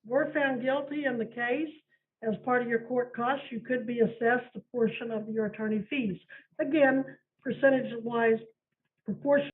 were found guilty in the case, as part of your court costs, you could be assessed a portion of your attorney fees. Again, percentage-wise, proportion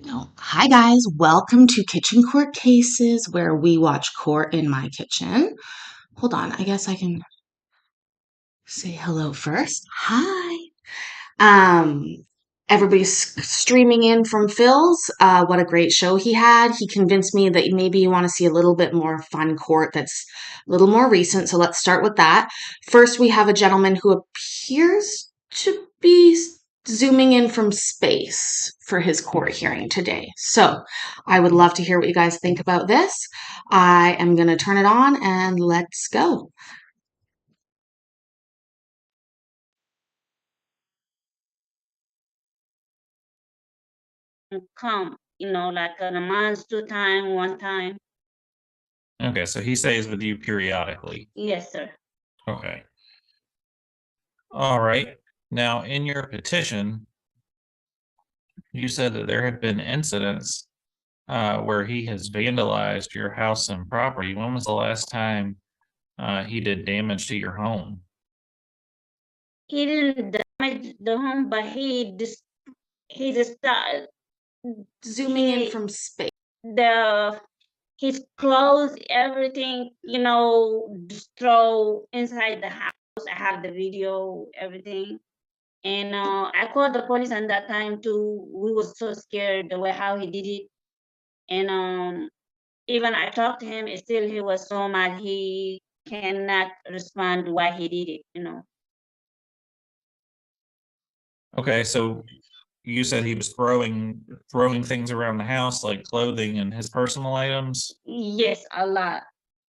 No. Hi, guys. Welcome to Kitchen Court Cases, where we watch court in my kitchen. Hold on. I guess I can say hello first. Hi. Um, Everybody's streaming in from Phil's. What a great show he had. He convinced me that maybe you want to see a little bit more fun court that's a little more recent. So let's start with that. First, we have a gentleman who appears to be zooming in from space for his court hearing today. So I would love to hear what you guys think about this. I am going to turn it on and let's go. Come, like a month, 2 time, 1 time. Okay, so he stays with you periodically. Yes, sir. Okay. All right. Now, in your petition, you said that there have been incidents where he has vandalized your house and property. When was the last time he did damage to your home? He didn't damage the home, but he just Zooming in he from space. the his clothes, everything, just throw inside the house. I have the video, everything. And I called the police on that time too. We was so scared the way how he did it. And even I talked to him, still he was so mad. He cannot respond why he did it. Okay, so you said he was throwing things around the house like clothing and his personal items. Yes, a lot.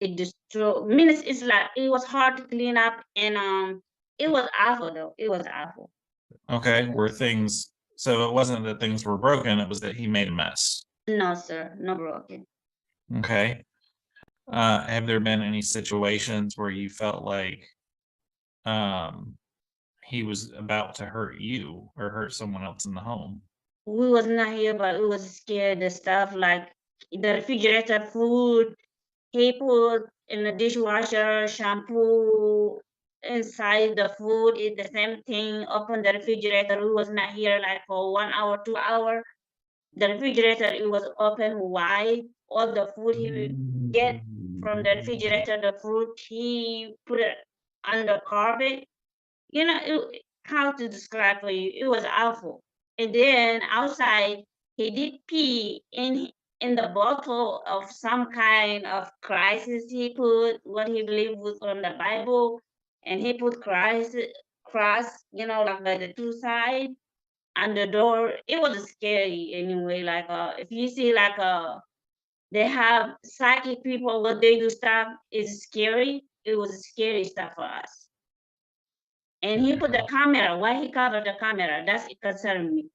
It destroyed. Means it's like it was hard to clean up, and it was awful though. It was awful. Okay, were things so it wasn't that things were broken, it was that he made a mess. No, sir, no broken. Okay. Have there been any situations where you felt like um he was about to hurt you or hurt someone else in the home? We was not here, but we was scared. The stuff like the refrigerator food, he put in the dishwasher, shampoo inside the food. It's the same thing. Open the refrigerator. We was not here like for 1 hour, 2 hour. The refrigerator it was open wide. All the food he would get from the refrigerator, the fruit he put it on the carpet. How to describe for you? It was awful. And then outside, he did pee in the bottle of some kind of crisis. He put what he believed was on the Bible, and he put Christ cross, like by the two sides on the door. It was scary anyway. Like if you see like they have psychic people, what they do stuff is scary. It was scary stuff for us. And he put the camera. Why he covered the camera? That's it concerned me.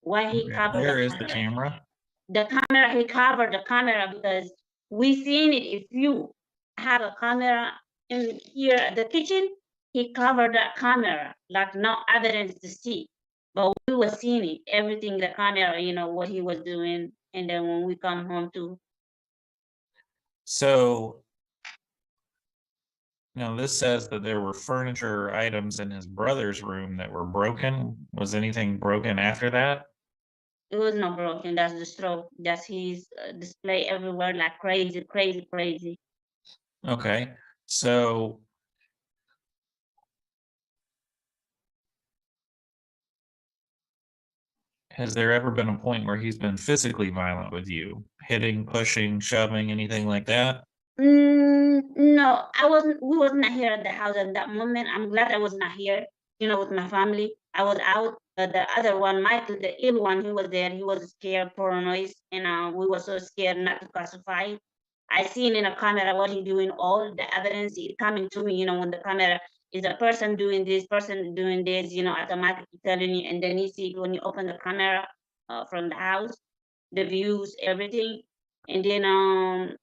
Why he Okay, covered where the is the camera? camera? The camera, he covered the camera because we seen it. If you have a camera in here at the kitchen, he covered that camera, like no evidence to see. But we were seeing it, everything, the camera, what he was doing. And then when we come home too, So now this says that there were furniture items in his brother's room that were broken. Was anything broken after that? it was not broken. That's the stroke. That's his display everywhere, like crazy, crazy, crazy. Okay. So has there ever been a point where he's been physically violent with you? Hitting, pushing, shoving, anything like that? No, I wasn't. We was not here at the house at that moment. I'm glad I was not here. With my family. I was out. But the other one, Michael, the ill one, he was there. He was scared, paranoid, and we were so scared not to classify. I seen in a camera what he doing. All the evidence is coming to me. When the camera is a person doing this, person doing this. Automatically telling you, and then you see when you open the camera from the house, the views, everything, and then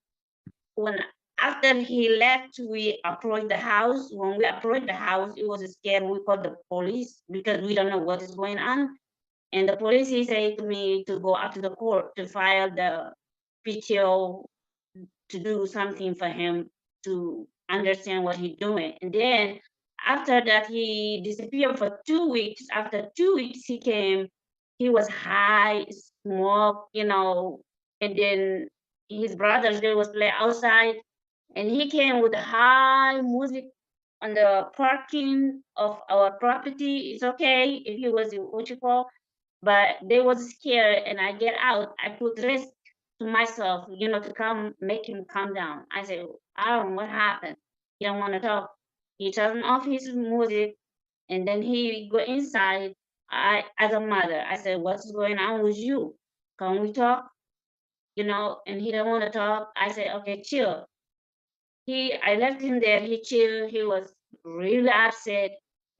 when after he left, we approached the house. When we approached the house, it was scary. We called the police because we don't know what is going on. And the police he said to me to go up to the court to file the PTO to do something for him to understand what he's doing. And then after that, he disappeared for 2 weeks. After 2 weeks, he came. he was high, smoke, you know, and then his brothers, they was play outside, and he came with high music on the parking of our property. It's okay if he was what you call, but they was scared, and I get out. I put risk to myself, you know, to come make him calm down. I said, I don't know what happened. He don't want to talk. He turned off his music, and then he go inside. I, as a mother, I said, what's going on with you? Can we talk? You know, and he don't want to talk. I said, okay, chill. I left him there. He chilled. He was really upset.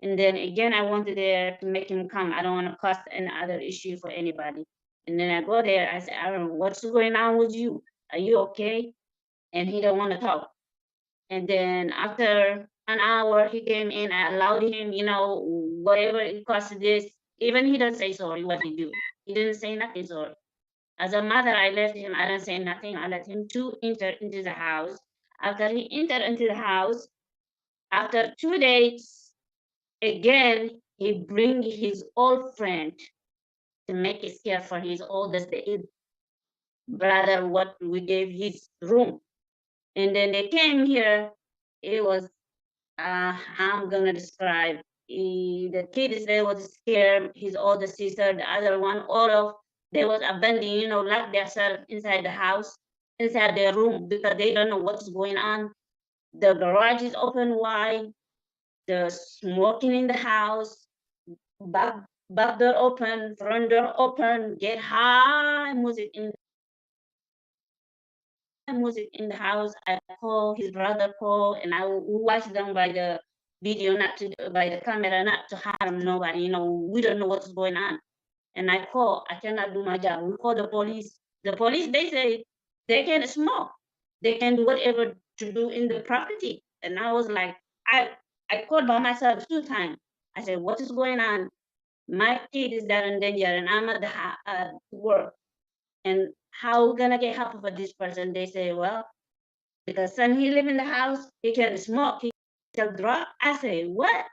And then again, I went there to make him come. I don't want to cause any other issue for anybody. And then I go there. I said, I don't know what's going on with you. Are you okay? And he don't want to talk. And then after an hour, he came in. I allowed him, you know, whatever it cost this. Even he doesn't say sorry. What he do? He didn't say nothing sorry. As a mother, I left him. I didn't say nothing. I let him to enter into the house. After he entered into the house, after 2 days, again, he bring his old friend to make it scare for his oldest brother what we gave his room. And then they came here. It was, I'm gonna describe. The kids, they was scared. His older sister, the other one, all of, they was abandoned, you know, locked themselves inside the house, inside their room, because they don't know what's going on. The garage is open wide, the smoking in the house, back door open, front door open, get high music in the house. I call his brother call, and I will watch them by the video, not to by the camera, not to harm nobody. You know, we don't know what's going on. And I call, I cannot do my job. We call the police. The police, they say they can smoke, they can do whatever to do in the property. And I was like, I called by myself 2 times. I said, what is going on? My kid is there in danger, and I'm at the work. And how we gonna get help for this person? They say, well, because son, he live in the house, he can smoke, he sell drug. I say, what?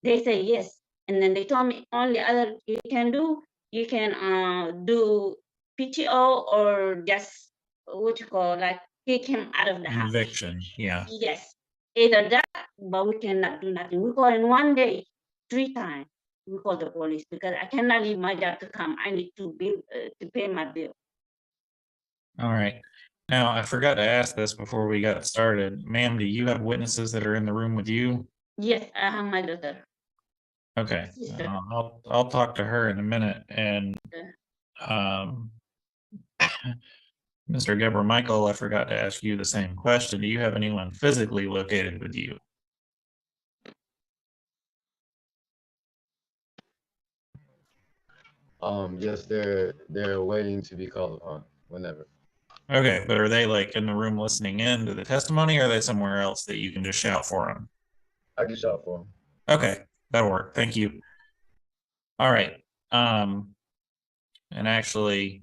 They say yes. And then they told me only other you can do, you can do PTO or just what you call, like kick him out of the house. Eviction, yeah. Yes, either that, but we cannot do nothing. We call in one day 3 times. We call the police because I cannot leave my job to come. I need to pay my bill. All right. Now, I forgot to ask this before we got started. Ma'am, do you have witnesses that are in the room with you? Yes, I have my daughter. Okay, Sister. I'll talk to her in a minute. And Mr. Geber Michael, I forgot to ask you the same question. Do you have anyone physically located with you? Yes, they're waiting to be called upon whenever. Okay, but are they like in the room listening in to the testimony, or are they somewhere else that you can just shout for them? I can shout for them. Okay, that'll work. Thank you. All right. And actually,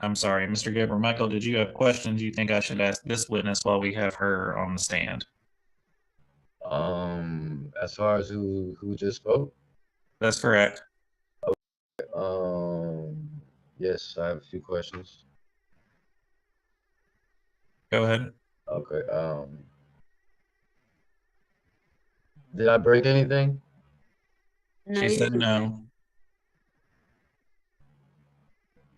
I'm sorry, Mr. Geber Michael, did you have questions you think I should ask this witness while we have her on the stand? As far as who just spoke? That's correct. Yes, I have a few questions. Go ahead. Okay. Did I break anything? No, She you said didn't. no.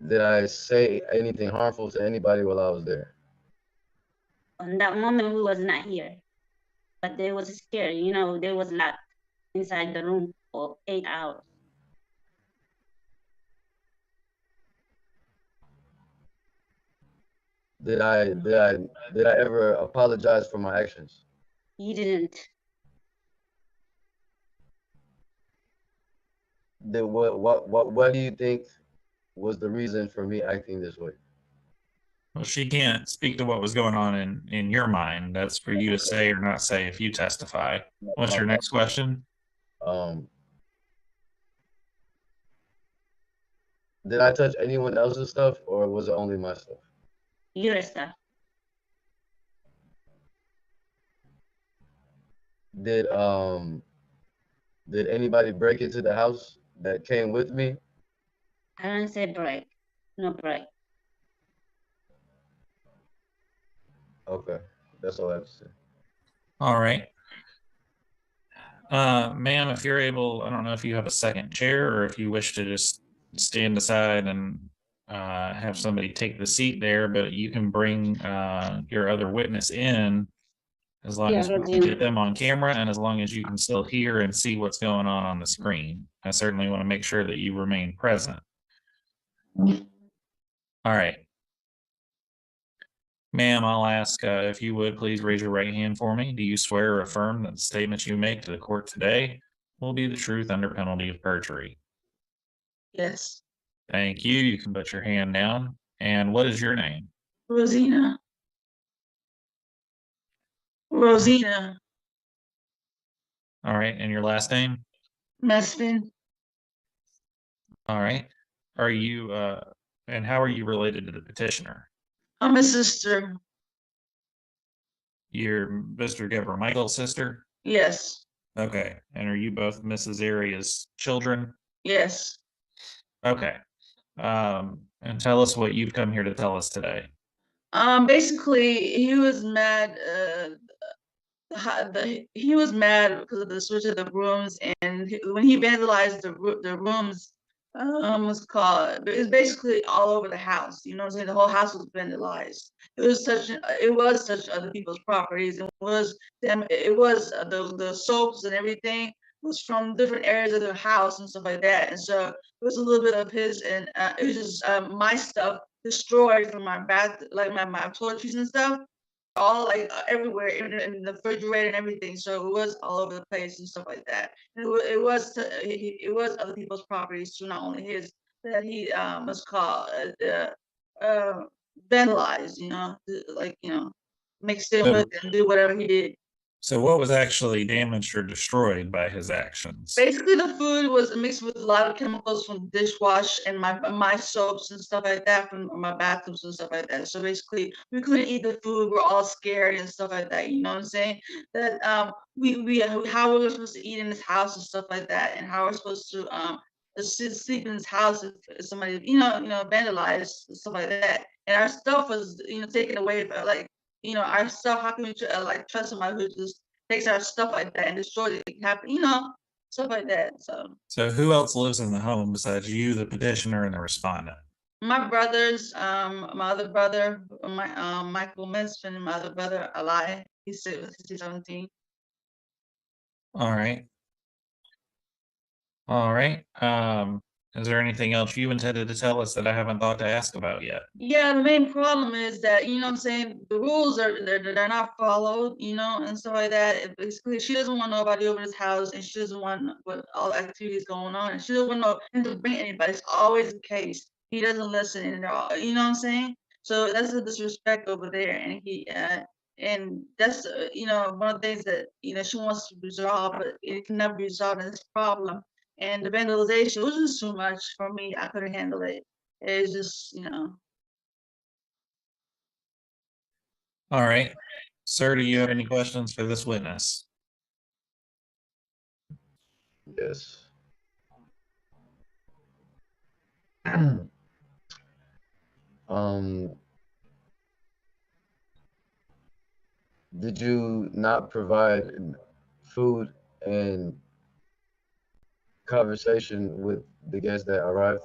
Did I say anything harmful to anybody while I was there? On that moment, we was not here, but they was scared. You know, they was locked inside the room for 8 hours. Did I ever apologize for my actions? You didn't. What do you think was the reason for me acting this way? Well, she can't speak to what was going on in your mind. That's for you to say or not say if you testify. What's your next question? Did I touch anyone else's stuff, or was it only my stuff? Your stuff. Did anybody break into the house that came with me? I don't say break. No break. Okay, that's all I have to say. All right. Ma'am, if you're able, I don't know if you have a second chair or if you wish to just stand aside and have somebody take the seat there, but you can bring your other witness in as long as we can get them on camera and as long as you can still hear and see what's going on the screen. I certainly want to make sure that you remain present. All right. Ma'am, I'll ask if you would please raise your right hand for me. Do you swear or affirm that the statements you make to the court today will be the truth under penalty of perjury? Yes. Thank you. You can put your hand down. And what is your name? Rosina. Rosina All right. And your last name? Mespin. All right. Are you, and how are you related to the petitioner? I'm a sister. You're Mr. Deborah Michael's sister? Yes. Okay. And are you both Mrs. Arias' children? Yes. Okay. And tell us what you've come here to tell us today. Basically, he was mad. He was mad because of the switch of the rooms, and when he vandalized the rooms, was called. It's basically all over the house. You know what I'm saying? The whole house was vandalized. It was such other people's properties. It was them. It was the soaps and everything was from different areas of the house and stuff like that. And so it was a little bit of his, and it was just my stuff destroyed from my bath, like my toiletries and stuff all like everywhere in the refrigerator and everything. So it was all over the place and stuff like that. And it was other people's properties too, not only his, that he was called vandalized, you know, like, you know, mixed in with and do whatever he did. So what was actually damaged or destroyed by his actions? Basically, the food was mixed with a lot of chemicals from dishwash and my soaps and stuff like that from my bathrooms and stuff like that. So basically, we couldn't eat the food. We're all scared and stuff like that. You know what I'm saying? That we how we're supposed to eat in this house and stuff like that, and how we're supposed to sleep in this house if somebody vandalized and stuff like that. And our stuff was taken away, like our stuff. How can we like trust somebody who just takes our stuff like that and destroys it? It can happen, stuff like that. So who else lives in the home besides you, the petitioner, and the respondent? My brothers, my other brother, my Michael Mesfin, and my other brother, Eli, he's 17. All right. All right. Is there anything else you intended to tell us that I haven't thought to ask about yet? Yeah, the main problem is that, what I'm saying, the rules they're not followed, and stuff like that. Basically, she doesn't want nobody over this house, and she doesn't want what all the activities going on, and she doesn't want to bring anybody. It's always the case. He doesn't listen, and they're all, you know what I'm saying? So that's the disrespect over there, and that's one of the things that she wants to resolve, but it can never be resolved in this problem. And the vandalization was just too much for me. I couldn't handle it. It's just, All right. Sir, do you have any questions for this witness? Yes. Did you not provide food and conversation with the guests that arrived?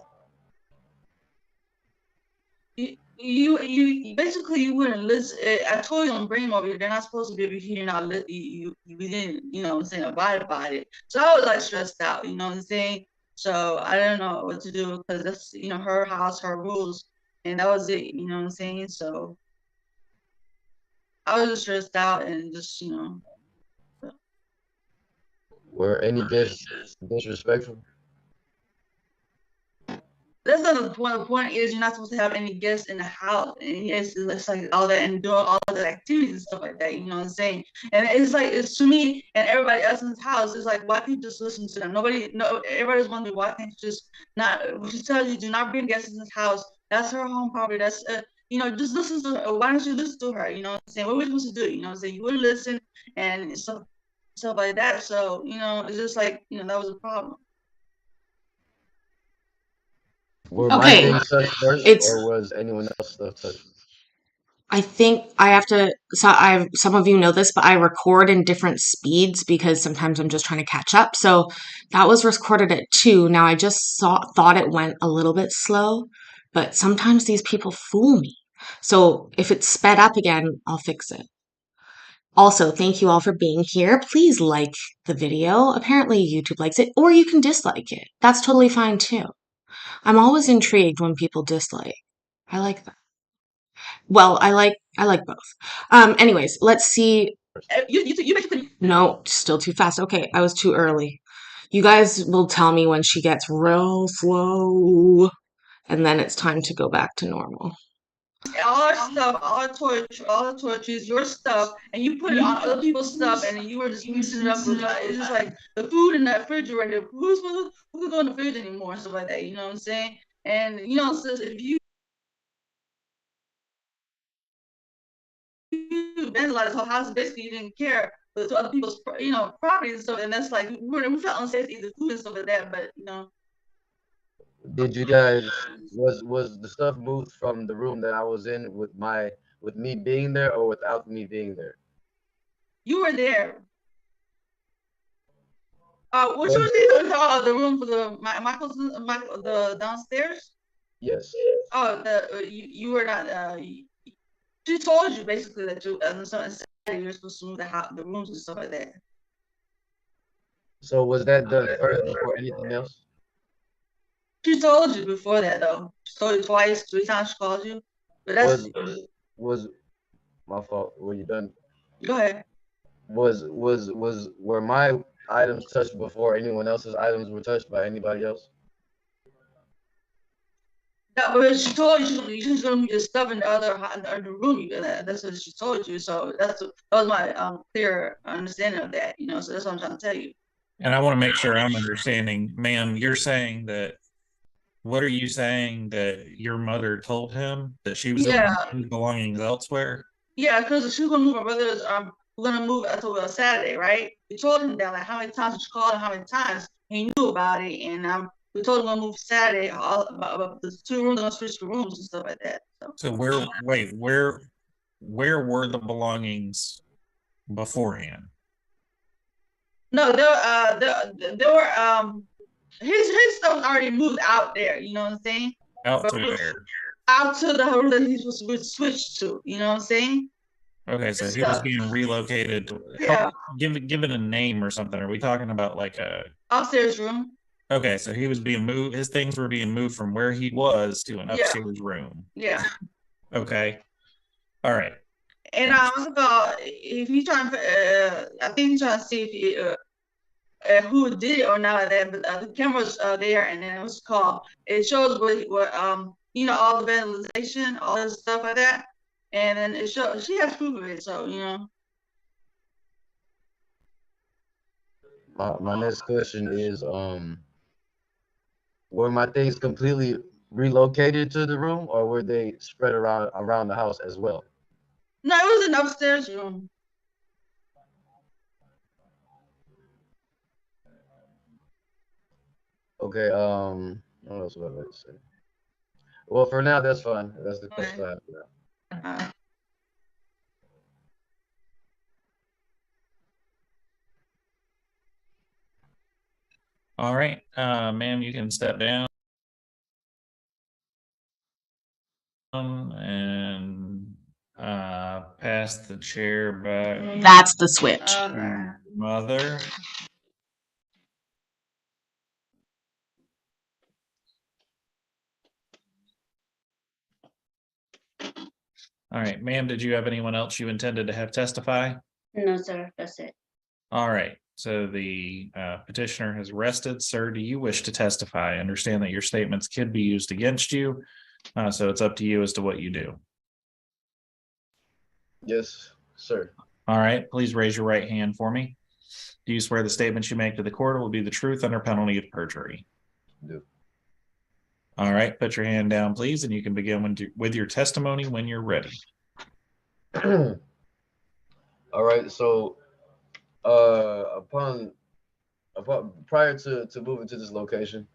you basically you wouldn't listen. I told you don't bring them over here. They're not supposed to be over here. Not you didn't, what I'm saying, abide by it. So I was like stressed out, what I'm saying. So I didn't know what to do because that's her house, her rules, and that was it. You know what I'm saying. So I was just stressed out and just Were any guests disrespectful? That's not the point. The point is you're not supposed to have any guests in the house. And yes, it's like all that and doing all the activities and stuff like that. You know what I'm saying? And it's like it's to me and everybody else in this house. It's like why can't you just listen to them? Everybody's wondering why can't you just not? She tells you do not bring guests in this house. That's her home property. That's just listen to her. Why don't you listen to her? You know what I'm saying? What are we supposed to do? You know what I'm saying? You wouldn't listen and stuff like that. So it's just like that was a problem. Were my Okay, things touched first, it's or was anyone else stuff touched? I think I have to, so I some of you know this, but I record in different speeds because sometimes I'm just trying to catch up. So that was recorded at 2. Now I just thought it went a little bit slow, but sometimes these people fool me. So if it's sped up again, I'll fix it. Also, thank you all for being here. Please like the video. Apparently YouTube likes it, or you can dislike it. That's totally fine too. I'm always intrigued when people dislike. I like that. Well, I like both. Anyways, let's see. You basically No, still too fast. Okay, I was too early. You guys will tell me when she gets real slow, and then it's time to go back to normal. all our stuff, all the toiletries, your stuff, and you put it on other people's stuff, and you were just mixing it up with. It's just like the food in that refrigerator. Who can go in the fridge anymore and stuff like that? You know what I'm saying? And you know, sis, if you vandalized the whole house, basically you didn't care but to other people's, property and stuff, and that's like we felt unsafe to eat the food and stuff like that. But Did you guys was the stuff moved from the room that I was in with me being there or without me being there? you were there. Which Was was the room for the Michael's the downstairs? yes. Oh, you were not. She told you basically that you you're supposed to move the rooms and stuff like that. So was that done first before anything else? She told you before that though. She told you twice, 3 times she called you. But that's Was my fault. Were you done? go ahead. Were my items touched before anyone else's items were touched by anybody else? No, but she told you she's gonna move your stuff in the other room. That's what she told you. So that was my clear understanding of that. So that's what I'm trying to tell you. And I want to make sure I'm understanding, ma'am, you're saying that, what are you saying that your mother told him that she was going to move belongings elsewhere? Yeah, because she was gonna move. My brother's we're gonna move until Saturday, right? We told him that, like, how many times she called and how many times he knew about it, and we told him we're gonna move Saturday. All about the 2 rooms, gonna switch the rooms and stuff like that. So where were the belongings beforehand? No, there were his stuff was already moved out there. You know what I'm saying? Out to where? Out to the room that he was switched to. You know what I'm saying? Okay, so he was being relocated. Yeah. Give it a name or something. Are we talking about like a Upstairs room? Okay, so he was being moved. His things were being moved from where he was to an upstairs room. Yeah. Okay. All right. And if you trying, I think he's trying to see if he, who did it or not. That but the camera's there, and then what's called. It shows what all the vandalization, all this stuff like that, and then it shows she has proof of it. So My next question is were my things completely relocated to the room or were they spread around the house as well? No, it was an upstairs room. Okay, what else would I like to say? Well, for now, that's fine. That's the question I have for now. All right, ma'am, you can step down and pass the chair back. That's the switch. Mother. All right, ma'am, did you have anyone else you intended to have testify? No, sir, that's it. All right, so the petitioner has rested. Sir, do you wish to testify? I understand that your statements could be used against you, so it's up to you as to what you do. Yes, sir. All right, please raise your right hand for me. Do you swear the statements you make to the court will be the truth under penalty of perjury? Do. All right, put your hand down, please, and you can begin with your testimony when you're ready. All right, so upon prior to moving to this location,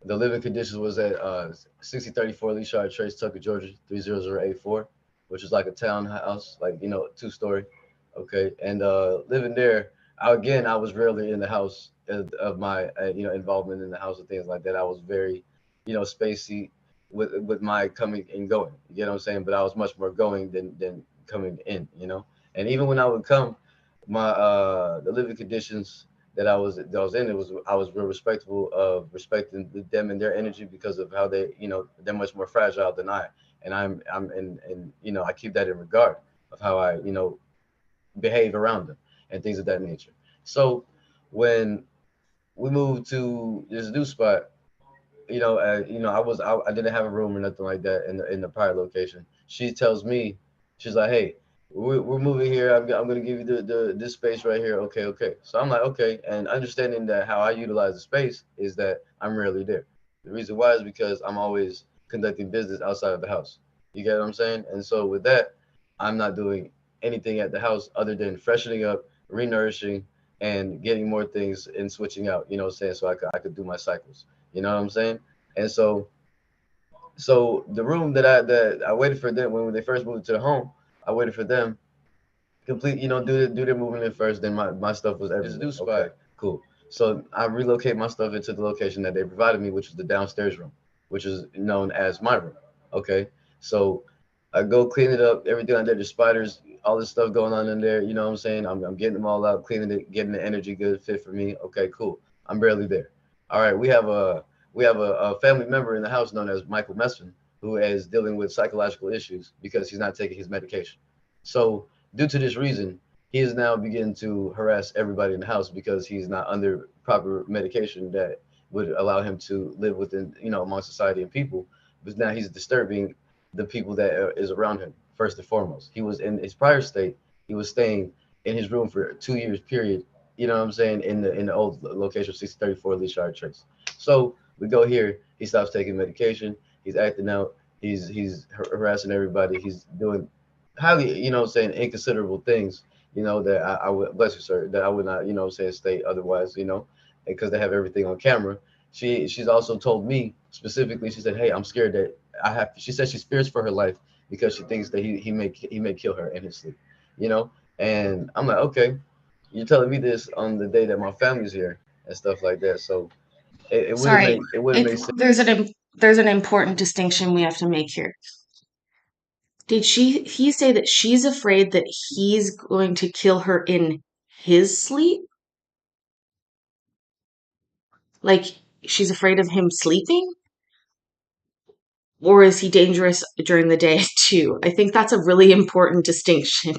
The living conditions was at 6034 Lee Shard Trace, Tucker, Georgia 30084, which is like a townhouse, like 2-story. Okay, and living there, again, I was rarely in the house of my involvement in the house and things like that. I was very spacey with my coming and going. You get what I'm saying? But I was much more going than coming in. And even when I would come, my the living conditions that I was in, it was I was real respectful of respecting them and their energy because of how they're much more fragile than I, and I'm and I keep that in regard of how I behave around them and things of that nature. So when we moved to this new spot, I didn't have a room or nothing like that in the prior location. She tells me, she's like, hey, we're moving here. I'm gonna give you the this space right here. Okay, okay. So I'm like, okay, and understanding that how I utilize the space is that I'm rarely there. The reason why is because I'm always conducting business outside of the house. You get what I'm saying? And so with that, I'm not doing anything at the house other than freshening up, renourishing, and getting more things and switching out. You know what I'm saying? So I could do my cycles. You know what I'm saying? And so the room that I waited for them when they first moved to the home, I waited for them complete, do their moving in first. Then my stuff was everywhere. This new spot, okay, cool. So I relocate my stuff into the location that they provided me, which is the downstairs room, which is known as my room. Okay, so I go clean it up, everything like that. There's spiders, all this stuff going on in there. You know what I'm saying? I'm getting them all out, cleaning it, getting the energy good, fit for me. Okay, cool. I'm barely there. All right, we have a family member in the house known as Michael Messman, who is dealing with psychological issues because he's not taking his medication. So due to this reason, he is now beginning to harass everybody in the house because he's not under proper medication that would allow him to live within, among society and people. But now he's disturbing the people that is around him first and foremost. He was in his prior state. He was staying in his room for 2 years period. You know what I'm saying, in the old location of 634 Lee Shard Trace. So we go here. He stops taking medication. He's acting out. He's harassing everybody. He's doing highly, saying inconsiderable things, that I would, bless you, sir, that I would not, saying state otherwise, because they have everything on camera. She's also told me specifically, she said, hey, I'm scared that she said she's fears for her life because she thinks that he may kill her in his sleep, you know? And I'm like, okay, you're telling me this on the day that my family's here and stuff like that. So it wouldn't Sorry, make, it wouldn't make sense. there's an important distinction we have to make here. Did he say that she's afraid that he's going to kill her in his sleep? Like she's afraid of him sleeping? Or is he dangerous during the day too? I think that's a really important distinction.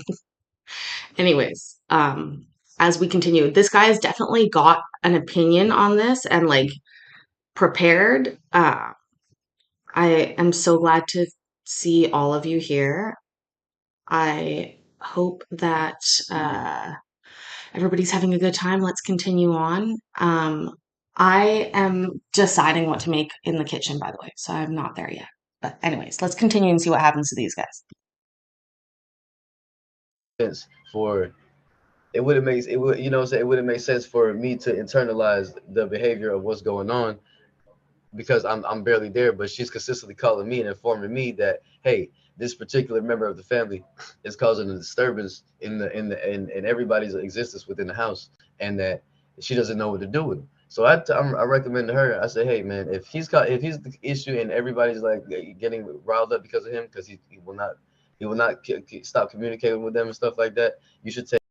Anyways, as we continue, this guy has definitely got an opinion on this and like prepared. I am so glad to see all of you here. I hope that everybody's having a good time. Let's continue on. I am deciding what to make in the kitchen, by the way, so I'm not there yet. But anyways, let's continue and see what happens to these guys. Sense for it wouldn't make it would you know what I'm saying, it wouldn't make sense for me to internalize the behavior of what's going on because I'm barely there, but she's consistently calling me and informing me that hey, this particular member of the family is causing a disturbance in everybody's existence within the house, and that she doesn't know what to do with him. So I recommend to her. I say, hey man, if he's the issue and everybody's like getting riled up because of him, because he will not stop communicating with them and stuff like that. You should take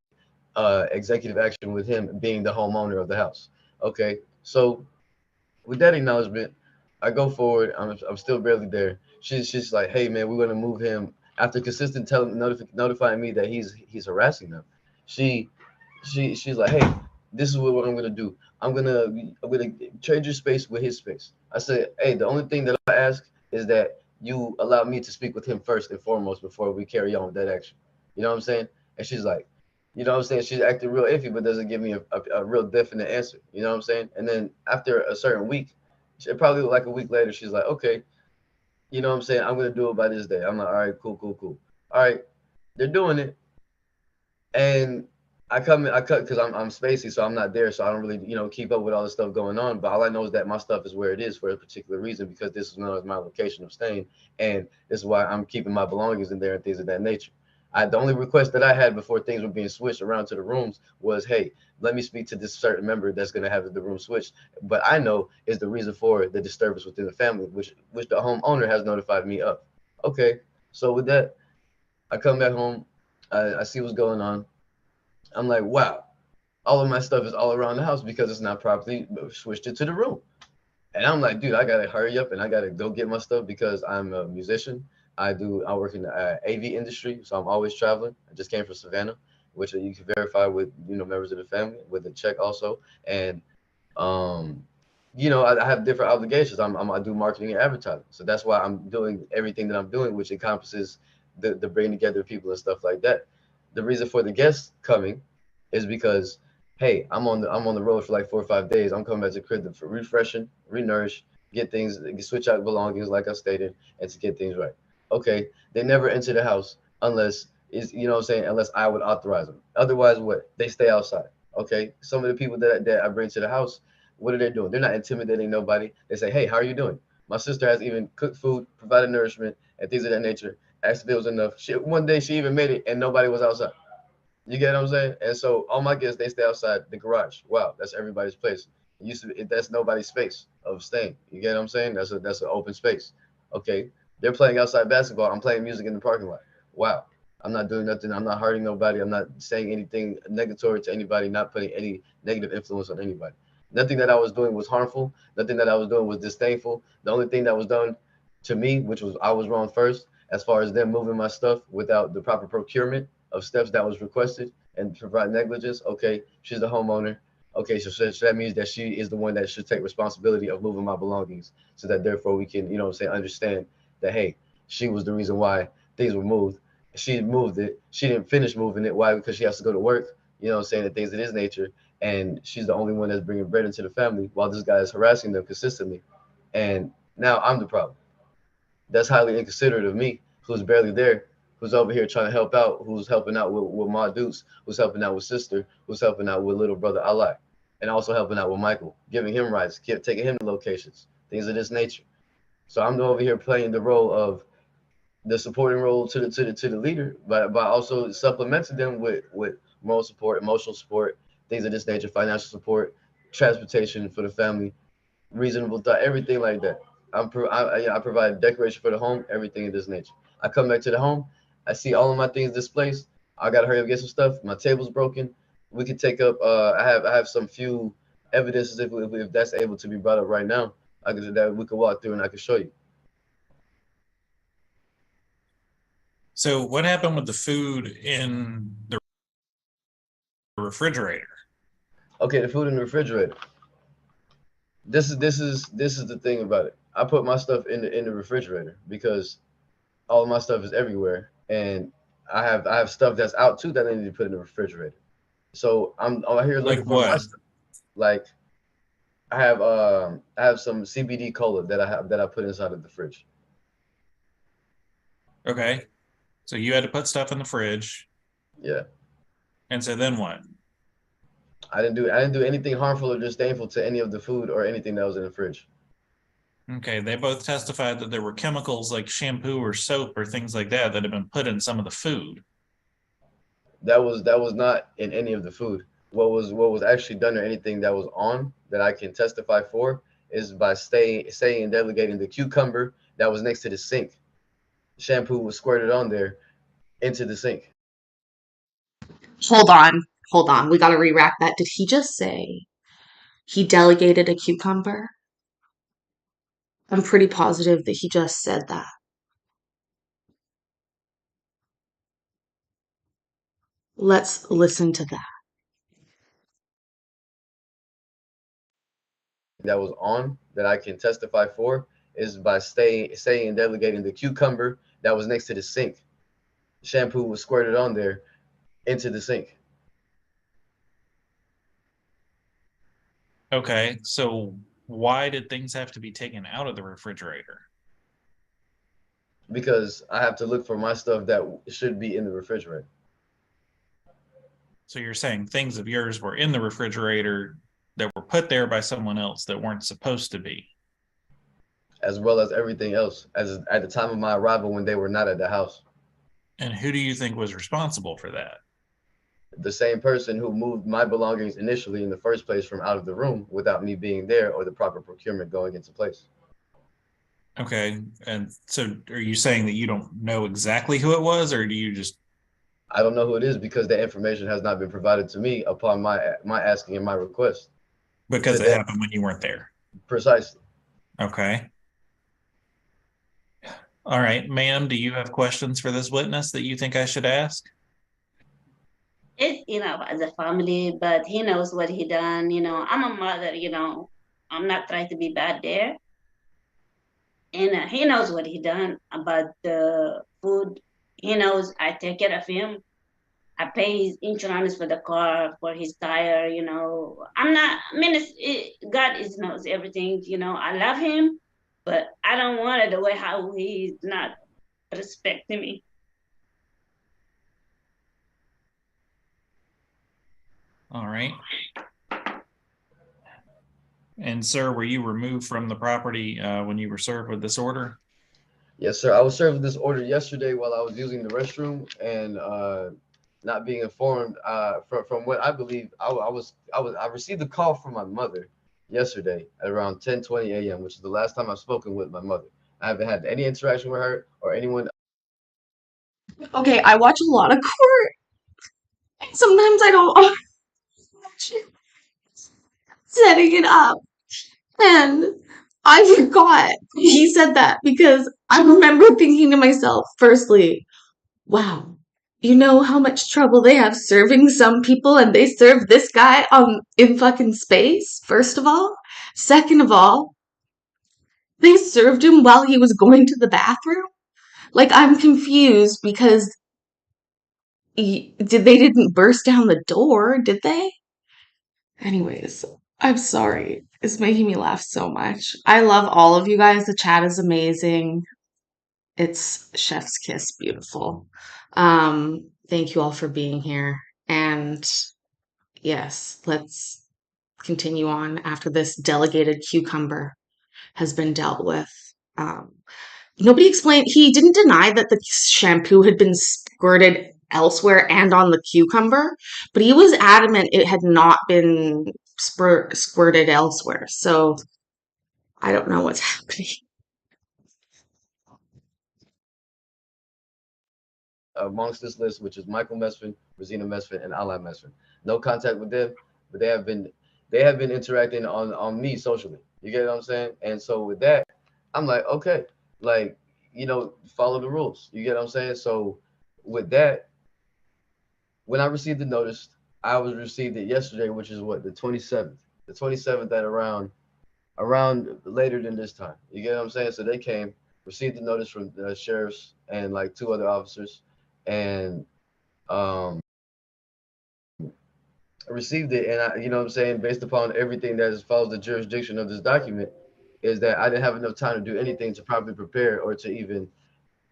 executive action with him being the homeowner of the house. Okay, so with that acknowledgement, I go forward. I'm still barely there. She's like, hey man, we're gonna move him after consistent notifying me that he's harassing them. She she's like, hey, this is what I'm gonna do. I'm gonna trade your space with his space. I said, hey, the only thing that I ask is that you allow me to speak with him first and foremost before we carry on with that action. You know what I'm saying? And she's like, you know what I'm saying? She's acting real iffy, but doesn't give me a real definite answer. You know what I'm saying? And then after a certain week, probably like a week later, she's like, okay, you know what I'm saying? I'm gonna do it by this day. I'm like, all right, cool, cool, cool. All right, they're doing it, and I cut because I'm spacey, so I'm not there, so I don't really, keep up with all the stuff going on. But all I know is that my stuff is where it is for a particular reason, because this is known as my location of staying, and this is why I'm keeping my belongings in there and things of that nature. The only request that I had before things were being switched around to the rooms was, hey, let me speak to this certain member that's going to have the room switched. But I know is the reason for the disturbance within the family, which the homeowner has notified me of. Okay, so with that, I come back home, I see what's going on. I'm like, wow, all of my stuff is all around the house because it's not properly switched into the room. And I'm like, dude, I gotta hurry up and I gotta go get my stuff because I'm a musician. I work in the AV industry, so I'm always traveling. I just came from Savannah, which you can verify with members of the family with a check also. And um, I have different obligations. I do marketing and advertising, so that's why I'm doing everything that I'm doing, which encompasses the bringing together people and stuff like that. The reason for the guests coming is because, hey, I'm on the road for like 4 or 5 days. I'm coming back to the crib for refreshing, renourish, get things, switch out belongings like I stated, and to get things right. Okay, they never enter the house unless is what I'm saying, unless I would authorize them. Otherwise, what? They stay outside. Okay, some of the people that I bring to the house, what are they doing? They're not intimidating nobody. They say, hey, how are you doing? My sister has even cooked food, provided nourishment, and things of that nature. Asked if it was enough. One day she even made it, and nobody was outside. You get what I'm saying? And so all my guests, they stay outside the garage. Wow, that's everybody's place. It used to be, that's nobody's space of staying. You get what I'm saying? That's an open space. Okay, they're playing outside basketball. I'm playing music in the parking lot. Wow, I'm not doing nothing. I'm not hurting nobody. I'm not saying anything negatory to anybody. Not putting any negative influence on anybody. Nothing that I was doing was harmful. Nothing that I was doing was disdainful. The only thing that was done to me, which was I was wrong first, as far as them moving my stuff without the proper procurement of steps that was requested and provide negligence. Okay, she's the homeowner. Okay, so that means that she is the one that should take responsibility of moving my belongings, so that therefore we can, say, understand that, hey, she was the reason why things were moved. She moved it. She didn't finish moving it. Why? Because she has to go to work. Saying that things of this nature, and she's the only one that's bringing bread into the family, while this guy is harassing them consistently. And now I'm the problem. That's highly inconsiderate of me, who's barely there, who's over here trying to help out, who's helping out with my dudes, who's helping out with sister, who's helping out with little brother Ali, and also helping out with Michael, giving him rides, taking him to locations, things of this nature. So I'm over here playing the role of the supporting role to the leader, by also supplementing them with moral support, emotional support, things of this nature, financial support, transportation for the family, reasonable thought, everything like that. I provide decoration for the home, everything of this nature. I come back to the home, I see all of my things displaced. I gotta hurry up and get some stuff. My table's broken. We could take up. I have some few evidences if that's able to be brought up right now. That we could walk through and I could show you. So what happened with the food in the refrigerator? Okay, the food in the refrigerator. This is the thing about it. I put my stuff in the refrigerator because all of my stuff is everywhere, and I have stuff that's out too that I need to put in the refrigerator. So I'm out here Like looking for my what? stuff. Like I have some CBD cola that I put inside of the fridge. Okay. So you had to put stuff in the fridge. Yeah, And so then what? I didn't do anything harmful or disdainful to any of the food or anything that was in the fridge. Okay, they both testified that there were chemicals like shampoo or soap or things like that that had been put in some of the food. That was not in any of the food. What was actually done or anything that was on that I can testify for is by saying and delegating the cucumber that was next to the sink. Shampoo was squirted on there into the sink. Hold on. Hold on. We got to re-rack that. Did he just say he delegated a cucumber? I'm pretty positive that he just said that. Let's listen to that. That was on that I can testify for is by saying and delegating the cucumber that was next to the sink. Shampoo was squirted on there into the sink Okay, so why did things have to be taken out of the refrigerator? because I have to look for my stuff that should be in the refrigerator. So you're saying things of yours were in the refrigerator that were put there by someone else that weren't supposed to be. as well as everything else as at the time of my arrival when they were not at the house. And who do you think was responsible for that? The same person who moved my belongings initially in the first place from out of the room without me being there or the proper procurement going into place. Okay. And so are you saying that you don't know exactly who it was, or do you just? I don't know who it is because the information has not been provided to me upon my asking and my request. Because To it them, happened when you weren't there. precisely. Okay. All right, ma'am, do you have questions for this witness that you think I should ask? It, as a family, but he knows what he done. I'm a mother. I'm not trying to be bad there, and he knows what he done about the food. He knows I take care of him. I pay his insurance for the car, for his tire. I'm not. I mean, God knows everything. I love him, but I don't want it the way how he's not respecting me. All right. And sir, were you removed from the property when you were served with this order? Yes, sir. I was served with this order yesterday while I was using the restroom and not being informed. From what I believe, I received a call from my mother yesterday at around 10:20 a.m., which is the last time I've spoken with my mother. I haven't had any interaction with her or anyone. Okay, I watch a lot of court. Sometimes I don't watch it, setting it up. And I forgot he said that because I remember thinking to myself, firstly, wow, you know how much trouble they have serving some people and they serve this guy in fucking space, first of all. Second of all, they served him while he was going to the bathroom. Like, I'm confused because they didn't burst down the door, did they? Anyways, I'm sorry. It's making me laugh so much. I love all of you guys. The chat is amazing. It's chef's kiss beautiful. Thank you all for being here. And yes, let's continue on after this delegated cucumber has been dealt with. Um, Nobody explained, he didn't deny that the shampoo had been squirted elsewhere and on the cucumber, but he was adamant it had not been squirted elsewhere. So I don't know what's happening. Amongst this list, which is Michael Mesfin, Rosina Mesfin, and Alan Mesfin. No contact with them, but they have been interacting on me socially. You get what I'm saying? And so with that, I'm like, okay, like, follow the rules. You get what I'm saying? So with that, when I received the notice, I was received it yesterday, which is what, the 27th. The 27th at around later than this time. You get what I'm saying? So they came, received the notice from the sheriffs and like two other officers, and received it. And you know what I'm saying, based upon everything that follows the jurisdiction of this document, is that I didn't have enough time to do anything to properly prepare or to even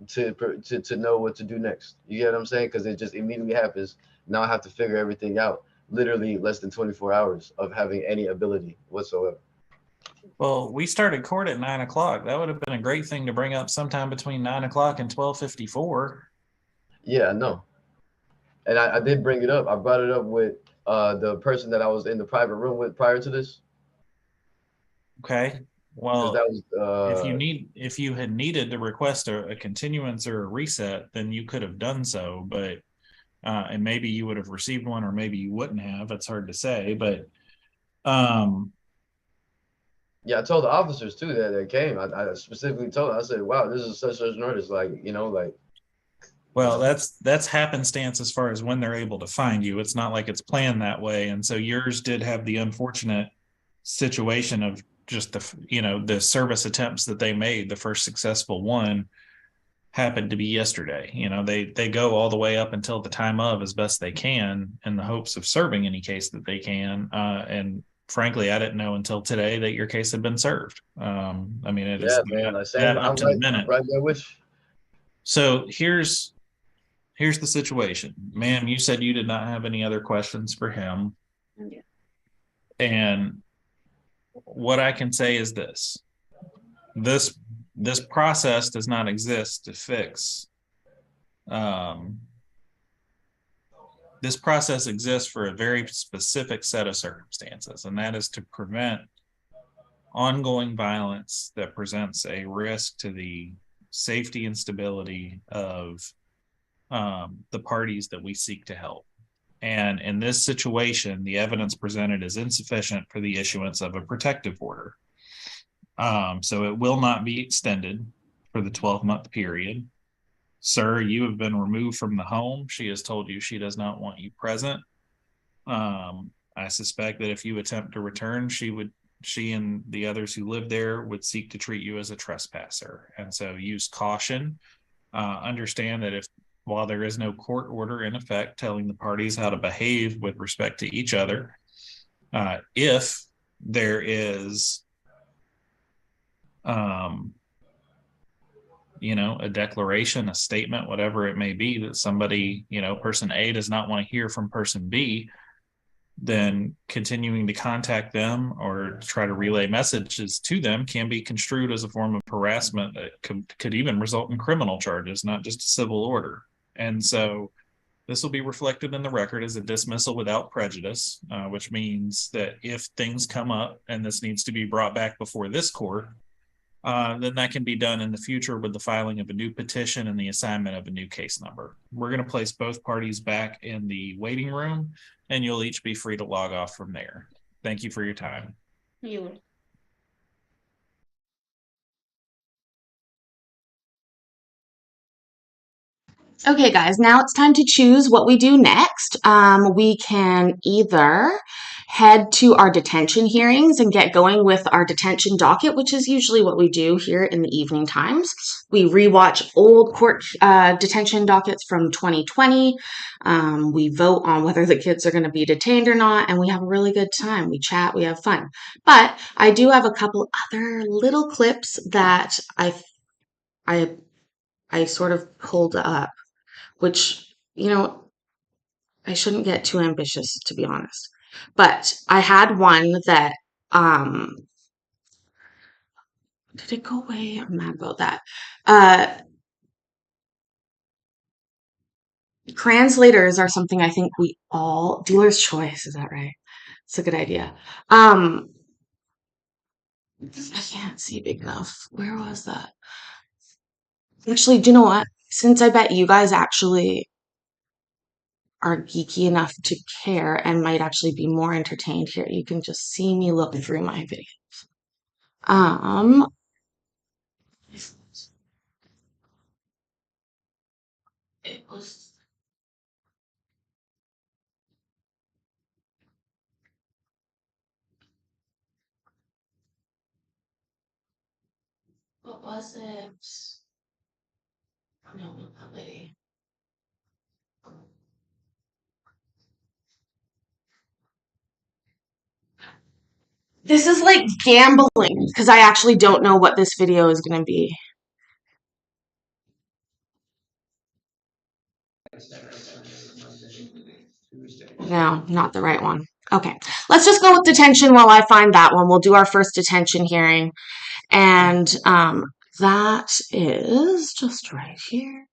to know what to do next. You get what I'm saying? Because it just immediately happens. Now I have to figure everything out. Literally less than 24 hours of having any ability whatsoever. Well, we started court at 9 o'clock. That would have been a great thing to bring up sometime between 9 o'clock and 12:54. Yeah, I know. And I did bring it up. I brought it up with the person that I was in the private room with prior to this. Okay. Because Well, that was if you had needed to request a continuance or a reset, then you could have done so, but and maybe you would have received one or maybe you wouldn't have. It's hard to say, but yeah, I told the officers too that came. I specifically told them, I said, wow, this is such an artist, like, well, that's happenstance as far as when they're able to find you. It's not like it's planned that way. And so yours did have the unfortunate situation of just the service attempts that they made. The first successful one happened to be yesterday. They go all the way up until the time of as best they can in the hopes of serving any case that they can. And frankly, I didn't know until today that your case had been served. I mean, it is man, like that saying up to the minute. I'm right there with you. So here's here's the situation. Ma'am, you said you did not have any other questions for him. Yeah. And what I can say is this. This process does not exist to fix. This process exists for a very specific set of circumstances, and that is to prevent ongoing violence that presents a risk to the safety and stability of the parties that we seek to help. And in this situation, the evidence presented is insufficient for the issuance of a protective order. So it will not be extended for the 12-month period. Sir, you have been removed from the home. She has told you she does not want you present. I suspect that if you attempt to return, she and the others who live there would seek to treat you as a trespasser. And so use caution. Understand that while there is no court order in effect telling the parties how to behave with respect to each other, if there is a declaration, a statement, whatever it may be, that somebody, person A does not want to hear from person B, then continuing to contact them or try to relay messages to them can be construed as a form of harassment that could even result in criminal charges, not just a civil order. And so this will be reflected in the record as a dismissal without prejudice, which means that if things come up and this needs to be brought back before this court, then that can be done in the future with the filing of a new petition and the assignment of a new case number. We're going to place both parties back in the waiting room, and you'll each be free to log off from there. Thank you for your time. You. Okay, guys, now it's time to choose what we do next. We can either head to our detention hearings and get going with our detention docket, which is usually what we do here in the evening times. We rewatch old court detention dockets from 2020. We vote on whether the kids are going to be detained or not, and we have a really good time. We chat, we have fun. But I do have a couple other little clips that I sort of pulled up, which, I shouldn't get too ambitious, to be honest. But I had one that, did it go away? I'm mad about that. Translators are something I think we all, dealer's choice, is that right? It's a good idea. I can't see big enough. Where was that? Actually, do you know what? Since I bet you guys actually are geeky enough to care and might actually be more entertained here, you can just see me look through my videos. It was what was it? No, not that lady. This is like gambling because I actually don't know what this video is going to be. No, not the right one. Okay, let's just go with detention while I find that one. We'll do our first detention hearing. And that is just right here.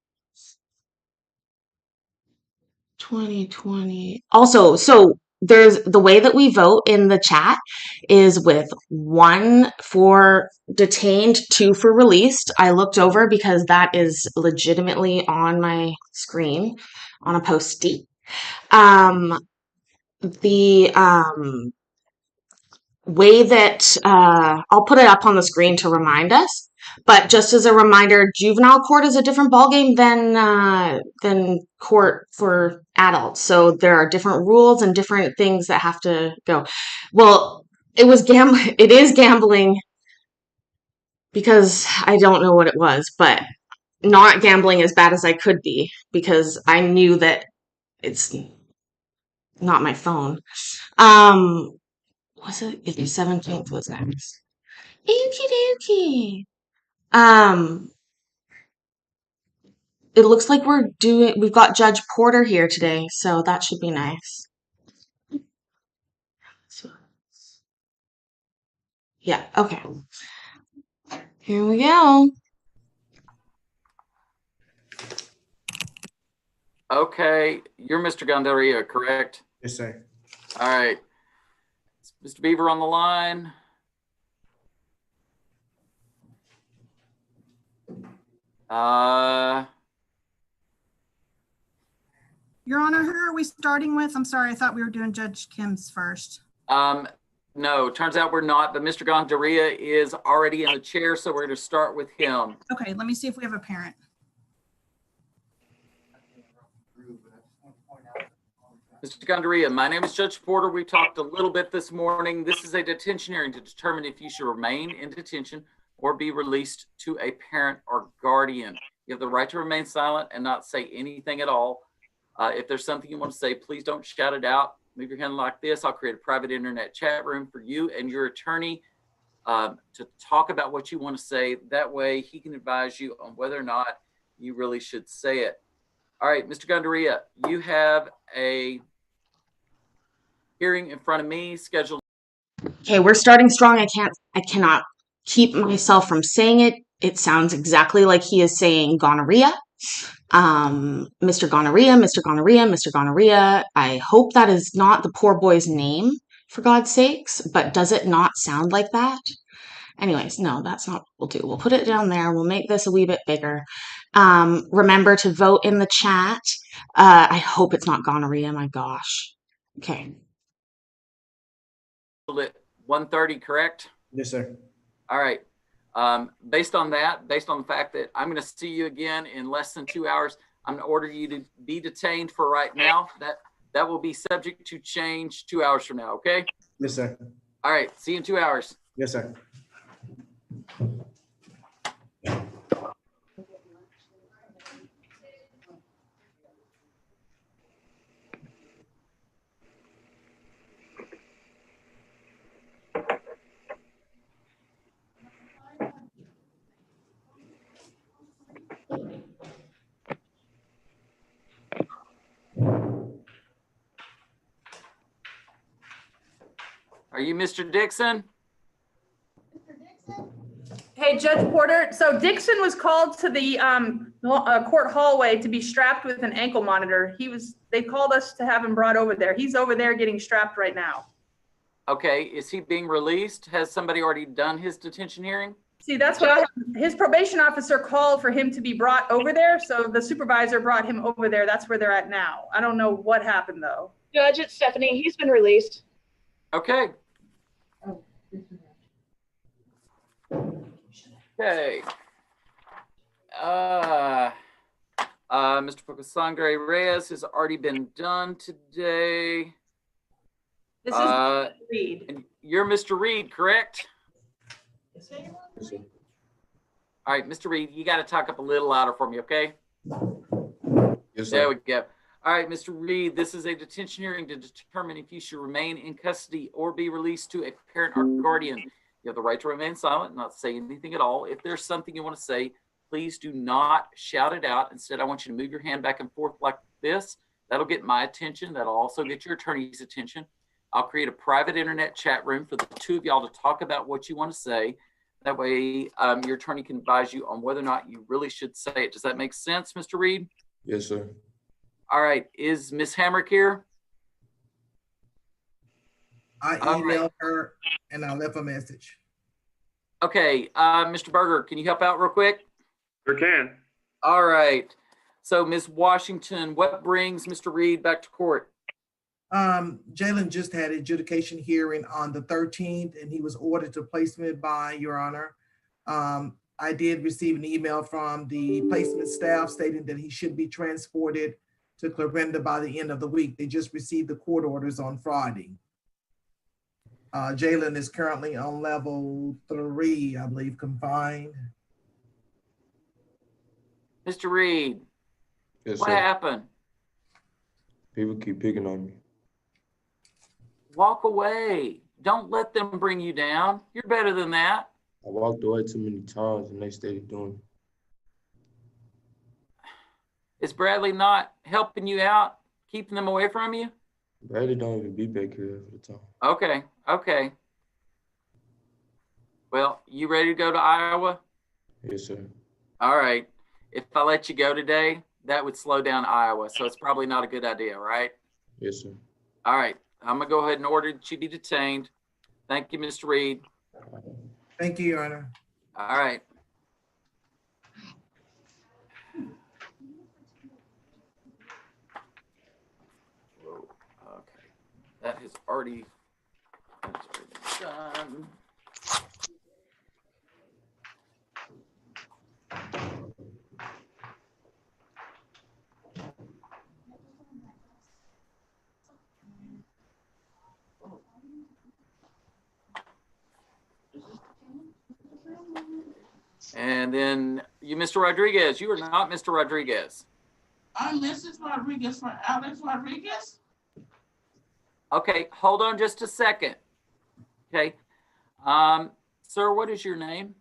2020. Also, so there's the way that we vote in the chat is with 1 for detained, 2 for released. I looked over because that is legitimately on my screen on a post-it. The way that I'll put it up on the screen to remind us, but just as a reminder, juvenile court is a different ballgame than court for adults. So there are different rules and different things that have to go. Well, it is gambling because I don't know what it was, but not gambling as bad as I could be because I knew that it's not my phone. Was it? The 17th was next. Okie dokie. it looks like we've got Judge Porter here today, so that should be nice. So, yeah, okay. Here we go. Okay, you're Mr. Gandaria, correct? Yes, sir. All right. Is Mr. Beaver on the line? Your Honor, who are we starting with? I'm sorry, I thought we were doing Judge Kim's first. No, turns out we're not, but Mr. Gandaria is already in the chair, so we're going to start with him. Okay, let me see if we have a parent. Mr. Gandaria, my name is Judge Porter. We talked a little bit this morning. This is a detention hearing to determine if you should remain in detention or be released to a parent or guardian. You have the right to remain silent and not say anything at all. If there's something you want to say, please don't shout it out. Move your hand like this. I'll create a private internet chat room for you and your attorney to talk about what you want to say. That way he can advise you on whether or not you really should say it. All right, Mr. Gandaria, you have a hearing in front of me scheduled. Okay, we're starting strong. I cannot keep myself from saying it. It sounds exactly like he is saying gonorrhea. Mr. Gonorrhea, Mr. Gonorrhea, Mr. Gonorrhea. I hope that is not the poor boy's name, for God's sakes, but does it not sound like that? Anyways, no, that's not what we'll do. We'll put it down there. We'll make this a wee bit bigger. Remember to vote in the chat. I hope it's not gonorrhea, my gosh. Okay. At 1:30, correct? Yes, sir. All right. Based on that, based on the fact that I'm going to see you again in less than 2 hours, I'm going to order you to be detained for right now. That will be subject to change 2 hours from now, okay? Yes, sir. All right. See you in 2 hours. Yes, sir. Are you Mr. Dixon? Hey, Judge Porter. So Dixon was called to the court hallway to be strapped with an ankle monitor. They called us to have him brought over there. He's over there getting strapped right now. Okay. Is he being released? Has somebody already done his detention hearing? See, that's what his probation officer called for him to be brought over there. So the supervisor brought him over there. That's where they're at now. I don't know what happened though. Judge, it's Stephanie. He's been released. Okay. Okay. Mr. Pocasangre Reyes has already been done today. This is Reed. And you're Mr. Reed, correct? Yes, sir. All right, Mr. Reed, you got to talk up a little louder for me, okay? Yes, There sir. we go. All right, Mr. Reed, this is a detention hearing to determine if you should remain in custody or be released to a parent or guardian. You have the right to remain silent, not say anything at all. If there's something you want to say, please do not shout it out. Instead, I want you to move your hand back and forth like this. That'll get my attention. That'll also get your attorney's attention. I'll create a private internet chat room for the two of y'all to talk about what you want to say. That way, your attorney can advise you on whether or not you really should say it. Does that make sense, Mr. Reed? Yes, sir. All right. Is Ms. Hamrick here? I All emailed right. her and I left a message. Okay. Mr. Berger, can you help out real quick? Sure can. All right. So, Ms. Washington, what brings Mr. Reed back to court? Jalen just had adjudication hearing on the 13th and he was ordered to placement by Your Honor. I did receive an email from the placement staff stating that he should be transported to Clarinda by the end of the week. They just received the court orders on Friday. Jalen is currently on level 3, I believe, confined. Mr. Reed, Yes, what sir. happened? People keep picking on me. Walk away. Don't let them bring you down. You're better than that. I walked away too many times and they stayed doing it. Is Bradley not helping you out, keeping them away from you? Bradley don't even be back here for the time. Okay, okay. Well, you ready to go to Iowa? Yes, sir. All right. If I let you go today, that would slow down Iowa, so it's probably not a good idea, right? Yes, sir. All right. I'm going to go ahead and order that you be detained. Thank you, Mr. Reed. Thank you, Your Honor. All right. Whoa, okay. That has already been done. And then you, Mr. Rodriguez, you are not Mr. Rodriguez. I'm Mrs. Rodriguez for Alex Rodriguez. Okay, hold on just a second. Okay. Sir, what is your name?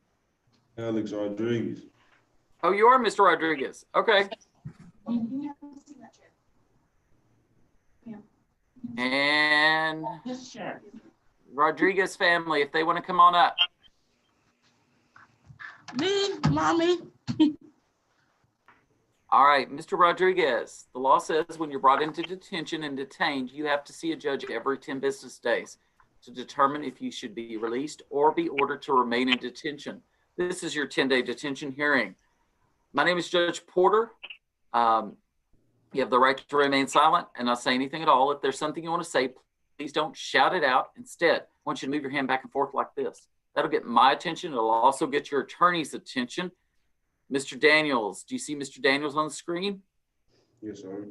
Alex Rodriguez. Oh, you are Mr. Rodriguez. Okay. And Yes, sure. Rodriguez family, if they want to come on up. Me, mommy. All right, Mr. Rodriguez, the law says when you're brought into detention and detained, you have to see a judge every 10 business days to determine if you should be released or be ordered to remain in detention. This is your 10-day detention hearing. My name is Judge Porter. You have the right to remain silent and not say anything at all. If there's something you want to say, please don't shout it out. Instead, I want you to move your hand back and forth like this. That'll get my attention. It'll also get your attorney's attention. Mr. Daniels, do you see Mr. Daniels on the screen? Yes, sir.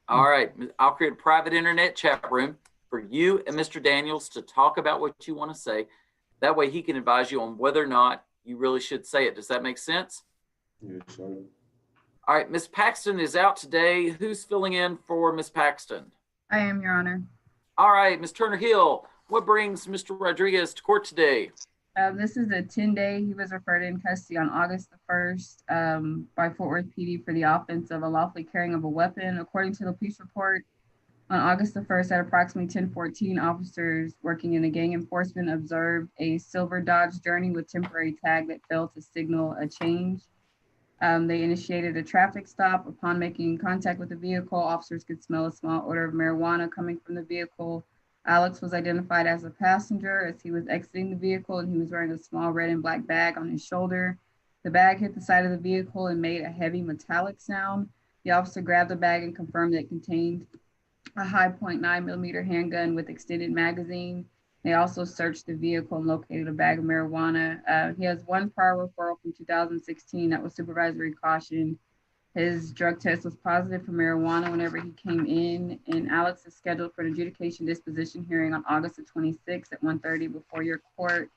All right, I'll create a private internet chat room for you and Mr. Daniels to talk about what you want to say. That way he can advise you on whether or not you really should say it. Does that make sense? Yes, sir. All right, Ms. Paxton is out today. Who's filling in for Ms. Paxton? I am, Your Honor. All right, Ms. Turner-Hill, what brings Mr. Rodriguez to court today? This is a 10-day. He was referred in custody on August the 1st by Fort Worth PD for the offense of unlawfully carrying of a weapon. According to the police report, on August the 1st at approximately 10:14, officers working in the gang enforcement observed a silver Dodge Journey with temporary tag that failed to signal a change. They initiated a traffic stop. Upon making contact with the vehicle, officers could smell a small odor of marijuana coming from the vehicle. Alex was identified as a passenger as he was exiting the vehicle, and he was wearing a small red and black bag on his shoulder. The bag hit the side of the vehicle and made a heavy metallic sound. The officer grabbed the bag and confirmed that it contained a high .9mm handgun with extended magazine. They also searched the vehicle and located a bag of marijuana. He has one prior referral from 2016 that was supervisory caution. His drug test was positive for marijuana whenever he came in, and Alex is scheduled for an adjudication disposition hearing on August the 26th at 1:30 before your court,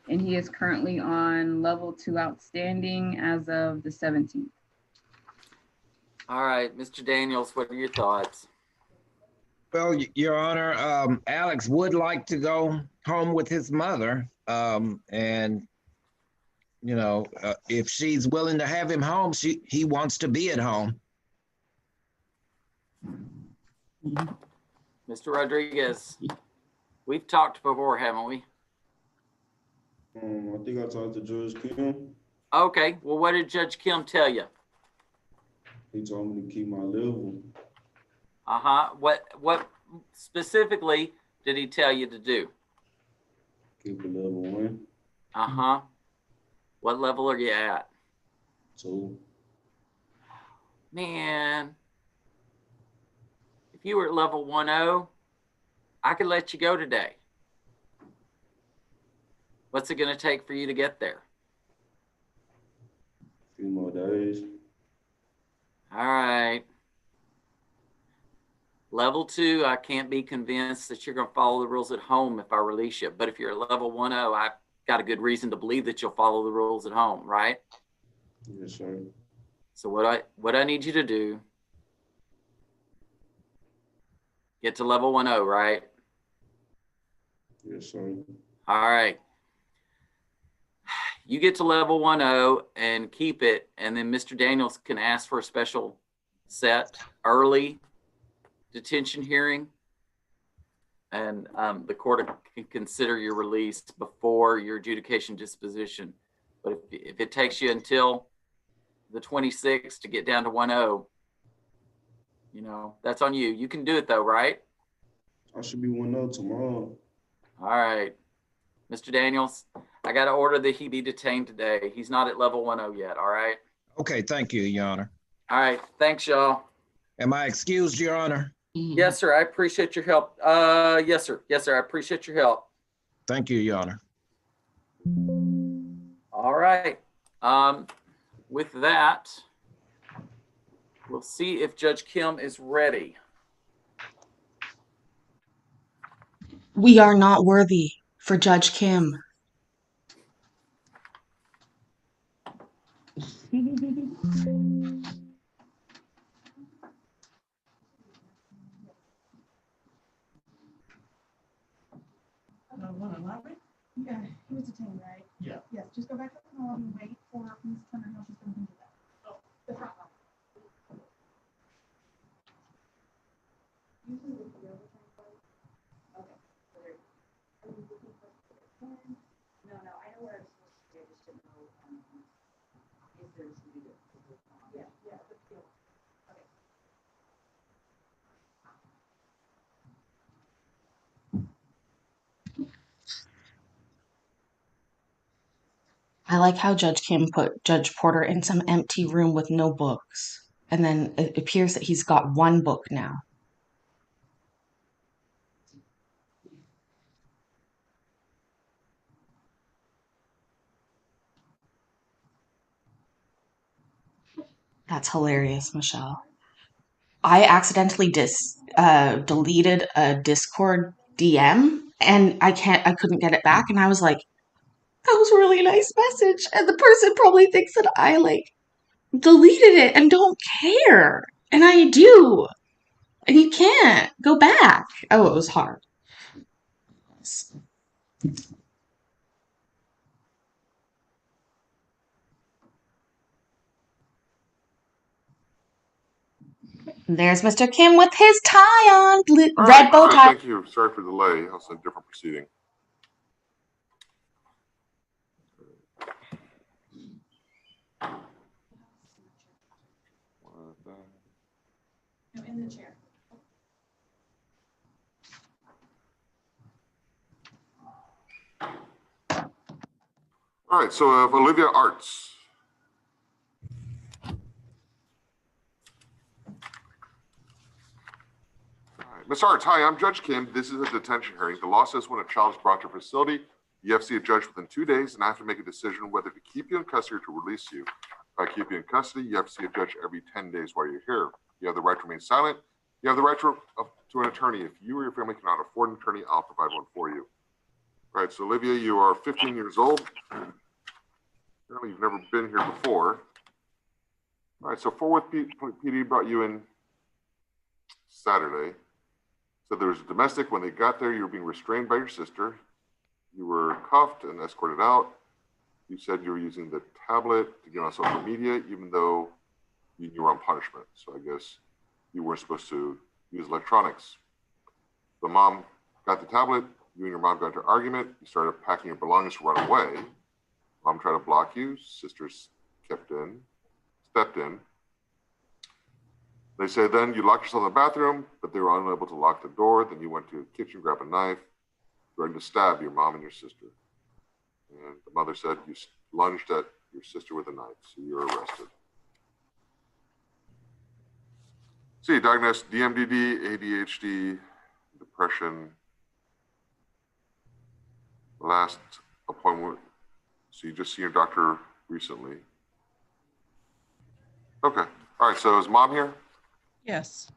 and he is currently on level 2 outstanding as of the 17th. All right, Mr. Daniels, what are your thoughts? Well, Your Honor, Alex would like to go home with his mother, and you know, if she's willing to have him home, he wants to be at home. Mr. Rodriguez, we've talked before, haven't we? I think I talked to Judge Kim. Okay, well, what did Judge Kim tell you? He told me to keep my level. Uh-huh. What specifically did he tell you to do? Keep it level 1. Uh-huh. What level are you at? 2. Man, if you were at level 1.0, I could let you go today. What's it going to take for you to get there? A few more days. All right. Level 2, I can't be convinced that you're going to follow the rules at home if I release you. But if you're at level 1.0, I've got a good reason to believe that you'll follow the rules at home, right? Yes, sir. So what I need you to do, get to level 1.0, right? Yes, sir. All right. You get to level 1.0 and keep it, and then Mr. Daniels can ask for a special set early detention hearing, and the court can consider your release before your adjudication disposition. But if it takes you until the 26th to get down to 1-0, you know, that's on you. You can do it though, right? I should be 1-0 tomorrow. All right. Mr. Daniels, I got to order that he be detained today. He's not at level 1-0 yet, all right? Okay, thank you, Your Honor. All right, thanks, y'all. Am I excused, Your Honor? Yes, sir, I appreciate your help. Yes, sir. Yes, sir, I appreciate your help. Thank you, Your Honor. All right. With that, we'll see if Judge Kim is ready. We are not worthy for Judge Kim. Yeah, he was detained, right? Yeah. Yes, just go back up and wait for Ms. Turner, how she's gonna do that. Oh, the front one. No, I know where I'm supposed to do, I just didn't know, if there's gonna be the. Yeah, the field. Okay. I like how Judge Kim put Judge Porter in some empty room with no books. And then it appears that he's got one book now. That's hilarious, Michelle. I accidentally deleted a Discord DM and I couldn't get it back. And I was like, that was a really nice message. And the person probably thinks that I deleted it and don't care. And I do. And you can't go back. Oh, it was hard. There's Mr. Kim with his tie on, red bow tie. Thank you. Sorry for the delay. I was in a different proceeding. No, in the chair. All right, so Olivia Arts. Ms. Arts, hi, I'm Judge Kim. This is a detention hearing. The law says when a child is brought to a facility, you have to see a judge within 2 days, and I have to make a decision whether to keep you in custody or to release you. If I keep you in custody, you have to see a judge every 10 days while you're here. You have the right to remain silent. You have the right to an attorney. If you or your family cannot afford an attorney, I'll provide one for you. All right, so Olivia, you are 15 years old. Apparently you've never been here before. All right, so Fort Worth PD brought you in Saturday. So there was a domestic. When they got there, you were being restrained by your sister. You were cuffed and escorted out. You said you were using the tablet to get on social media, even though you knew you were on punishment. So I guess you weren't supposed to use electronics. The mom got the tablet. You and your mom got into an argument. You started packing your belongings to run away. Mom tried to block you. Sisters stepped in. They say then you locked yourself in the bathroom, but they were unable to lock the door. Then you went to the kitchen, grabbed a knife, threatened to stab your mom and your sister. And the mother said you lunged at your sister with a knife, so you were arrested. See, diagnosed DMDD, ADHD, depression. Last appointment, so you just seen your doctor recently. Okay, all right, so is mom here? Yes.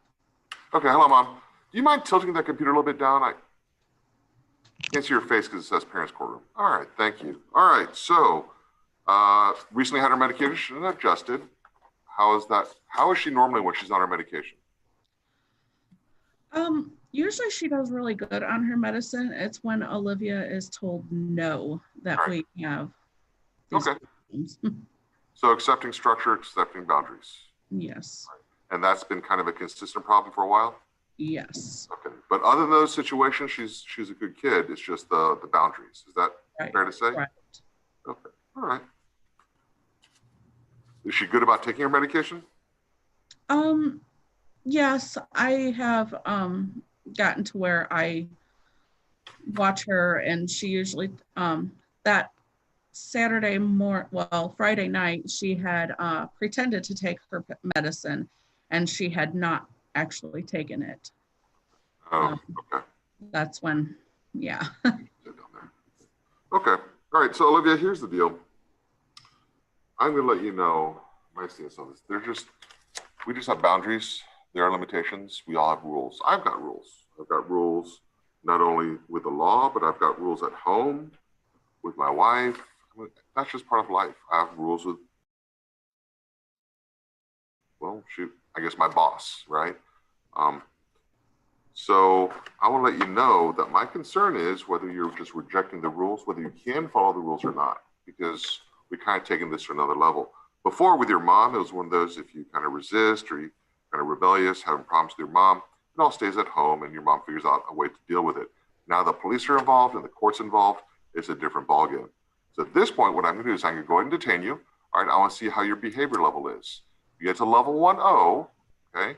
Okay, hello, Mom. Do you mind tilting that computer a little bit down? I can't see your face because it says parents' courtroom. All right, thank you. All right, so recently had her medication adjusted. How is that? How is she normally when she's on her medication? Usually she does really good on her medicine. It's when Olivia is told no that we have these problems. So accepting structure, accepting boundaries. Yes. And that's been kind of a consistent problem for a while? Yes. Okay. But other than those situations, she's a good kid. It's just the boundaries. Is that fair to say? Right. Okay. All right. Is she good about taking her medication? Yes, I have gotten to where I watch her, and she usually that Friday night, she had pretended to take her medicine, and she had not actually taken it. Oh, okay. That's when, yeah. Okay. All right. So Olivia, here's the deal. I'm going to let you know my stance on this. We just have boundaries. There are limitations. We all have rules. I've got rules. I've got rules not only with the law, but I've got rules at home with my wife. That's just part of life. I have rules with, well, shoot, I guess my boss, right? So I will let you know that my concern is whether you're just rejecting the rules, whether you can follow the rules or not, because we're kind of taking this to another level. Before with your mom, it was one of those, if you kind of resist or you kind of rebellious, having problems with your mom, it all stays at home and your mom figures out a way to deal with it. Now the police are involved and the court's involved, it's a different ballgame. So at this point, what I'm gonna do is I'm gonna go ahead and detain you. All right, I wanna see how your behavior level is. If you get to level 1-0, okay,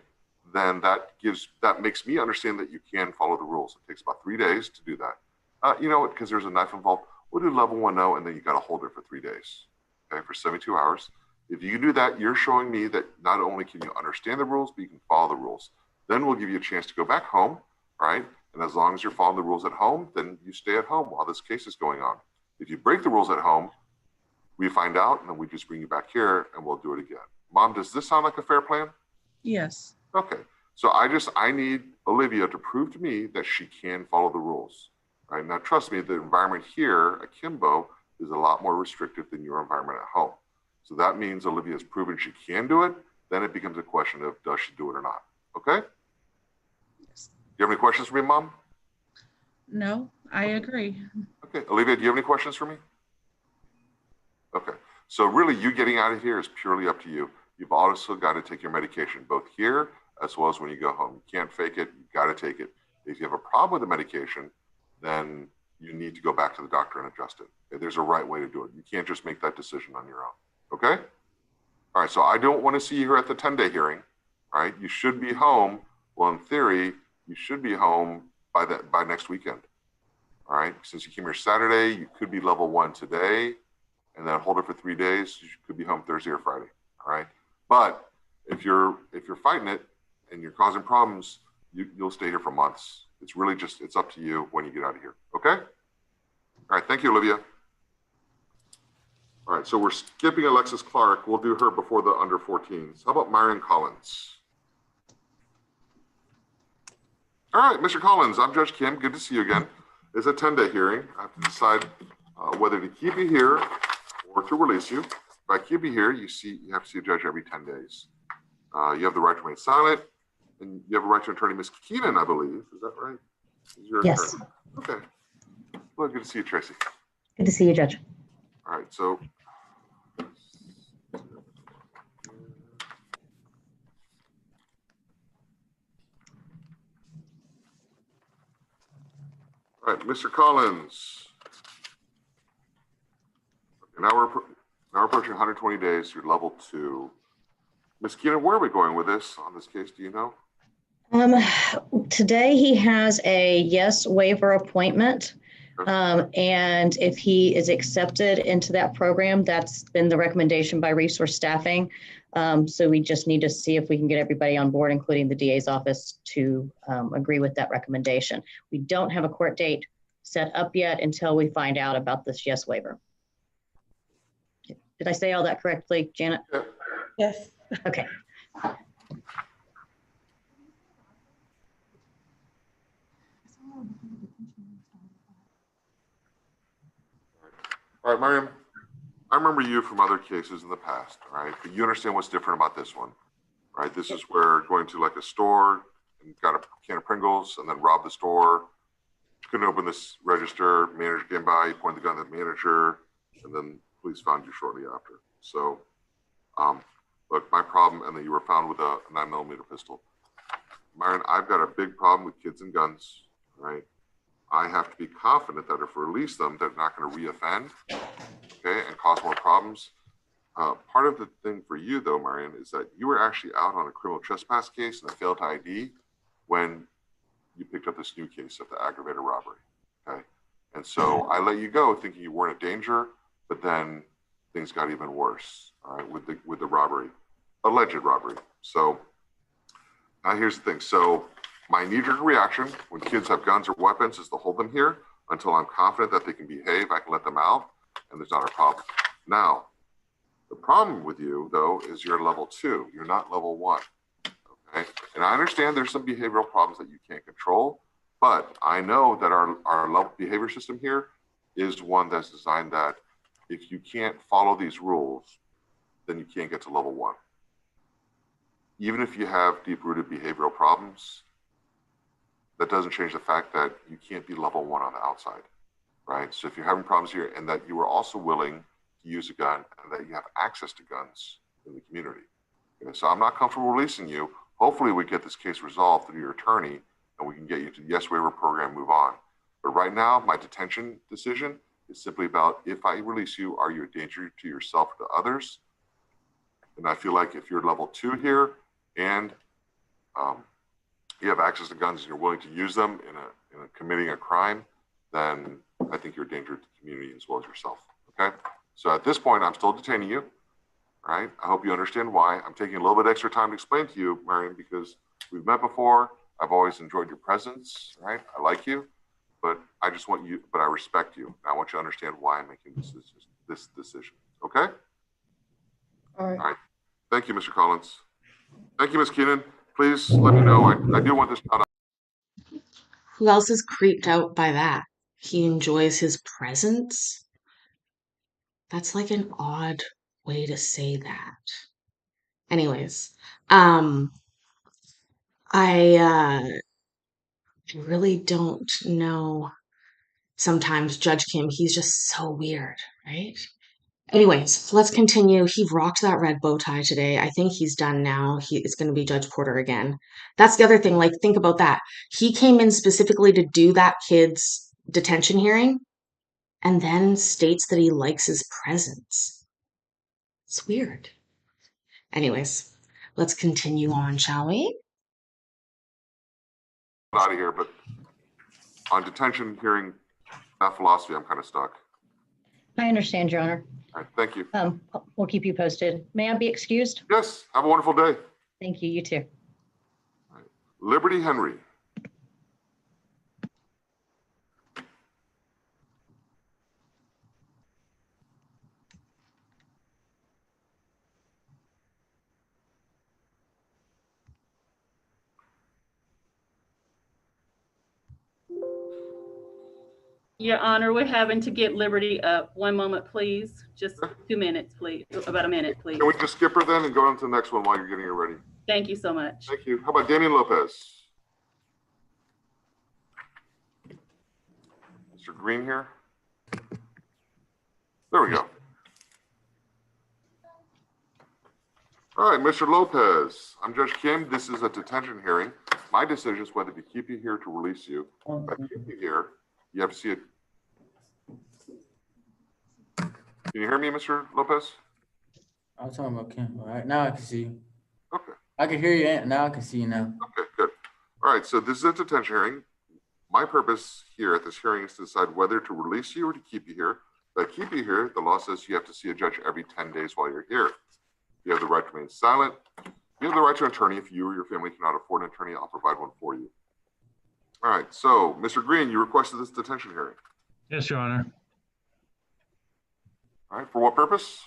then that makes me understand that you can follow the rules. It takes about 3 days to do that. You know what, because there's a knife involved, we'll do level 1-0 and then you gotta hold it for 3 days, okay, for 72 hours. If you do that, you're showing me that not only can you understand the rules, but you can follow the rules. Then we'll give you a chance to go back home, right? And as long as you're following the rules at home, then you stay at home while this case is going on. If you break the rules at home, we find out and then we just bring you back here and we'll do it again. Mom, does this sound like a fair plan? Yes. Okay. So I need Olivia to prove to me that she can follow the rules, right? Now, trust me, the environment here at Kimbo is a lot more restrictive than your environment at home. So that means Olivia has proven she can do it. Then it becomes a question of, does she do it or not? Okay? Yes. Do you have any questions for me, Mom? No, I agree. Okay. Olivia, do you have any questions for me? Okay. So really, you getting out of here is purely up to you. You've also got to take your medication, both here as well as when you go home. You can't fake it. You've got to take it. If you have a problem with the medication, then you need to go back to the doctor and adjust it. Okay? There's a right way to do it. You can't just make that decision on your own. Okay? All right, so I don't want to see you here at the 10-day hearing. All right, you should be home. Well, in theory, you should be home by next weekend. All right, since you came here Saturday, you could be level 1 today, and then hold it for 3 days. You could be home Thursday or Friday. All right, but if you're fighting it and you're causing problems, you'll stay here for months. It's really just, it's up to you when you get out of here. Okay? All right, thank you, Olivia. All right, so we're skipping Alexis Clark. We'll do her before the under 14s. How about Myron Collins? All right, Mr. Collins, I'm Judge Kim. Good to see you again. It's a 10-day hearing. I have to decide whether to keep you here or to release you. If I keep you here, you have to see a judge every 10 days. You have the right to remain silent, and you have a right to attorney, Ms. Keenan, I believe. Is that right? Yes. Attorney. Okay. Well, good to see you, Tracy. Good to see you, Judge. All right, so all right, Mr. Collins. Okay, now we're approaching 120 days. You're level 2. Ms. Keenan, where are we going with this on this case? Do you know? Today he has a yes waiver appointment. And if he is accepted into that program, that's been the recommendation by resource staffing. So we just need to see if we can get everybody on board, including the DA's office, to agree with that recommendation. We don't have a court date set up yet until we find out about this yes waiver. Did I say all that correctly, Janet? Yes. Okay. All right, Mariam, I remember you from other cases in the past, all right? But you understand what's different about this one, right? This is where going to like a store and got a can of Pringles and then robbed the store. Couldn't open this register. Manager came by, he pointed the gun at the manager, and then police found you shortly after. So Look, my problem, and that you were found with a 9mm pistol. Myron, I've got a big problem with kids and guns, right? I have to be confident that if we release them, they're not going to reoffend, okay, and cause more problems. Part of the thing for you, though, Marion, is that you were actually out on a criminal trespass case and a failed to ID when you picked up this new case of the aggravated robbery, okay? And so I let you go thinking you weren't a danger, but then things got even worse, all right, with the robbery, alleged robbery. So now here's the thing. So my knee-jerk reaction when kids have guns or weapons is to hold them here until I'm confident that they can behave. I can let them out, and there's not a problem. Now, the problem with you, though, is you're level 2. You're not level 1. Okay? And I understand there's some behavioral problems that you can't control, but I know that our level behavior system here is one that's designed that if you can't follow these rules, then you can't get to level 1. Even if you have deep-rooted behavioral problems, that doesn't change the fact that you can't be level 1 on the outside, right? So if you're having problems here and that you are also willing to use a gun and that you have access to guns in the community. Okay, so I'm not comfortable releasing you. Hopefully we get this case resolved through your attorney and we can get you to the yes waiver program, move on. But right now, my detention decision is simply about if I release you, are you a danger to yourself or to others? And I feel like if you're level 2 here and you have access to guns and you're willing to use them in a committing a crime, then I think you're a danger to the community as well as yourself, okay? So at this point, I'm still detaining you, right? I hope you understand why. I'm taking a little bit extra time to explain to you, Marion, because we've met before. I've always enjoyed your presence, right? I like you, but I just want you, but I respect you. And I want you to understand why I'm making this decision, okay? All right. All right. Thank you, Mr. Collins. Thank you, Ms. Keenan. Please let me know. I do want this child. Who else is creeped out by that? He enjoys his presence? That's like an odd way to say that. Anyways, I really don't know. Sometimes Judge Kim, he's just so weird, right? Anyways, let's continue. He rocked that red bow tie today. I think he's done now. It's going to be Judge Porter again. That's the other thing. Like, think about that. He came in specifically to do that kid's detention hearing and then states that he likes his presence. It's weird. Anyways, let's continue on, shall we? Out of here, but on detention hearing, that philosophy, I'm kind of stuck. I understand, Your Honor. All right, thank you. We'll keep you posted. May I be excused? Yes, have a wonderful day. Thank you. You too. All right. Liberty Henry. Your Honor, we're having to get Liberty up. One moment, please. Just 2 minutes, please. About a minute, please. Can we just skip her then and go on to the next one while you're getting her ready? Thank you so much. Thank you. How about Damian Lopez? Mr. Green here. There we go. All right, Mr. Lopez. I'm Judge Kim. This is a detention hearing. My decision is whether to keep you here to release you. If I keep you here, you have to see it. Can you hear me, Mr. Lopez? I'm talking about Kim. All right, now I can see you. Okay. I can hear you, and now I can see you now. Okay, good. All right, so this is a detention hearing. My purpose here at this hearing is to decide whether to release you or to keep you here. If I keep you here, the law says you have to see a judge every 10 days while you're here. You have the right to remain silent. You have the right to an attorney. If you or your family cannot afford an attorney, I'll provide one for you. All right, so Mr. Green, you requested this detention hearing. Yes, Your Honor. All right, for what purpose?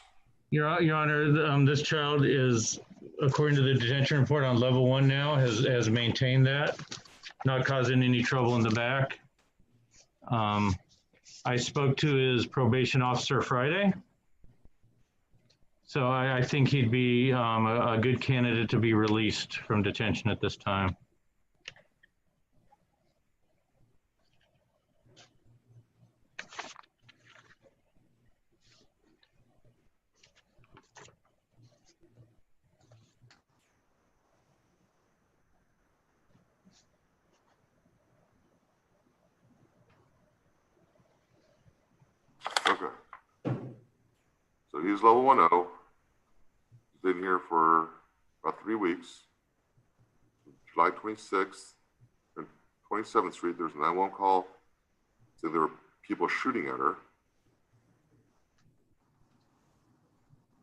Your Honor, this child is, according to the detention report, on level 1 now, has maintained that, not causing any trouble in the back. I spoke to his probation officer Friday. So I think he'd be a good candidate to be released from detention at this time. Okay. So he's level 1-0. Been here for about 3 weeks. July 26th and 27th Street, there's a 911 call. So there were people shooting at her.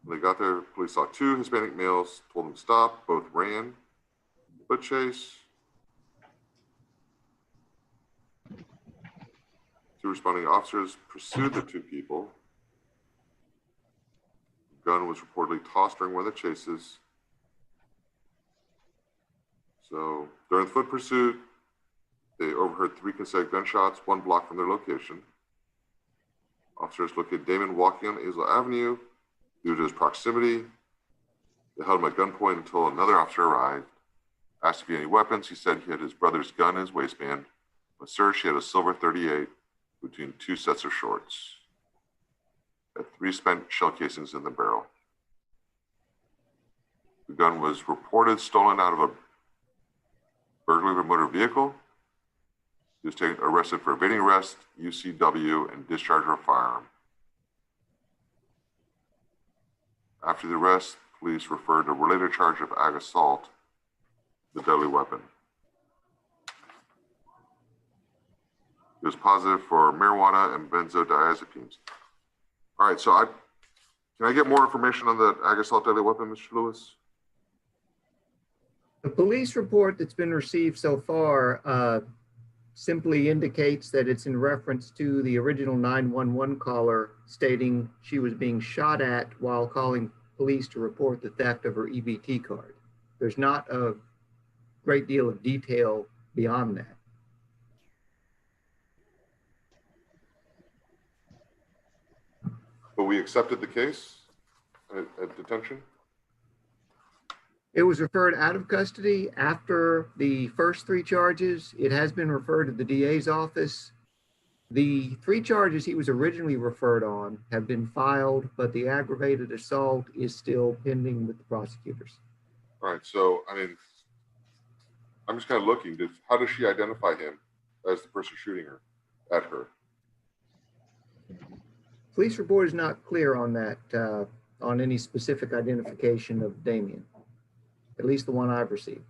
When they got there, police saw 2 Hispanic males, told them to stop. Both ran. Foot chase. 2 responding officers pursued the 2 people. The gun was reportedly tossed during one of the chases. So during the foot pursuit, they overheard 3 consecutive gunshots, 1 block from their location. Officers located Damon walking on Azle Avenue. Due to his proximity, they held him at gunpoint until another officer arrived. Asked if he had any weapons, he said he had his brother's gun in his waistband. When searched, he had a silver .38 between 2 sets of shorts. Had 3 spent shell casings in the barrel. The gun was reported stolen out of a burglary of a motor vehicle. He was arrested for evading arrest, UCW, and discharge of a firearm. After the arrest, police referred a related charge of ag assault, the deadly weapon. It was positive for marijuana and benzodiazepines. All right, so can I get more information on the ag assault deadly weapon, Mr. Lewis? The police report that's been received so far simply indicates that it's in reference to the original 911 caller stating she was being shot at while calling police to report the theft of her EBT card. There's not a great deal of detail beyond that. But we accepted the case at detention? It was referred out of custody after the first 3 charges. It has been referred to the DA's office. The 3 charges he was originally referred on have been filed, but the aggravated assault is still pending with the prosecutors. All right, so, I mean, I'm just kind of looking, how does she identify him as the person shooting her, at her? Police report is not clear on that, on any specific identification of Damien, at least the one I've received.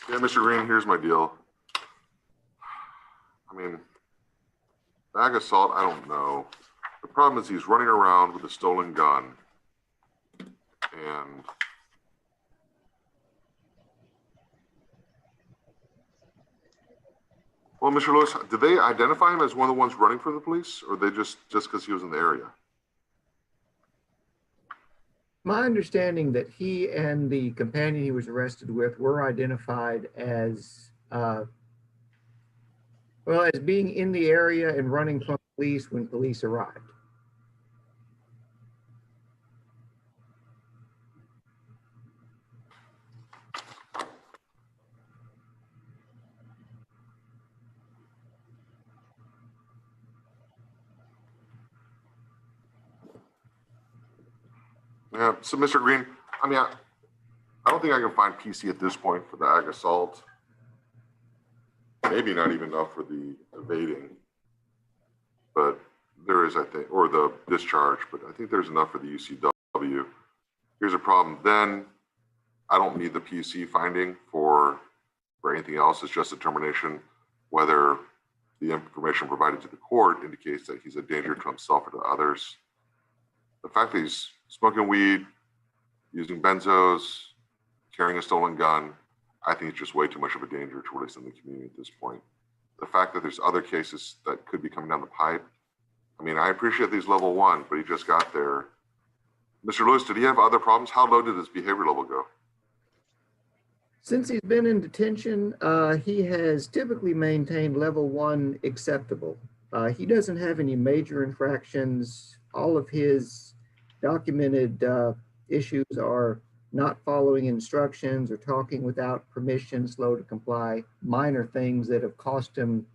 Yeah, Mr. Green, here's my deal. I mean, ag assault, I don't know. The problem is he's running around with a stolen gun. And well, Mr. Lewis, did they identify him as one of the ones running for the police, or they just because he was in the area? My understanding that he and the companion he was arrested with were identified as, well, as being in the area and running from police when police arrived. Yeah, so Mr. Green, I mean, I don't think I can find PC at this point for the ag assault. Maybe not even enough for the evading, but there is, I think, or the discharge, but I think there's enough for the UCW. Here's a problem. Then I don't need the PUC finding for anything else. It's just a determination whether the information provided to the court indicates that he's a danger to himself or to others. The fact that he's smoking weed, using benzos, carrying a stolen gun, I think it's just way too much of a danger to release in the community at this point. The fact that there's other cases that could be coming down the pipe, I mean, I appreciate these level 1, but he just got there. Mr. Lewis, did he have other problems? How low did his behavior level go? Since he's been in detention, he has typically maintained level 1 acceptable. He doesn't have any major infractions. All of his documented issues are not following instructions or talking without permission, slow to comply, minor things that have cost him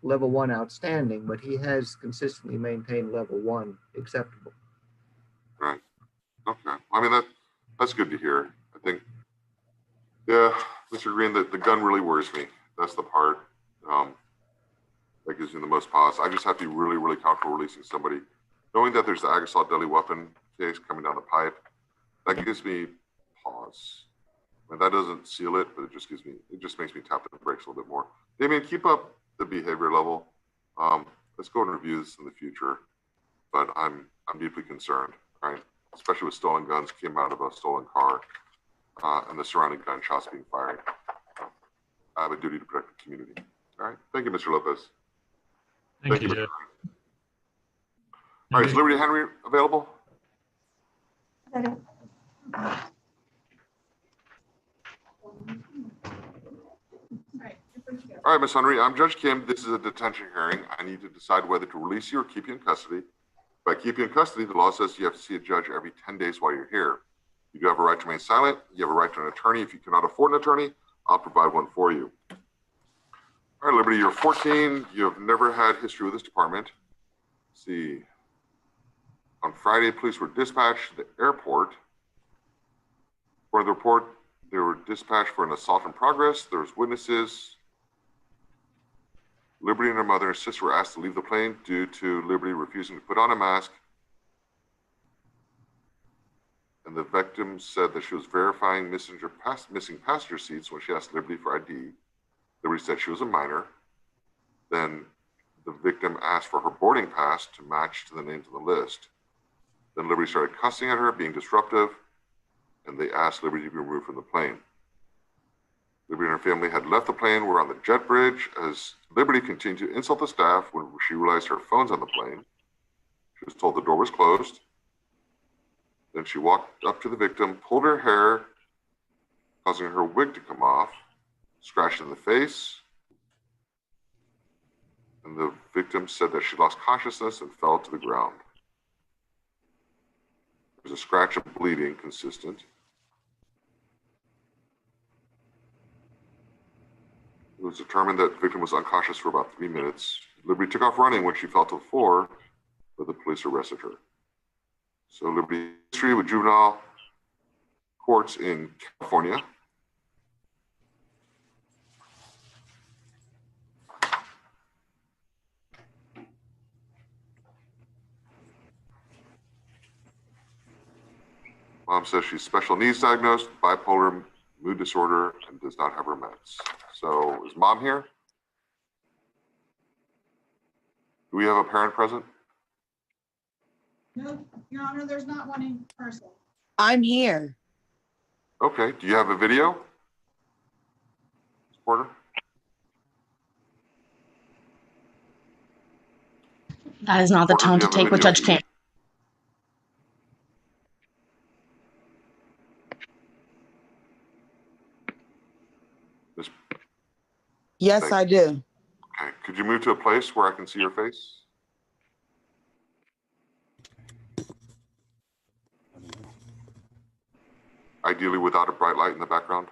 level 1 outstanding, but he has consistently maintained level 1 acceptable. Right. Okay. I mean, that's good to hear. I think, yeah, Mr. Green, the gun really worries me. That's the part that gives me the most pause. I just have to be really, really comfortable releasing somebody. Knowing that there's the ag assault deadly weapon case coming down the pipe, that gives me pause. And that doesn't seal it, but it just makes me tap the brakes a little bit more. Damien, keep up the behavior level. Let's go and review this in the future. But I'm deeply concerned, right? Especially with stolen guns came out of a stolen car and the surrounding gunshots being fired. I have a duty to protect the community. All right. Thank you, Mr. Lopez. Thank you, Judge. All right, is Liberty Henry available? All right, Ms. Henry, I'm Judge Kim. This is a detention hearing. I need to decide whether to release you or keep you in custody. If I keep you in custody, the law says you have to see a judge every 10 days while you're here. You do have a right to remain silent. You have a right to an attorney. If you cannot afford an attorney, I'll provide one for you. All right, Liberty, you're 14. You have never had history with this department. Let's see. On Friday, police were dispatched to the airport. For the report, they were dispatched for an assault in progress. There was witnesses. Liberty and her mother and sister were asked to leave the plane due to Liberty refusing to put on a mask. And the victim said that she was verifying missing passenger seats when she asked Liberty for ID. Liberty said she was a minor. Then the victim asked for her boarding pass to match to the names on the list. Then Liberty started cussing at her, being disruptive, and they asked Liberty to be removed from the plane. Liberty and her family had left the plane, were on the jet bridge, as Liberty continued to insult the staff when she realized her phone's on the plane. She was told the door was closed. Then she walked up to the victim, pulled her hair, causing her wig to come off, scratched in the face. And the victim said that she lost consciousness and fell to the ground. There's a scratch of bleeding consistent. It was determined that the victim was unconscious for about 3 minutes. Liberty took off running when she fell to the floor, but the police arrested her. So Liberty history with juvenile courts in California. Mom says she's special needs diagnosed, bipolar, mood disorder, and does not have her meds. So is Mom here? Do we have a parent present? No, Your Honor, there's not one in person. I'm here. Okay, do you have a video? Porter? That is not the tone to take with Judge Kim. Yes, I do. Okay, could you move to a place where I can see your face? Ideally without a bright light in the background.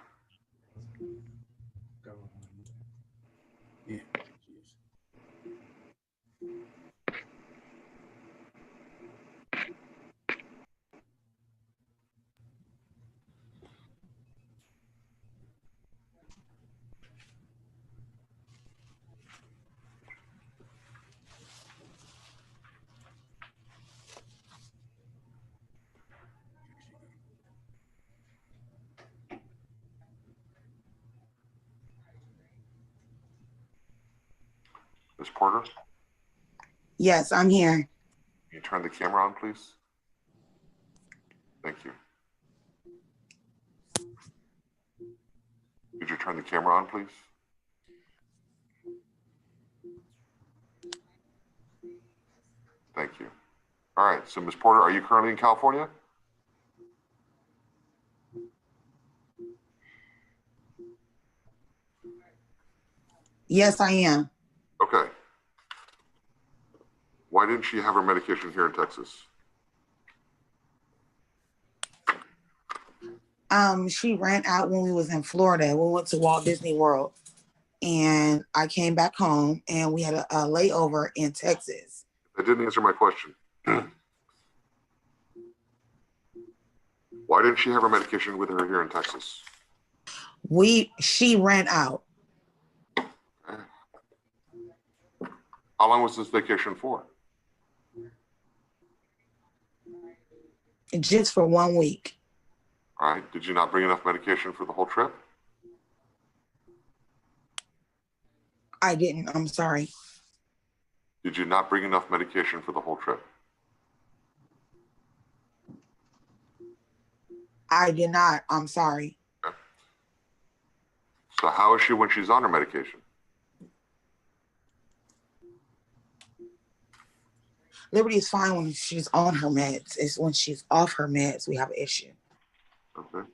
Ms. Porter? Yes, I'm here. Can you turn the camera on, please? Thank you. Could you turn the camera on, please? Thank you. All right, so Ms. Porter, are you currently in California? Yes, I am. Okay. Why didn't she have her medication here in Texas? She ran out when we was in Florida. We went to Walt Disney World, and I came back home, and we had a layover in Texas. That didn't answer my question. Why didn't she have her medication with her here in Texas? She ran out. How long was this vacation for? Just for 1 week. All right. Did you not bring enough medication for the whole trip? I didn't. I'm sorry. Did you not bring enough medication for the whole trip? I did not. I'm sorry. Okay. So how is she when she's on her medication? Liberty is fine when she's on her meds. It's when she's off her meds we have an issue. Okay.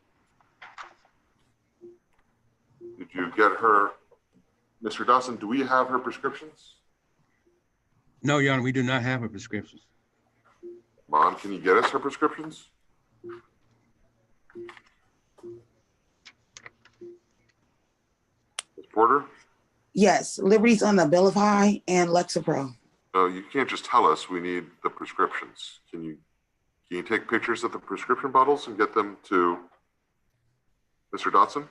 Did you get her, Mr. Dawson, do we have her prescriptions? No, Your Honor, we do not have her prescriptions. Mom, can you get us her prescriptions? Ms. Porter? Yes, Liberty's on the Abilify and Lexapro. No, you can't just tell us we need the prescriptions. Can you take pictures of the prescription bottles and get them to Mr. Dotson?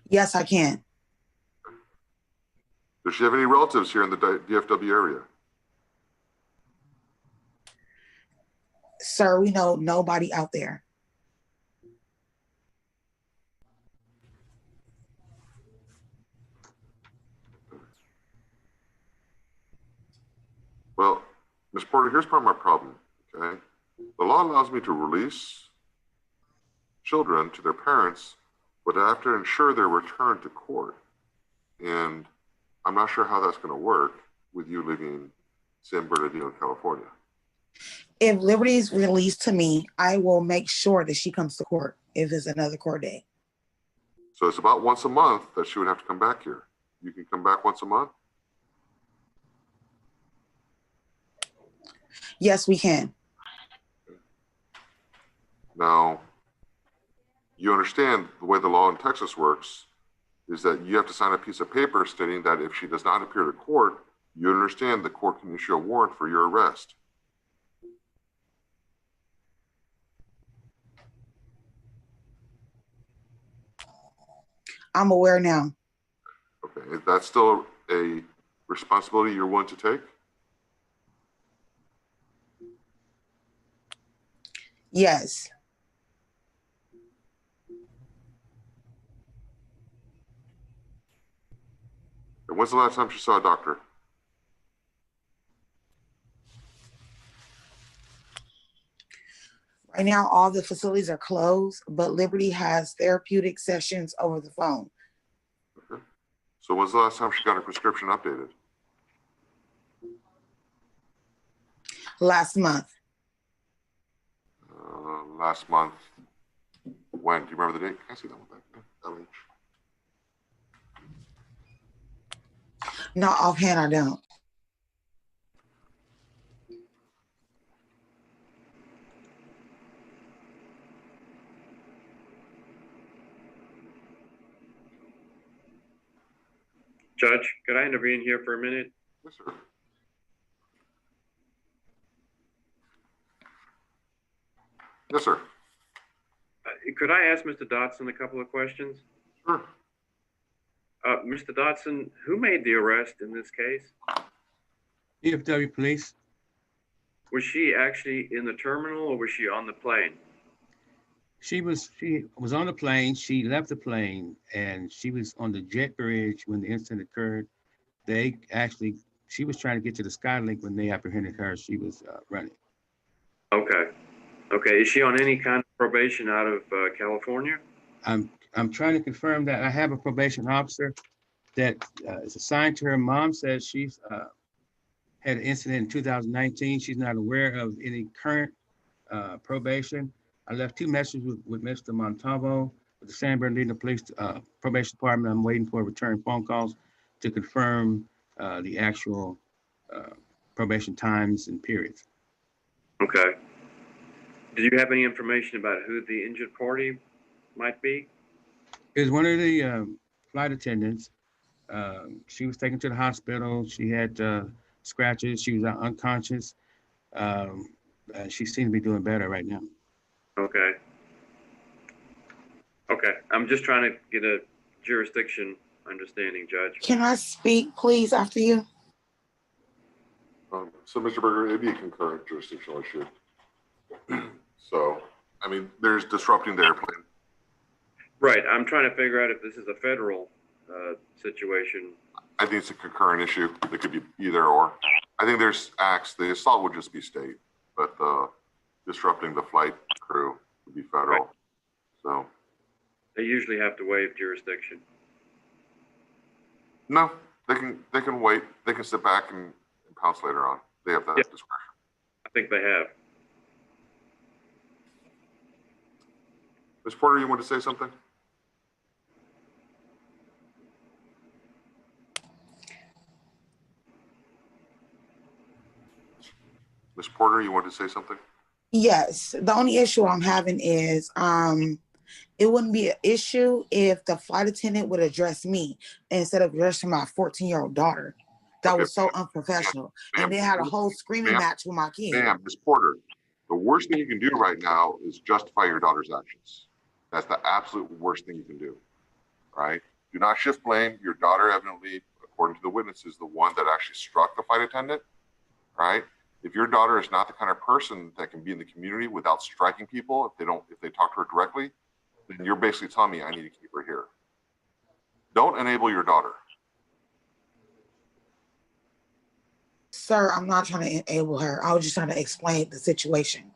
Yes, I can. Does she have any relatives here in the DFW area? Sir, we know nobody out there. Well, Ms. Porter, here's part of my problem, okay? The law allows me to release children to their parents, but I have to ensure their return to court. And I'm not sure how that's going to work with you living in San Bernardino, California. If Liberty is released to me, I will make sure that she comes to court if it's another court day. So it's about once a month that she would have to come back here. You can come back once a month? Yes, we can. Now, you understand the way the law in Texas works is that you have to sign a piece of paper stating that if she does not appear to court, you understand the court can issue a warrant for your arrest. I'm aware now. Okay, is that still a responsibility you're willing to take? Yes. And when's the last time she saw a doctor? Right now, all the facilities are closed, but Liberty has therapeutic sessions over the phone. Okay. So when's the last time she got her prescription updated? Last month. Last month. When? Do you remember the date? Can I see that one back there? No, offhand, I don't. Judge, could I intervene here for a minute? Yes, sir. Yes, sir. Could I ask Mr. Dotson a couple of questions? Sure. Mr. Dotson, who made the arrest in this case? DFW police. Was she actually in the terminal or was she on the plane? She was on the plane. She left the plane and she was on the jet bridge when the incident occurred. She was trying to get to the Skylink when they apprehended her. She was running. Okay. Okay. Is she on any kind of probation out of California? I'm trying to confirm that. I have a probation officer that is assigned to her. Mom says she's had an incident in 2019. She's not aware of any current probation. I left 2 messages with Mr. Montalvo with the San Bernardino Police Probation Department. I'm waiting for return phone calls to confirm the actual probation times and periods. Okay. Did you have any information about who the injured party might be? It was one of the flight attendants. She was taken to the hospital. She had scratches. She was unconscious. She seemed to be doing better right now. Okay. Okay, I'm just trying to get a jurisdiction understanding, Judge. Can I speak, please, after you? So, Mr. Berger, it'd be a concurrent jurisdictional issue. So, I mean, there's disrupting the airplane. Right, I'm trying to figure out if this is a federal situation. I think it's a concurrent issue. It could be either or. I think there's acts, the assault would just be state, but the disrupting the flight crew would be federal. Right. So. They usually have to waive jurisdiction. No, they can wait. They can sit back and pounce later on. They have that discretion. I think they have. Ms. Porter, you want to say something? Ms. Porter, you want to say something? Yes. The only issue I'm having is it wouldn't be an issue if the flight attendant would address me instead of addressing my 14-year-old daughter. That was so unprofessional. And they had a whole screaming match with my kid. Ma'am, Ms. Porter, the worst thing you can do right now is justify your daughter's actions. That's the absolute worst thing you can do, right? Do not shift blame. Your daughter evidently, according to the witnesses, the one that actually struck the flight attendant, right? If your daughter is not the kind of person that can be in the community without striking people, if they talk to her directly, then you're basically telling me I need to keep her here. Don't enable your daughter. Sir, I'm not trying to enable her. I was just trying to explain the situation.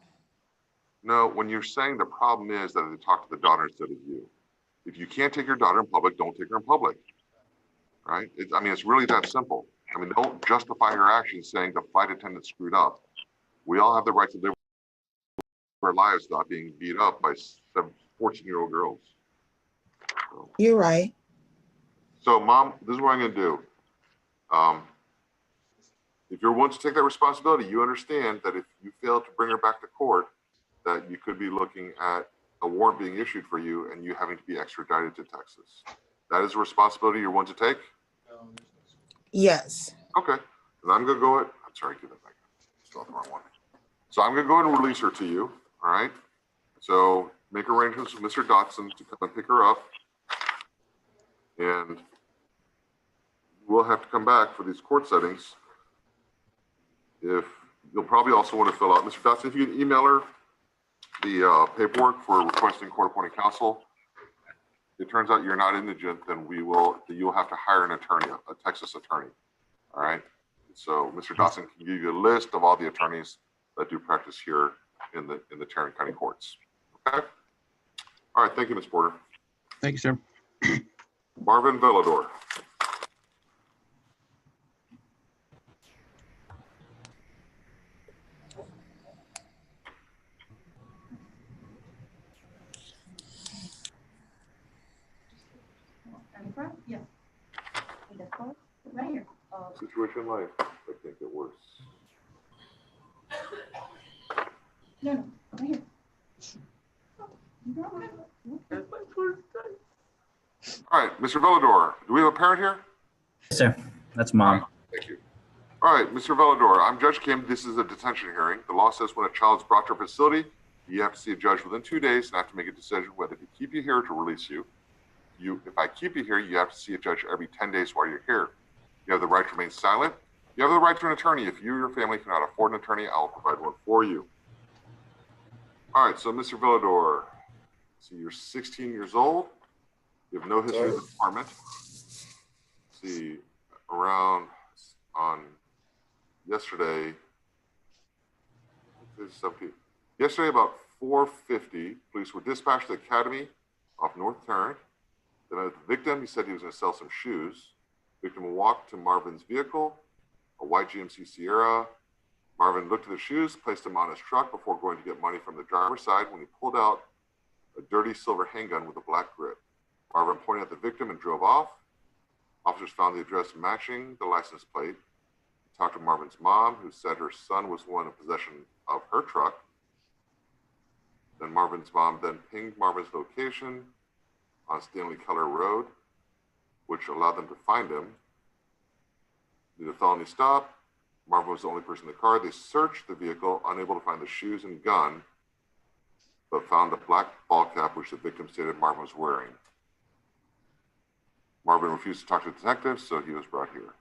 No, when you're saying the problem is that they talk to the daughter instead of you. If you can't take your daughter in public, don't take her in public, right? It's really that simple. Don't justify her actions saying the flight attendant screwed up. We all have the right to live our lives without being beat up by 14-year-old girls. So. You're right. So, Mom, this is what I'm going to do. If you're willing to take that responsibility, you understand that if you fail to bring her back to court, that you could be looking at a warrant being issued for you and you having to be extradited to Texas. That is a responsibility you're willing to take? Yes. Okay. And I'm going to go ahead. I'm sorry, give that back. Still the wrong one. So I'm going to go ahead and release her to you. All right. So make arrangements with Mr. Dotson to come and pick her up. And we'll have to come back for these court settings. If you'll probably also want to fill out, Mr. Dotson, if you can email her the paperwork for requesting court-appointed counsel. It turns out you're not indigent, then you'll have to hire an attorney, a Texas attorney. All right. So Mr. Dotson can give you a list of all the attorneys that do practice here in the Tarrant County courts. Okay. All right. Thank you, Ms. Porter. Thank you, sir. Marvin Velador. Yeah. Right here. Situation life. I can't get worse. No, right here. All right, Mr. Velador, do we have a parent here? Yes, sir. That's Mom. Thank you. All right, Mr. Velador, I'm Judge Kim. This is a detention hearing. The law says when a child is brought to a facility, you have to see a judge within 2 days and have to make a decision whether to keep you here or to release you. If I keep you here, you have to see a judge every 10 days while you're here. You have the right to remain silent. You have the right to an attorney. If you or your family cannot afford an attorney, I'll provide one for you. All right, so Mr. Velador, so you're 16 years old. You have no history of the department. Let's see, around on yesterday about 4:50, police were dispatched to the academy off North Tarrant. Then at the victim, he said he was going to sell some shoes. Victim walked to Marvin's vehicle, a white GMC Sierra. Marvin looked at the shoes, placed them on his truck before going to get money from the driver's side when he pulled out a dirty silver handgun with a black grip. Marvin pointed at the victim and drove off. Officers found the address matching the license plate. He talked to Marvin's mom, who said her son was the one in possession of her truck. Then Marvin's mom then pinged Marvin's location on Stanley Keller Road, which allowed them to find him. Did a felony stop. Marvin was the only person in the car. They searched the vehicle, unable to find the shoes and gun, but found a black ball cap, which the victim stated Marvin was wearing. Marvin refused to talk to detectives, so he was brought here.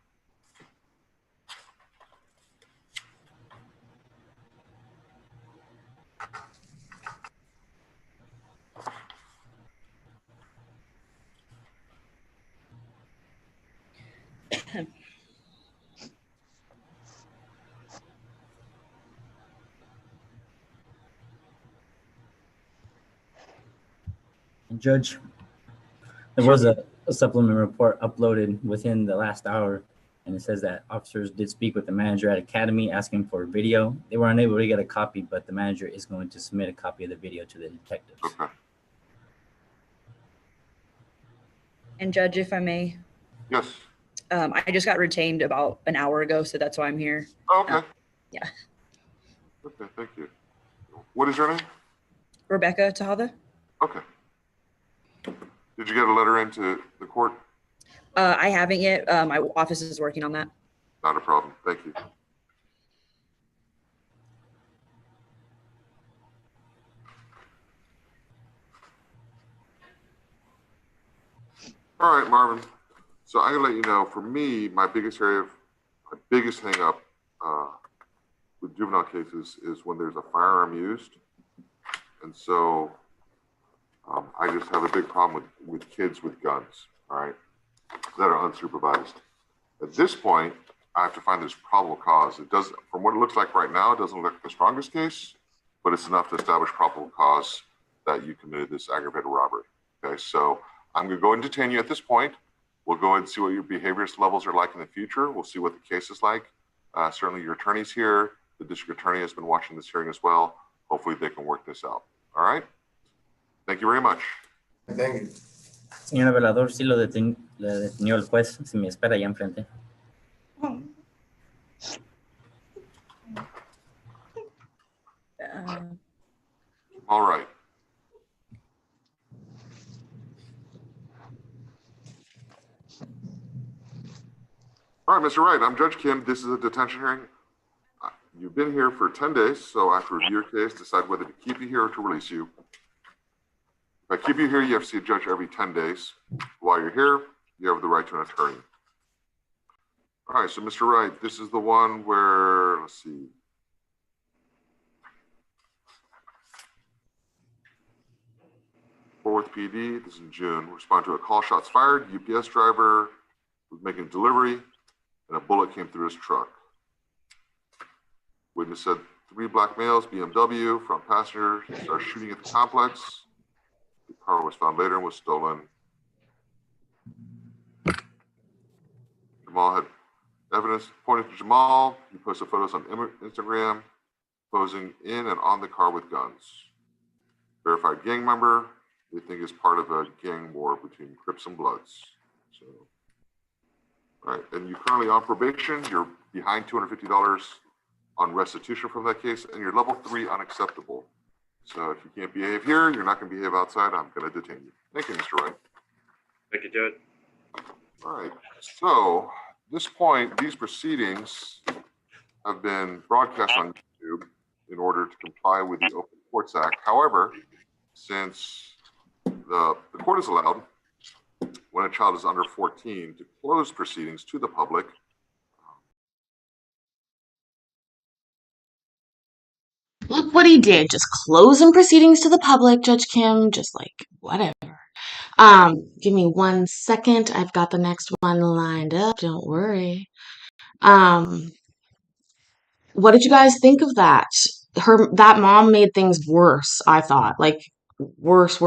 Judge, there was a supplement report uploaded within the last hour, and it says that officers did speak with the manager at Academy asking for a video. They were unable to get a copy, but the manager is going to submit a copy of the video to the detectives. Okay. And Judge, if I may. Yes. I just got retained about an hour ago, so that's why I'm here. Okay. Yeah. Okay, thank you. What is your name? Rebecca Tejada. Okay. Did you get a letter into the court? I haven't yet. My office is working on that. Not a problem. Thank you. All right, Marvin. So I'm gonna let you know, for me, my biggest hang up with juvenile cases is when there's a firearm used. And so I just have a big problem with kids with guns, all right, that are unsupervised. At this point, I have to find this probable cause. It does, from what it looks like right now, it doesn't look like the strongest case, but it's enough to establish probable cause that you committed this aggravated robbery. Okay, so I'm gonna go and detain you at this point. We'll go ahead and see what your behaviorist levels are like in the future. We'll see what the case is like. Certainly your attorney's here. The district attorney has been watching this hearing as well. Hopefully they can work this out. All right? Thank you very much. Thank you. Señora Velador, sí lo detenió el juez. Si me espera allá enfrente. All right. All right, Mr. Wright, I'm Judge Kim. This is a detention hearing. You've been here for 10 days, so I have to review your case, decide whether to keep you here or to release you. If I keep you here, you have to see a judge every 10 days. While you're here, you have the right to an attorney. All right, so Mr. Wright, this is the one where, let's see. Fort Worth PD, this is in June. Respond to a call, shots fired. UPS driver was making a delivery and a bullet came through his truck. Witness said 3 black males, BMW, front passenger, started shooting at the complex. The car was found later and was stolen. Jamal had evidence pointing to Jamal. He posted photos on Instagram, posing in and on the car with guns. Verified gang member. They think is part of a gang war between Crips and Bloods. So, all right, and you're currently on probation. You're behind $250 on restitution from that case, and you're level 3 unacceptable. So if you can't behave here, you're not going to behave outside. I'm going to detain you. Thank you, Mr. Wright. Thank you, Judge. All right. So at this point, these proceedings have been broadcast on YouTube in order to comply with the Open Courts Act. However, since the court is allowed, when a child is under 14, to close proceedings to the public. Look what he did. Just closing proceedings to the public, Judge Kim. Just like, whatever. Give me 1 second. I've got the next one lined up. Don't worry. What did you guys think of that? That mom made things worse, I thought. Like, worse.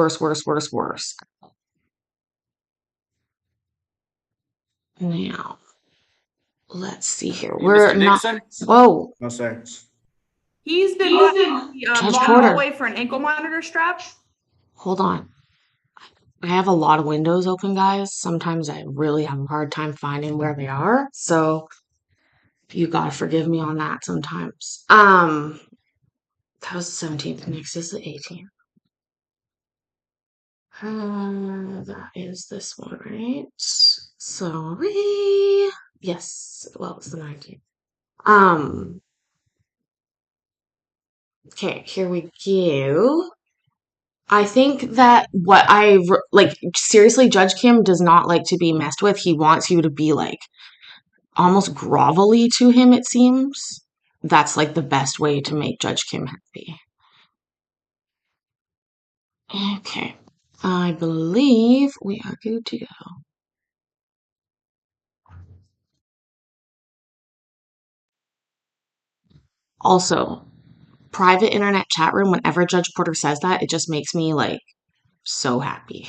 Now, let's see here. We're Mr. not. Dixon? Whoa. No, sir. He's been walking the Judge long Porter. hallway for an ankle monitor strap. Hold on. I have a lot of windows open, guys. Sometimes I really have a hard time finding where they are. So you gotta forgive me on that sometimes. That was the 17th. Next is the 18th. That is this one, right? Sorry. Yes. Well, it's the 19th. Okay, here we go. I think that like, seriously, Judge Kim does not like to be messed with. He wants you to be like almost grovelly to him, it seems. That's like the best way to make Judge Kim happy. Okay. I believe we are good to go. Also, private internet chat room, whenever Judge Porter says that, it just makes me like so happy.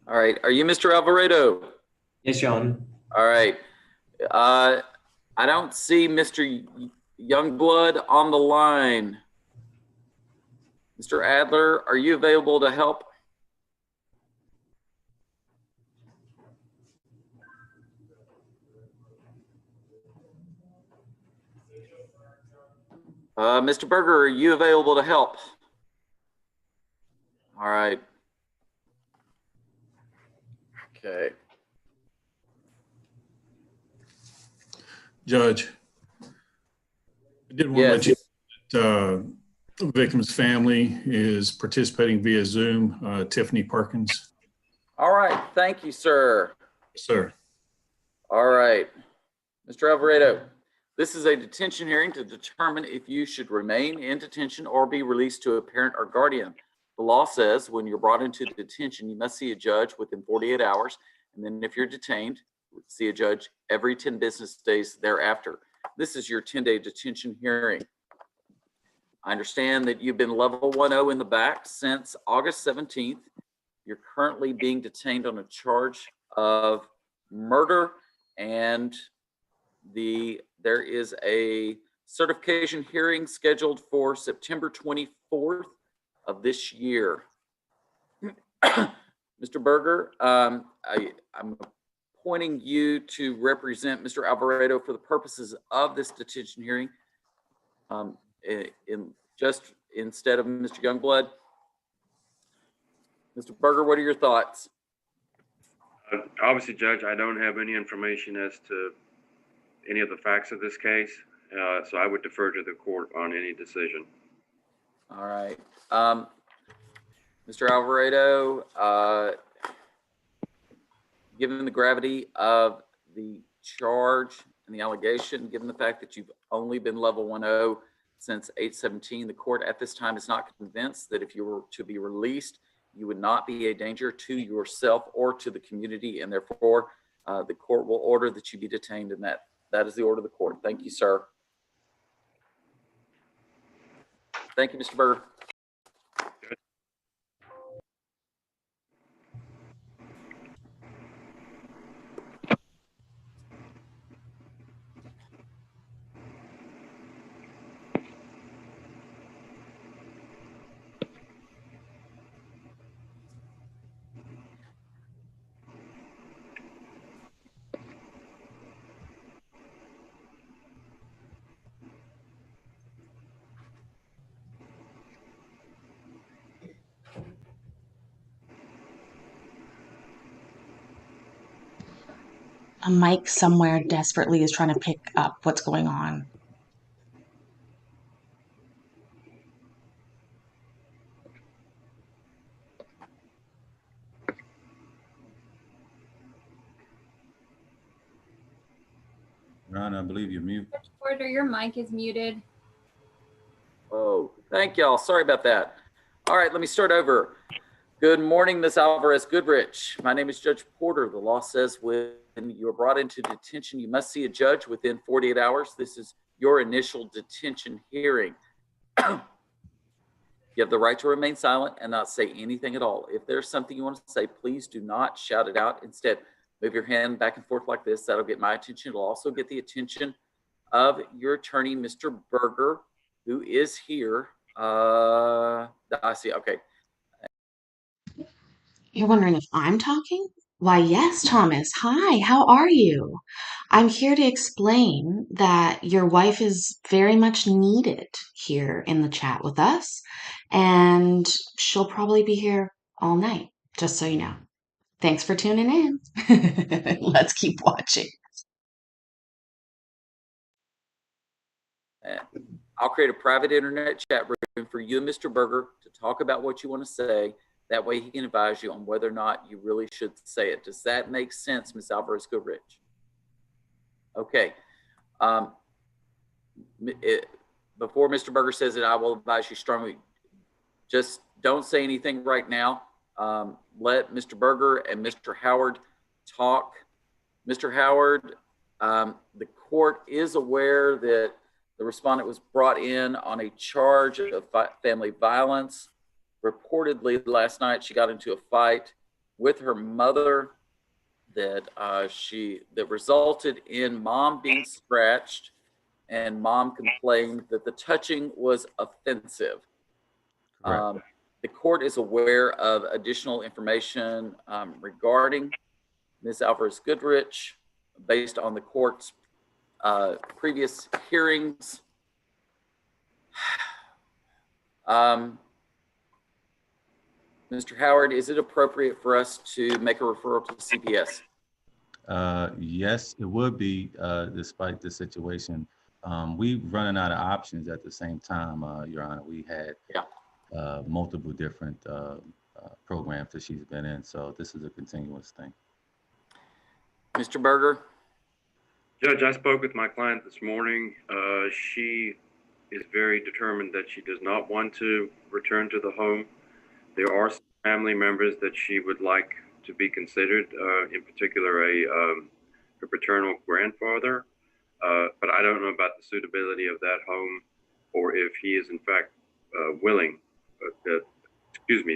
All right. Are you Mr. Alvarado? Yes, Your Honor. All right. I don't see Mr. Youngblood on the line. Mr. Adler, are you available to help? Mr. Berger, are you available to help? All right. Okay. Judge, I did want to let you know that the victim's family is participating via Zoom. Tiffany Perkins. All right. Thank you, sir. Sir. All right. Mr. Alvarado, this is a detention hearing to determine if you should remain in detention or be released to a parent or guardian. The law says when you're brought into detention, you must see a judge within 48 hours. And then if you're detained, see a judge every 10 business days thereafter. This is your 10-day detention hearing. I understand that you've been level 1-0 in the back since August 17th. You're currently being detained on a charge of murder, and there is a certification hearing scheduled for September 24th of this year. Mr. Berger, I'm appointing you to represent Mr. Alvarado for the purposes of this detention hearing, just instead of Mr. Youngblood. Mr. Berger, what are your thoughts? Obviously, Judge, I don't have any information as to any of the facts of this case, so I would defer to the court on any decision. All right. Mr. Alvarado, given the gravity of the charge and the allegation, given the fact that you've only been level 1-0 since 8/17, the court at this time is not convinced that if you were to be released, you would not be a danger to yourself or to the community, and therefore the court will order that you be detained, and that is the order of the court. Thank you, sir. Thank you, Mr. Berger. A mic somewhere desperately is trying to pick up what's going on. Honor, I believe you're mute. Judge Porter, your mic is muted. Oh, thank y'all. Sorry about that. All right, let me start over. Good morning, Ms. Alvarez Goodrich. My name is Judge Porter. The law says when you are brought into detention, you must see a judge within 48 hours. This is your initial detention hearing. You have the right to remain silent and not say anything at all. If there's something you want to say, please do not shout it out. Instead, move your hand back and forth like this. That'll get my attention. It'll also get the attention of your attorney, Mr. Berger, who is here. I see. Okay. You're wondering if I'm talking? Why, yes, Thomas. Hi, how are you? I'm here to explain that your wife is very much needed here in the chat with us, and she'll probably be here all night, just so you know. Thanks for tuning in. Let's keep watching. I'll create a private internet chat room for you and Mr. Berger to talk about what you want to say. That way he can advise you on whether or not you really should say it. Does that make sense, Ms. Alvarez Goodrich? Okay. Before Mr. Berger says it, I will advise you strongly, just don't say anything right now. Let Mr. Berger and Mr. Howard talk. Mr. Howard, the court is aware that the respondent was brought in on a charge of family violence. Reportedly last night, she got into a fight with her mother that resulted in mom being scratched, and mom complained that the touching was offensive. The court is aware of additional information regarding Ms. Alvarez Goodrich based on the court's previous hearings. Mr. Howard, is it appropriate for us to make a referral to CPS? Yes, it would be, despite the situation. We're running out of options at the same time, Your Honor. We had multiple different programs that she's been in, so this is a continuous thing. Mr. Berger? Judge, I spoke with my client this morning. She is very determined that she does not want to return to the home. There are some family members that she would like to be considered, in particular her paternal grandfather, but I don't know about the suitability of that home or if he is in fact willing,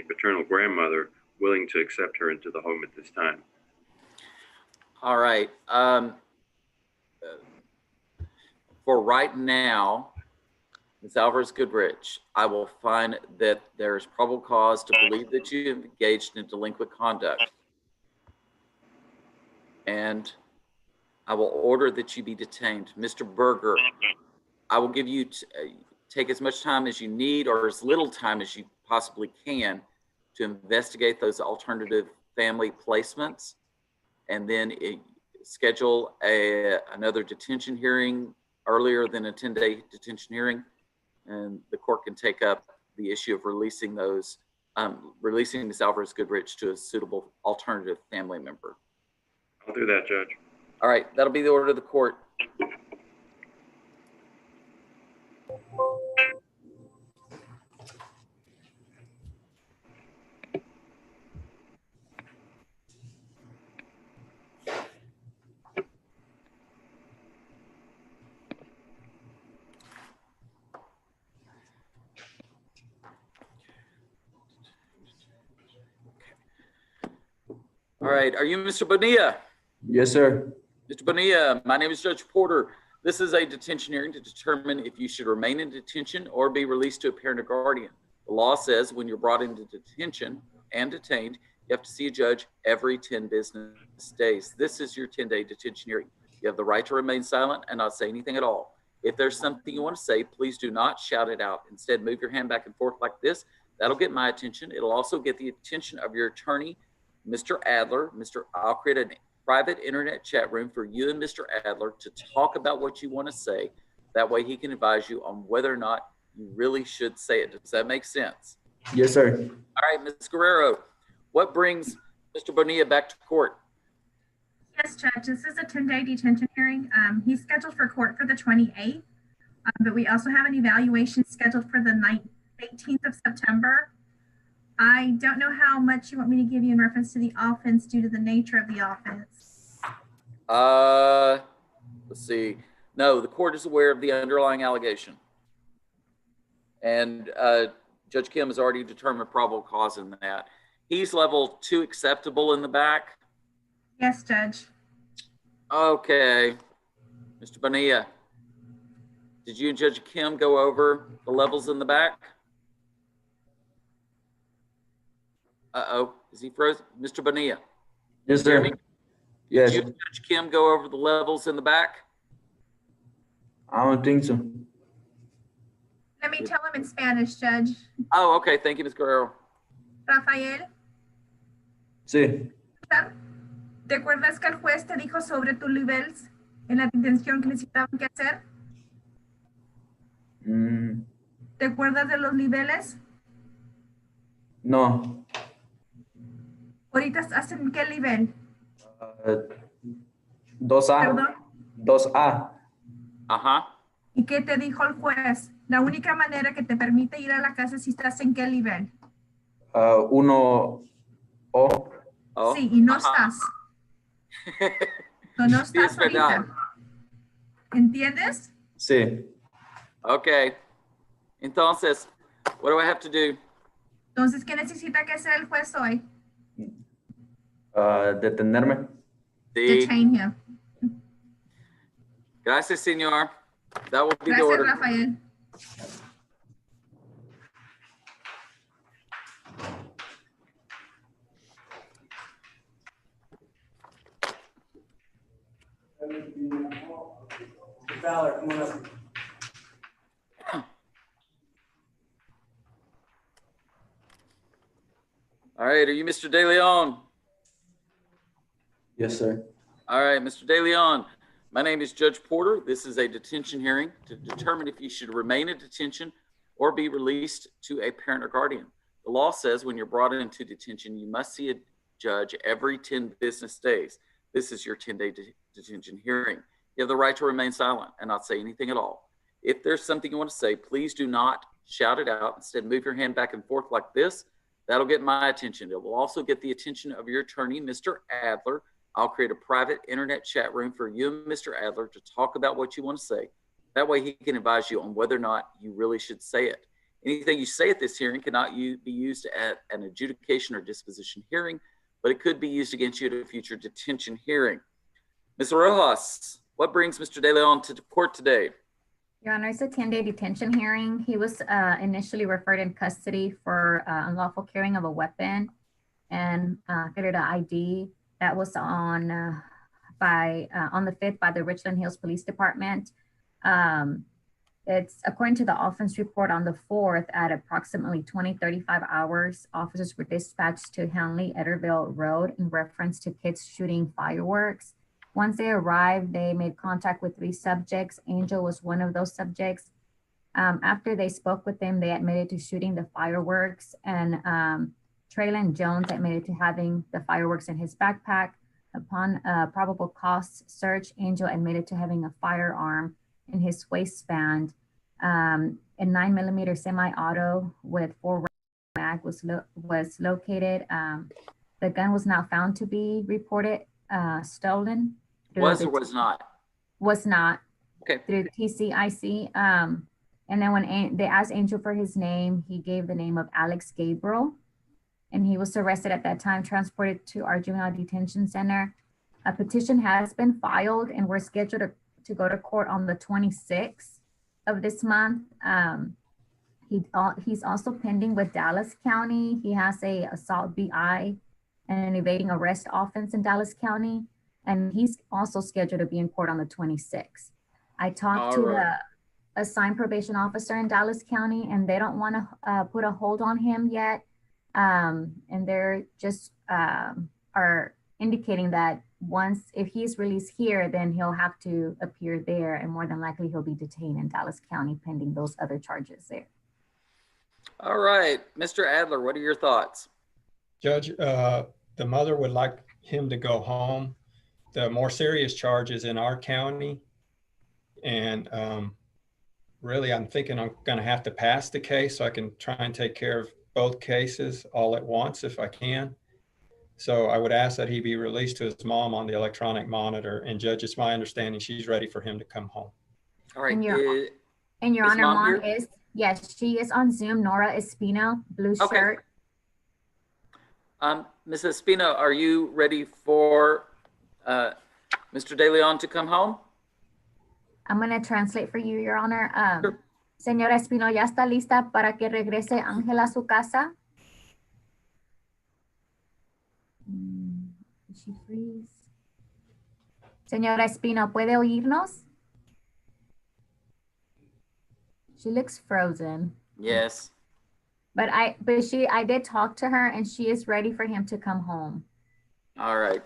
paternal grandmother willing to accept her into the home at this time. All right. For right now, Ms. Alvarez Goodrich, I will find that there is probable cause to believe that you have engaged in delinquent conduct. And I will order that you be detained. Mr. Berger, I will give you, take as much time as you need or as little time as you possibly can to investigate those alternative family placements, and then schedule another detention hearing earlier than a 10-day detention hearing, and the court can take up the issue of releasing those, releasing Ms. Alvarez Goodrich to a suitable alternative family member. I'll do that, Judge. All right, that'll be the order of the court. All right, are you Mr. Bonilla? Yes, sir. Mr. Bonilla, my name is Judge Porter. This is a detention hearing to determine if you should remain in detention or be released to a parent or guardian. The law says when you're brought into detention and detained, you have to see a judge every 10 business days. This is your 10-day detention hearing. You have the right to remain silent and not say anything at all. If there's something you want to say, please do not shout it out. Instead, move your hand back and forth like this. That'll get my attention. It'll also get the attention of your attorney, Mr. Adler. I'll create a private internet chat room for you and Mr. Adler to talk about what you want to say. That way he can advise you on whether or not you really should say it. Does that make sense? Yes, sir. All right, Ms. Guerrero, what brings Mr. Bonilla back to court? Yes, Judge, this is a 10-day detention hearing. He's scheduled for court for the 28th, but we also have an evaluation scheduled for the 18th of September. I don't know how much you want me to give you in reference to the offense due to the nature of the offense. Let's see. No, the court is aware of the underlying allegation. And Judge Kim has already determined probable cause in that. He's level 2 acceptable in the back. Yes, Judge. Okay. Mr. Bonilla, did you and Judge Kim go over the levels in the back? Uh-oh, is he frozen? Mr. Bonilla? Yes, sir. Yes. Did you and Judge Kim go over the levels in the back? I don't think so. Let me tell him in Spanish, Judge. Oh, okay. Thank you, Ms. Guerrero. Rafael, Sí. ¿te acuerdas que el juez te dijo sobre tus niveles en la detención que necesitaban que hacer? ¿Te acuerdas de los niveles? No. Ahorita estás en qué nivel? 2A. Perdón. 2A. Ajá. ¿Y qué te dijo el juez? La única manera que te permite ir a la casa es si estás en qué nivel. 1O. Sí, y no estás. No estás ahorita. ¿Entiendes? Sí. Okay. Entonces, what do I have to do? Entonces, ¿qué necesita que hacer el juez hoy? Detenerme. Sí. Detain him. Gracias, señor. That will be the Gracias, order. Rafael. Valor, come on up. All right, are you Mr. De Leon? Yes, sir. All right, Mr. De Leon, my name is Judge Porter. This is a detention hearing to determine if you should remain in detention or be released to a parent or guardian. The law says when you're brought into detention, you must see a judge every 10 business days. This is your 10-day detention hearing. You have the right to remain silent and not say anything at all. If there's something you want to say, please do not shout it out. Instead, move your hand back and forth like this. That'll get my attention. It will also get the attention of your attorney, Mr. Adler. I'll create a private internet chat room for you and Mr. Adler to talk about what you want to say. That way he can advise you on whether or not you really should say it. Anything you say at this hearing cannot be used at an adjudication or disposition hearing, but it could be used against you at a future detention hearing. Ms. Rojas, what brings Mr. De Leon to court today? Your Honor, it's a 10-day detention hearing. He was initially referred in custody for unlawful carrying of a weapon and failure to ID. That was on the 5th by the Richland Hills Police Department. It's according to the offense report on the 4th at approximately 20:35 hours, officers were dispatched to Hanley Etterville Road in reference to kids shooting fireworks. Once they arrived, they made contact with 3 subjects. Angel was one of those subjects. After they spoke with them, they admitted to shooting the fireworks, and Traylon Jones admitted to having the fireworks in his backpack. Upon a probable cause search, Angel admitted to having a firearm in his waistband. A 9mm semi-auto with 4 mag was located. The gun was not found to be reported stolen. Was or was not? Was not. Okay. Through TCIC. And then when they asked Angel for his name, he gave the name of Alex Gabriel. And he was arrested at that time, transported to our juvenile detention center. A petition has been filed and we're scheduled to go to court on the 26th of this month. He's also pending with Dallas County. He has a assault BI and an evading arrest offense in Dallas County. And he's also scheduled to be in court on the 26th. I talked to the assigned probation officer in Dallas County and they don't want to put a hold on him yet. And they're just are indicating that if he's released here, then he'll have to appear there and more than likely he'll be detained in Dallas County pending those other charges there. All right, Mr. Adler, what are your thoughts? Judge, the mother would like him to go home. the more serious charges in our county. And really, I'm thinking I'm going to have to pass the case so I can try and take care of both cases all at once if I can. So I would ask that he be released to his mom on the electronic monitor. And Judge, it's my understanding she's ready for him to come home. All right. And Your is Honor, Mom Mom is, yes, she is on Zoom. Nora Espino, blue Okay. shirt. Mrs. Espino, are you ready for Mr. De Leon to come home? I'm going to translate for you, Your Honor. Señora Espino, ¿ya está lista para que regrese Ángela a su casa? Is she freeze? Señora Espino, ¿puede oírnos? She looks frozen. Yes. But I did talk to her and she is ready for him to come home. All right.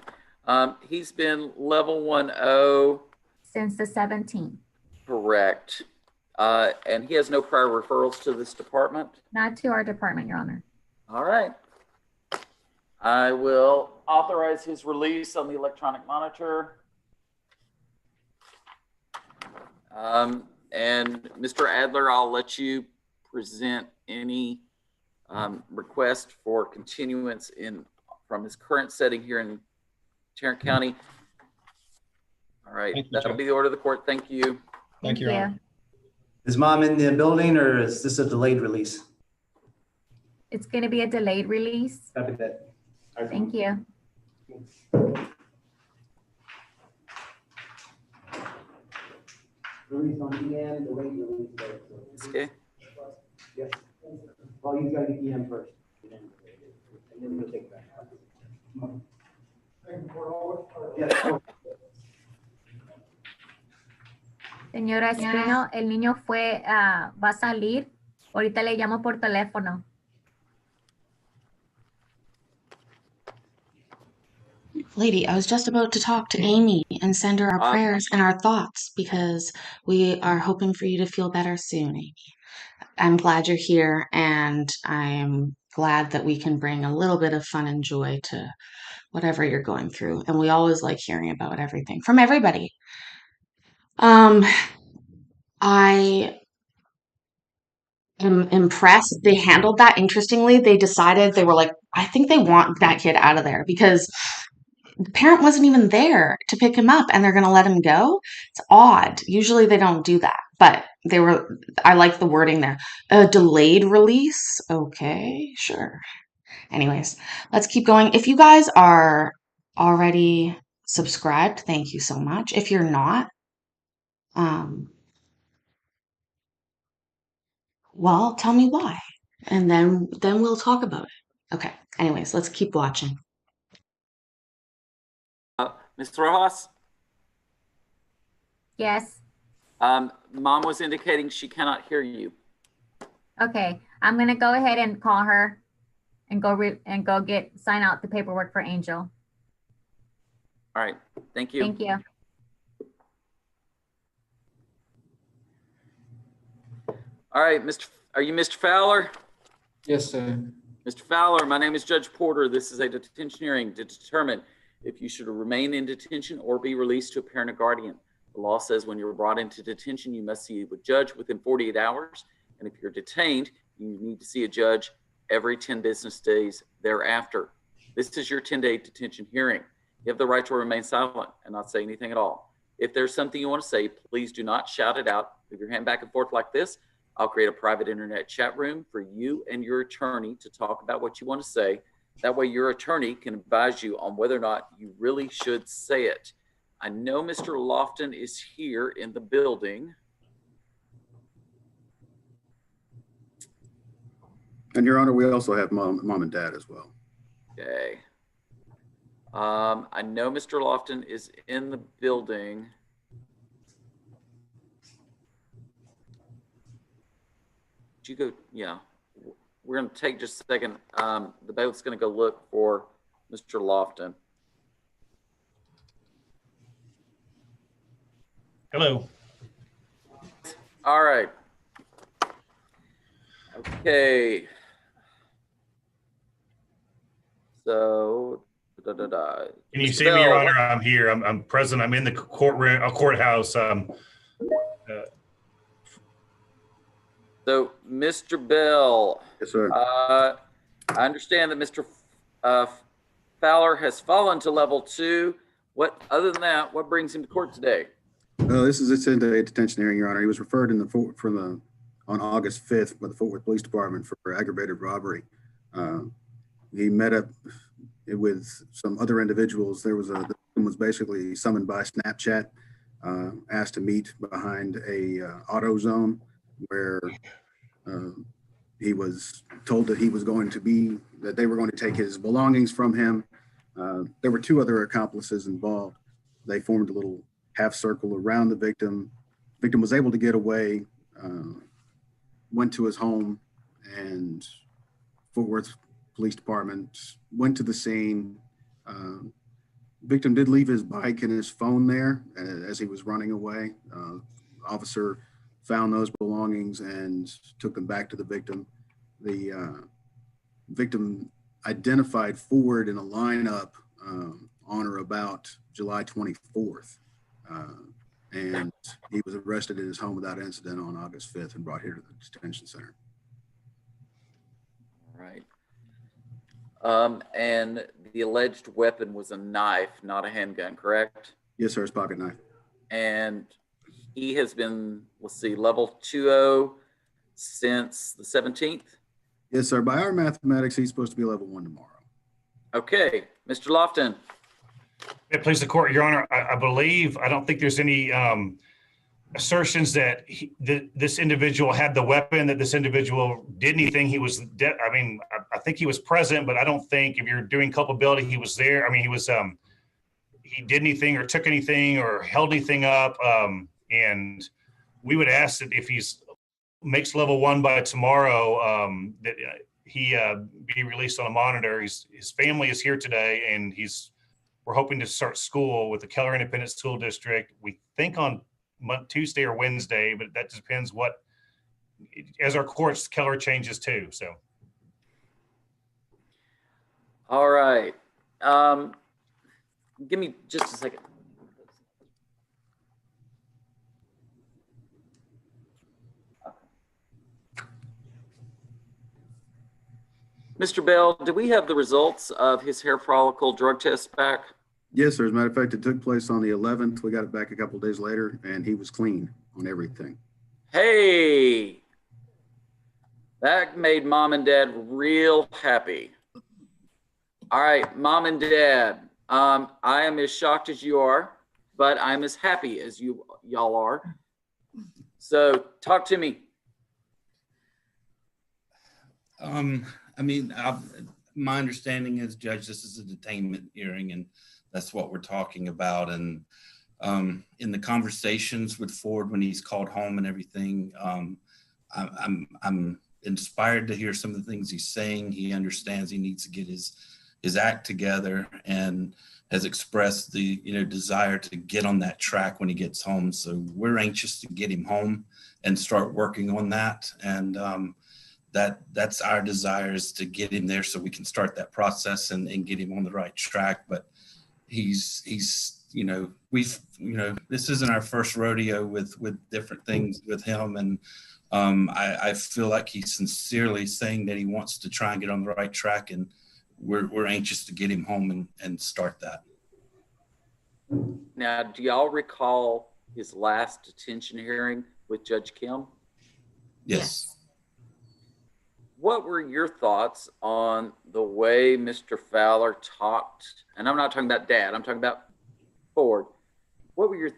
He's been level 1-0. Since the 17th. Correct. And he has no prior referrals to this department? Not to our department, Your Honor. All right. I will authorize his release on the electronic monitor. And Mr. Adler, I'll let you present any request for continuance from his current setting here in Tarrant County. All right, that'll be the order of the court. Thank you. Thank you, Your Honor. Is Mom in the building or is this a delayed release? It's going to be a delayed release. Copy that. Thank you. Release on EM, delayed release. Okay. Yes. Well, you got to get EM first. And then we'll take it back. Yes. Señora Espino, el niño va a salir. Ahorita le llamo por teléfono. Lady, I was just about to talk to Amy and send her our prayers and our thoughts because we are hoping for you to feel better soon, Amy. I'm glad you're here and I'm glad that we can bring a little bit of fun and joy to whatever you're going through. And we always like hearing about everything from everybody. I am impressed. They handled that interestingly. They decided they were like, I think they want that kid out of there because the parent wasn't even there to pick him up and they're going to let him go. It's odd. Usually they don't do that, but I like the wording there. A delayed release. Okay, sure. Anyways, let's keep going. If you guys are already subscribed, thank you so much. If you're not, well, tell me why. And then we'll talk about it. Okay. Anyways, let's keep watching. Ms. Rojas? Yes. Mom was indicating she cannot hear you. Okay. I'm going to go ahead and call her and go sign out the paperwork for Angel. All right. Thank you. Thank you. All right, are you Mr. Fowler? Yes, sir. Mr. Fowler, my name is Judge Porter. This is a detention hearing to determine if you should remain in detention or be released to a parent or guardian. The law says when you're brought into detention, you must see a judge within 48 hours. And if you're detained, you need to see a judge every 10 business days thereafter. This is your 10-day detention hearing. You have the right to remain silent and not say anything at all. If there's something you want to say, please do not shout it out. Move your hand back and forth like this. I'll create a private internet chat room for you and your attorney to talk about what you want to say. That way your attorney can advise you on whether or not you really should say it. I know Mr. Lofton is here in the building. And Your Honor, we also have mom and dad as well. Okay. I know Mr. Lofton is in the building. Did you go? Yeah. We're going to take just a second. The bailiff's going to go look for Mr. Lofton. Hello. All right. Okay. So Can you see me, Your Honor? I'm here. I'm present. I'm in the courthouse. So, Mr. Bell. Yes, sir. I understand that Mr. Fowler has fallen to level 2. Other than that, what brings him to court today? This is a 10-day detention hearing, Your Honor. He was referred on August 5th by the Fort Worth Police Department for aggravated robbery. He met up with some other individuals. The victim was basically summoned by Snapchat, asked to meet behind a auto zone where he was told that they were going to take his belongings from him. There were 2 other accomplices involved. They formed a little half circle around the victim. Victim was able to get away, went to his home, and Fort Worth Police Department went to the scene. Victim did leave his bike and his phone there as he was running away. Officer found those belongings and took them back to the victim. The victim identified Ford in a lineup on or about July 24th. And he was arrested in his home without incident on August 5th and brought here to the detention center. All right. And the alleged weapon was a knife, not a handgun, correct? Yes, sir, it's pocket knife. And he has been, let's see, level 2-0 since the 17th? Yes, sir. By our mathematics, he's supposed to be level 1 tomorrow. Okay, Mr. Lofton. Please the court, Your Honor. I believe, I don't think there's any assertions that this individual had the weapon, that this individual did anything. He was, I think he was present, but I don't think if you're doing culpability, he was there. I mean, he did anything or took anything or held anything up. And we would ask that if he's makes level 1 by tomorrow, that he be released on a monitor. His family is here today, and we're hoping to start school with the Keller Independent School District. We think on Tuesday or Wednesday, but that depends as our courts, Keller changes too, so. All right. Give me just a second. Mr. Bell, do we have the results of his hair follicle drug test back? Yes, sir. As a matter of fact, it took place on the 11th. We got it back a couple of days later, and he was clean on everything. Hey, that made Mom and Dad real happy. All right, Mom and Dad, I am as shocked as you are, but I'm as happy as y'all are. So talk to me. My understanding is, Judge, this is a detainment hearing, and that's what we're talking about. And in the conversations with Ford when he's called home and everything, I'm inspired to hear some of the things he's saying. He understands he needs to get his act together and has expressed the desire to get on that track when he gets home. So we're anxious to get him home and start working on that. And that's our desire, is to get him there so we can start that process and get him on the right track. But he's this isn't our first rodeo with different things with him. And I feel like he's sincerely saying that he wants to try and get on the right track, and we're anxious to get him home and start that. Now, do y'all recall his last detention hearing with Judge Kim? Yes. What were your thoughts on the way Mr. Fowler talked? And I'm not talking about Dad, I'm talking about Ford. What were your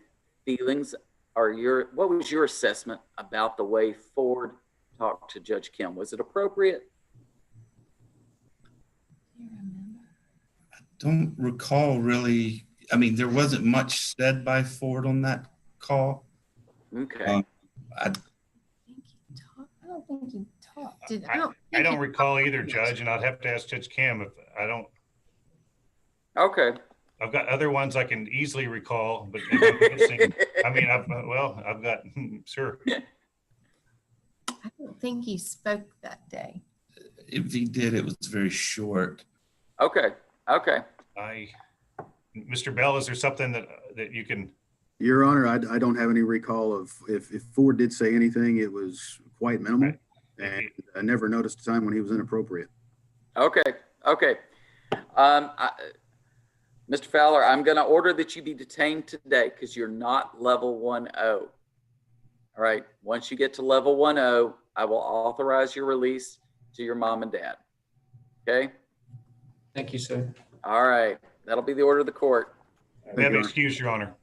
feelings or what was your assessment about the way Ford talked to Judge Kim? Was it appropriate? I don't recall really. I mean, there wasn't much said by Ford on that call. Okay. I don't think he talked. I don't recall either, Judge, and I'd have to ask Judge Kim if I don't. Okay. I've got other ones I can easily recall, but I've got, sure. I don't think he spoke that day. If he did, it was very short. Okay. Okay. Mr. Bell, is there something that you can? Your Honor, I don't have any recall of if Ford did say anything, it was quite minimal. And I never noticed a time when he was inappropriate. Okay. Mr. Fowler, I'm going to order that you be detained today because you're not level 1-0. All right. Once you get to level 1-0, I will authorize your release to your mom and dad. Okay. Thank you, sir. All right. That'll be the order of the court. We have excused, Your Honor.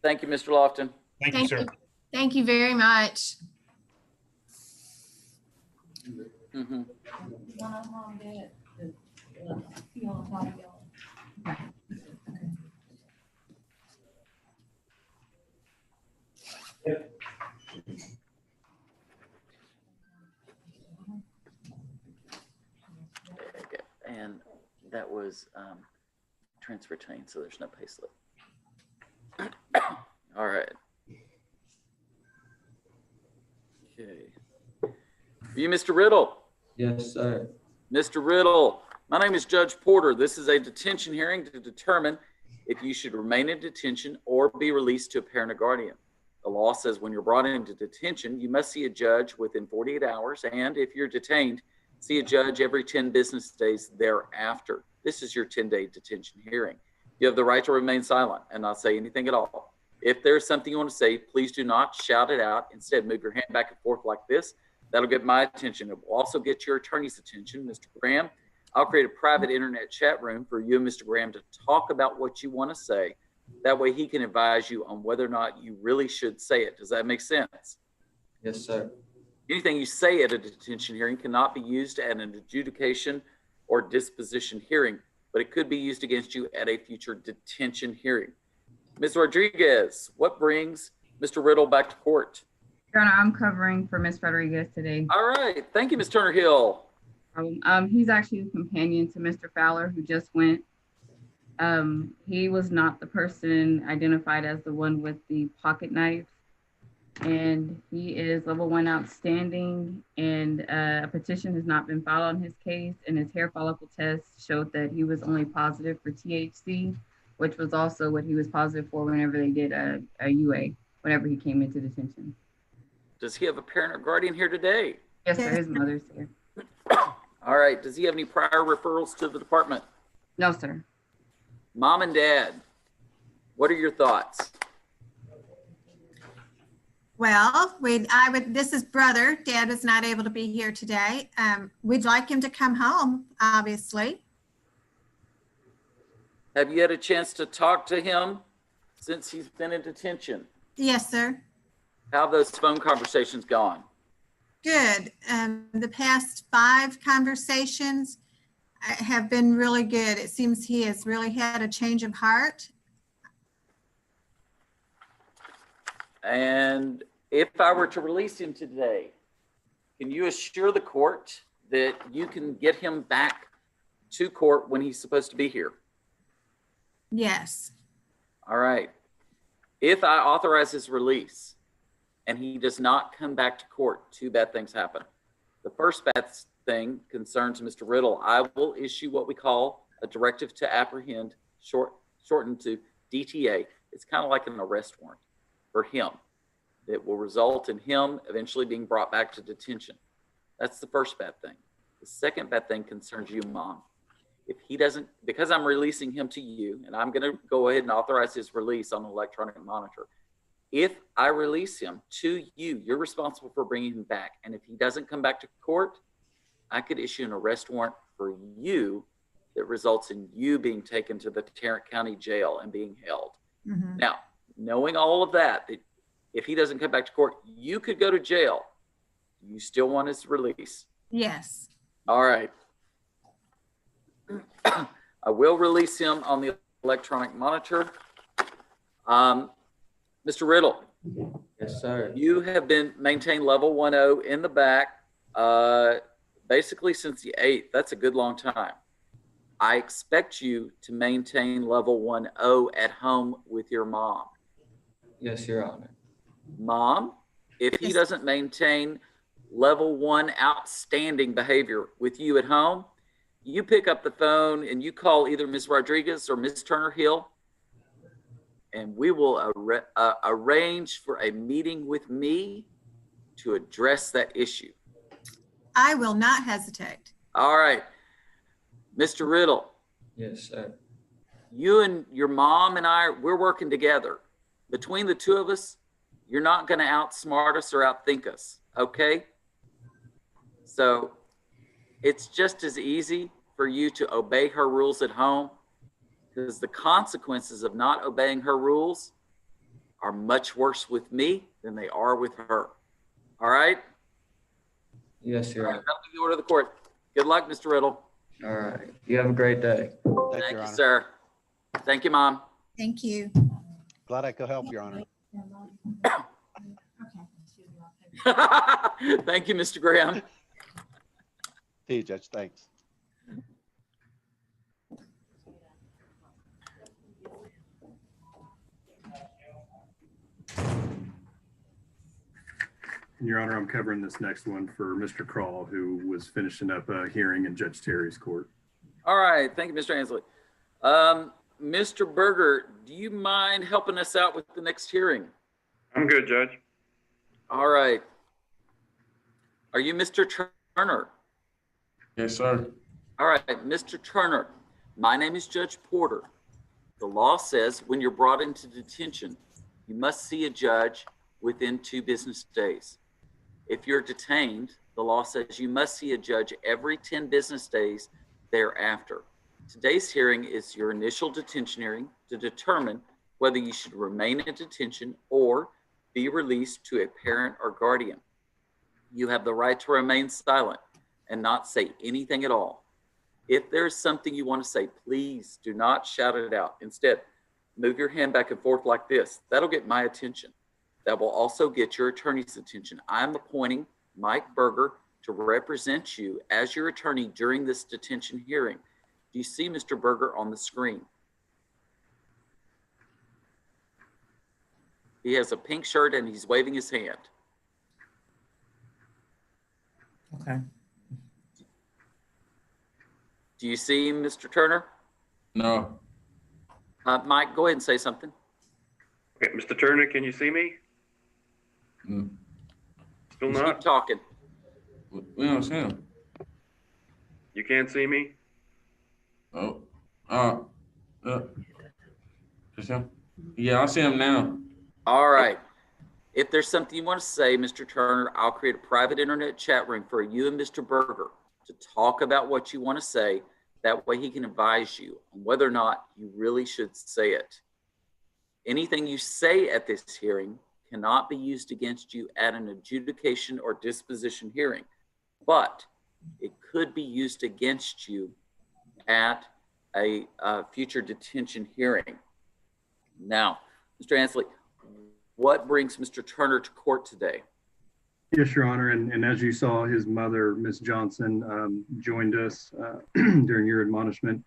Thank you, Mr. Lofton. Thank you, sir. Thank you very much. Mm-hmm. And that was transfer retained, so there's no pay slip. All right. Okay. You, Mr. Riddle. Yes, sir. Mr. Riddle, my name is Judge Porter. This is a detention hearing to determine if you should remain in detention or be released to a parent or guardian. The law says when you're brought into detention, you must see a judge within 48 hours, and if you're detained, see a judge every 10 business days thereafter. This is your 10-day detention hearing. You have the right to remain silent and not say anything at all. If there's something you want to say, please do not shout it out. Instead, move your hand back and forth like this. That'll get my attention. It will also get your attorney's attention. Mr. Graham, I'll create a private internet chat room for you and Mr. Graham to talk about what you want to say. That way he can advise you on whether or not you really should say it. Does that make sense? Yes, sir. Anything you say at a detention hearing cannot be used at an adjudication or disposition hearing, but it could be used against you at a future detention hearing. Ms. Rodriguez, what brings Mr. Riddle back to court? Your Honor, I'm covering for Ms. Rodriguez today. All right. Thank you, Ms. Turner-Hill. He's actually a companion to Mr. Fowler, who just went. He was not the person identified as the one with the pocket knife. And he is level 1 outstanding, and a petition has not been filed on his case, and his hair follicle test showed that he was only positive for THC, which was also what he was positive for whenever they did a UA, whenever he came into detention. Does he have a parent or guardian here today? Yes, sir, his mother's here. All right. Does he have any prior referrals to the department? No, sir. Mom and dad, what are your thoughts? Well, this is brother. Dad was not able to be here today. We'd like him to come home, obviously. Have you had a chance to talk to him since he's been in detention? Yes, sir. How have those phone conversations gone? Good. The past 5 conversations have been really good. It seems he has really had a change of heart. And if I were to release him today, can you assure the court that you can get him back to court when he's supposed to be here? Yes. All right. If I authorize his release and he does not come back to court, 2 bad things happen. The first bad thing concerns Mr. Riddle. I will issue what we call a directive to apprehend, shortened to DTA. It's kind of like an arrest warrant for him. It will result in him eventually being brought back to detention. That's the first bad thing. The second bad thing concerns you, Mom. If he doesn't, because I'm releasing him to you, and I'm going to go ahead and authorize his release on an electronic monitor. If I release him to you, you're responsible for bringing him back. And if he doesn't come back to court, I could issue an arrest warrant for you that results in you being taken to the Tarrant County Jail and being held. Mm-hmm. Now, knowing all of that, if he doesn't come back to court, you could go to jail. You still want his release? Yes. All right. I will release him on the electronic monitor. Mr. Riddle. Yes, sir. You have been maintained level 1-0 in the back, basically since the 8th. That's a good long time. I expect you to maintain level 1-0 at home with your mom. Yes, Your Honor. Mom, if he doesn't maintain level 1 outstanding behavior with you at home, you pick up the phone and you call either Ms. Rodriguez or Ms. Turner Hill, and we will arrange for a meeting with me to address that issue. I will not hesitate. All right. Mr. Riddle. Yes, sir. You and your mom and we're working together. Between the two of us, you're not going to outsmart us or outthink us, okay? So it's just as easy for you to obey her rules at home, because the consequences of not obeying her rules are much worse with me than they are with her. All right? Yes, Your Honor. That'll be the order of the court. Good luck, Mr. Riddle. All right. You have a great day. Thank you, sir. Thank you, Mom. Thank you. Glad I could help, Your Honor. Thank you, Mr. Graham. See you, Judge. Thanks. Your Honor, I'm covering this next one for Mr. Crawl, who was finishing up a hearing in Judge Terry's court. All right. Thank you, Mr. Ansley. Mr. Berger, do you mind helping us out with the next hearing? I'm good, Judge. All right. Are you Mr. Turner? Yes, sir. All right, Mr. Turner, my name is Judge Porter. The law says when you're brought into detention, you must see a judge within 2 business days. If you're detained, the law says you must see a judge every 10 business days thereafter. Today's hearing is your initial detention hearing to determine whether you should remain in detention or be released to a parent or guardian. You have the right to remain silent and not say anything at all. If there's something you want to say, please do not shout it out. Instead, move your hand back and forth like this. That'll get my attention. That will also get your attorney's attention. I'm appointing Mike Berger to represent you as your attorney during this detention hearing. Do you see Mr. Berger on the screen? He has a pink shirt and he's waving his hand. Okay. Do you see Mr. Turner? No. Mike, go ahead and say something. Okay, Mr. Turner, can you see me? Still not? Keep talking. We don't see him. You can't see me? Oh. Is him? Yeah, I see him now. All right. If there's something you want to say, Mr. Turner, I'll create a private internet chat room for you and Mr. Berger to talk about what you want to say. That way he can advise you on whether or not you really should say it. Anything you say at this hearing cannot be used against you at an adjudication or disposition hearing, but it could be used against you at a future detention hearing. Now, Mr. Ansley, what brings Mr. Turner to court today? Yes, Your Honor, and as you saw, his mother, Ms. Johnson, joined us during your admonishment.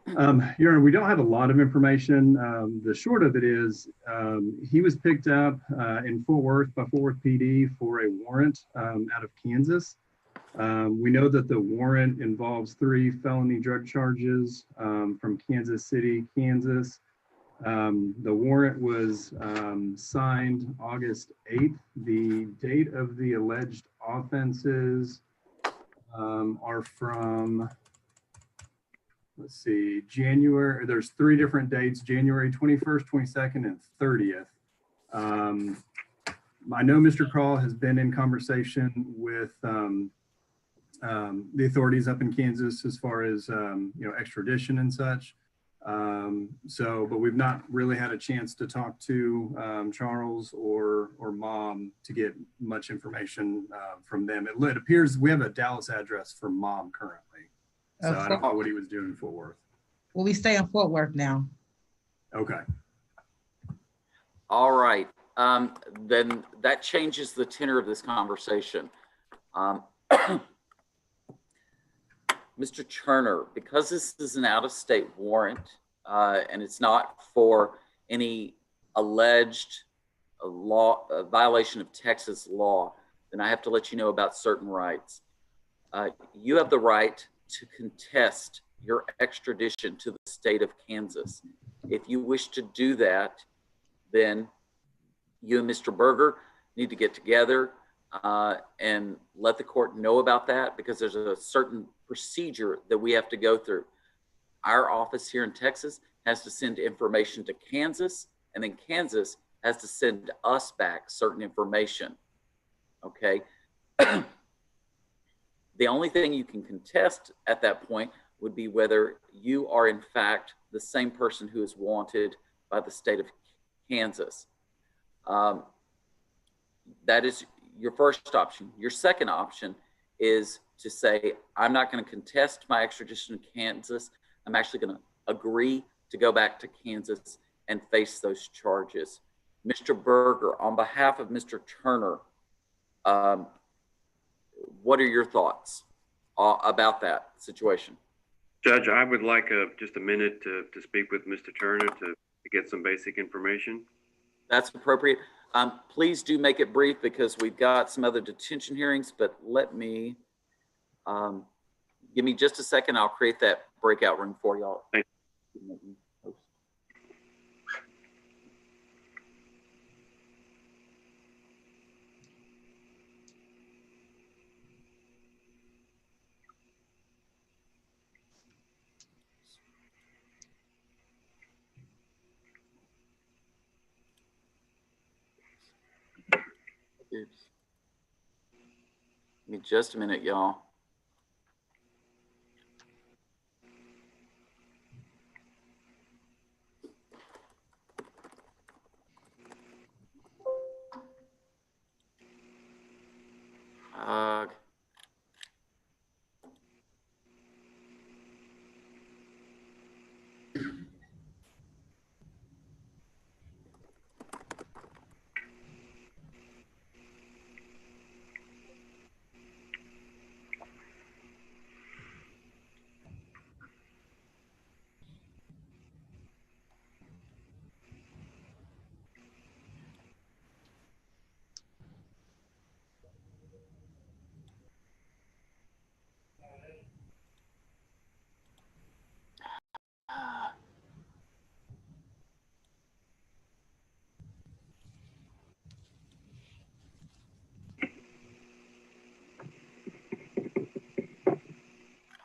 Your Honor, we don't have a lot of information. The short of it is he was picked up in Fort Worth by Fort Worth PD for a warrant out of Kansas. We know that the warrant involves 3 felony drug charges from Kansas City, Kansas. The warrant was signed August 8th. The date of the alleged offenses are from, let's see, January. There's 3 different dates: January 21st, 22nd, and 30th. I know Mr. Crawl has been in conversation with the authorities up in Kansas as far as extradition and such. But we've not really had a chance to talk to Charles or Mom to get much information from them. It appears we have a Dallas address for Mom currently, so I don't know what he was doing in Fort Worth. Well, we stay in Fort Worth now. Okay. All right. Then that changes the tenor of this conversation. Mr. Turner, because this is an out-of-state warrant and it's not for any alleged violation of Texas law, then I have to let you know about certain rights. You have the right to contest your extradition to the state of Kansas. If you wish to do that, then you and Mr. Berger need to get together and let the court know about that, because there's a certain procedure that we have to go through. Our office here in Texas has to send information to Kansas, and then Kansas has to send us back certain information. Okay. The only thing you can contest at that point would be whether you are in fact the same person who is wanted by the state of Kansas. That is your first option. Your second option is to say, I'm not going to contest my extradition to Kansas. I'm actually going to agree to go back to Kansas and face those charges. Mr. Berger, on behalf of Mr. Turner, what are your thoughts about that situation? Judge, I would like just a minute to speak with Mr. Turner to get some basic information. That's appropriate. Please do make it brief, because we've got some other detention hearings, but let me, give me just a second. I'll create that breakout room for y'all. Thank you. Oops. Give me just a minute, y'all.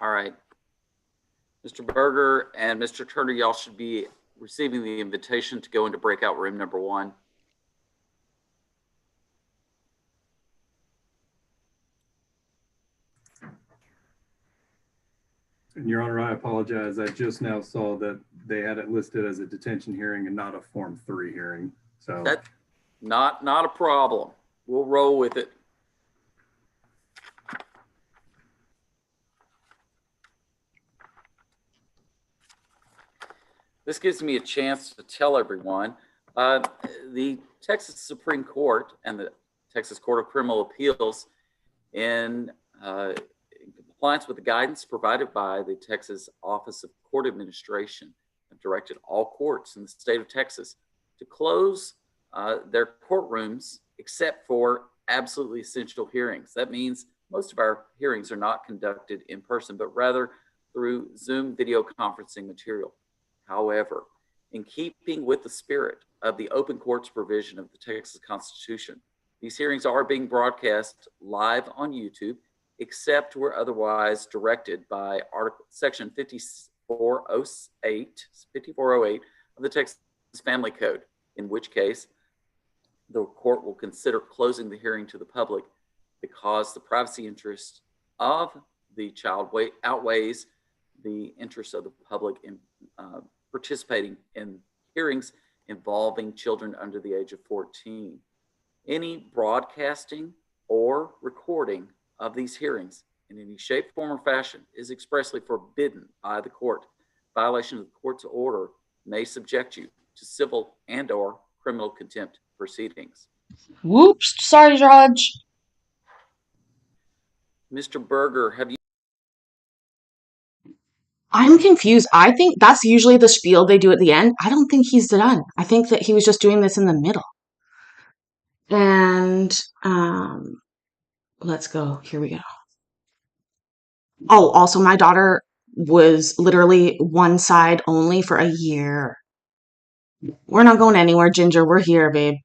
All right. Mr. Berger and Mr. Turner, y'all should be receiving the invitation to go into breakout room number 1. And Your Honor, I apologize. I just now saw that they had it listed as a detention hearing and not a Form 3 hearing. So that's not a problem. We'll roll with it. This gives me a chance to tell everyone the Texas Supreme Court and the Texas Court of Criminal Appeals, in compliance with the guidance provided by the Texas Office of Court Administration, have directed all courts in the state of Texas to close their courtrooms except for absolutely essential hearings. That means most of our hearings are not conducted in person, but rather through Zoom video conferencing material. However, in keeping with the spirit of the open courts provision of the Texas Constitution, these hearings are being broadcast live on YouTube, except where otherwise directed by Section 5408 of the Texas Family Code, in which case the court will consider closing the hearing to the public because the privacy interest of the child outweighs the interest of the public in participating in hearings involving children under the age of 14. Any broadcasting or recording of these hearings in any shape, form, or fashion is expressly forbidden by the court. Violation of the court's order may subject you to civil and/or criminal contempt proceedings. Whoops, sorry, Judge. Mr. Berger, have you? I'm confused. I think that's usually the spiel they do at the end. I don't think he's done. I think that he was just doing this in the middle. And let's go. Here we go. Oh, also, my daughter was literally one side only for a year. We're not going anywhere, Ginger. We're here, babe.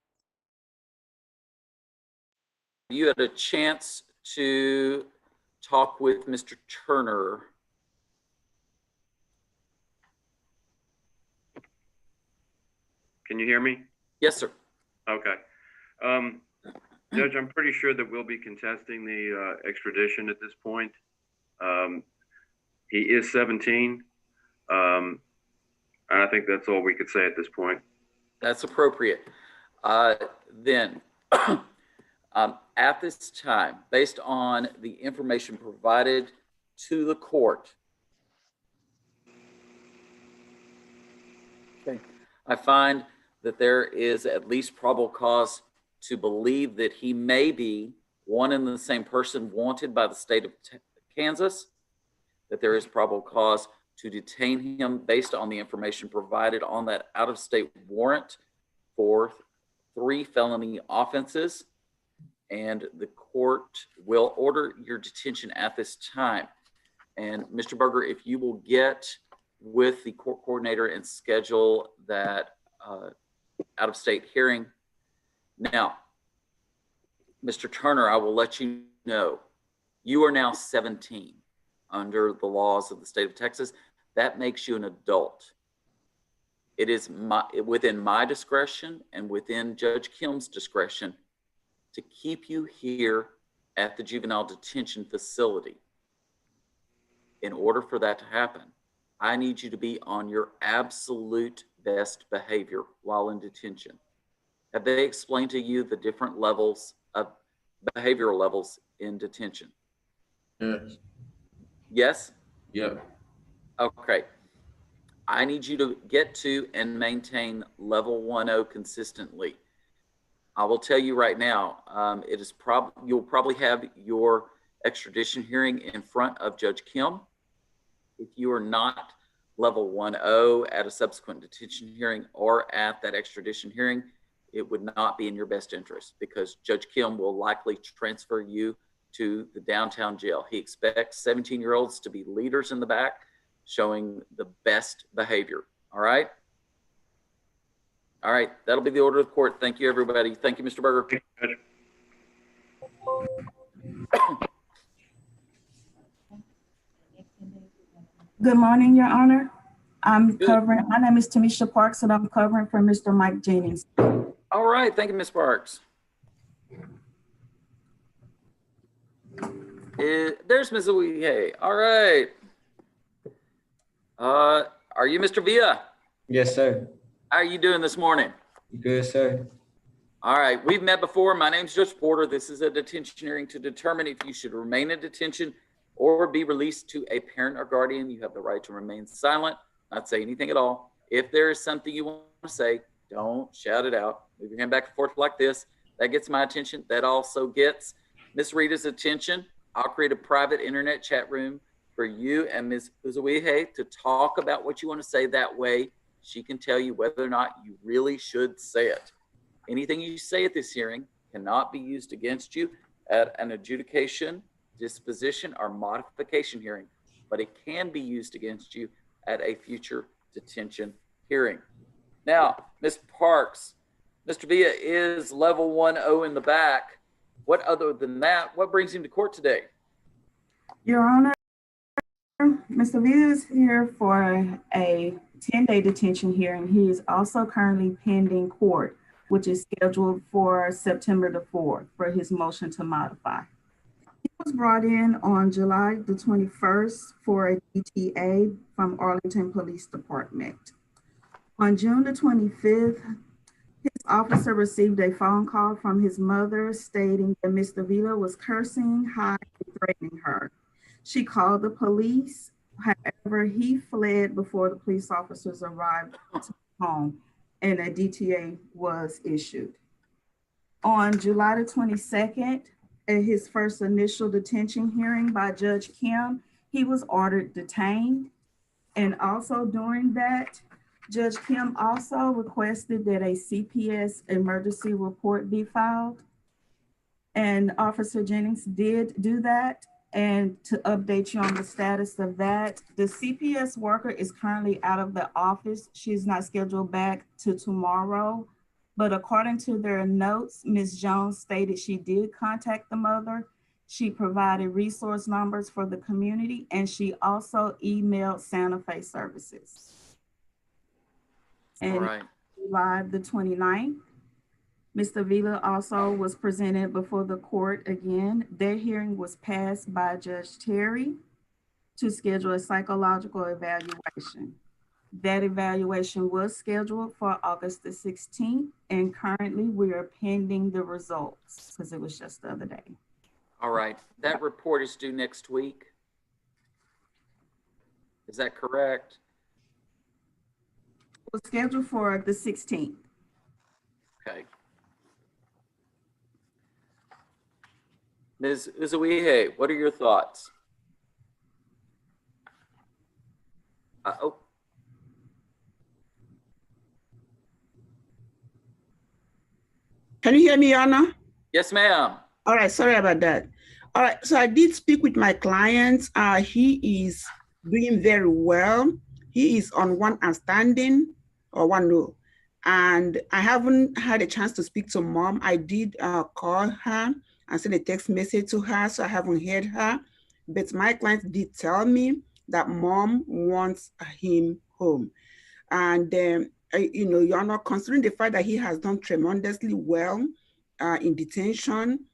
You had a chance to talk with Mr. Turner. Can you hear me? Yes, sir. Okay. Judge, I'm pretty sure that we'll be contesting the extradition at this point. He is 17. And I think that's all we could say at this point. That's appropriate. Then, at this time, based on the information provided to the court, okay, I find that there is at least probable cause to believe that he may be one and the same person wanted by the state of Kansas, that there is probable cause to detain him based on the information provided on that out-of-state warrant for 3 felony offenses, and the court will order your detention at this time. And Mr. Berger, if you will get with the court coordinator and schedule that out-of-state hearing. Now, Mr. Turner, I will let you know, you are now 17 under the laws of the state of Texas. That makes you an adult. It is within my discretion and within Judge Kim's discretion to keep you here at the juvenile detention facility. In order for that to happen, I need you to be on your absolute best behavior while in detention. Have they explained to you the different levels of behavioral levels in detention? Yes. Yes? Yeah. Okay. I need you to get to and maintain level 1.0 consistently. I will tell you right now, you'll probably have your extradition hearing in front of Judge Kim. If you are not level 1.0 at a subsequent detention hearing or at that extradition hearing, it would not be in your best interest because Judge Kim will likely transfer you to the downtown jail. He expects 17-year-olds to be leaders in the back, showing the best behavior. All right? All right. That'll be the order of the court. Thank you, everybody. Thank you, Mr. Berger. Good morning, Your Honor. My name is Tamisha Parks, and I'm covering for Mr. Mike Jennings. All right. Thank you, Ms. Parks. There's Ms. Uwe. All right. Are you Mr. Villa? Yes, sir. How are you doing this morning? Good, sir. All right. We've met before. My name's Judge Porter. This is a detention hearing to determine if you should remain in detention or be released to a parent or guardian. You have the right to remain silent, not say anything at all. If there is something you want to say, don't shout it out. Move your hand back and forth like this. That gets my attention. That also gets Miss Rita's attention. I'll create a private internet chat room for you and Ms. Uzuihe to talk about what you want to say. That way she can tell you whether or not you really should say it. Anything you say at this hearing cannot be used against you at an adjudication, disposition, or modification hearing, but it can be used against you at a future detention hearing. Now, Ms. Parks, Mr. Villa is level 1.0 in the back. What other than that, what brings him to court today? Your Honor, Mr. Villa is here for a 10-day detention hearing. He is also currently pending court, which is scheduled for September the 4th for his motion to modify. He was brought in on July the 21st for a DTA from Arlington Police Department. On June the 25th, his officer received a phone call from his mother stating that Mr. Villa was cursing, high, and threatening her. She called the police. However, he fled before the police officers arrived to home and a DTA was issued. On July the 22nd, at his first initial detention hearing by Judge Kim, he was ordered detained. And also during that, Judge Kim also requested that a CPS emergency report be filed. And Officer Jennings did do that. And to update you on the status of that, the CPS worker is currently out of the office. She's not scheduled back to tomorrow. But according to their notes, Ms. Jones stated she did contact the mother. She provided resource numbers for the community, and she also emailed Santa Fe Services. And All right. July the 29th, Mr. Vila also was presented before the court again. Their hearing was passed by Judge Terry to schedule a psychological evaluation. That evaluation was scheduled for August the 16th, and currently we are pending the results because it was just the other day. All right. That report is due next week. Is that correct? It was scheduled for the 16th. Okay. Ms. Uzuihe, what are your thoughts? Oh. Can you hear me, Anna? Yes, ma'am. All right, sorry about that. All right, so I did speak with my client. He is doing very well. He is on one outstanding or one no. And I haven't had a chance to speak to mom. I did call her and send a text message to her, so I haven't heard her. But my client did tell me that mom wants him home. And you know, you're not considering the fact that he has done tremendously well in detention.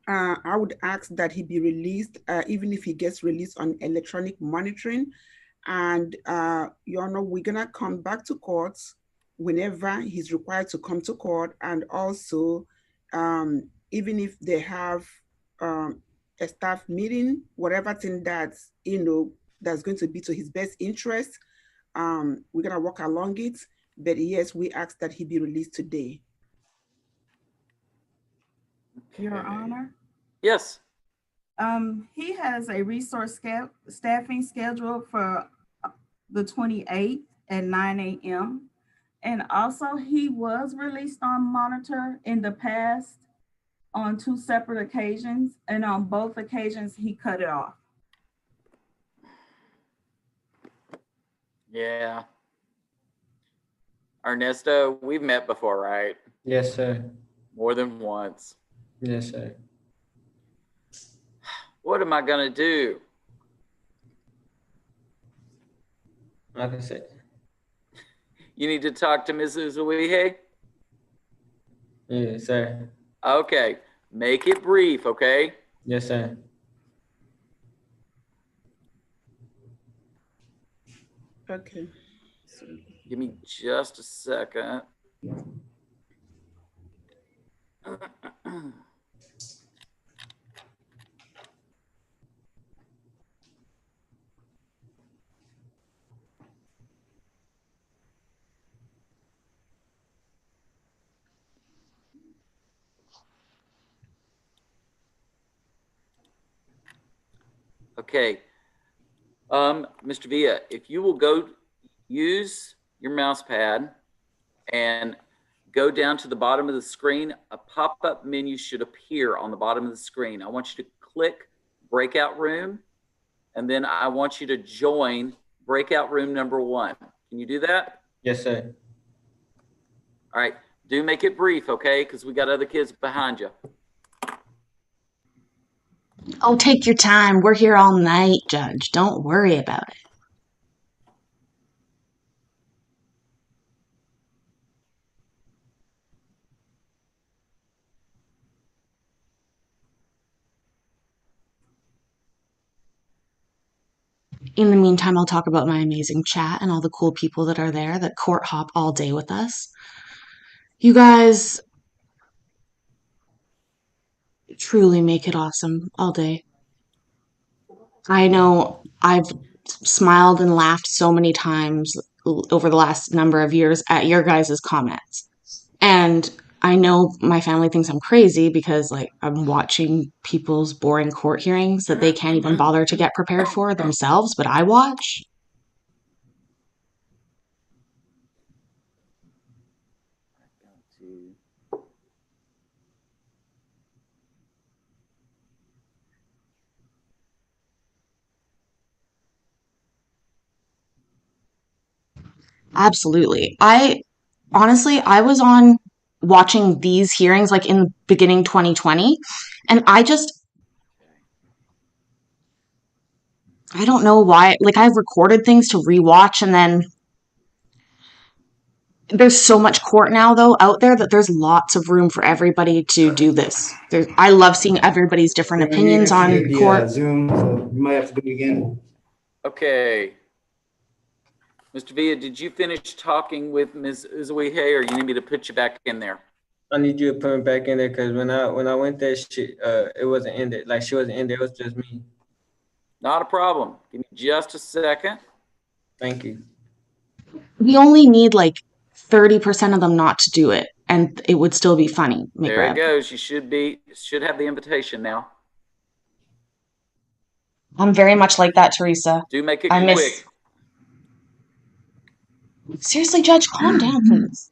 I would ask that he be released, even if he gets released on electronic monitoring. And we're gonna come back to courts whenever he's required to come to court. And also, even if they have a staff meeting, whatever thing that's, that's going to be to his best interest, we're gonna work along it. But yes, we ask that he be released today. Your Honor? Yes. He has a resource staffing schedule for the 28th at 9 a.m. And also he was released on monitor in the past on 2 separate occasions. And on both occasions, he cut it off. Yeah. Ernesto, we've met before, right? Yes, sir. More than once. Yes, sir. What am I gonna do? Like I said. You need to talk to Mrs. Uzuihe? Yes, sir. Okay. Make it brief, okay? Yes, sir. Okay. Give me just a second. Okay. Mr. Villa, if you will go use your mouse pad and go down to the bottom of the screen, a pop-up menu should appear on the bottom of the screen. I want you to click breakout room, and then I want you to join breakout room number 1. Can you do that? Yes, sir. All right. Do make it brief, okay? Because we got other kids behind you. Oh, take your time. We're here all night, Judge. Don't worry about it. In the meantime, I'll talk about my amazing chat and all the cool people that are there that court hop all day with us. You guys truly make it awesome all day. I know I've smiled and laughed so many times over the last number of years at your guys' comments. And I know my family thinks I'm crazy because I'm watching people's boring court hearings that they can't even bother to get prepared for themselves, but I watch. Absolutely. Honestly, I was on watching these hearings like in the beginning 2020, and I don't know why. Like, I've recorded things to rewatch, and then there's so much court now, though, out there that there's lots of room for everybody to do this. I love seeing everybody's different opinions on court. Zoom, so you might have to do it again. Okay. Mr. Villa, did you finish talking with Ms. Uzuihe, or you need me to put you back in there? I need you to put me back in there because when I went there, it wasn't ended. Like she wasn't in there. It was just me. Not a problem. Give me just a second. Thank you. We only need like 30% of them not to do it, and it would still be funny. There it goes. You should have the invitation now. I'm very much like that, Teresa. Do make it I miss. quick. Seriously, Judge, calm down, please.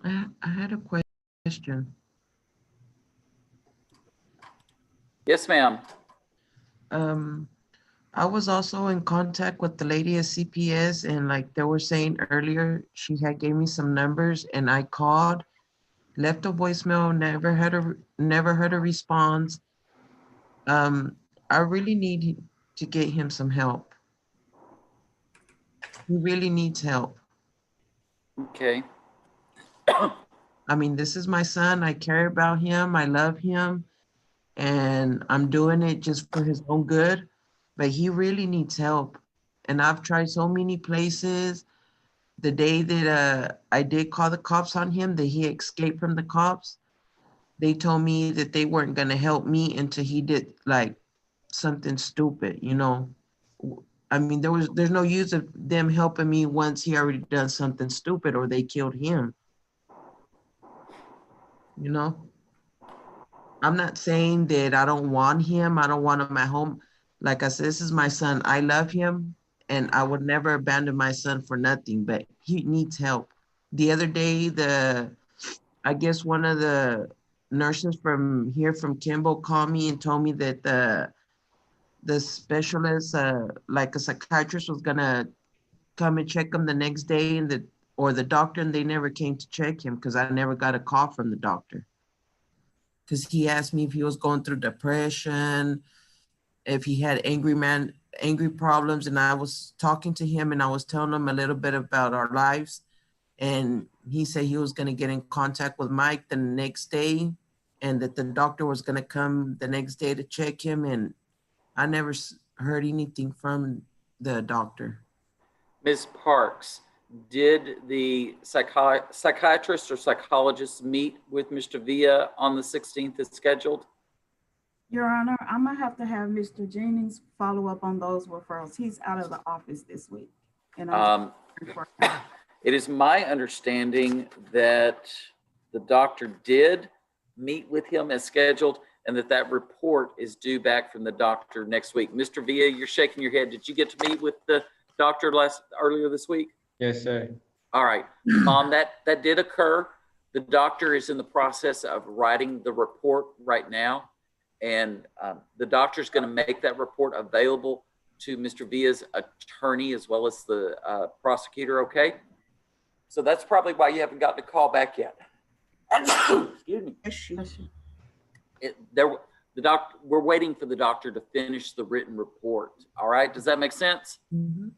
I had a question. Yes, ma'am. I was also in contact with the lady at CPS, and like they were saying earlier, she had gave me some numbers, and I called, left a voicemail, never heard a response. I really need to get him some help. He really needs help. Okay. I mean, this is my son. I care about him. I love him. And I'm doing it just for his own good. But he really needs help. And I've tried so many places. The day that I did call the cops on him, that he escaped from the cops, they told me that they weren't going to help me until he did like something stupid, you know. I mean, there's no use of them helping me once he already done something stupid or they killed him. You know, I'm not saying that I don't want him. I don't want him at home. Like I said, this is my son. I love him and I would never abandon my son for nothing, but he needs help. The other day, I guess one of the nurses from here from Kimball called me and told me that the specialist, like a psychiatrist, was gonna come and check him the next day, and the doctor, and they never came to check him because I never got a call from the doctor. Because he asked me if he was going through depression, if he had angry problems, and I was talking to him and I was telling him a little bit about our lives, and he said he was going to get in contact with Mike the next day, and that the doctor was going to come the next day to check him, and I never heard anything from the doctor. Ms. Parks, did the psychiatrist or psychologist meet with Mr. Villa on the 16th as scheduled? Your Honor, I'm gonna have to have Mr. Jennings follow up on those referrals. He's out of the office this week. And it is my understanding that the doctor did meet with him as scheduled and that report is due back from the doctor next week. Mr. Villa, you're shaking your head. Did you get to meet with the doctor earlier this week? Yes, sir. All right, Mom, that did occur. The doctor is in the process of writing the report right now, and the doctor is going to make that report available to Mr. Villa's attorney as well as the prosecutor, okay? So that's probably why you haven't gotten a call back yet. Excuse me. We're waiting for the doctor to finish the written report. All right, does that make sense? Mm-hmm.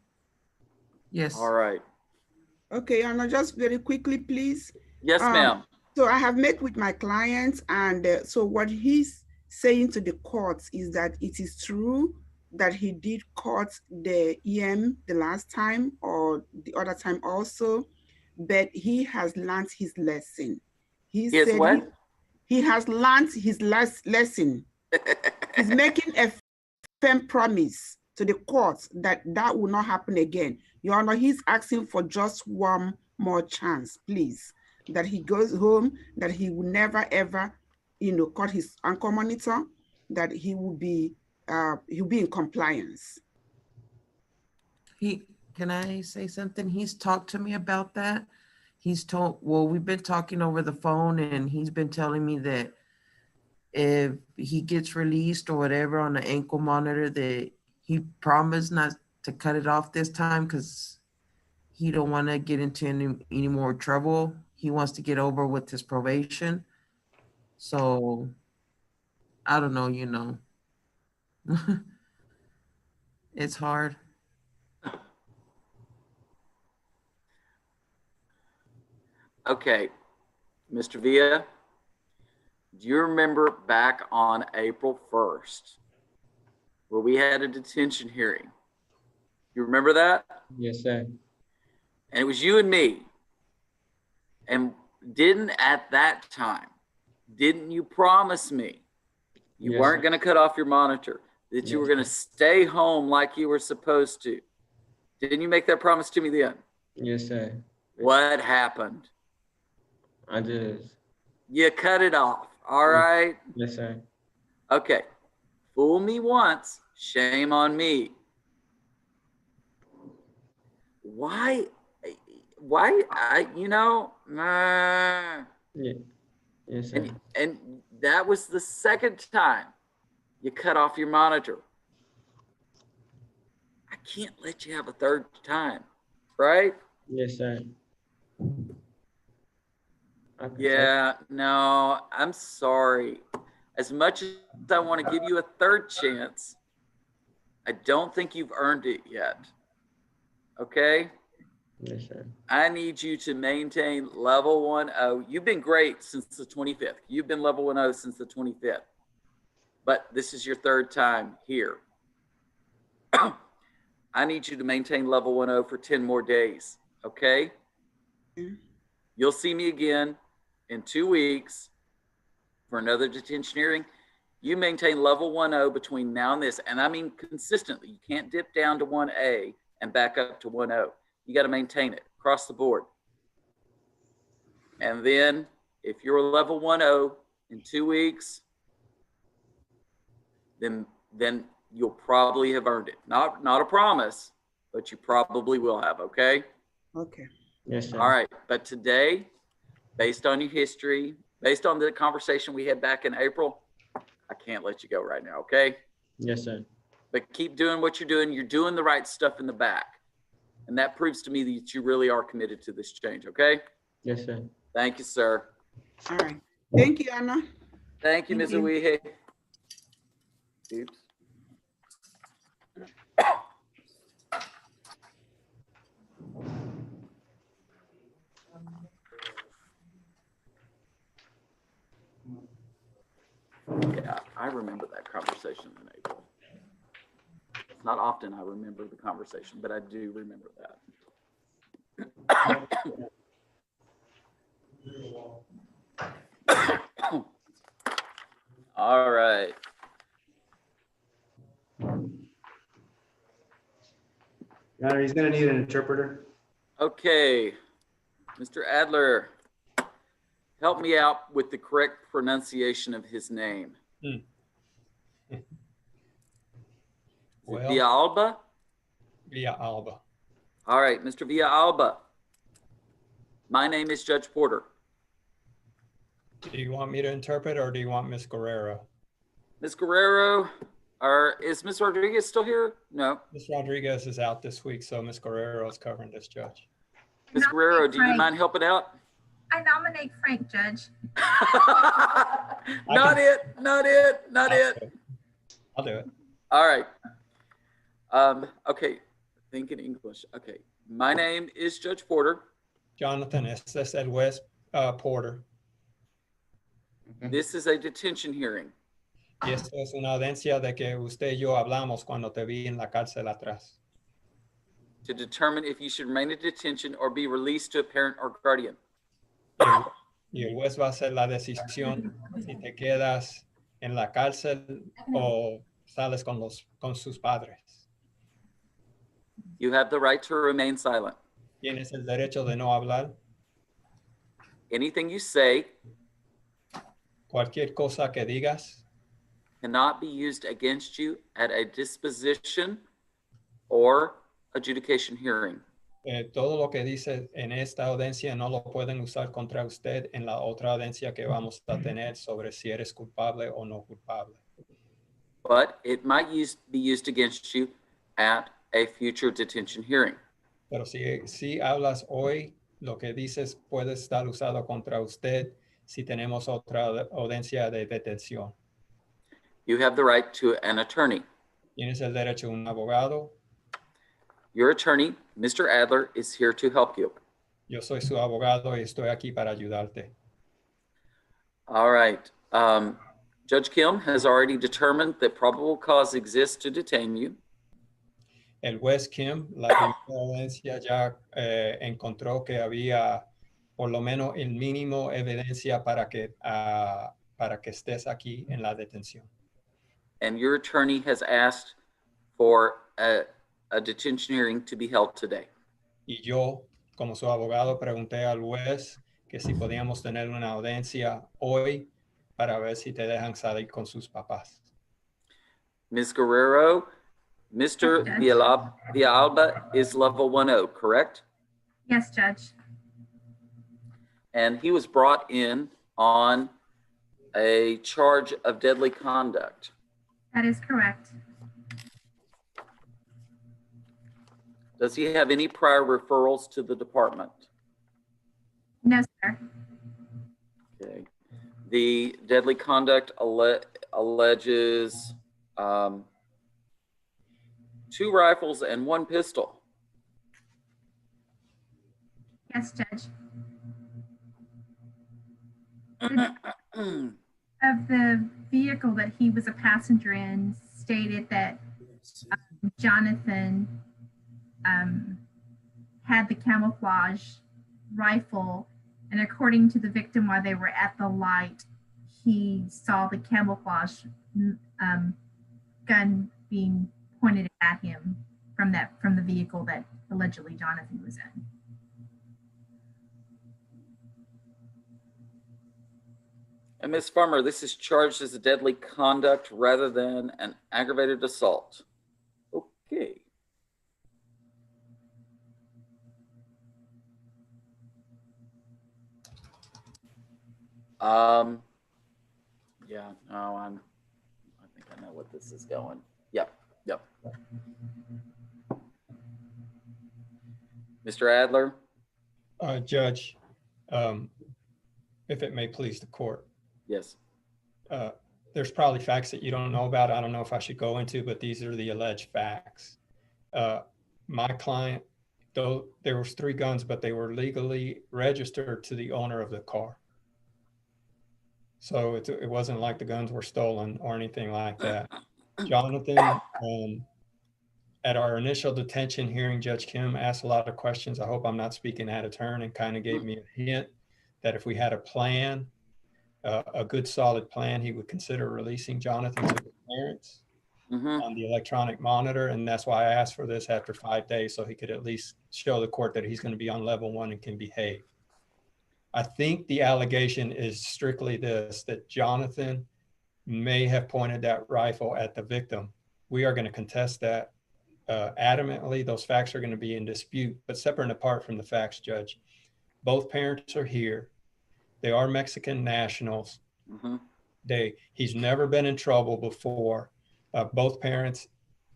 Yes. All right. Okay, Anna, just very quickly, please. Yes, ma'am. So I have met with my clients, and so what he's saying to the courts is that it is true that he did court the EM the last time or the other time also, but he has learned his lesson. He said what? He has learned his lesson. He's making a firm promise to the courts that that will not happen again. Your Honor, he's asking for just one more chance, please, that he goes home, that he will never ever, cut his ankle monitor, that he'll be in compliance. can I say something? He's talked to me about that. Well, we've been talking over the phone and he's been telling me that if he gets released or whatever on the ankle monitor, that he promised not to cut it off this time because he don't want to get into any more trouble. He wants to get over with his probation. So I don't know, it's hard. Okay, Mr. Villa, do you remember back on April 1st where we had a detention hearing? You remember that? Yes, sir. And it was you and me. And at that time, didn't you promise me you Yes, weren't sir. going to cut off your monitor, that you were going to stay home like you were supposed to? Didn't you make that promise to me then? Yes, sir. What happened? You cut it off. All right. Yes, sir. Okay. Fool me once, shame on me. Why, Yes, sir. and that was the second time you cut off your monitor. I can't let you have a third time, right? Yes, sir. Yeah, no, I'm sorry. As much as I want to give you a third chance, I don't think you've earned it yet. Okay? Yes, sir. I need you to maintain level 1-0. You've been great since the 25th. You've been level 1-0 since the 25th. But this is your third time here. I need you to maintain level 1-0 for 10 more days. Okay? You'll see me again in 2 weeks for another detention hearing. You maintain level 1-0 between now and this. And I mean consistently. You can't dip down to 1A and back up to 1-0. You got to maintain it across the board. And then if you're level 1-0 in 2 weeks, then you'll probably have earned it. Not a promise, but you probably will have, okay? Okay. Yes, sir. All right. But today, based on your history, based on the conversation we had back in April, I can't let you go right now, okay? Yes, sir. But keep doing what you're doing. You're doing the right stuff in the back. And that proves to me that you really are committed to this change, okay? Yes, sir. Thank you, sir. All right. Thank you, Anna. Thank you, Ms. Uwihe. Oops. Yeah, I remember that conversation in April. It's not often I remember the conversation, but I do remember that. All right. Your Honor, he's gonna need an interpreter. Okay, Mr. Adler, help me out with the correct pronunciation of his name. Well, Villalba? Villalba. All right, Mr. Villalba. My name is Judge Porter. Do you want me to interpret or do you want Ms. Guerrero? Ms. Guerrero, or is Ms. Rodriguez still here? No. Ms. Rodriguez is out this week, so Ms. Guerrero is covering this judge. Ms. Guerrero, do you mind helping out? I nominate Frank, Judge. Not it. I'll do it. All right. Okay. Think in English. Okay. My name is Judge Porter. Jonathan, este es el juez Porter. This is a detention hearing Y esto es una audiencia de que usted y yo hablamos cuando te vi en la cárcel atrás. to determine if you should remain in detention or be released to a parent or guardian. Y el juez va a hacer la decisión si te quedas en la cárcel o sales con sus padres. You have the right to remain silent. Tienes el derecho de no hablar. Anything you say Cualquier cosa que digas cannot be used against you at a disposition or adjudication hearing. Todo lo que dice en esta audiencia no lo pueden usar contra usted en la otra audiencia que vamos a tener sobre si eres culpable o no culpable. But it might be used against you at a future detention hearing. Pero si hablas hoy, lo que dices puede estar usado contra usted si tenemos otra audiencia de detención. You have the right to an attorney. Tienes el derecho a un abogado. Your attorney, Mr. Adler, is here to help you. Yo soy su abogado y estoy aquí para ayudarte. All right. Judge Kim has already determined that probable cause exists to detain you. El juez Kim, la primera audiencia ya encontró que había por lo menos el mínimo evidencia para que estés aquí en la detención. And your attorney has asked for a detention hearing to be held today. Y yo, como su abogado, pregunté al juez que si podíamos tener una audiencia hoy para ver si te dejan salir con sus papás. Ms. Guerrero, Mr. Villalba is level 1-0, correct? Yes, Judge. And he was brought in on a charge of deadly conduct. That is correct. Does he have any prior referrals to the department? No, sir. Okay. The deadly conduct alleges 2 rifles and 1 pistol. Yes, Judge. Of the vehicle that he was a passenger in stated that Jonathan had the camouflage rifle, and according to the victim, while they were at the light, he saw the camouflage gun being pointed at him from the vehicle that allegedly Jonathan was in. And Ms. Farmer, this is charged as a deadly conduct rather than an aggravated assault. Okay. Yeah, no, I think I know what this is going. Yep. Mr. Adler? Judge, if it may please the court. Yes. There's probably facts that you don't know about. I don't know if I should go into, but these are the alleged facts. My client, though there was 3 guns, but they were legally registered to the owner of the car. So it wasn't like the guns were stolen or anything like that. Jonathan, at our initial detention hearing, Judge Kim asked a lot of questions. I hope I'm not speaking out of turn, and kind of gave me a hint that if we had a plan, a good solid plan, he would consider releasing Jonathan to the parents on the electronic monitor. And that's why I asked for this after 5 days, so he could at least show the court that he's going to be on level 1 and can behave. I think the allegation is strictly this, that Jonathan may have pointed that rifle at the victim. We are going to contest that adamantly. Those facts are going to be in dispute, but separate and apart from the facts, Judge. Both parents are here. They are Mexican nationals. He's never been in trouble before. Both parents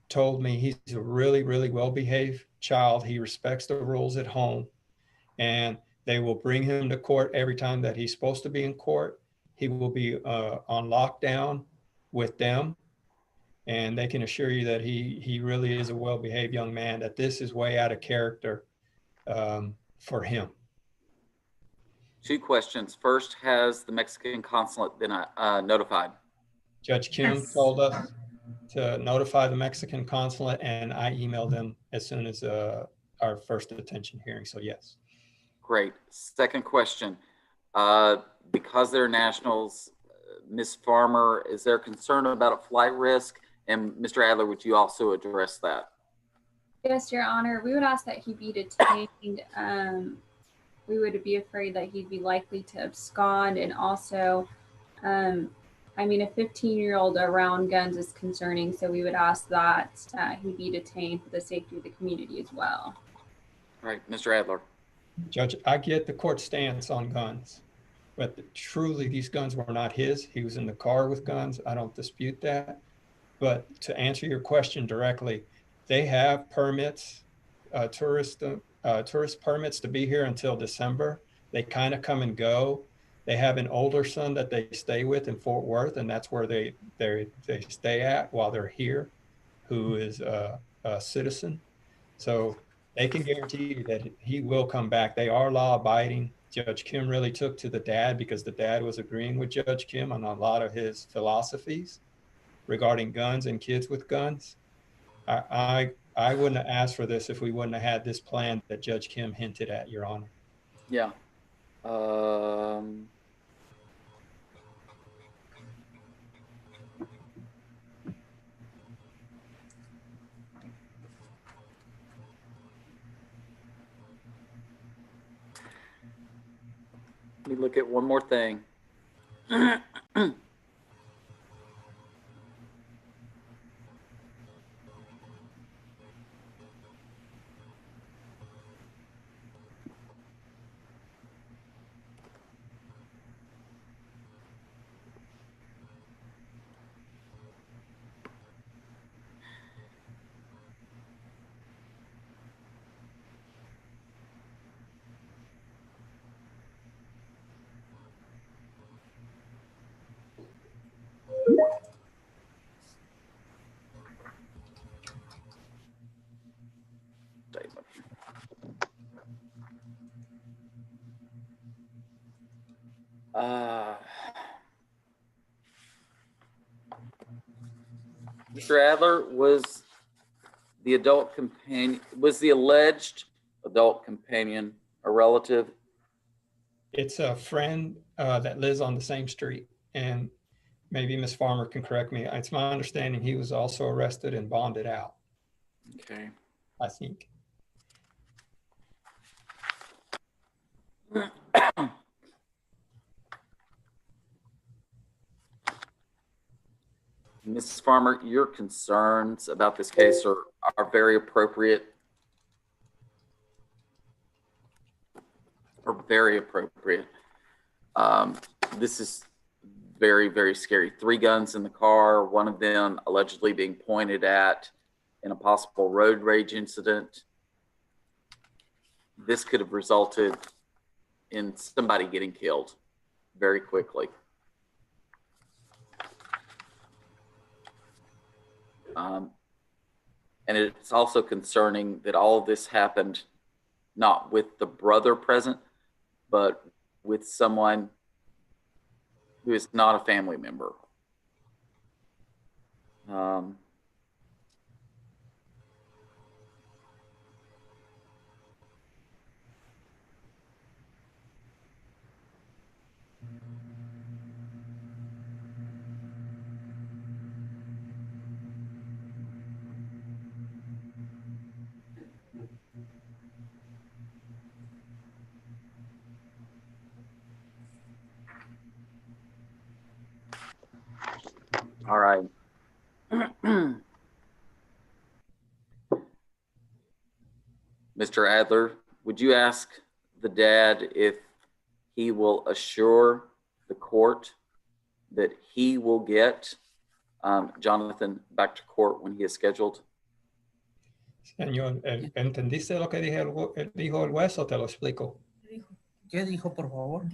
told me he's a really, really well-behaved child. He respects the rules at home, and they will bring him to court every time that he's supposed to be in court. He will be on lockdown with them, and they can assure you that he really is a well-behaved young man, that this is way out of character for him. 2 questions. First, has the Mexican consulate been notified? Judge Kim told us to notify the Mexican consulate, and I emailed them as soon as our first detention hearing, so yes. Great. Second question. Because they're nationals, Ms. Farmer, is there concern about a flight risk? And Mr. Adler, would you also address that? Yes, Your Honor. We would ask that he be detained. We would be afraid that he'd be likely to abscond, and also I mean, a 15-year-old around guns is concerning, so we would ask that he be detained for the safety of the community as well. All right, Mr. Adler. Judge, I get the court stance on guns, but truly these guns were not his. He was in the car with guns. I don't dispute that. But to answer your question directly, they have permits, tourist permits to be here until December. They kind of come and go. They have an older son that they stay with in Fort Worth, and that's where they stay at while they're here, who is a citizen. So they can guarantee you that he will come back. They are law abiding. Judge Kim really took to the dad because the dad was agreeing with Judge Kim on a lot of his philosophies regarding guns and kids with guns. I wouldn't have asked for this if we wouldn't have had this plan that Judge Kim hinted at, Your Honor. Yeah. Let me look at one more thing. Mr. Adler, was the alleged adult companion a relative? It's a friend that lives on the same street, and maybe Ms. Farmer can correct me. It's my understanding he was also arrested and bonded out. Okay. I think. Mrs. Farmer, your concerns about this case are very appropriate. This is very, very scary. 3 guns in the car, one of them allegedly being pointed at in a possible road rage incident. This could have resulted in somebody getting killed very quickly. And it's also concerning that all of this happened not with the brother present, but with someone who is not a family member. All right. Mr. Adler, would you ask the dad if he will assure the court that he will get Jonathan back to court when he is scheduled? Señor, ¿entendiste lo que dijo el juez o te lo explico? ¿Qué dijo, por favor?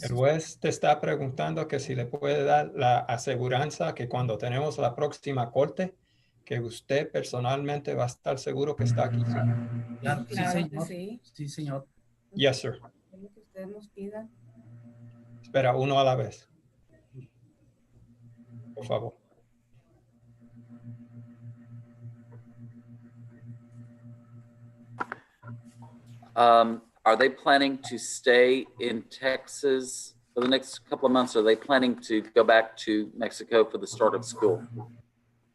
El juez te está preguntando que si le puede dar la aseguranza que cuando tenemos la próxima corte, que usted personalmente va a estar seguro que está aquí. Claro, sí, señor. Sí. Sí, señor. Yes, sir. Es lo que usted nos pida. Espera, uno a la vez. Por favor. Are they planning to stay in Texas for the next couple of months? Or are they planning to go back to Mexico for the start of school?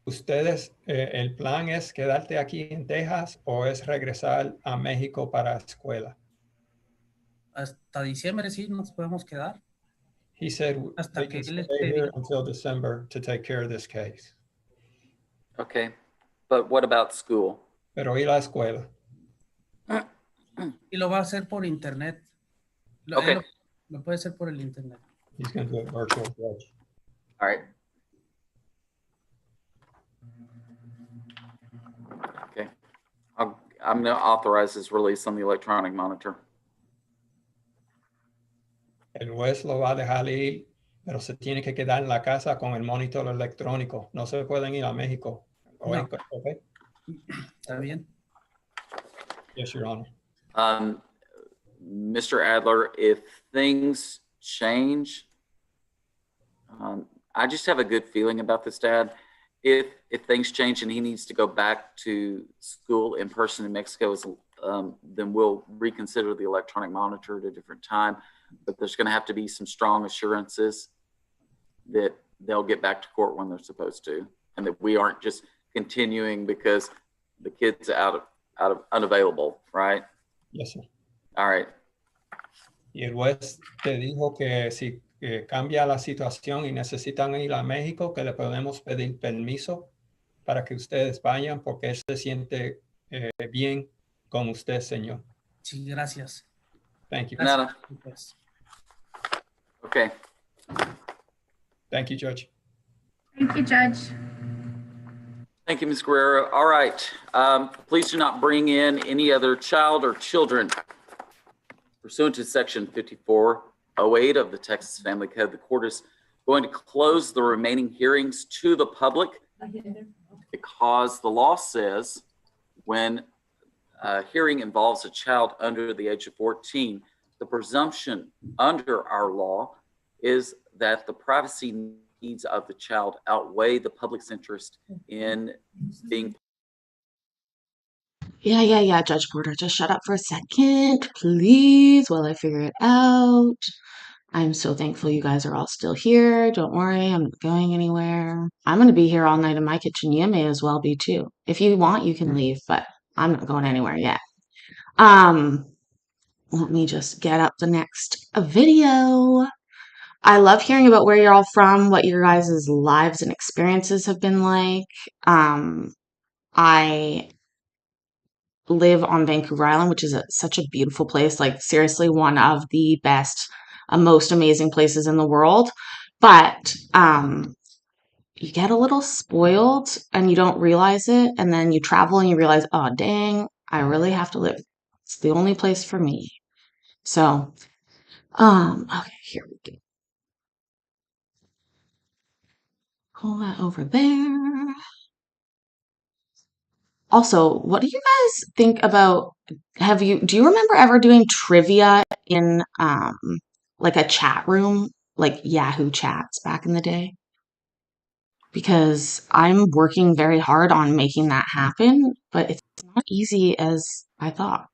¿Ustedes, el plan es quedarte aquí en Texas o es regresar a México para escuela? Hasta diciembre sí nos podemos quedar. He said Hasta we que can él stay esté here bien. until December to take care of this case. Okay, but what about school? Pero ¿y la escuela? Y lo va a hacer por internet. Okay. Lo puede hacer por el internet. He's going to do it virtual, Judge. All right. Okay. I'm going to authorize his release on the electronic monitor. El juez lo va a dejar ir, pero se tiene que quedar en la casa con el monitor electrónico. No se pueden ir a México. No. Okay? ¿Está bien? Yes, Your Honor. Mr. Adler, if things change, I just have a good feeling about this, Dad. If things change and he needs to go back to school in person in Mexico, then we'll reconsider the electronic monitor at a different time. But there's going to have to be some strong assurances that they'll get back to court when they're supposed to, and that we aren't just continuing because the kid's out of unavailable, right? Yes, sir. All right. Y el juez te dijo que si cambia la situación y necesitan ir a México, que le podemos pedir permiso para que ustedes vayan porque él se siente bien con usted, señor. Sí, gracias. Thank you. Nada. Okay. Thank you, Judge. Thank you, Judge. Thank you, Ms. Guerrero. All right. Please do not bring in any other child or children. Pursuant to Section 5408 of the Texas Family Code, the court is going to close the remaining hearings to the public because the law says when a hearing involves a child under the age of 14, the presumption under our law is that the privacy needs of the child outweigh the public's interest in being. Yeah, Judge Porter, just shut up for a second, please, while I figure it out. I'm so thankful you guys are all still here. Don't worry, I'm not going anywhere. I'm going to be here all night in my kitchen. You may as well be too. If you want, you can leave, but I'm not going anywhere yet. Let me just get up the next video. I love hearing about where you're all from, what your guys' lives and experiences have been like. I live on Vancouver Island, which is such a beautiful place, like seriously one of the best, most amazing places in the world. But you get a little spoiled and you don't realize it, and then you travel and you realize, oh dang, I really have to live. It's the only place for me. So, okay, here we go. Pull that over there. Also, what do you guys think about, do you remember ever doing trivia in like a chat room, like Yahoo chats back in the day? Because I'm working very hard on making that happen, but it's not easy as I thought.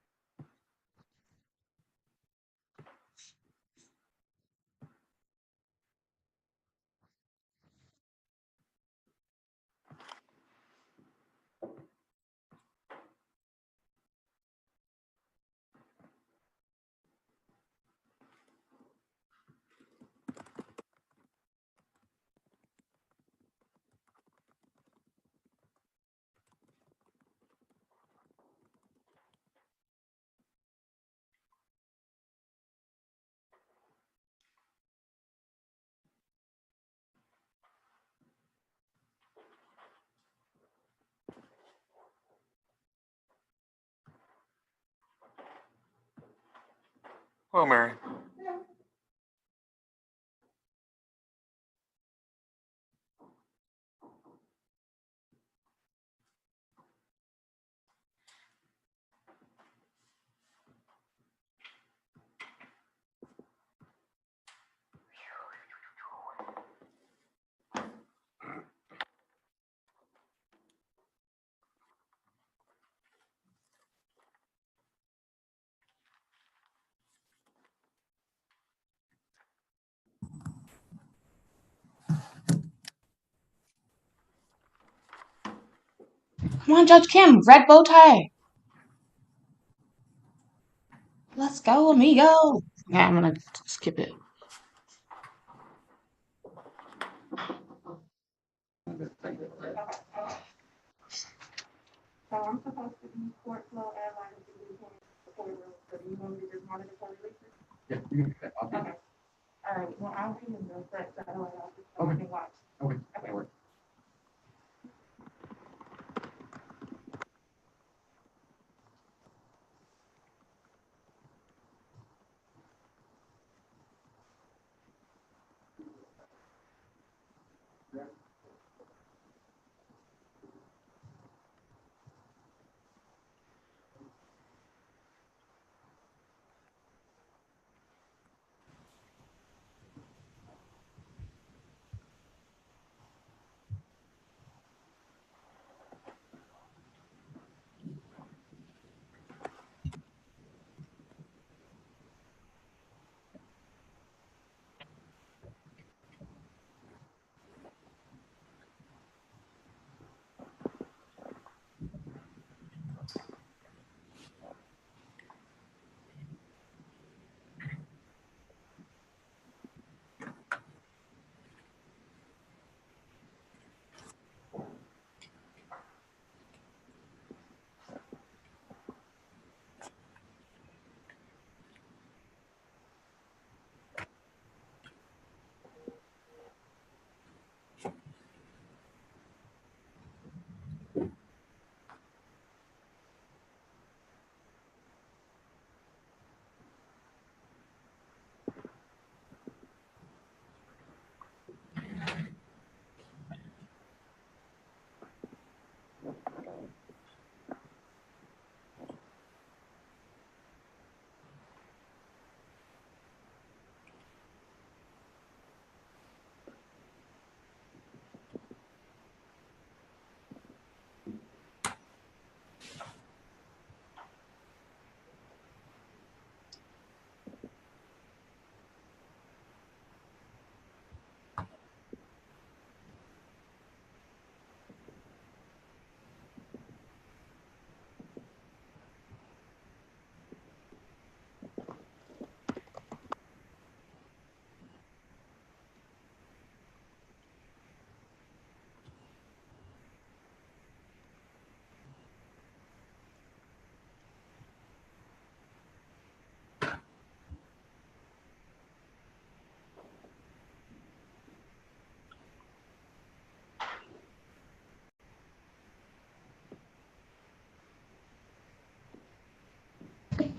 Hello, Mary. Come on, Judge Kim, red bow tie. Let's go, amigo. Yeah, I'm gonna skip it. So I'm supposed to be court flow and line of duty for courtroom, so do you want me to just monitor for releases? Yeah, you can do that. I'll be Okay. All right, well, I'll be in the front satellite office, so I Okay. can watch. Okay. Okay. That works.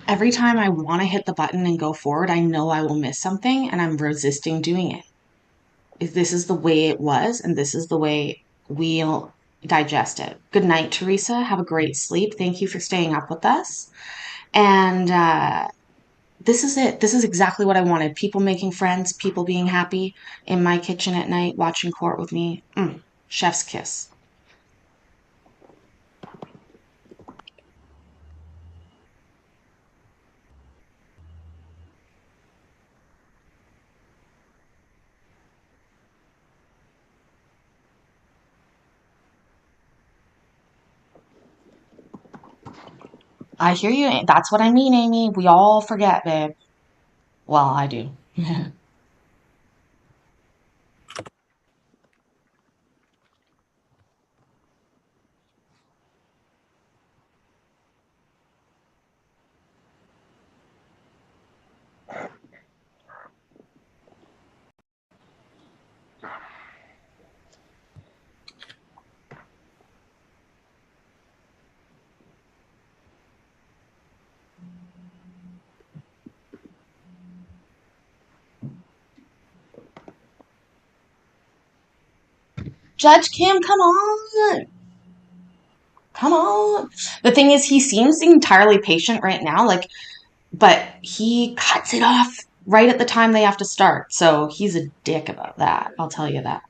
Every time I want to hit the button and go forward, I know I will miss something and I'm resisting doing it. If this is the way it was and this is the way we'll digest it. Good night, Teresa. Have a great sleep. Thank you for staying up with us. And this is it. This is exactly what I wanted. People making friends, people being happy in my kitchen at night, watching court with me. Chef's kiss. I hear you. That's what I mean, Amy. We all forget, babe. Well, I do. Judge Kim, come on. Come on. The thing is, he seems entirely patient right now, but he cuts it off right at the time they have to start. So he's a dick about that. I'll tell you that.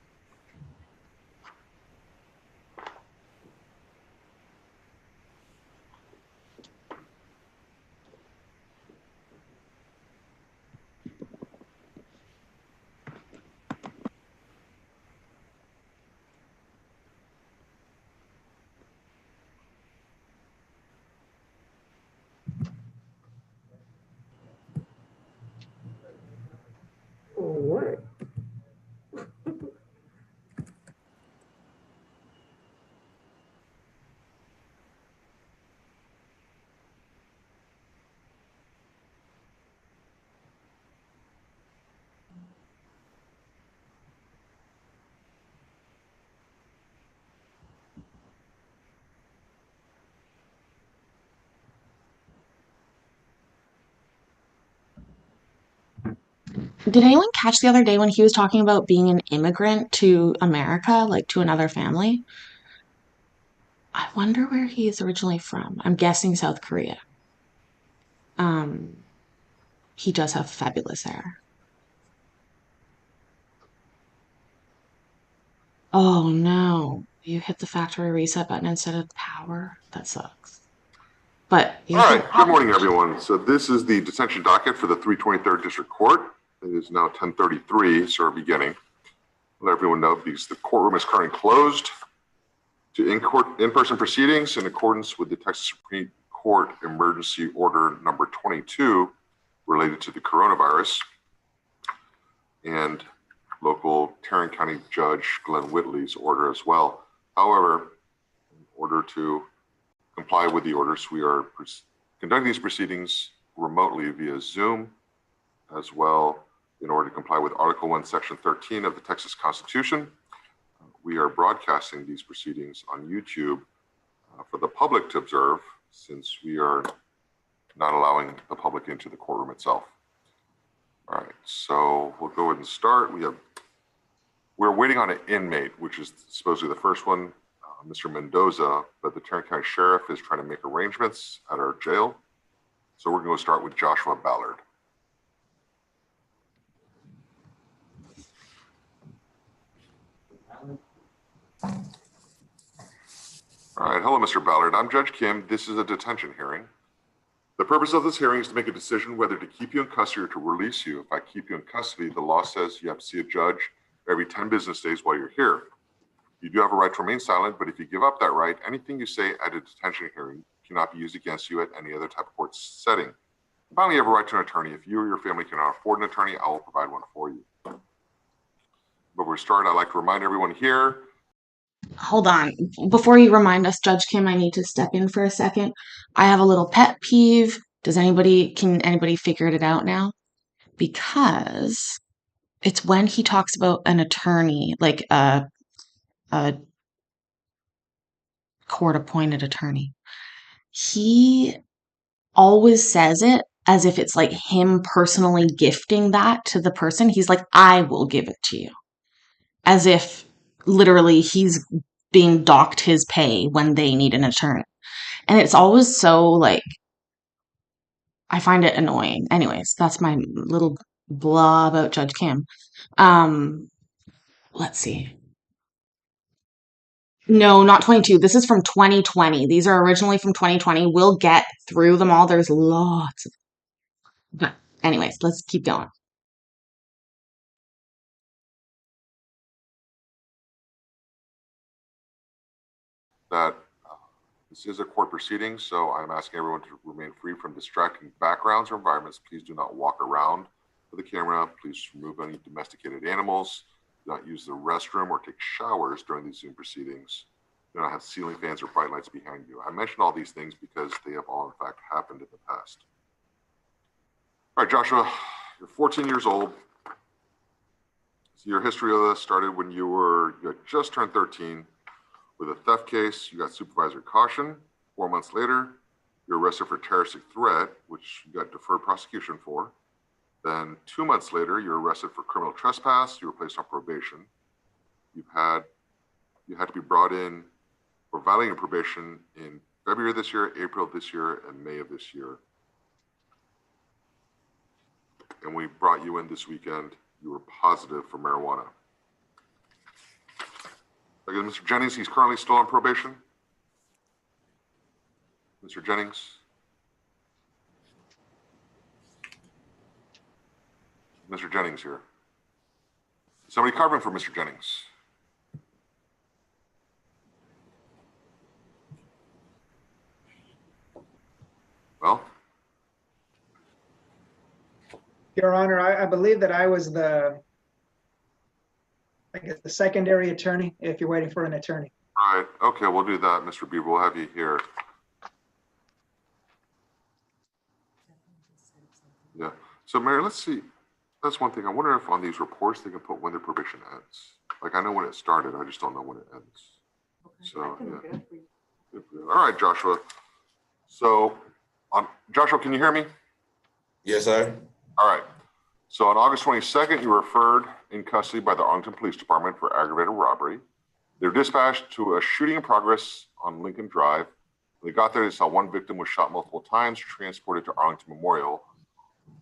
What? Did anyone catch the other day when he was talking about being an immigrant to America, like to another family? I wonder where he is originally from. I'm guessing South Korea. Um, he does have fabulous hair. Oh no, you hit the factory reset button instead of power. That sucks. But All right, good morning, everyone. So this is the detention docket for the 323rd District Court. It is now 10:33, so we're beginning. Let everyone know because the courtroom is currently closed to in-person proceedings in accordance with the Texas Supreme Court Emergency Order number 22 related to the coronavirus and local Tarrant County Judge Glenn Whitley's order as well. However, in order to comply with the orders, we are conducting these proceedings remotely via Zoom as well in order to comply with Article 1, Section 13 of the Texas Constitution. We are broadcasting these proceedings on YouTube for the public to observe since we are not allowing the public into the courtroom itself. All right, so we'll go ahead and start. We're waiting on an inmate, which is supposedly the first one, Mr. Mendoza, but the Tarrant County Sheriff is trying to make arrangements at our jail. So we're going to start with Joshua Ballard. All right, hello, Mr. Ballard. I'm Judge Kim. This is a detention hearing. The purpose of this hearing is to make a decision whether to keep you in custody or to release you. If I keep you in custody, the law says you have to see a judge every 10 business days while you're here. You do have a right to remain silent, but if you give up that right, anything you say at a detention hearing cannot be used against you at any other type of court setting. Finally, you have a right to an attorney. If you or your family cannot afford an attorney, I will provide one for you. Before we start, I'd like to remind everyone here. Hold on. Before you remind us, Judge Kim, I need to step in for a second. I have a little pet peeve. Can anybody figure it out now? Because it's when he talks about an attorney, like a court-appointed attorney. He always says it as if it's like him personally gifting that to the person. He's like, I will give it to you. As if literally he's being docked his pay when they need an attorney. And it's always so like, I find it annoying. Anyways, that's my little blah about Judge Kim. Let's see. No, not 22. This is from 2020. These are originally from 2020. We'll get through them all. There's lots of, but anyways, let's keep going. That this is a court proceeding, so I'm asking everyone to remain free from distracting backgrounds or environments. Please do not walk around with the camera. Please remove any domesticated animals. Do not use the restroom or take showers during these Zoom proceedings. Do not have ceiling fans or bright lights behind you. I mention all these things because they have all in fact happened in the past. All right, Joshua, you're 14 years old. So your history of this started when you had just turned 13. With a theft case, you got supervisory caution. 4 months later, you're arrested for terroristic threat, which you got deferred prosecution for. Then 2 months later, you're arrested for criminal trespass. You were placed on probation. You had to be brought in for violating probation in February of this year, April of this year, and May of this year. And we brought you in this weekend. You were positive for marijuana. Again, Mr. Jennings, he's currently still on probation. Mr. Jennings. Mr. Jennings here. Somebody covering for Mr. Jennings. Well. Your Honor, I believe that I was the secondary attorney, if you're waiting for an attorney. All right. Okay, we'll do that, Mr. Beaver. We'll have you here. Yeah. So, Mary, let's see. That's one thing. I wonder if on these reports they can put when their probation ends. Like, I know when it started. I just don't know when it ends. So, yeah. All right, Joshua. So, Joshua, can you hear me? Yes, sir. All right. So on August 22nd, you were referred in custody by the Arlington Police Department for aggravated robbery. They were dispatched to a shooting in progress on Lincoln Drive. When they got there, they saw one victim was shot multiple times, transported to Arlington Memorial,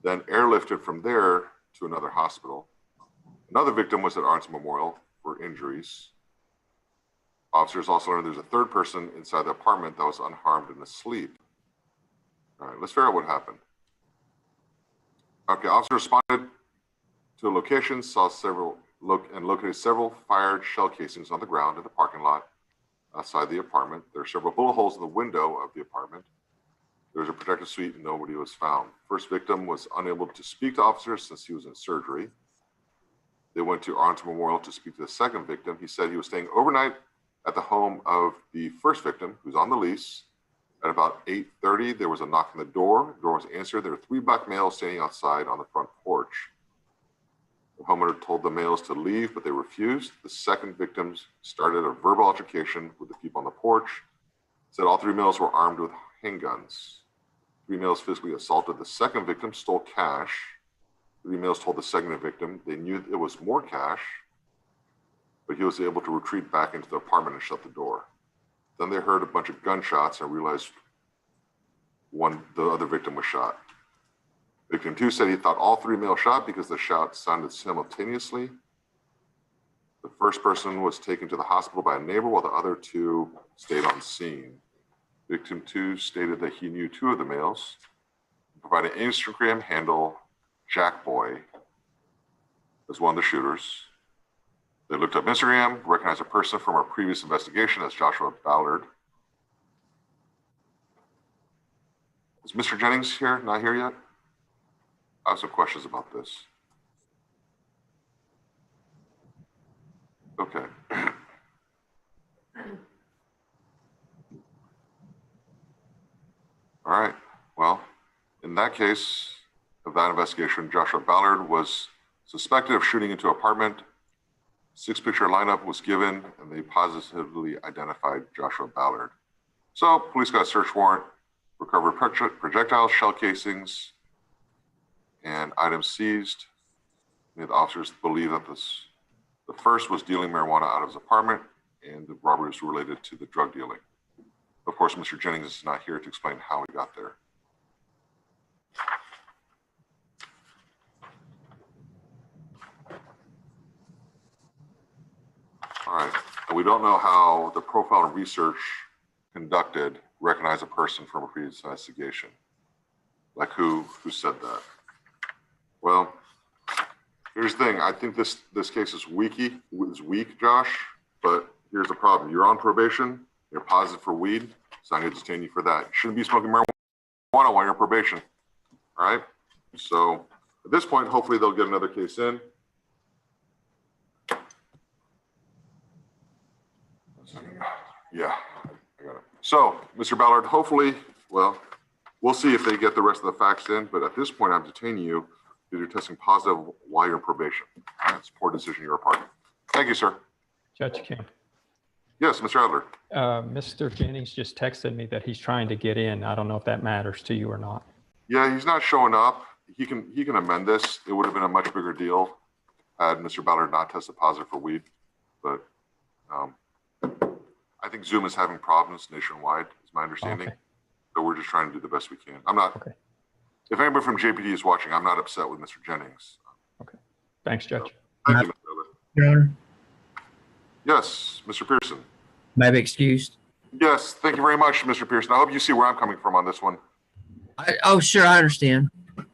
then airlifted from there to another hospital. Another victim was at Arlington Memorial for injuries. Officers also learned there's a third person inside the apartment that was unharmed and asleep. All right, let's figure out what happened. Okay, officers responded to a location, saw several, and located several fired shell casings on the ground in the parking lot outside the apartment. There are several bullet holes in the window of the apartment. There was a protective suite and nobody was found. First victim was unable to speak to officers since he was in surgery. They went to Arlington Memorial to speak to the second victim. He said he was staying overnight at the home of the first victim, who's on the lease. At about 8:30, there was a knock on the door. The door was answered. There were 3 black males standing outside on the front porch. The homeowner told the males to leave, but they refused. The second victim started a verbal altercation with the people on the porch. Said all 3 males were armed with handguns. 3 males physically assaulted the second victim, stole cash. 3 males told the second victim they knew it was more cash, but he was able to retreat back into the apartment and shut the door. Then they heard a bunch of gunshots and realized the other victim was shot. Victim 2 said he thought all 3 males shot because the shots sounded simultaneously. The first person was taken to the hospital by a neighbor while the other 2 stayed on scene. Victim 2 stated that he knew 2 of the males, provided an Instagram handle, Jack Boy, as one of the shooters. They looked up Instagram, recognized a person from our previous investigation as Joshua Ballard. Is Mr. Jennings here? Not here yet? I have some questions about this. Okay. All right. Well, in that case of that investigation, Joshua Ballard was suspected of shooting into an apartment. 6-picture lineup was given, and they positively identified Joshua Ballard. So police got a search warrant, recovered projectiles, shell casings, and items seized. The officers believe that the first was dealing marijuana out of his apartment, and the robberies were related to the drug dealing. Of course, Mr. Jennings is not here to explain how he got there. All right, and we don't know how the profile and research conducted recognized a person from a previous investigation. Like who said that? Well, here's the thing. I think this case is weak, Josh, but here's the problem. You're on probation, you're positive for weed, so I'm gonna detain you for that. You shouldn't be smoking marijuana while you're on probation, all right? So at this point, hopefully they'll get another case in. Yeah, I got it. So, Mr. Ballard, hopefully, well, we'll see if they get the rest of the facts in, but at this point, I'm detaining you because you're testing positive while you're in probation. That's a poor decision on your part. Thank you, sir. Judge King. Yes, Mr. Adler. Mr. Jennings just texted me that he's trying to get in. I don't know if that matters to you or not. Yeah, he's not showing up. He can amend this. It would have been a much bigger deal had Mr. Ballard not tested positive for weed, but I think Zoom is having problems nationwide, is my understanding. Okay. So we're just trying to do the best we can. I'm not, okay. If anybody from JPD is watching, I'm not upset with Mr. Jennings. Okay. Thanks, Judge. So, thank you, Mr. Adler. Your Honor. Yes, Mr. Pearson. May I be excused? Yes, thank you very much, Mr. Pearson. I hope you see where I'm coming from on this one. Oh, sure, I understand.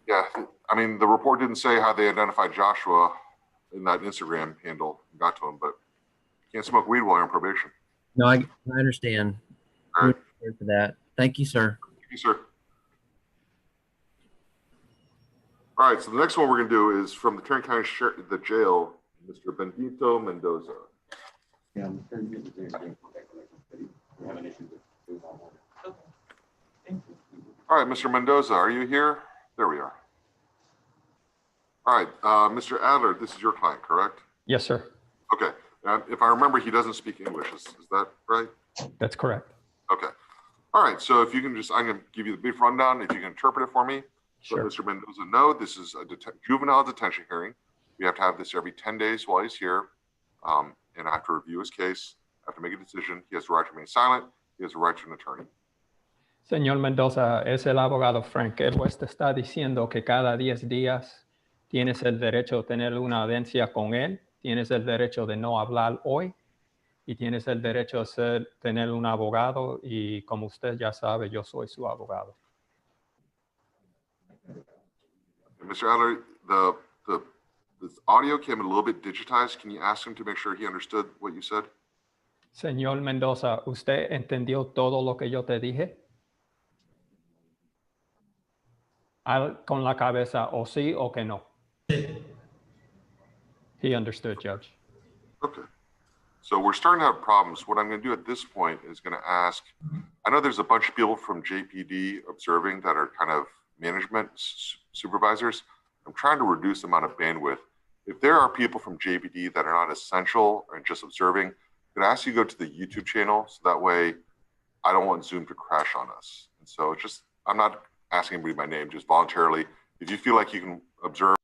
Yeah, I mean, the report didn't say how they identified Joshua in that Instagram handle and got to him, but you can't smoke weed while you're on probation. No, I understand. All right. For that. Thank you, sir. Thank you, sir. All right, so the next one we're going to do is from the Tarrant County the jail, Mr. Benito Mendoza. Yeah, all right, Mr. Mendoza, are you here? There we are. All right, Mr. Adler, this is your client, correct? Yes, sir. Okay. If I remember, he doesn't speak English. Is that right? That's correct. Okay. All right. So if you can just, I'm going to give you the brief rundown. If you can interpret it for me. let Mr. Mendoza know this is a juvenile detention hearing. We have to have this every 10 days while he's here. And I have to review his case. I have to make a decision. He has the right to remain silent. He has the right to an attorney. Señor Mendoza, es el abogado Frank Edwards. Te está diciendo que cada 10 días tienes el derecho de tener una audiencia con él. Tienes el derecho de no hablar hoy. Y tienes el derecho de tener un abogado. Y como usted ya sabe, yo soy su abogado. Mr. Adler, the audio came a little bit digitized. Can you ask him to make sure he understood what you said? Señor Mendoza, ¿usted entendió todo lo que yo te dije? Con la cabeza, o sí o que no. He understood, Judge. Okay. So we're starting to have problems. What I'm going to do at this point is going to ask, I know there's a bunch of people from JPD observing that are kind of management supervisors. I'm trying to reduce the amount of bandwidth. If there are people from JPD that are not essential and just observing, could I ask you to go to the YouTube channel so that way I don't want Zoom to crash on us. And so just, I'm not asking anybody by name, just voluntarily. If you feel like you can observe.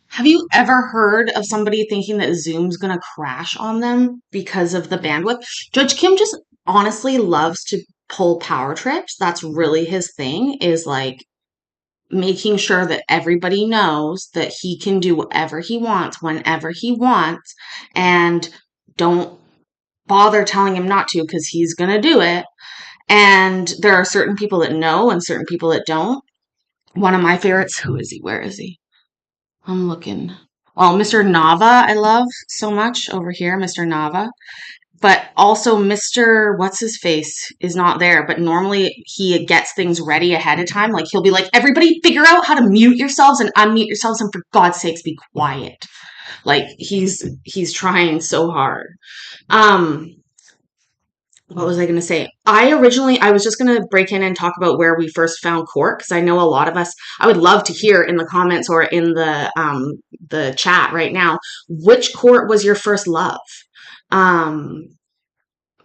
Have you ever heard of somebody thinking that Zoom's going to crash on them because of the bandwidth? Judge Kim just honestly loves to pull power trips. That's really his thing, is like making sure that everybody knows that he can do whatever he wants, whenever he wants, and don't bother telling him not to because he's going to do it. And there are certain people that know and certain people that don't. One of my favorites, who is he? Where is he? I'm looking. Oh, Mr. Nava, I love so much over here, Mr. Nava. But also Mr. What's his face is not there, but normally he gets things ready ahead of time. Like he'll be like, everybody figure out how to mute yourselves and unmute yourselves and for God's sakes be quiet. Like he's trying so hard. What was I going to say? I was just going to break in and talk about where we first found court, because I know a lot of us, I would love to hear in the comments or in the chat right now, which court was your first love?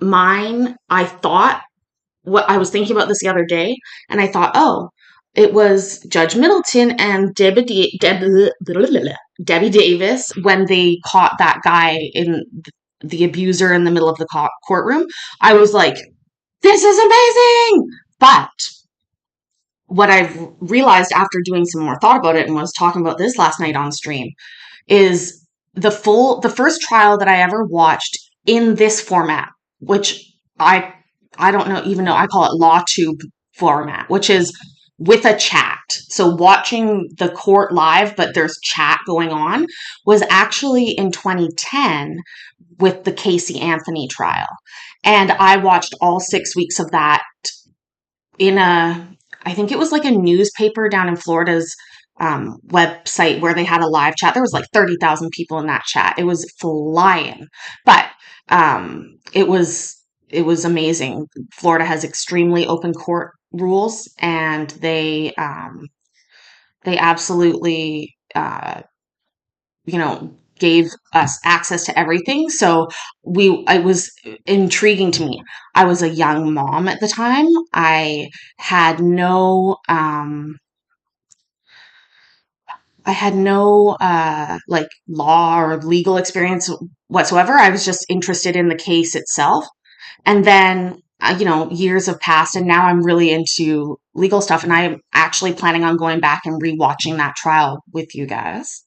Mine, I thought, what I was thinking about this the other day, and I thought, oh, it was Judge Middleton and Debbie Davis when they caught that guy in the abuser in the middle of the courtroom. I was like, this is amazing. But what I've realized after doing some more thought about it and was talking about this last night on stream is the first trial that I ever watched in this format, which I don't even know, I call it law tube format, which is with a chat. So watching the court live, but there's chat going on, was actually in 2010 with the Casey Anthony trial. And I watched all 6 weeks of that in I think it was like a newspaper down in Florida's website where they had a live chat. There was like 30,000 people in that chat. It was flying, but it was amazing. Florida has extremely open court rules, and they absolutely gave us access to everything. So it was intriguing to me. I was a young mom at the time. I had no like law or legal experience whatsoever. I was just interested in the case itself. And then, years have passed, and now I'm really into legal stuff. And I'm actually planning on going back and rewatching that trial with you guys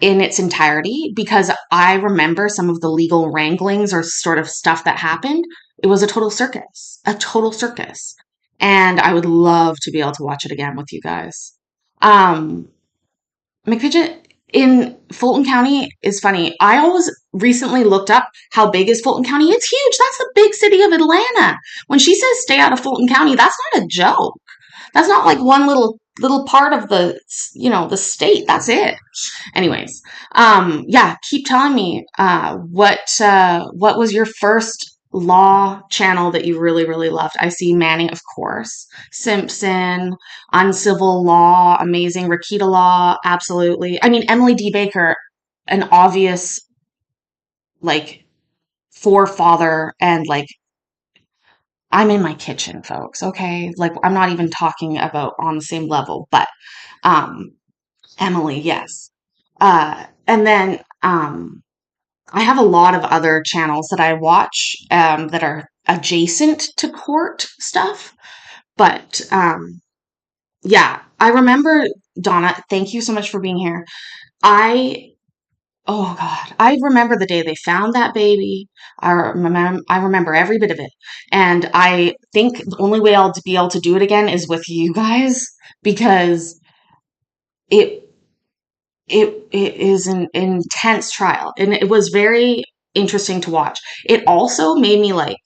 in its entirety, because I remember some of the legal wranglings or sort of stuff that happened. It was a total circus. And I would love to be able to watch it again with you guys. McPidgeot in Fulton County is funny. I always recently looked up how big is Fulton County. It's huge. That's the big city of Atlanta. When she says stay out of Fulton County, that's not a joke. That's not like one little part of the state. That's it. Anyways, keep telling me what was your first law channel that you really, really loved? I see Manning, of course, Simpson, Uncivil Law, amazing, Rakita Law, absolutely. I mean, Emily D. Baker, an obvious like forefather and like I'm in my kitchen, folks. Okay. Like, I'm not even talking about on the same level, but, um, Emily, yes. And then, I have a lot of other channels that I watch, that are adjacent to court stuff. But, yeah, I remember, Donna, thank you so much for being here. Oh God, I remember the day they found that baby. I remember every bit of it. And I think the only way I'll be able to do it again is with you guys because it it is an intense trial and it was very interesting to watch. It also made me like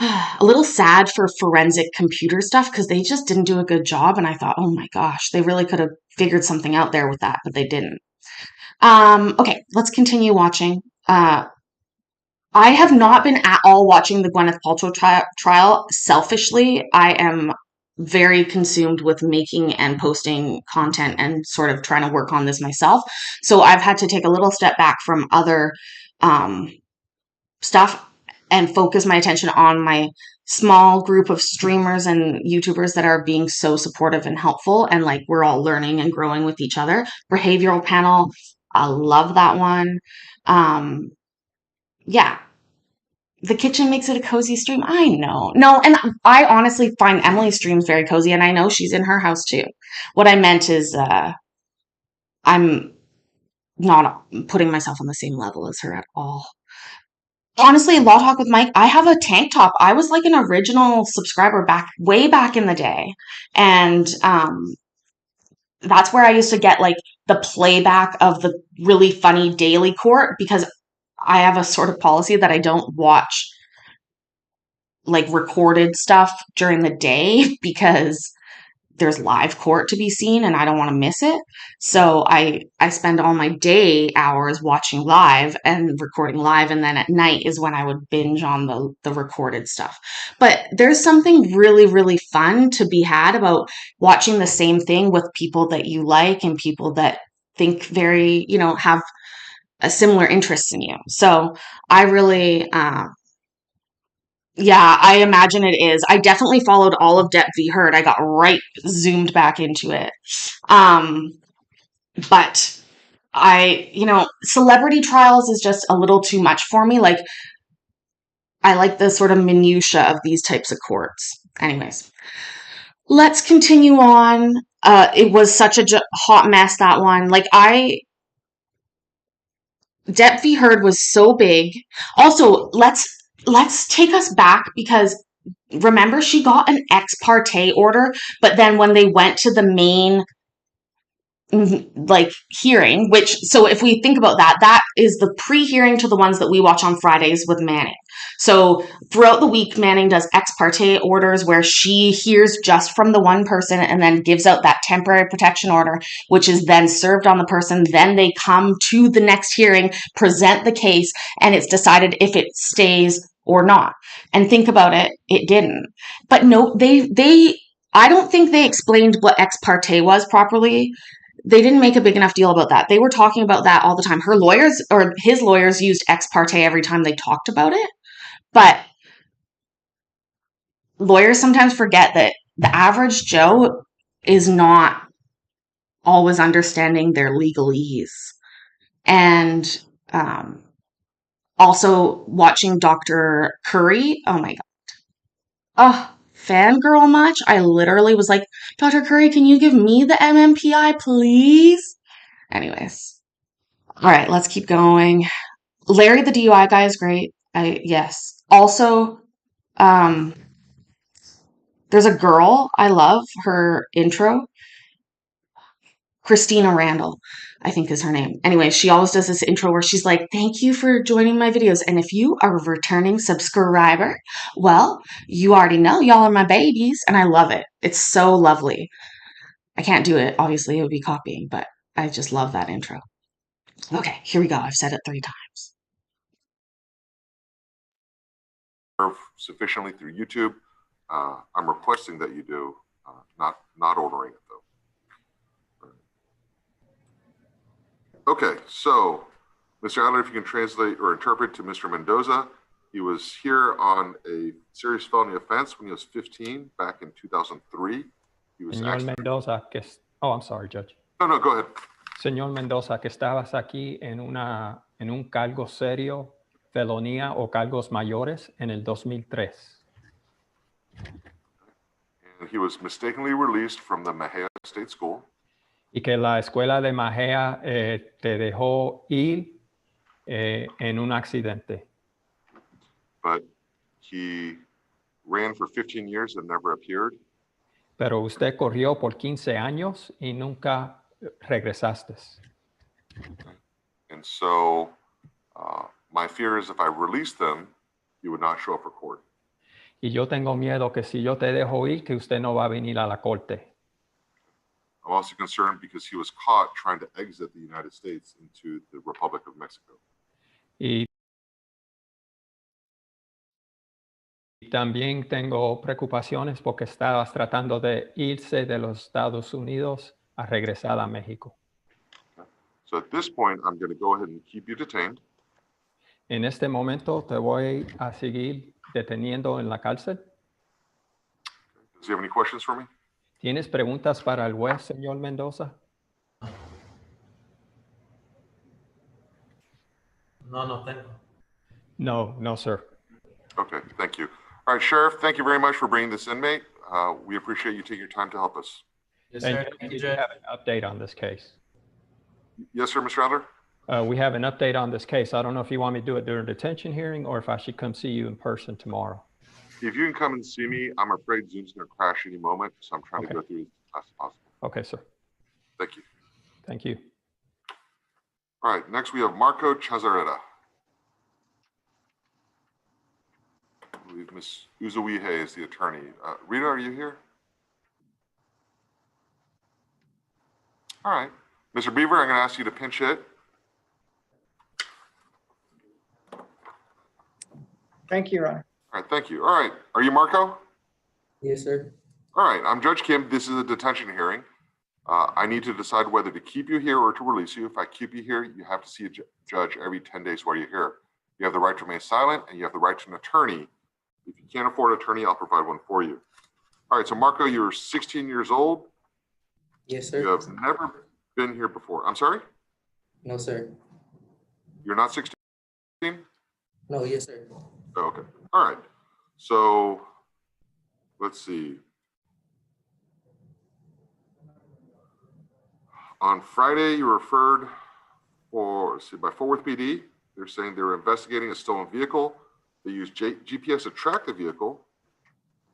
a little sad for forensic computer stuff because they just didn't do a good job and I thought, "Oh my gosh, they really could have figured something out there with that, but they didn't." Okay, let's continue watching. I have not been at all watching the Gwyneth Paltrow trial selfishly. I am very consumed with making and posting content and sort of trying to work on this myself. So I've had to take a little step back from other um, stuff and focus my attention on my small group of streamers and YouTubers that are being so supportive and helpful. And like we're all learning and growing with each other. Behavioral panel, I love that one. Um, yeah, the kitchen makes it a cozy stream. I know. No, and I honestly find Emily's streams very cozy, and I know she's in her house too. What I meant is I'm not putting myself on the same level as her at all. Honestly, Law Talk with Mike, I have a tank top. I was like an original subscriber way back in the day. And that's where I used to get like the playback of the really funny daily court because I have a sort of policy that I don't watch like recorded stuff during the day because there's live court to be seen and I don't want to miss it. So I spend all my day hours watching live and recording live and then at night is when I would binge on the recorded stuff. But there's something really really fun to be had about watching the same thing with people that you like and people that think very, have a similar interest in you. So I really yeah, I imagine it is. I definitely followed all of Det v. Heard. I got right zoomed back into it. But celebrity trials is just a little too much for me. Like, I like the sort of minutia of these types of courts. Anyways, let's continue on. It was such a hot mess, that one. Like, Det v. Heard was so big. Also, let's take us back because remember she got an ex parte order, but then when they went to the main like hearing, which so if we think about that is the pre-hearing to the ones that we watch on Fridays with Manning. So throughout the week, Manning does ex parte orders where she hears just from the one person and then gives out that temporary protection order, which is then served on the person. Then they come to the next hearing, present the case, and it's decided if it stays or not. And think about it, it didn't. But no, I don't think they explained what ex parte was properly. They didn't make a big enough deal about that. They were talking about that all the time. Her lawyers or his lawyers used ex parte every time they talked about it. But lawyers sometimes forget that the average Joe is not always understanding their legalese. And also watching Dr. Curry. Oh my God. Oh, fangirl much? I literally was like, Dr. Curry, can you give me the MMPI, please? Anyways. All right, let's keep going. Larry, the DUI guy, is great. Yes. Also, there's a girl I love her intro. Christina Randall, I think is her name. Anyway, she always does this intro where she's like, "Thank you for joining my videos. And if you are a returning subscriber, well, you already know y'all are my babies." And I love it. It's so lovely. I can't do it. Obviously, it would be copying, but I just love that intro. Okay, here we go. I've said it 3 times. Sufficiently through YouTube. I'm requesting that you do, not ordering it though. Okay, so Mr. Adler, if you can translate or interpret to Mr. Mendoza, He was here on a serious felony offense when he was 15 back in 2003. He was Señor actually, Mendoza, oh, I'm sorry, Judge. no, go ahead. Señor Mendoza, que estabas aquí en un cargo serio, felonía o cargos mayores en el 2003. And he was mistakenly released from the Mejia State School. Y que la escuela de Mejia te dejó ir en un accidente. But he ran for 15 years and never appeared. Pero usted corrió por 15 años y nunca regresaste. And so my fear is if I release them, you would not show up for court. Y yo tengo miedo que si yo te dejo ir, que usted no va a venir a la corte. I'm also concerned because he was caught trying to exit the United States into the Republic of Mexico. Y también tengo preocupaciones porque estabas tratando de irse de los Estados Unidos a regresar a México. So at this point, I'm going to go ahead and keep you detained. En este momento te voy a seguir deteniendo en la cárcel. Does he have any questions for me? ¿Tienes preguntas para el juez, señor Mendoza? No tengo. No, sir. Okay, thank you. All right, Sheriff, thank you very much for bringing this inmate. We appreciate you taking your time to help us. Yes, And sir. we Thank you, do Judge. have an update on this case. Yes, sir, Mr. Adler? We have an update on this case. I don't know if you want me to do it during a detention hearing or if I should come see you in person tomorrow. If you can come and see me, I'm afraid Zoom's going to crash any moment, so I'm trying to go through as fast as possible. Okay, sir. Thank you. Thank you. All right, next we have Marco Chazareta. I believe Ms. Uzuihe is the attorney. Rita, are you here? All right. Mr. Beaver, I'm going to ask you to pinch hit. Thank you, Your Honor. All right, thank you. All right, are you Marco? Yes, sir. All right, I'm Judge Kim. This is a detention hearing. I need to decide whether to keep you here or to release you. If I keep you here, you have to see a judge every 10 days while you're here. You have the right to remain silent and you have the right to an attorney. If you can't afford an attorney, I'll provide one for you. All right, so Marco, you're 16 years old. Yes, sir. You have never been here before. I'm sorry? No, sir. You're not 16? No, yes, sir. Oh, okay. All right. So let's see. On Friday, you were referred by Fort Worth PD. They're saying they were investigating a stolen vehicle. They used GPS to track the vehicle.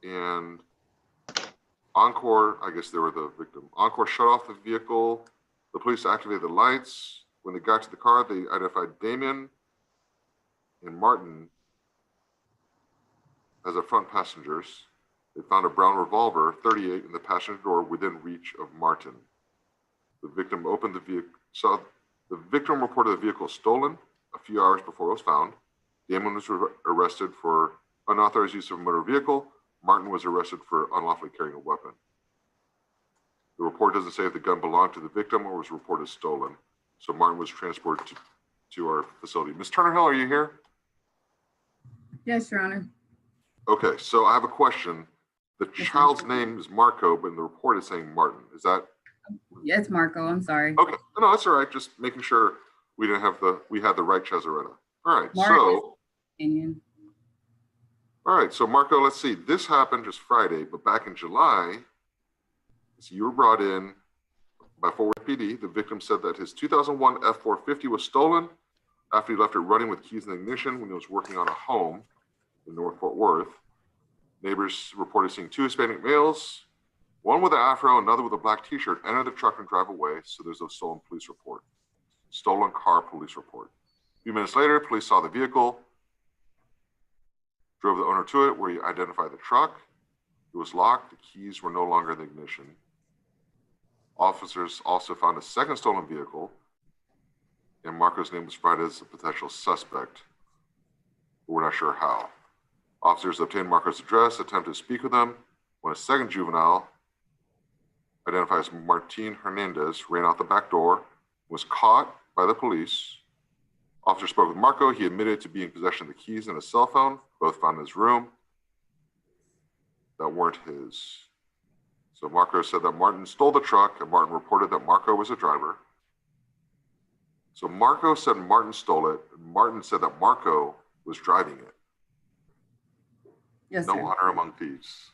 And Encore, I guess they were the victim. Encore shut off the vehicle. The police activated the lights. When they got to the car, they identified Damien and Martin as the front passengers. They found a brown revolver, 38, in the passenger door within reach of Martin. The victim opened the vehicle, the victim reported the vehicle stolen a few hours before it was found. Damon was arrested for unauthorized use of a motor vehicle. Martin was arrested for unlawfully carrying a weapon. The report doesn't say if the gun belonged to the victim or was reported stolen. So Martin was transported to our facility. Ms. Turner-Hill, are you here? Yes, Your Honor. Okay, so I have a question. The child's name is Marco, but in the report it's saying Martin. Is that? Yeah, it's Marco. I'm sorry. Okay, no, that's all right. Just making sure we had the right Chazareta. All right, so Marco, let's see. This happened just Friday, but back in July, so you were brought in by Fort Worth PD. The victim said that his 2001 F450 was stolen after he left it running with keys in the ignition when he was working on a home in North Fort Worth. Neighbors reported seeing two Hispanic males, one with an afro, another with a black t-shirt, enter the truck and drive away. So there's a stolen police report. Stolen car police report. A few minutes later, police saw the vehicle, drove the owner to it where he identified the truck. It was locked. The keys were no longer in the ignition. Officers also found a second stolen vehicle, and Marco's name was provided as a potential suspect, but we're not sure how. Officers obtained Marco's address, attempted to speak with him, when a second juvenile, identified as Martin Hernandez, ran out the back door, was caught by the police. Officer spoke with Marco. He admitted to being in possession of the keys and a cell phone, both found in his room, that weren't his. So Marco said that Martin stole the truck, and Martin reported that Marco was a driver. So Marco said Martin stole it, and Martin said that Marco was driving it. Yes, No sir. honor among thieves.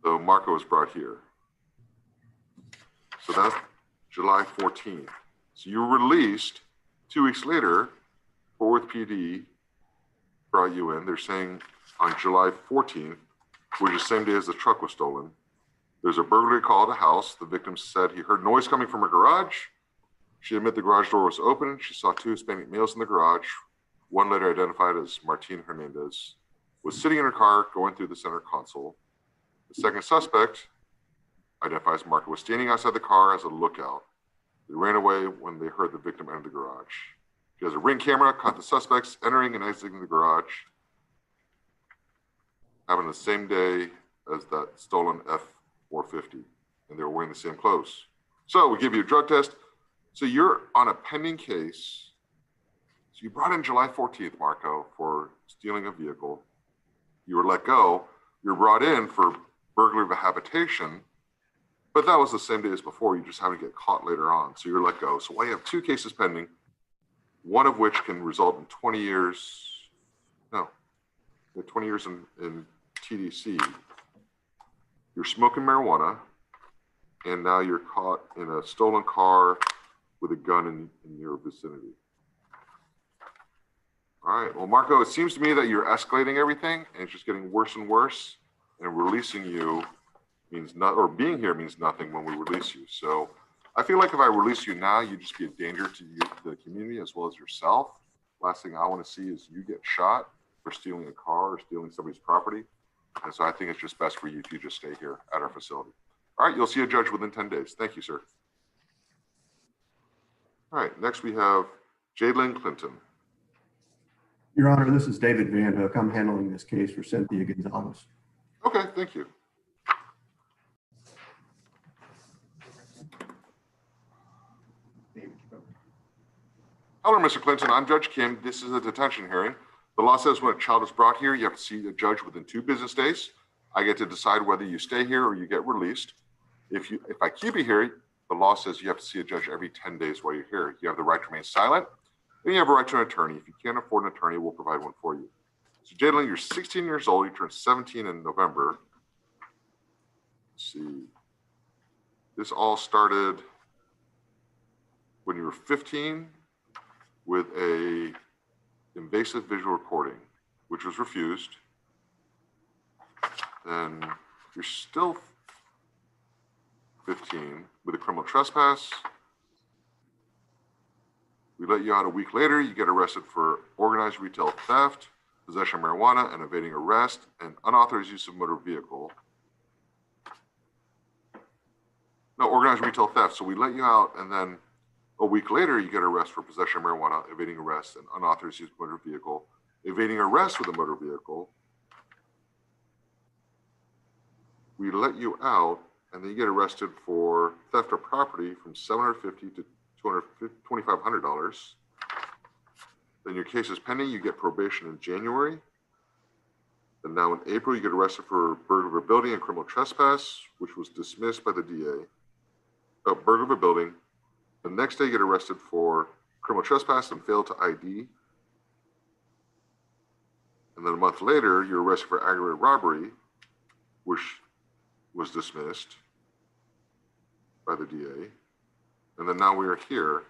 So Marco was brought here. So that's July 14th. So you were released 2 weeks later. Fort Worth PD brought you in. They're saying on July 14th, which is the same day as the truck was stolen, there's a burglary call at a house. The victim said he heard noise coming from her garage. She admitted the garage door was open. She saw 2 Hispanic males in the garage. One later identified as Martin Hernandez was sitting in her car going through the center console. The second suspect, identified as Marco, was standing outside the car as a lookout. They ran away when they heard the victim enter the garage. She has a Ring camera, caught the suspects entering and exiting the garage, happened the same day as that stolen F-450, and they were wearing the same clothes. So we give you a drug test. So you're on a pending case. So you brought in July 14th, Marco, for stealing a vehicle. You were let go. You're brought in for burglary of a habitation, but that was the same day as before. You just happened to get caught later on. So you're let go. So why you have 2 cases pending, one of which can result in 20 years, 20 years in TDC. You're smoking marijuana, and now you're caught in a stolen car with a gun in your vicinity. All right, well, Marco, it seems to me that you're escalating everything, and it's just getting worse and worse, and releasing you means not, or being here means nothing when we release you. So I feel like if I release you now, you'd just be a danger to you, the community, as well as yourself. Last thing I want to see is you get shot for stealing a car or stealing somebody's property. And so I think it's just best for you if you just stay here at our facility. All right, you'll see a judge within 10 days. Thank you, sir. All right, next we have Jalen Clinton. Your Honor, this is David Van Hook. I'm handling this case for Cynthia Gonzalez. Okay, thank you. Hello, Mr. Clinton. I'm Judge Kim. This is a detention hearing. The law says when a child is brought here, you have to see the judge within 2 business days. I get to decide whether you stay here or you get released. If I keep you here, the law says you have to see a judge every 10 days while you're here. You have the right to remain silent, and you have a right to an attorney. If you can't afford an attorney, we'll provide one for you. So Jalen, you're 16 years old. You turned 17 in November. Let's see. This all started when you were 15 with a invasive visual recording, which was refused. Then you're still 15 with a criminal trespass. We let you out a week later. You get arrested for organized retail theft, possession of marijuana, and evading arrest, and unauthorized use of motor vehicle. No, organized retail theft. So we let you out, and then a week later, you get arrested for possession of marijuana, evading arrest, and unauthorized use of motor vehicle, evading arrest with a motor vehicle. We let you out, and then you get arrested for theft of property from $750 to $2,500. Then your case is pending. You get probation in January. Then now in April, you get arrested for burglary of a building and criminal trespass, which was dismissed by the DA. Burglary of a building. The next day, you get arrested for criminal trespass and failed to ID. And then a month later, you're arrested for aggravated robbery, which was dismissed by the DA. And then now we are here.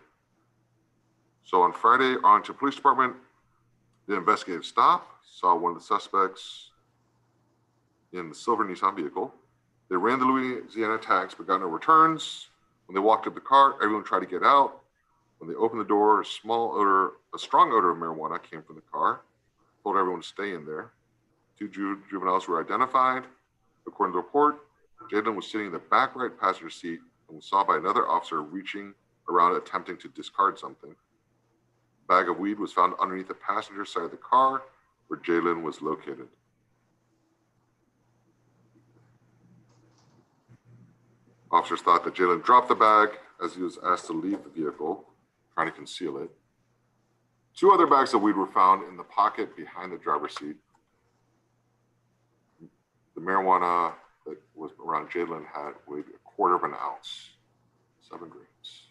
So on Friday, on to police department, the investigative stop, saw one of the suspects in the silver Nissan vehicle. They ran the Louisiana tags, but got no returns. When they walked up the car, everyone tried to get out. When they opened the door, a strong odor of marijuana came from the car. Told everyone to stay in there. 2 juveniles were identified. According to the report, Jalen was sitting in the back right passenger seat and was saw by another officer reaching around attempting to discard something. A bag of weed was found underneath the passenger side of the car where Jalen was located. Officers thought that Jalen dropped the bag as he was asked to leave the vehicle. trying to conceal it. 2 other bags of weed were found in the pocket behind the driver's seat. The marijuana that was around Jalen had weighed 1/4 ounce, 7 grams.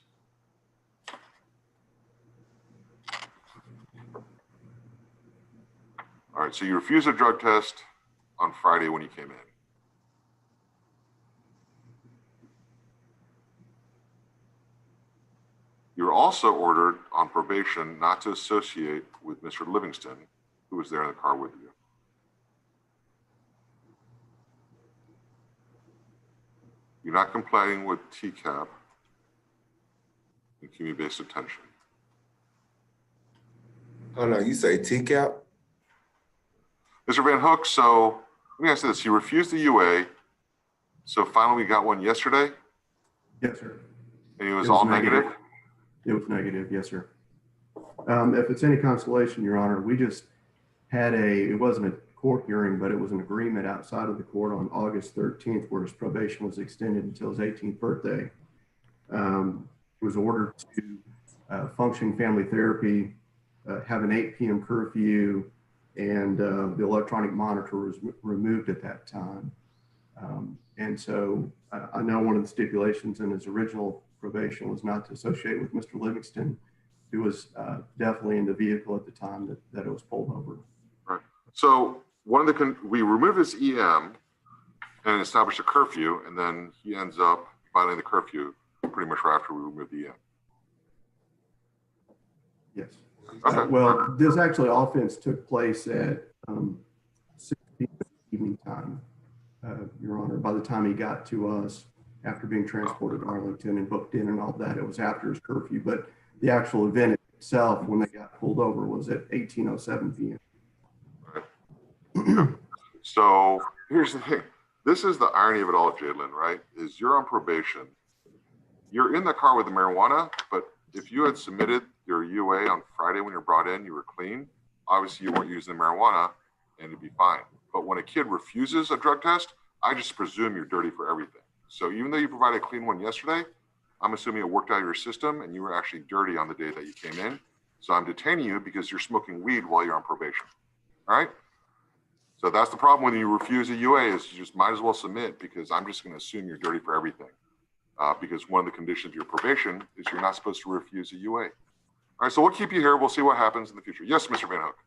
All right, so you refused a drug test on Friday when you came in. You were also ordered on probation not to associate with Mr. Livingston, who was there in the car with you. You're not complying with TCAP and community-based detention. Oh no, you say TCAP? Mr. Van Hook, so let me ask you this. You refused the UA, so finally we got one yesterday? Yes, sir. And it was all negative? It was negative, yes, sir. If it's any consolation, Your Honor, we just had it wasn't a court hearing, but it was an agreement outside of the court on August 13th where his probation was extended until his 18th birthday. He was ordered to function family therapy, have an 8 p.m. curfew, and the electronic monitor was removed at that time. And so I know one of the stipulations in his original probation was not to associate with Mr. Livingston, who was definitely in the vehicle at the time that it was pulled over. Right. So we removed his EM and established a curfew, and then he ends up violating the curfew pretty much right after we removed the EM. Yes. Okay. Well, this actually offense took place at 6 p.m. evening time, Your Honor. By the time he got to us, after being transported to Arlington and booked in and all that, it was after his curfew. But the actual event itself, when they got pulled over, was at 18:07 p.m. Right. So here's the thing. This is the irony of it all, Jalen, right? Is you're on probation. You're in the car with the marijuana, but if you had submitted your UA on Friday when you're brought in, you were clean. Obviously, you weren't using the marijuana, and it'd be fine. But when a kid refuses a drug test, I just presume you're dirty for everything. So even though you provided a clean one yesterday, I'm assuming it worked out of your system, and you were actually dirty on the day that you came in. So I'm detaining you because you're smoking weed while you're on probation. All right? So that's the problem when you refuse a UA is you just might as well submit because I'm just going to assume you're dirty for everything. Because one of the conditions of your probation is you're not supposed to refuse a UA. All right, so we'll keep you here. We'll see what happens in the future. Yes, Mr. Van Hook.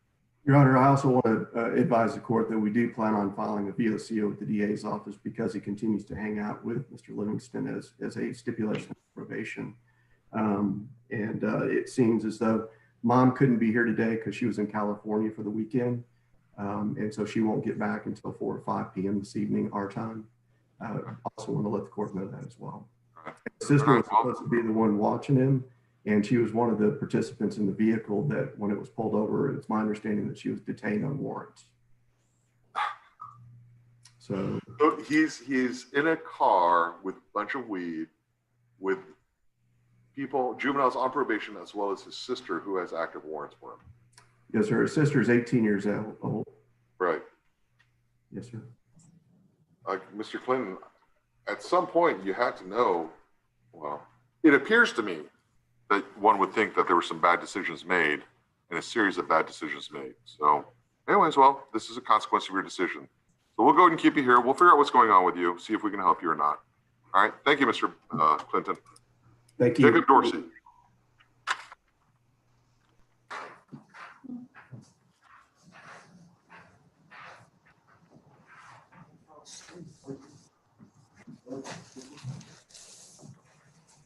Your Honor, I also want to advise the court that we do plan on filing a VOCO with the DA's office because he continues to hang out with Mr. Livingston as a stipulation of probation. It seems as though Mom couldn't be here today because she was in California for the weekend. And so she won't get back until 4 or 5 p.m. this evening, our time. I also want to let the court know that as well. His sister was supposed to be the one watching him, and she was one of the participants in the vehicle that when it was pulled over, it's my understanding that she was detained on warrants. So he's in a car with a bunch of weed with people, juveniles on probation, as well as his sister who has active warrants for him. Yes, sir. His sister is 18 years old. Right. Yes, sir. Mr. Clinton, at some point you had to know, well, it appears to me that one would think that there were some bad decisions made and a series of bad decisions made. So anyways, well, this is a consequence of your decision. So we'll go ahead and keep you here. We'll figure out what's going on with you, see if we can help you or not. All right. Thank you, Mr. Clinton. Thank you. Jacob Dorsey.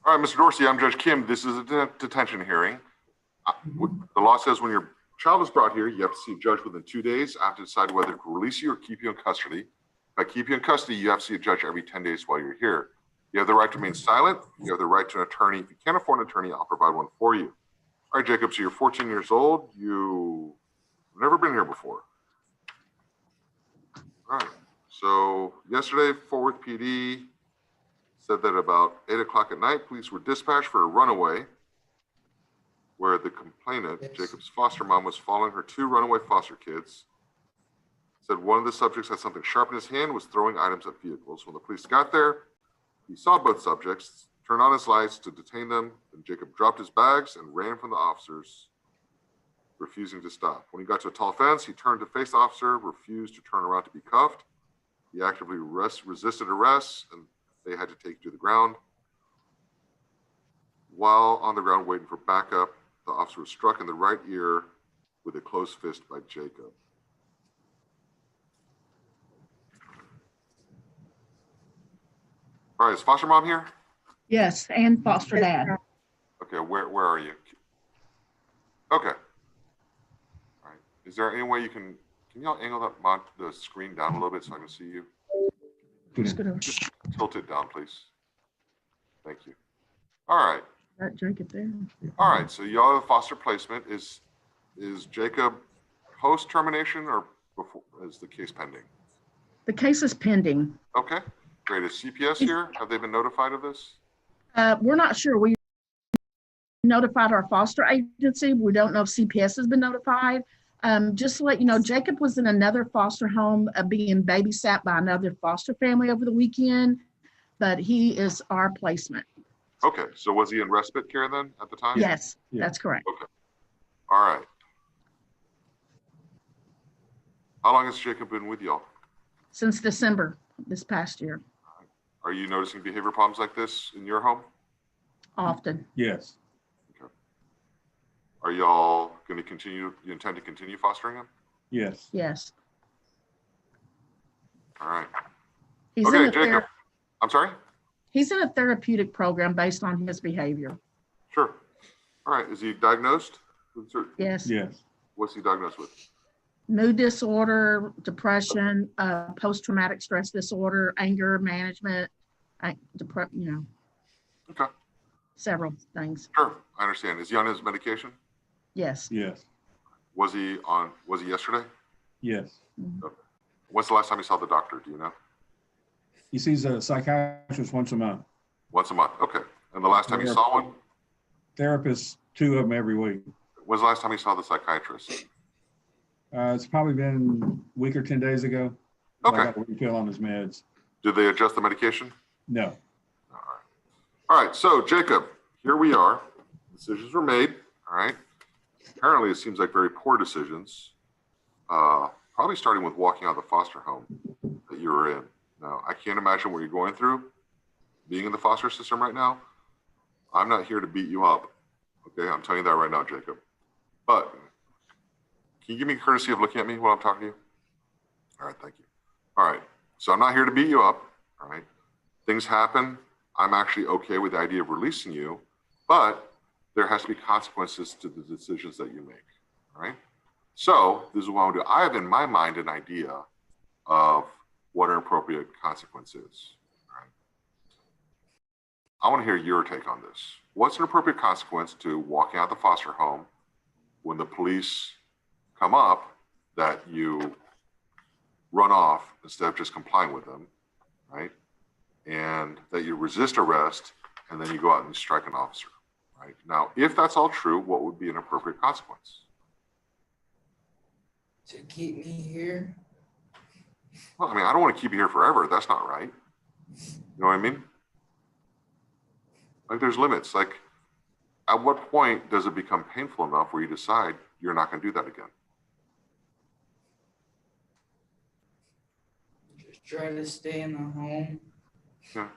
All right, Mr. Dorsey, I'm Judge Kim. This is a detention hearing. The law says when your child is brought here, you have to see a judge within 2 days. I have to decide whether to release you or keep you in custody. If I keep you in custody, you have to see a judge every 10 days while you're here. You have the right to remain silent. You have the right to an attorney. If you can't afford an attorney, I'll provide one for you. All right, Jacob, so you're 14 years old. You've never been here before. All right, so yesterday, Fort Worth PD said that about 8 o'clock at night, police were dispatched for a runaway where the complainant, Jacob's foster mom, was following her 2 runaway foster kids. Said one of the subjects had something sharp in his hand, was throwing items at vehicles. When the police got there, he saw both subjects turned on his lights to detain them, and Jacob dropped his bags and ran from the officers, refusing to stop. When he got to a tall fence, he turned to face the officer, refused to turn around to be cuffed. He actively resisted arrest, and they had to take him to the ground. While on the ground waiting for backup, the officer was struck in the right ear with a closed fist by Jacob. All right, is foster mom here? Yes, and foster dad. Okay, where are you? Okay. All right. Is there any way you can y'all angle the screen down a little bit so I can see you? Just tilt it down, please. Thank you. All right. That Jacob there. All right. So y'all have foster placement. Is Jacob post termination or before? Is the case pending? The case is pending. Okay. Great. Is CPS here? Have they been notified of this? We're not sure. We notified our foster agency. We don't know if CPS has been notified. Just to let you know, Jacob was in another foster home being babysat by another foster family over the weekend, but he is our placement. Okay. So was he in respite care then at the time? Yes, that's correct. Okay. All right. How long has Jacob been with y'all? Since December this past year. Are you noticing behavior problems like this in your home? Often. Yes. Okay. Are y'all going to continue, you intend to continue fostering him? Yes. Yes. All right. He's okay, in Jacob. I'm sorry? He's in a therapeutic program based on his behavior. Sure. All right. Is he diagnosed? Yes. Yes. What's he diagnosed with? Mood disorder, depression, post-traumatic stress disorder, anger management, Okay. several things. Sure. I understand. Is he on his medication? Yes. Yes. Was he yesterday? Yes. Okay. When's the last time you saw the doctor? Do you know? He sees a psychiatrist once a month. Once a month. Okay. And the last time you saw one? Therapists, 2 of them every week. When's the last time you saw the psychiatrist? It's probably been a week or 10 days ago. Okay. I got a refill on his meds. Did they adjust the medication? No. All right. So Jacob, here we are. Decisions were made. All right. Apparently, it seems like very poor decisions. Probably starting with walking out of the foster home that you were in. Now, I can't imagine what you're going through being in the foster system right now. I'm not here to beat you up. Okay. I'm telling you that right now, Jacob. But can you give me a courtesy of looking at me while I'm talking to you? All right, thank you. All right, so I'm not here to beat you up, all right? Things happen. I'm actually okay with the idea of releasing you, but there has to be consequences to the decisions that you make, all right? So this is what I want to do. I have in my mind an idea of what an appropriate consequence is, all right? I want to hear your take on this. What's an appropriate consequence to walking out of the foster home when the police come up that you run off instead of just complying with them, right? And that you resist arrest and then you go out and strike an officer, right? Now, if that's all true, what would be an appropriate consequence? To keep me here? Well, I mean, I don't want to keep you here forever. That's not right. You know what I mean? Like there's limits. Like at what point does it become painful enough where you decide you're not going to do that again? Try to stay in the home. Yeah.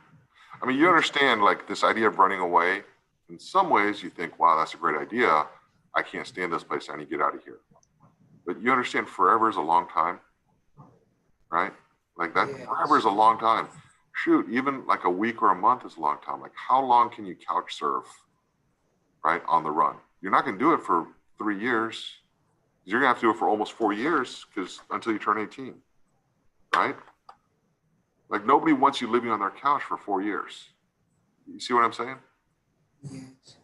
I mean, you understand like this idea of running away. In some ways you think, wow, that's a great idea. I can't stand this place. I need to get out of here. But you understand forever is a long time, right? Like that forever is a long time. Shoot, even like a week or a month is a long time. Like how long can you couch surf, right? On the run. You're not going to do it for 3 years. You're going to have to do it for almost 4 years because until you turn 18, right? Like nobody wants you living on their couch for 4 years. You see what I'm saying? Yes.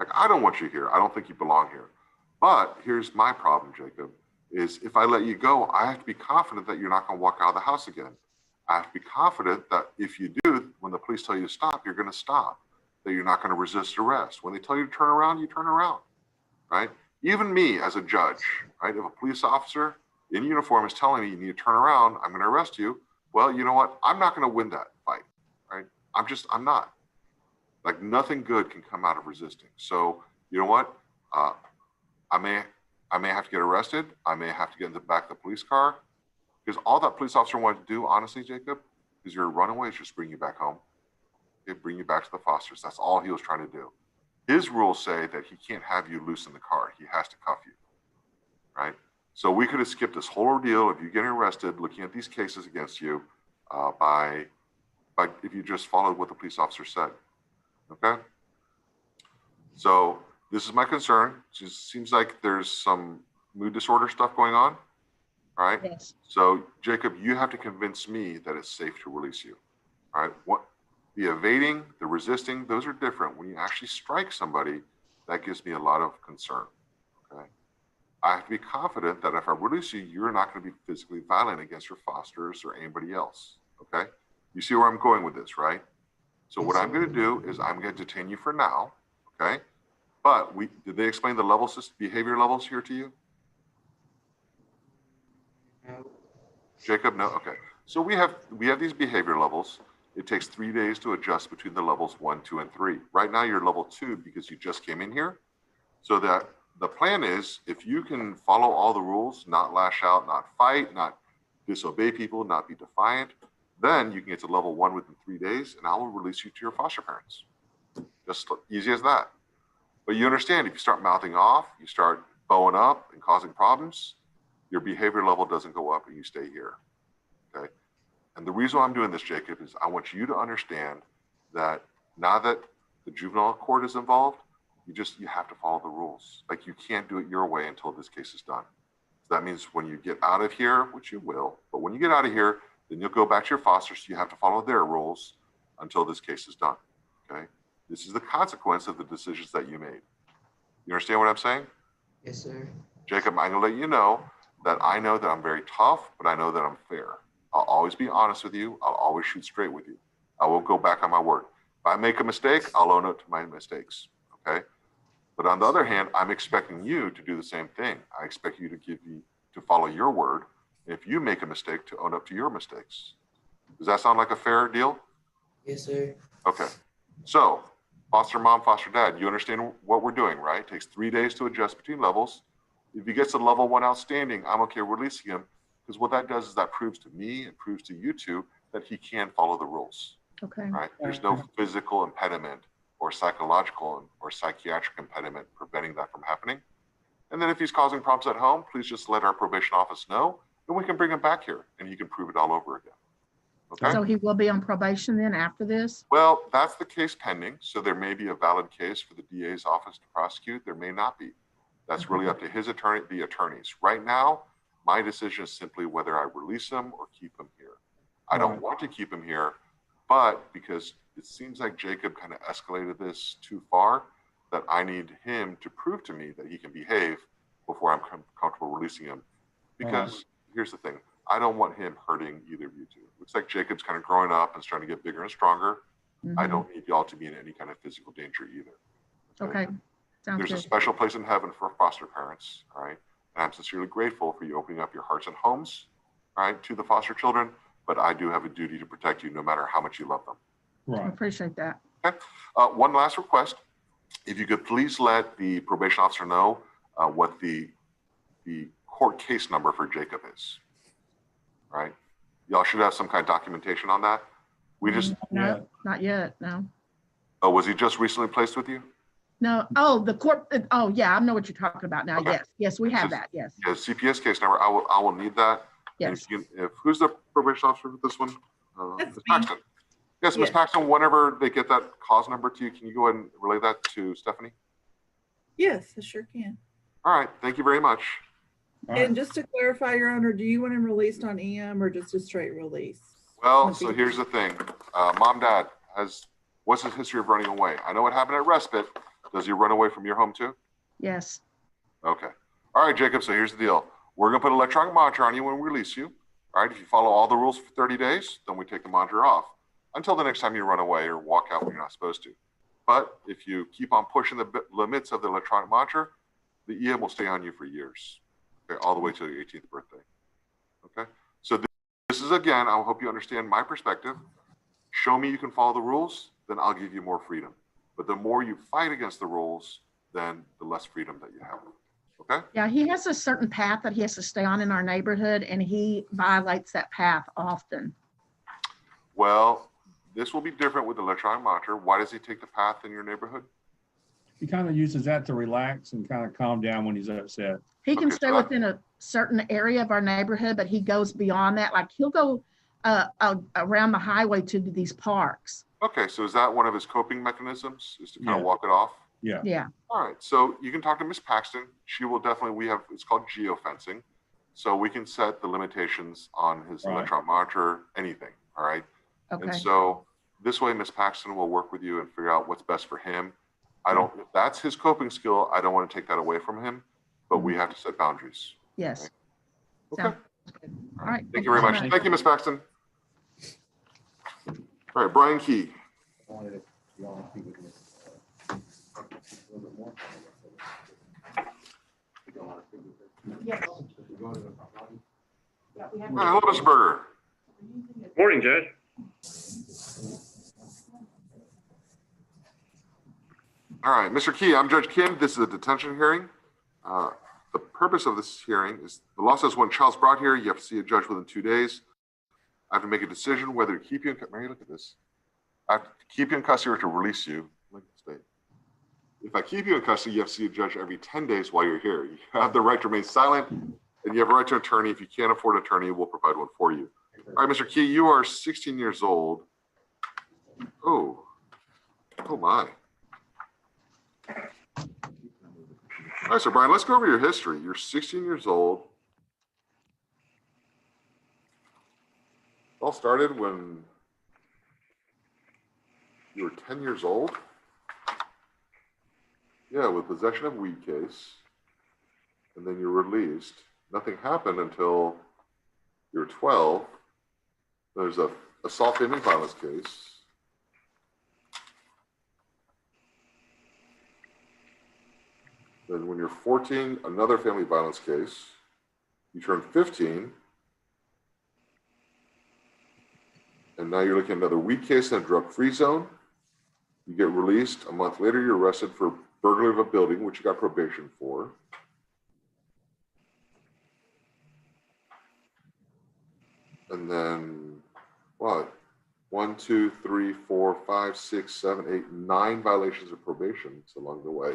Like I don't want you here. I don't think you belong here. But here's my problem, Jacob, is if I let you go, I have to be confident that you're not going to walk out of the house again. I have to be confident that if you do, when the police tell you to stop, you're going to stop, that you're not going to resist arrest. When they tell you to turn around, you turn around, right? Even me as a judge, right? If a police officer in uniform is telling me you need to turn around, I'm going to arrest you. Well, you know what? I'm not going to win that fight, right? I'm not. Like nothing good can come out of resisting. So you know what? I may have to get arrested. I may have to get in the back of the police car, because all that police officer wanted to do, honestly, Jacob, because you're a runaway, is just bring you back home. It bring you back to the fosters. That's all he was trying to do. His rules say that he can't have you loose in the car. He has to cuff you, right? So we could have skipped this whole ordeal of you getting arrested, looking at these cases against you, by if you just followed what the police officer said. Okay. So this is my concern. It just seems like there's some mood disorder stuff going on. All right. Yes. So Jacob, you have to convince me that it's safe to release you. All right. What the evading, the resisting, those are different. When you actually strike somebody, that gives me a lot of concern. Okay. I have to be confident that if I release you, you're not going to be physically violent against your fosters or anybody else. Okay. You see where I'm going with this, right? So what I'm going to do is I'm going to detain you for now. Okay. But did they explain the levels, behavior levels here to you? No. Jacob, no? Okay. So we have these behavior levels. It takes 3 days to adjust between the levels 1, 2, and 3. Right now you're level 2 because you just came in here. So that the plan is, if you can follow all the rules, not lash out, not fight, not disobey people, not be defiant, then you can get to level 1 within 3 days, and I will release you to your foster parents. Just easy as that. But you understand, if you start mouthing off, you start bowing up and causing problems, your behavior level doesn't go up and you stay here. Okay. And the reason why I'm doing this, Jacob, is I want you to understand that now that the juvenile court is involved, you have to follow the rules. Like you can't do it your way until this case is done. So that means when you get out of here, which you will, but when you get out of here, then you'll go back to your fosters. You have to follow their rules until this case is done. Okay. This is the consequence of the decisions that you made. You understand what I'm saying? Yes, sir. Jacob, I'm gonna let you know that I know that I'm very tough, but I know that I'm fair. I'll always be honest with you. I'll always shoot straight with you. I won't go back on my word. If I make a mistake, I'll own up to my mistakes. Okay. But on the other hand, I'm expecting you to do the same thing. I expect you to follow your word. If you make a mistake, to own up to your mistakes. Does that sound like a fair deal? Yes, sir. Okay. So, foster mom, foster dad, you understand what we're doing, right? It takes 3 days to adjust between levels. If he gets to level 1 outstanding, I'm okay releasing him, because what that does is that proves to me and proves to you two that he can follow the rules. Okay. Right? There's no physical impediment or psychological or psychiatric impediment preventing that from happening. And then if he's causing problems at home, please just let our probation office know, and we can bring him back here and he can prove it all over again. Okay. So he will be on probation then after this? Well, that's the case pending. So there may be a valid case for the DA's office to prosecute. There may not be. That's really up to his attorney, the attorneys. Right now, my decision is simply whether I release him or keep him here. I don't want to keep him here, but because it seems like Jacob kind of escalated this too far, that I need him to prove to me that he can behave before I'm comfortable releasing him. Because here's the thing, I don't want him hurting either of you two. Looks like Jacob's kind of growing up and starting to get bigger and stronger. I don't need y'all to be in any kind of physical danger either. Okay. Sounds There's good. a special place in heaven for foster parents, all right? And I'm sincerely grateful for you opening up your hearts and homes, all right, to the foster children, but I do have a duty to protect you no matter how much you love them. I appreciate that. Okay. One last request. If you could please let the probation officer know what the court case number for Jacob is, all right? Y'all should have some kind of documentation on that. We just, No, not yet, no. oh, was he just recently placed with you? No, oh, the court, oh, yeah, I know what you're talking about now. Okay. Yes, yes, we have that, yes. Yeah, CPS case number. I will need that. And Yes. if who's the probation officer for this one? That's Ms. me. Paxton. Yes, Ms. Yes. Paxton, whenever they get that cause number to you, can you go ahead and relay that to Stephanie? Yes, I sure can. All right, thank you very much. And just to clarify, Your Honor, do you want him released on EM or just a straight release? Well, so here's the thing. Mom, Dad, what's his history of running away? I know what happened at respite. Does he run away from your home too? Yes. Okay. All right, Jacob, so here's the deal. We're gonna put an electronic monitor on you when we release you. All right, if you follow all the rules for 30 days, then we take the monitor off until the next time you run away or walk out when you're not supposed to. But if you keep on pushing the limits of the electronic monitor, the EM will stay on you for years, okay, all the way to your 18th birthday. Okay, so this is, again, I hope you understand my perspective. Show me you can follow the rules, then I'll give you more freedom. but the more you fight against the rules, then the less freedom that you have. Okay? Yeah, he has a certain path that he has to stay on in our neighborhood, and he violates that path often. Well, this will be different with the electronic monitor. Why does he take the path in your neighborhood? He kind of uses that to relax and kind of calm down when he's upset. He can Okay, stay so that- within a certain area of our neighborhood, but he goes beyond that. Like he'll go around the highway to these parks. Okay, so is that one of his coping mechanisms, is to kind Yeah. of walk it off? Yeah. Yeah. All right, so you can talk to Miss Paxton. She will definitely, it's called geofencing. So we can set the limitations on his Right. electronic monitor, anything, all right? And Okay. so this way, Miss Paxton will work with you and figure out what's best for him. If that's his coping skill, I don't want to take that away from him, but we have to set boundaries. Yes. Okay. Sounds good. All right. Thank you very much. Thank you, Miss Paxton. All right, Brian Key. Hello, Mr. Berger. Morning, Judge. All right, Mr. Key, I'm Judge Kim. This is a detention hearing. The purpose of this hearing is the law says when child's brought here, you have to see a judge within 2 days. I have to make a decision whether to keep you in custody. Mary, look at this. I have to keep you in custody or to release you. Look at this date. If I keep you in custody, you have to see a judge every 10 days while you're here. You have the right to remain silent, and you have a right to an attorney. If you can't afford an attorney, we'll provide one for you. All right, Mr. Key, you are 16 years old. Oh my. All right, so Brian, let's go over your history. You're 16 years old. It all started when you were 10 years old. Yeah, with possession of weed case. And then you're released. Nothing happened until you're 12. There's a assault family violence case. Then when you're 14, another family violence case. You turn 15. And now you're looking at another weed case in a drug-free zone. You get released. A month later, you're arrested for burglary of a building, which you got probation for. And then what? 1, 2, 3, 4, 5, 6, 7, 8, 9 violations of probation along the way.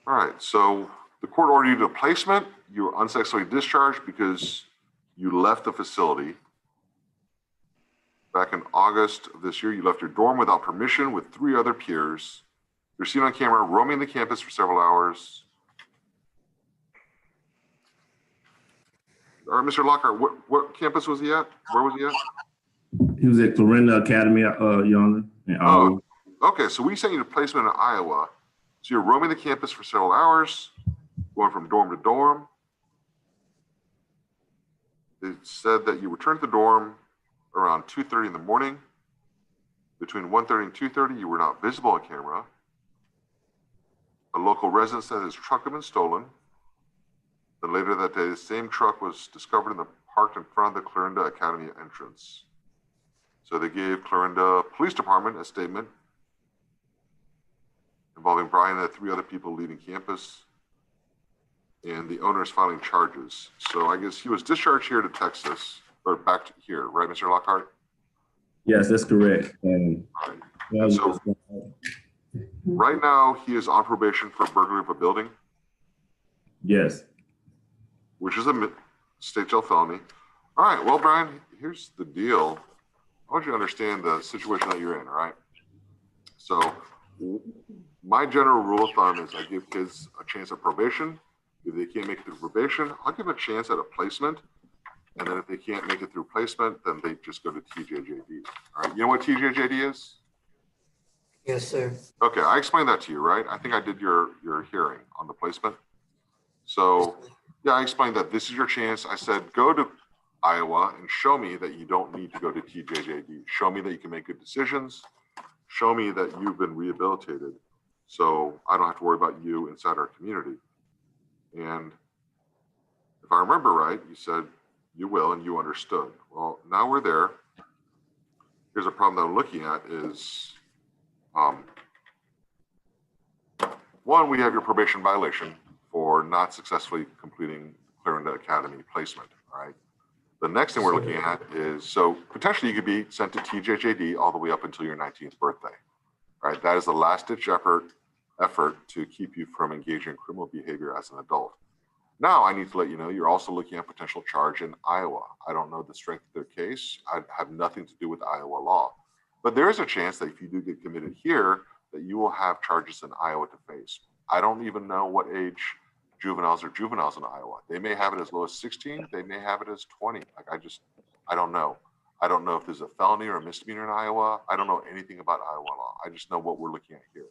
All right, so the court ordered you to placement. You were unsuccessfully discharged because you left the facility. Back in August of this year, you left your dorm without permission with 3 other peers. You're seen on camera roaming the campus for several hours. All right, Mr. Lockhart, what campus was he at? Where was he at? He was at Clarinda Academy, Your Honor, in Iowa. Okay, so we sent you to placement in Iowa. So you're roaming the campus for several hours, going from dorm to dorm. It said that you returned to the dorm around 2:30 in the morning. Between 1:30 and 2:30, you were not visible on camera. A local resident said his truck had been stolen. Then later that day, the same truck was discovered parked in front of the Clarinda Academy entrance. So they gave Clarinda Police Department a statement involving Brian and 3 other people leaving campus, and the owner is filing charges. So I guess he was discharged here to Texas, or back to here, right, Mr. Lockhart? Yes, that's correct. So right now, he is on probation for burglary of a building. Yes. Which is a state jail felony. All right, well, Brian, here's the deal. I want you to understand the situation that you're in, all right? So my general rule of thumb is I give kids a chance at probation. If they can't make it through probation, I'll give them a chance at a placement. And then if they can't make it through placement, then they just go to TJJD. All right, you know what TJJD is? Yes, sir. Okay, I explained that to you, right? I think I did your hearing on the placement. So yeah, I explained that this is your chance. I said, go to Iowa and show me that you don't need to go to TJJD. Show me that you can make good decisions. Show me that you've been rehabilitated. So I don't have to worry about you inside our community. And if if I remember right, you said you will and you understood. Well, now we're there. Here's a problem that I'm looking at is, one, we have your probation violation for not successfully completing Clarendon Academy placement, all right? The next thing we're looking at is, so potentially you could be sent to TJJD all the way up until your 19th birthday, right? That is the last ditch effort to keep you from engaging in criminal behavior as an adult. Now I need to let you know, you're also looking at potential charge in Iowa. I don't know the strength of their case. I have nothing to do with Iowa law, but there is a chance that if you do get committed here, that you will have charges in Iowa to face. I don't even know what age juveniles are juveniles in Iowa. They may have it as low as 16. They may have it as 20. Like I don't know. I don't know if there's a felony or a misdemeanor in Iowa. I don't know anything about Iowa law. I just know what we're looking at here.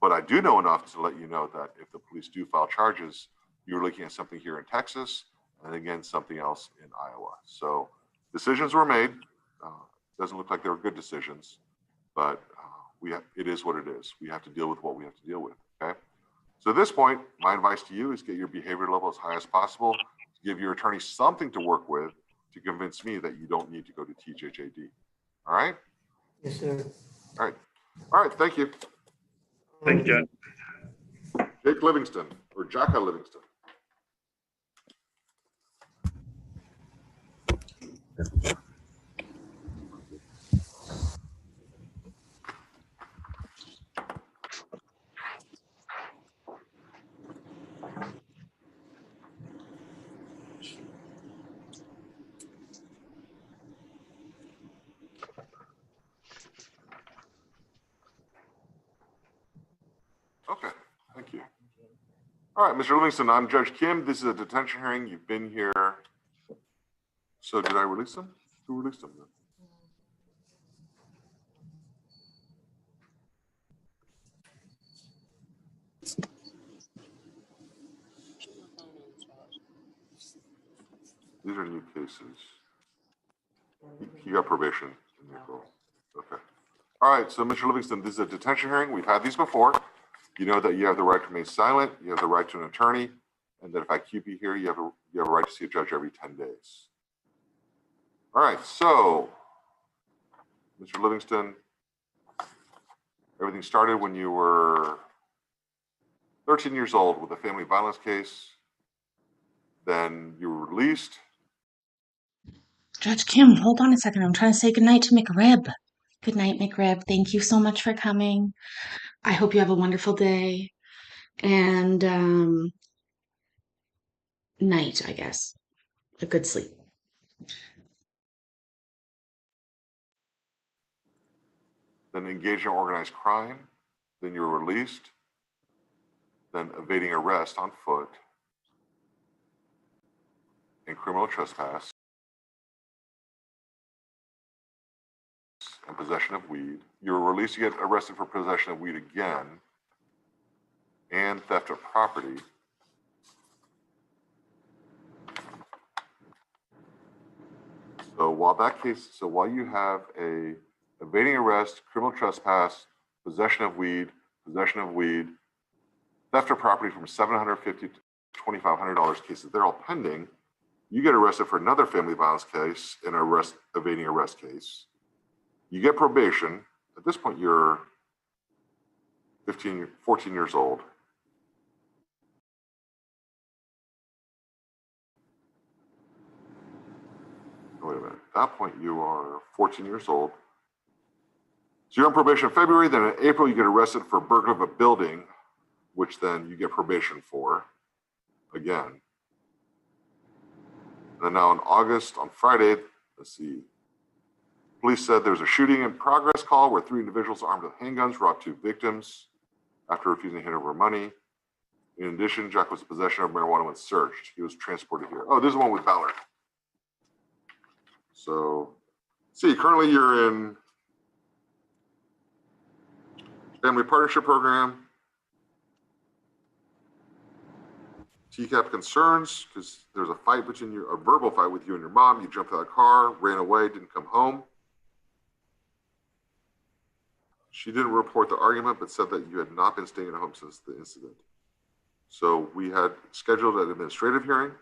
But I do know enough to let you know that if the police do file charges, you're looking at something here in Texas and again, something else in Iowa. So decisions were made. Doesn't look like they were good decisions, but it is what it is. We have to deal with what we have to deal with, okay? So at this point, my advice to you is get your behavior level as high as possible, give your attorney something to work with to convince me that you don't need to go to TJJD. All right? Yes, sir. All right. All right, thank you. Thank you, Judge. Jake Livingston, or Jacka Livingston. Okay, thank you. All right, Mr. Livingston, I'm Judge Kim. This is a detention hearing. You've been here. So did I release them? Who released them then? These are new cases. You got probation in April. Okay. All right, so Mr. Livingston, this is a detention hearing. We've had these before. You know that you have the right to remain silent, you have the right to an attorney, and that if I keep you here, you have a right to see a judge every 10 days. All right, so Mr. Livingston, everything started when you were 13 years old with a family violence case. Then you were released. Judge Kim, hold on a second. I'm trying to say goodnight to McRib. Good night, McRib. Thank you so much for coming. I hope you have a wonderful day. And night, I guess. A good sleep. Then engaged in organized crime. Then you were released. Then evading arrest on foot. And criminal trespass. And possession of weed. You were released to get arrested for possession of weed again. And theft of property. So while you have a evading arrest, criminal trespass, possession of weed, theft of property from $750 to $2,500 cases, they're all pending. You get arrested for another family violence case, an evading arrest case. You get probation. At this point, you're 14 years old. Wait a minute. At that point, you are 14 years old. So you're on probation in February. Then in April, you get arrested for burglary of a building, which then you get probation for again. And then now in August, on Friday, let's see. Police said there's a shooting in progress call where 3 individuals armed with handguns robbed 2 victims after refusing to hand over money. In addition, Jack was in possession of marijuana when searched. He was transported here. Oh, this is the one with Ballard. So, see, currently you're in family partnership program, TCAP concerns, because there's a fight between you, a verbal fight with you and your mom. You jumped out of the car, ran away, didn't come home. She didn't report the argument, but said that you had not been staying at home since the incident. So we had scheduled an administrative hearing.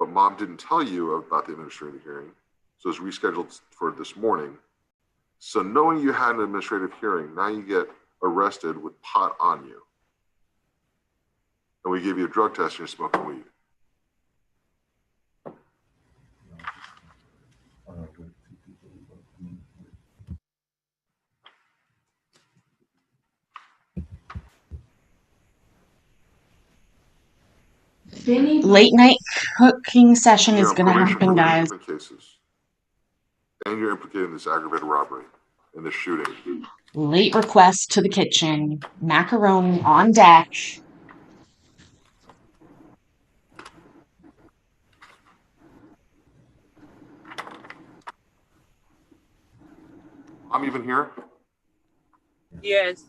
but mom didn't tell you about the administrative hearing. So it's rescheduled for this morning. So knowing you had an administrative hearing, now you get arrested with pot on you. And we give you a drug test and you're smoking weed. Late night cooking session is You're on going to probation happen, for 3 guys. different cases. And you're implicated in this aggravated robbery and this shooting. Late request to the kitchen. Macaroni on deck. I'm even here. Yes.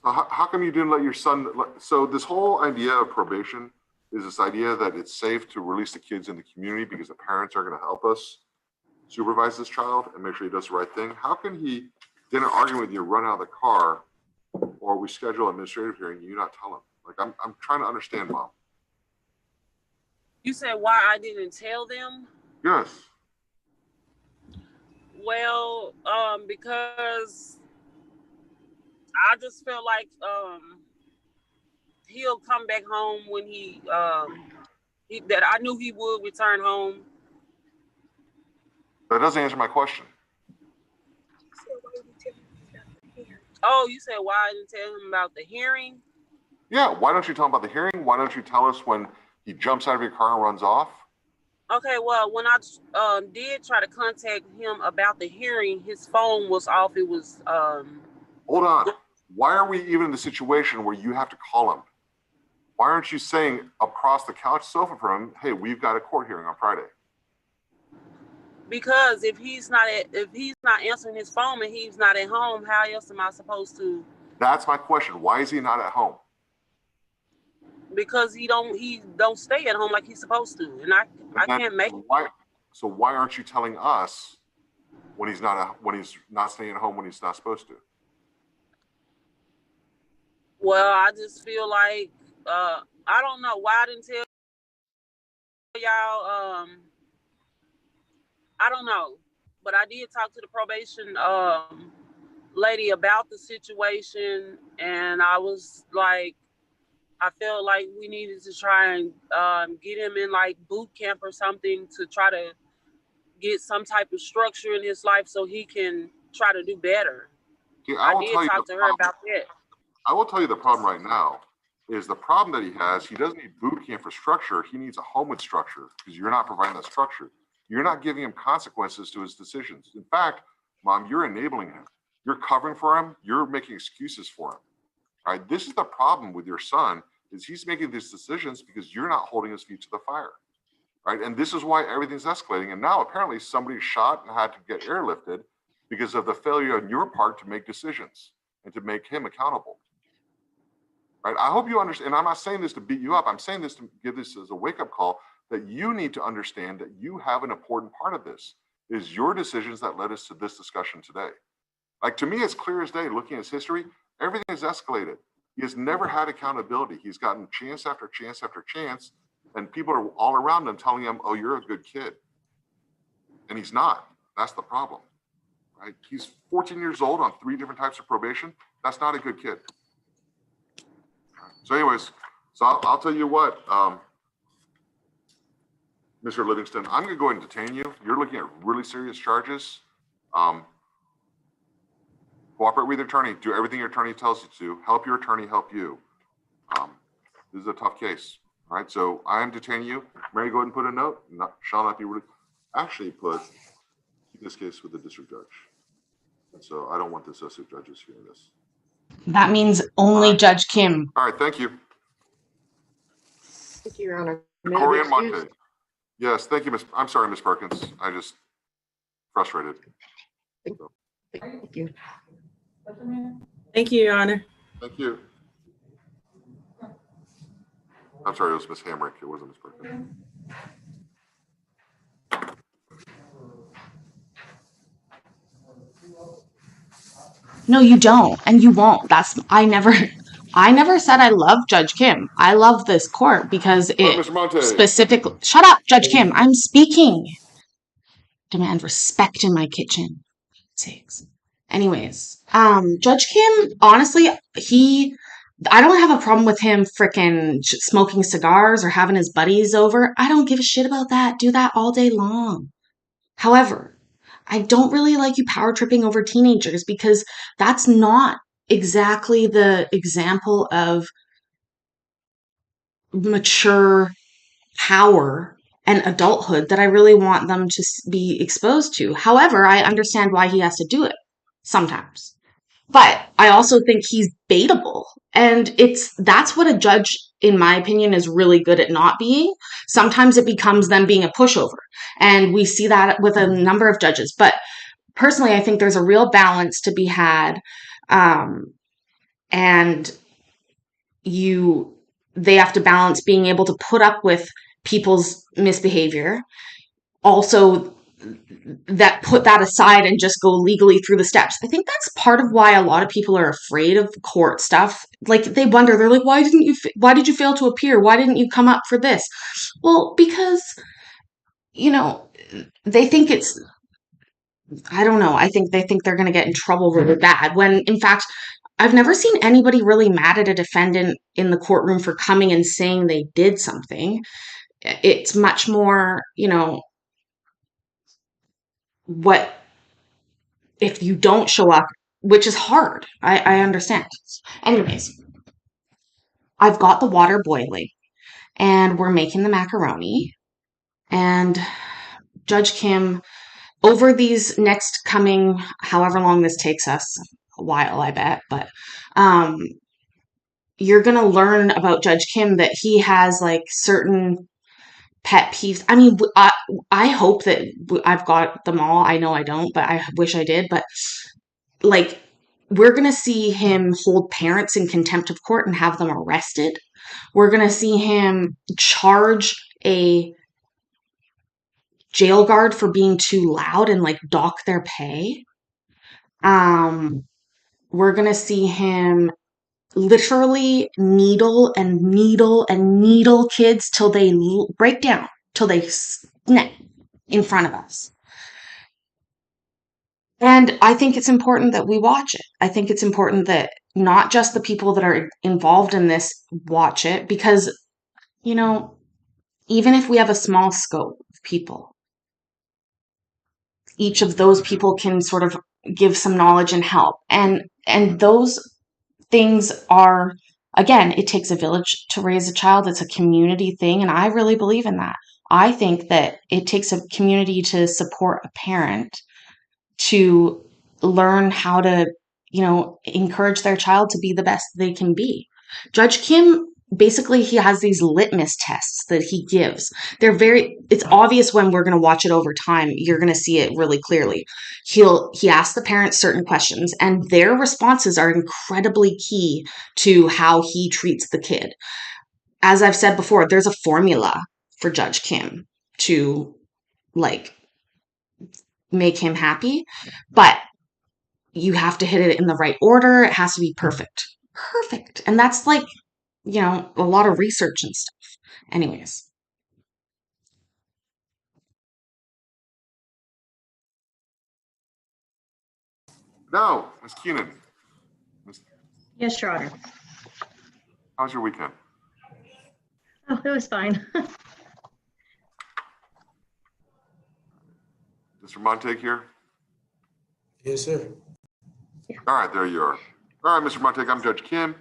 So how come you didn't let your son? So this whole idea of probation is this idea that it's safe to release the kids in the community because the parents are going to help us supervise this child and make sure he does the right thing. How can he didn't argue with you, run out of the car, or we schedule an administrative hearing, you not tell him? Like I'm trying to understand, Mom. You said why I didn't tell them? Yes. Well, because I just feel like he'll come back home when that I knew he would return home. That doesn't answer my question. Oh, you said why I didn't tell him about the hearing? Yeah, why don't you tell him about the hearing? Why don't you tell us when he jumps out of your car and runs off? Okay, well, when I did try to contact him about the hearing, his phone was off. It was Hold on. Why are we even in the situation where you have to call him? Why aren't you saying across the couch sofa from him, hey, we've got a court hearing on Friday? Because if he's not answering his phone and he's not at home, how else am I supposed to? That's my question. Why is he not at home? Because he don't stay at home like he's supposed to, and I can't make. So why aren't you telling us when he's not staying at home when he's not supposed to? Well, I just feel like I don't know why I didn't tell y'all. I don't know, but I did talk to the probation lady about the situation, and I was like, I felt like we needed to try and get him in like boot camp or something to try to get some type of structure in his life so he can try to do better. Yeah, I did talk to her about that. I will tell you the problem right now is the problem that he has. He doesn't need boot camp for structure. He needs a home with structure because you're not providing that structure. You're not giving him consequences to his decisions. In fact, Mom, you're enabling him. You're covering for him. You're making excuses for him. Right? This is the problem with your son is he's making these decisions because you're not holding his feet to the fire. Right? And this is why everything's escalating. And now apparently somebody shot and had to get airlifted because of the failure on your part to make decisions and to make him accountable. Right? I hope you understand. And I'm not saying this to beat you up. I'm saying this to give this as a wake-up call that you need to understand that you have an important part of this. It is your decisions that led us to this discussion today. Like to me, it's clear as day, looking at his history, everything has escalated. He has never had accountability. He's gotten chance after chance after chance, and people are all around him telling him, oh, you're a good kid. And he's not. That's the problem. Right? He's 14 years old on 3 different types of probation. That's not a good kid. So anyways, so I'll tell you what, Mr. Livingston, I'm going to go ahead and detain you. You're looking at really serious charges. Cooperate with your attorney. Do everything your attorney tells you to. Help your attorney help you. This is a tough case. All right, so I am detaining you. Mary, go ahead and put a note. Shall not be actually keep this case with the district judge. And so I don't want the associate judges hearing this. That means only Judge Kim. All right, thank you. Thank you, Your Honor. Corianne Monte. Yes, thank you, Miss. I'm sorry, Miss Perkins. I just frustrated. Thank you. Thank you, Your Honor. Thank you. I'm sorry, it was Miss Hamrick. It wasn't Miss Perkins. No, you don't, and you won't. I I never said I love Judge Kim. I love this court because it Mr. Monte. specifically. Shut up, Judge Kim. I'm speaking. Demand respect in my kitchen. Sakes. Anyways, Judge Kim, honestly, I don't have a problem with him frickin' smoking cigars or having his buddies over. I don't give a shit about that. Do that all day long. However, I don't really like you power tripping over teenagers because that's not exactly the example of mature power and adulthood that I really want them to be exposed to. However, I understand why he has to do it sometimes. But I also think he's baitable. And that's what a judge, in my opinion, is really good at not being. Sometimes it becomes them being a pushover. And we see that with a number of judges. But personally, I think there's a real balance to be had. And they have to balance being able to put up with people's misbehavior. Also, that put that aside and just go legally through the steps. I think that's part of why a lot of people are afraid of court stuff. Like they wonder, they're like, why did you fail to appear? Why didn't you come up for this? Well, because, they think I don't know. I think they think they're going to get in trouble really bad when in fact, I've never seen anybody really mad at a defendant in the courtroom for coming and saying they did something. It's much more, what if you don't show up, which is hard. I understand. Anyways, I've got the water boiling and we're making the macaroni. And Judge Kim, over these next coming, however long this takes us, a while, I bet, but you're going to learn about Judge Kim that he has like certain pet peeves. I mean, I hope that I've got them all. I know I don't, but I wish I did. But like, we're going to see him hold parents in contempt of court and have them arrested. We're going to see him charge a jail guard for being too loud and like dock their pay. We're going to see him literally needle and needle and needle kids till they break down, till they snap in front of us. And I think it's important that we watch it. I think it's important that not just the people that are involved in this watch it because, even if we have a small scope of people, each of those people can sort of give some knowledge and help. And those things are, again, it takes a village to raise a child. It's a community thing. And I really believe in that. I think that it takes a community to support a parent to learn how to, encourage their child to be the best they can be. Judge Kim, basically, he has these litmus tests that he gives. It's obvious when we're going to watch it over time, you're going to see it really clearly. He asks the parents certain questions and their responses are incredibly key to how he treats the kid. As I've said before, there's a formula for Judge Kim to make him happy, but you have to hit it in the right order. It has to be perfect. And that's a lot of research and stuff. Anyways. No, Ms. Keenan. Yes, Your Honor. How was your weekend? Oh, it was fine. Mr. Montague here? Yes, sir. All right, there you are. All right, Mr. Montague, I'm Judge Kim.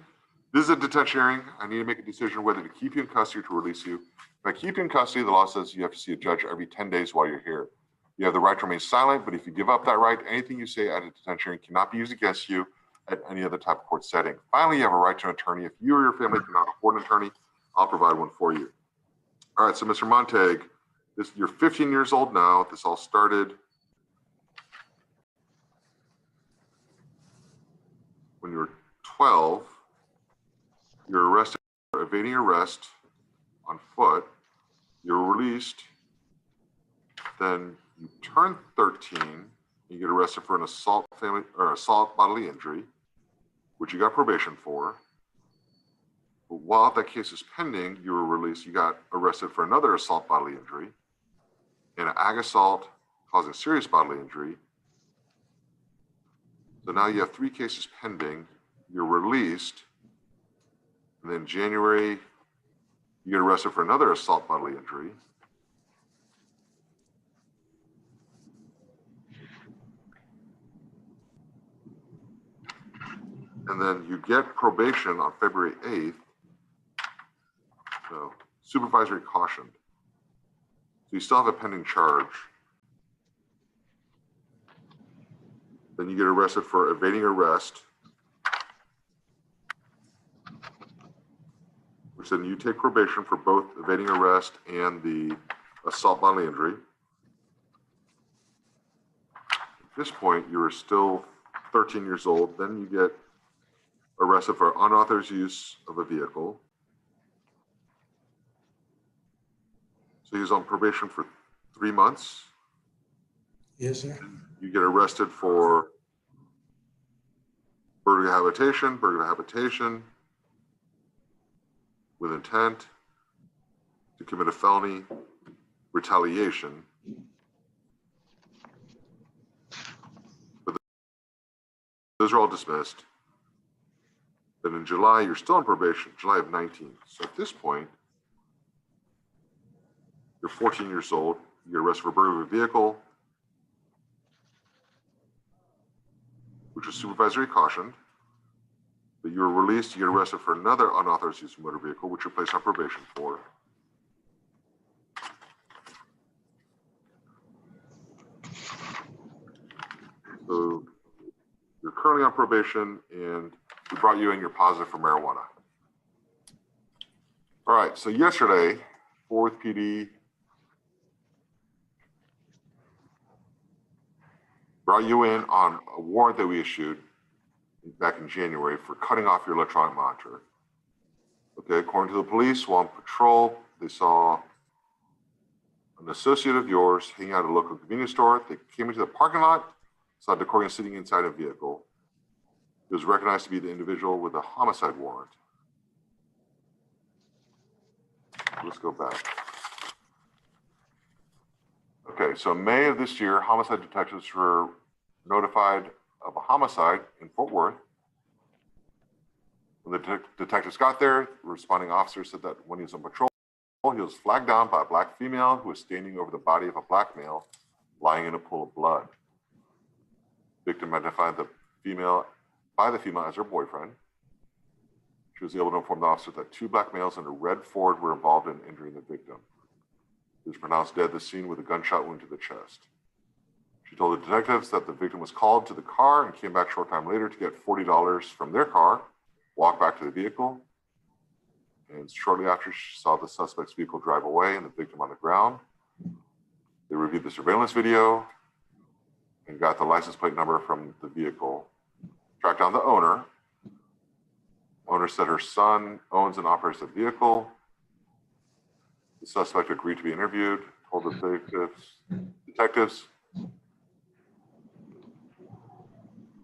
This is a detention hearing. I need to make a decision whether to keep you in custody or to release you. If I keep you in custody, the law says you have to see a judge every 10 days while you're here. You have the right to remain silent, but if you give up that right, anything you say at a detention hearing cannot be used against you at any other type of court setting. Finally, you have a right to an attorney. If you or your family cannot afford an attorney, I'll provide one for you. All right, so Mr. Montague, you're 15 years old now. This all started when you were 12. You're arrested for evading arrest on foot. You're released. Then you turn 13. You get arrested for an assault bodily injury, which you got probation for. But while that case is pending, you were released, you got arrested for another assault bodily injury and an ag assault causing serious bodily injury. So now you have 3 cases pending. You're released. And then January, you get arrested for another assault bodily injury. And then you get probation on February 8th. So supervisory caution. So you still have a pending charge. Then you get arrested for evading arrest, which then you take probation for both evading arrest and the assault bodily injury. At this point, you're still 13 years old. Then you get arrested for unauthorized use of a vehicle. So he's on probation for 3 months. Yes, sir. You get arrested for burglary habitation with intent to commit a felony, retaliation. But those are all dismissed. Then in July, you're still on probation, July of 19. So at this point, you're 14 years old. You get arrested for burglary of a vehicle, which was supervisory cautioned. But you were released, you get arrested for another unauthorized use of motor vehicle, which you're placed on probation for. So you're currently on probation, and we brought you in, you're positive for marijuana. All right, so yesterday, 4th PD brought you in on a warrant that we issued back in January for cutting off your electronic monitor. Okay, according to the police, while on patrol, they saw an associate of yours hanging out at a local convenience store. They came into the parking lot, saw Decorian sitting inside a vehicle. He was recognized to be the individual with a homicide warrant. Let's go back. Okay, so in May of this year, homicide detectives were notified of a homicide in Fort Worth. When the detectives got there, the responding officer said that when he was on patrol, he was flagged down by a black female who was standing over the body of a black male lying in a pool of blood. Victim identified the female as her boyfriend. She was able to inform the officer that 2 black males in a red Ford were involved in injuring the victim. He was pronounced dead at the scene with a gunshot wound to the chest. She told the detectives that the victim was called to the car and came back a short time later to get $40 from their car, walk back to the vehicle, and shortly after she saw the suspect's vehicle drive away and the victim on the ground. They reviewed the surveillance video and got the license plate number from the vehicle, tracked down the owner. Owner said her son owns and operates the vehicle. The suspect agreed to be interviewed, told the detectives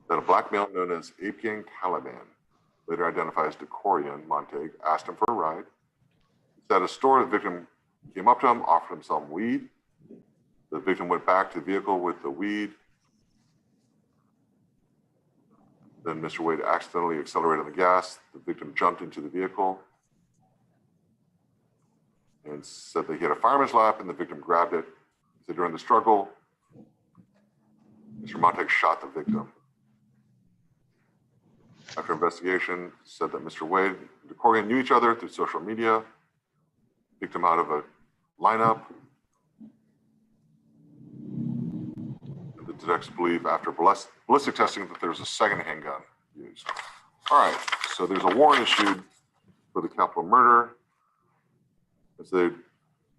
that a black male known as Ape Gang Taliban, later identified as Decorian Montague, asked him for a ride. At a store, the victim came up to him, offered him some weed. The victim went back to the vehicle with the weed. Then Mr. Wade accidentally accelerated on the gas. The victim jumped into the vehicle and said that he had a fireman's lap and the victim grabbed it. He said during the struggle, Mr. Montague shot the victim. After investigation, said that Mr. Wade and Decorian knew each other through social media, picked him out of a lineup. And the detectives believe after ballistic testing that there was a second handgun used. All right, so there's a warrant issued for the capital murder. As they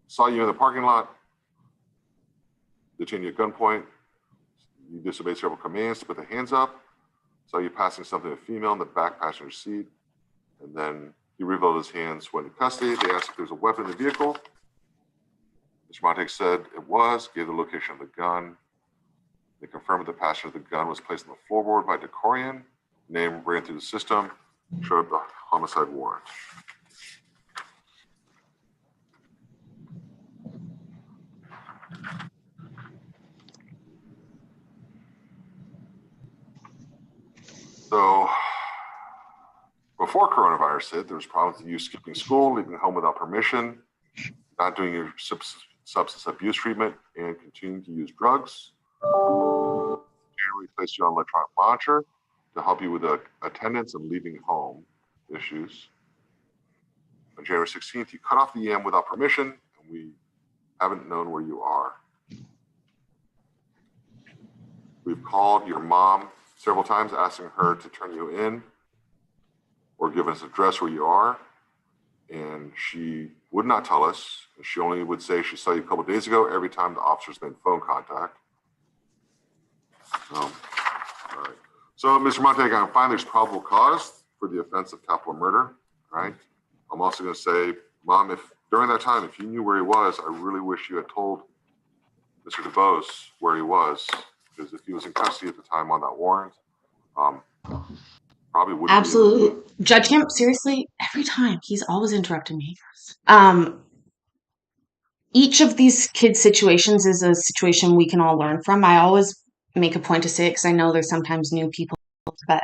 saw you in the parking lot, detained you at gunpoint, you disobeyed several commands to put the hands up, saw you passing something to a female in the back passenger seat, and then he revealed his hands when in custody. They asked if there was a weapon in the vehicle. Mr. Montague said it was, gave the location of the gun. They confirmed that the passenger of the gun was placed on the floorboard by Decorian. Name ran through the system, showed up the homicide warrant. So before coronavirus hit, there was problems with you skipping school, leaving home without permission, not doing your substance abuse treatment, and continuing to use drugs. January placed you on electronic monitor to help you with the attendance and leaving home issues. On January 16th, you cut off the EM without permission, and we haven't known where you are. We've called your mom several times asking her to turn you in or give us an address where you are, and she would not tell us. She only would say she saw you a couple of days ago every time the officers made phone contact. All right. So, Mr. Montague, I find there's probable cause for the offense of capital murder, right? I'm also going to say, Mom, if during that time, if you knew where he was, I really wish you had told Mr. DeBose where he was, because if he was in custody at the time on that warrant, probably wouldn't. Absolutely. Judge Kemp, seriously, every time he's always interrupting me. Each of these kids' situations is a situation we can all learn from. I always make a point to say it because I know there's sometimes new people, but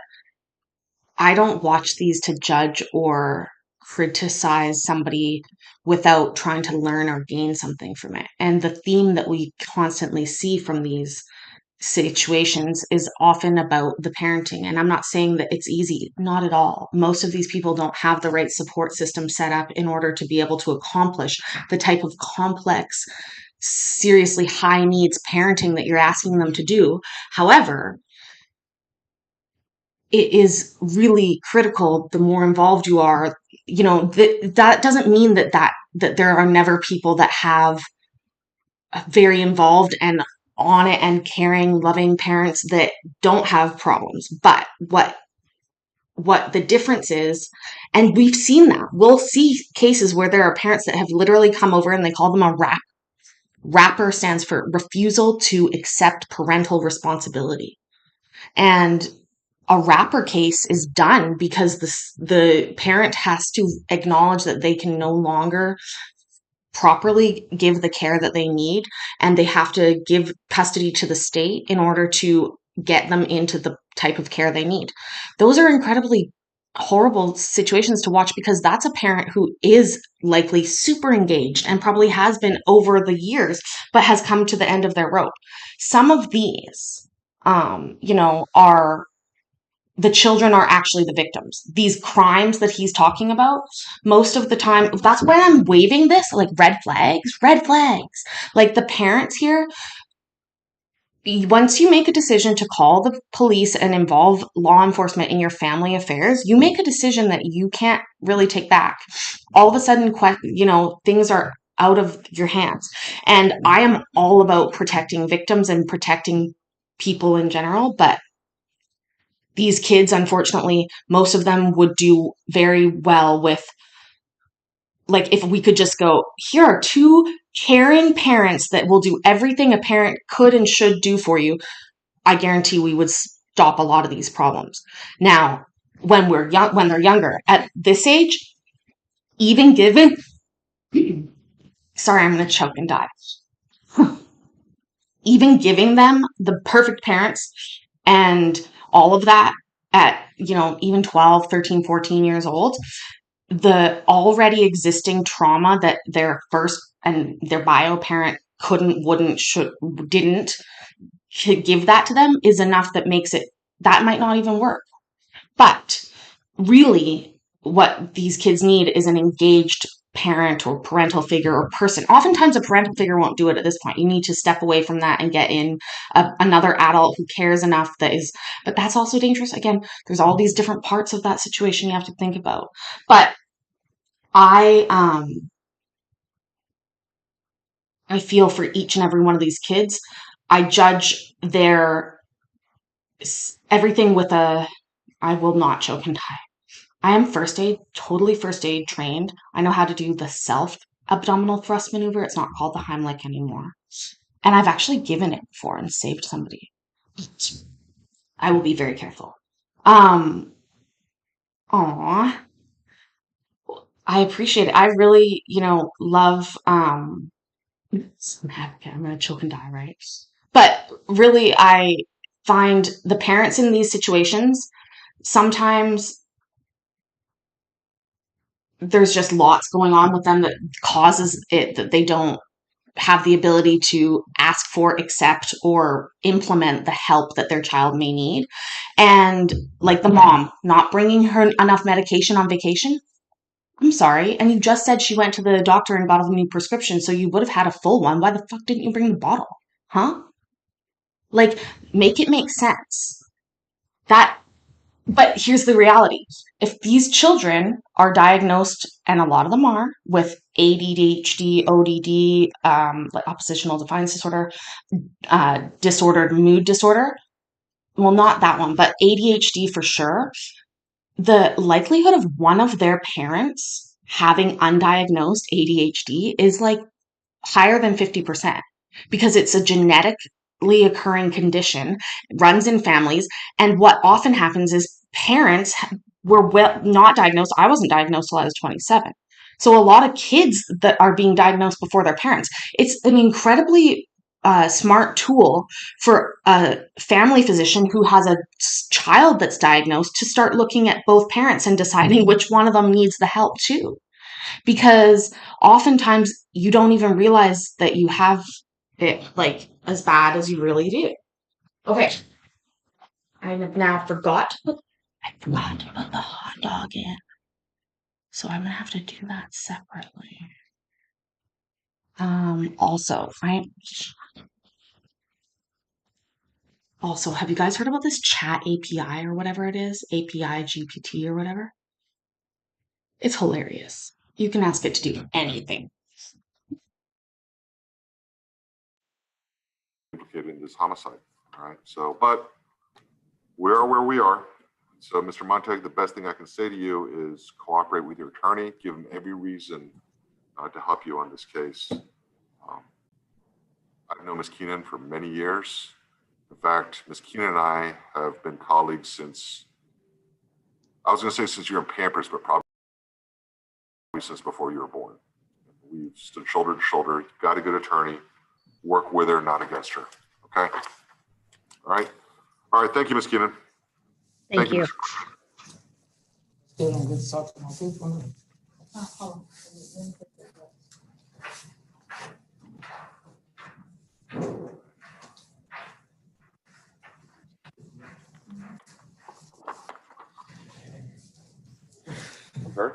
I don't watch these to judge or criticize somebody without trying to learn or gain something from it. And the theme that we constantly see from these situations is often about the parenting. And I'm not saying that it's easy, not at all. Most of these people don't have the right support system set up in order to be able to accomplish the type of complex, seriously high needs parenting that you're asking them to do. However, it is really critical the more involved you are. You know, that doesn't mean that there are never people that have very involved and on it and caring, loving parents that don't have problems. But what the difference is, and we've seen that, we'll see cases where there are parents that have literally come over and they call them a RAP. RAPper stands for refusal to accept parental responsibility. And a RAPper case is done because the parent has to acknowledge that they can no longer properly give the care that they need, and they have to give custody to the state in order to get them into the type of care they need. Those are incredibly horrible situations to watch because that's a parent who is likely super engaged and probably has been over the years, but has come to the end of their rope. Some of these, are the children are actually the victims. These crimes that he's talking about, most of the time, that's why I'm waving this, like red flags. Like the parents here, once you make a decision to call the police and involve law enforcement in your family affairs, you make a decision that you can't really take back. All of a sudden, things are out of your hands. And I am all about protecting victims and protecting people in general, but these kids, unfortunately, most of them would do very well with, like, if we could just go, here are two caring parents that will do everything a parent could and should do for you, I guarantee we would stop a lot of these problems. Now, when they're younger, at this age, even given, sorry, I'm going to choke and die. Even giving them the perfect parents and all of that at, even 12, 13, 14 years old, the already existing trauma that their first and their bio parent didn't give that to them is enough that makes it, that might not even work. But really what these kids need is an engaged parent or parental figure or person. Oftentimes a parental figure won't do it at this point. You need to step away from that and get in another adult who cares enough but that's also dangerous. Again, there's all these different parts of that situation you have to think about. But I feel for each and every one of these kids. I judge their everything with I will not choke and die. I am totally first aid trained. I know how to do the self abdominal thrust maneuver. It's not called the Heimlich anymore. And I've actually given it before and saved somebody. I will be very careful. I appreciate it. I really, love, I'm going to choke and die, right? But really, I find the parents in these situations sometimes there's just lots going on with them that causes it that they don't have the ability to ask for, accept, or implement the help that their child may need. And like the mom not bringing her enough medication on vacation. I'm sorry. And you just said she went to the doctor and got a new prescription, so you would have had a full one. Why the fuck didn't you bring the bottle? Huh? Like, make it make sense. But here's the reality. If these children are diagnosed, and a lot of them are, with ADHD, ODD, like oppositional defiance disorder, disordered mood disorder, well, not that one, but ADHD for sure, the likelihood of one of their parents having undiagnosed ADHD is like higher than 50% because it's a genetically occurring condition, runs in families. And what often happens is parents were not diagnosed. I wasn't diagnosed till I was 27. So a lot of kids that are being diagnosed before their parents, it's an incredibly smart tool for a family physician who has a child that's diagnosed to start looking at both parents and deciding which one of them needs the help too. Because oftentimes you don't even realize that you have it like as bad as you really do. Okay. I have now forgot to put the hot dog in. So I'm gonna have to do that separately. Also, have you guys heard about this chat API or whatever it is? API GPT or whatever? It's hilarious. You can ask it to do anything. Implicated in this homicide. All right. So, but we are where we are. So, Mr. Montag, the best thing I can say to you is cooperate with your attorney. Give him every reason to help you on this case. I've known Ms. Keenan for many years. In fact, Ms. Keenan and I have been colleagues since, I was going to say since you were in Pampers, but probably since before you were born. We've stood shoulder to shoulder. You've got a good attorney. Work with her, not against her. Okay? All right. All right. Thank you, Ms. Keenan. Thank you. Okay.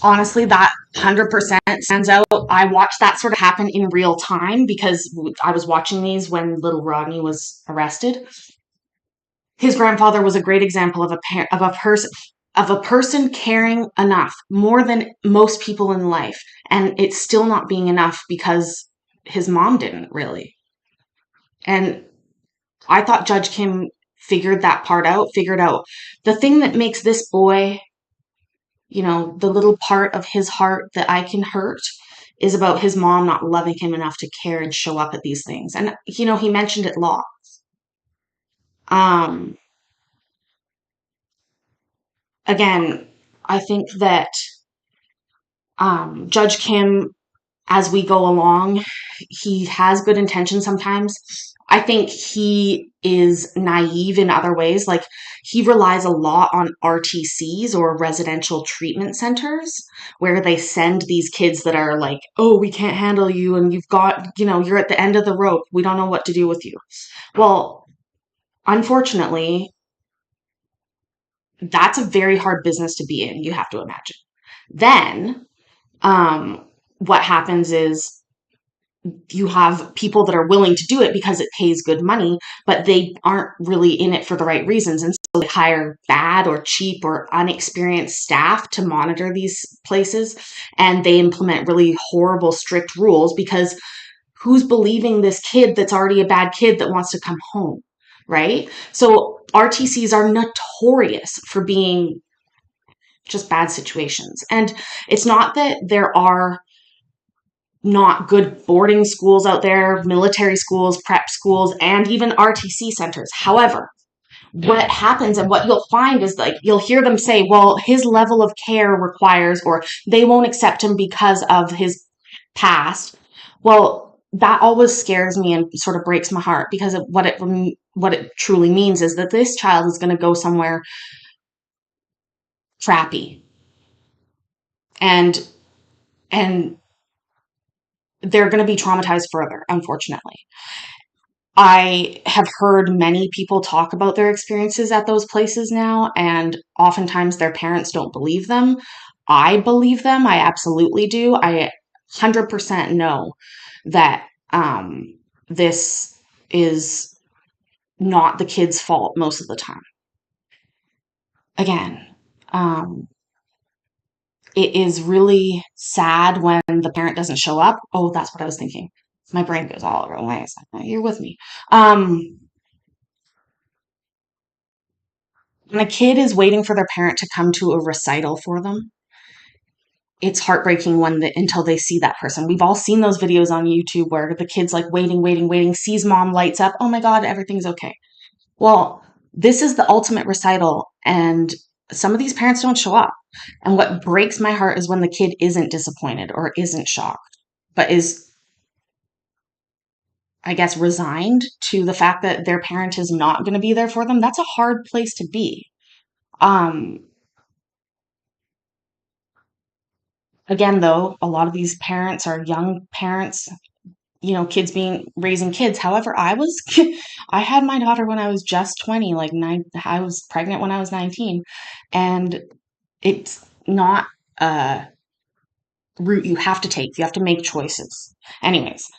Honestly, that 100% stands out. I watched that sort of happen in real time because I was watching these when little Rodney was arrested. His grandfather was a great example of a person caring enough, more than most people in life, and it's still not being enough because his mom didn't really. And I thought Judge Kim figured out the thing that makes this boy, the little part of his heart that I can hurt is about his mom not loving him enough to care and show up at these things. And, he mentioned it lots. Again, I think that Judge Kim, as we go along, he has good intentions sometimes. I think he is naive in other ways. Like, he relies a lot on RTCs or residential treatment centers where they send these kids that are like, oh, we can't handle you and you've got, you're at the end of the rope. We don't know what to do with you. Well, unfortunately, that's a very hard business to be in, you have to imagine. Then, what happens is you have people that are willing to do it because it pays good money, but they aren't really in it for the right reasons. And so they hire bad or cheap or unexperienced staff to monitor these places. And they implement really horrible, strict rules because who's believing this kid that's already a bad kid that wants to come home, right? So RTCs are notorious for being just bad situations. And it's not that there are not good boarding schools out there, military schools, prep schools, and even RTC centers. However, what happens and what you'll find is like you'll hear them say, well, his level of care requires, or they won't accept him because of his past. Well, that always scares me and sort of breaks my heart, because what it truly means is that this child is going to go somewhere crappy, and they're going to be traumatized further, unfortunately. I have heard many people talk about their experiences at those places now, and oftentimes their parents don't believe them. I believe them. I absolutely do. I 100% know that this is not the kid's fault most of the time. Again, it is really sad when the parent doesn't show up. Oh, that's what I was thinking. My brain goes all over the place. You're with me. When a kid is waiting for their parent to come to a recital for them, it's heartbreaking until they see that person. We've all seen those videos on YouTube where the kid's like waiting, sees mom, lights up. Oh my God, everything's okay. Well, this is the ultimate recital, and some of these parents don't show up. And what breaks my heart is when the kid isn't disappointed or isn't shocked, but is, I guess, resigned to the fact that their parent is not going to be there for them. That's a hard place to be. Again, though, a lot of these parents are young parents, kids raising kids. However, I had my daughter when I was just 20, I was pregnant when I was 19, and it's not a route you have to take. You have to make choices. Anyways,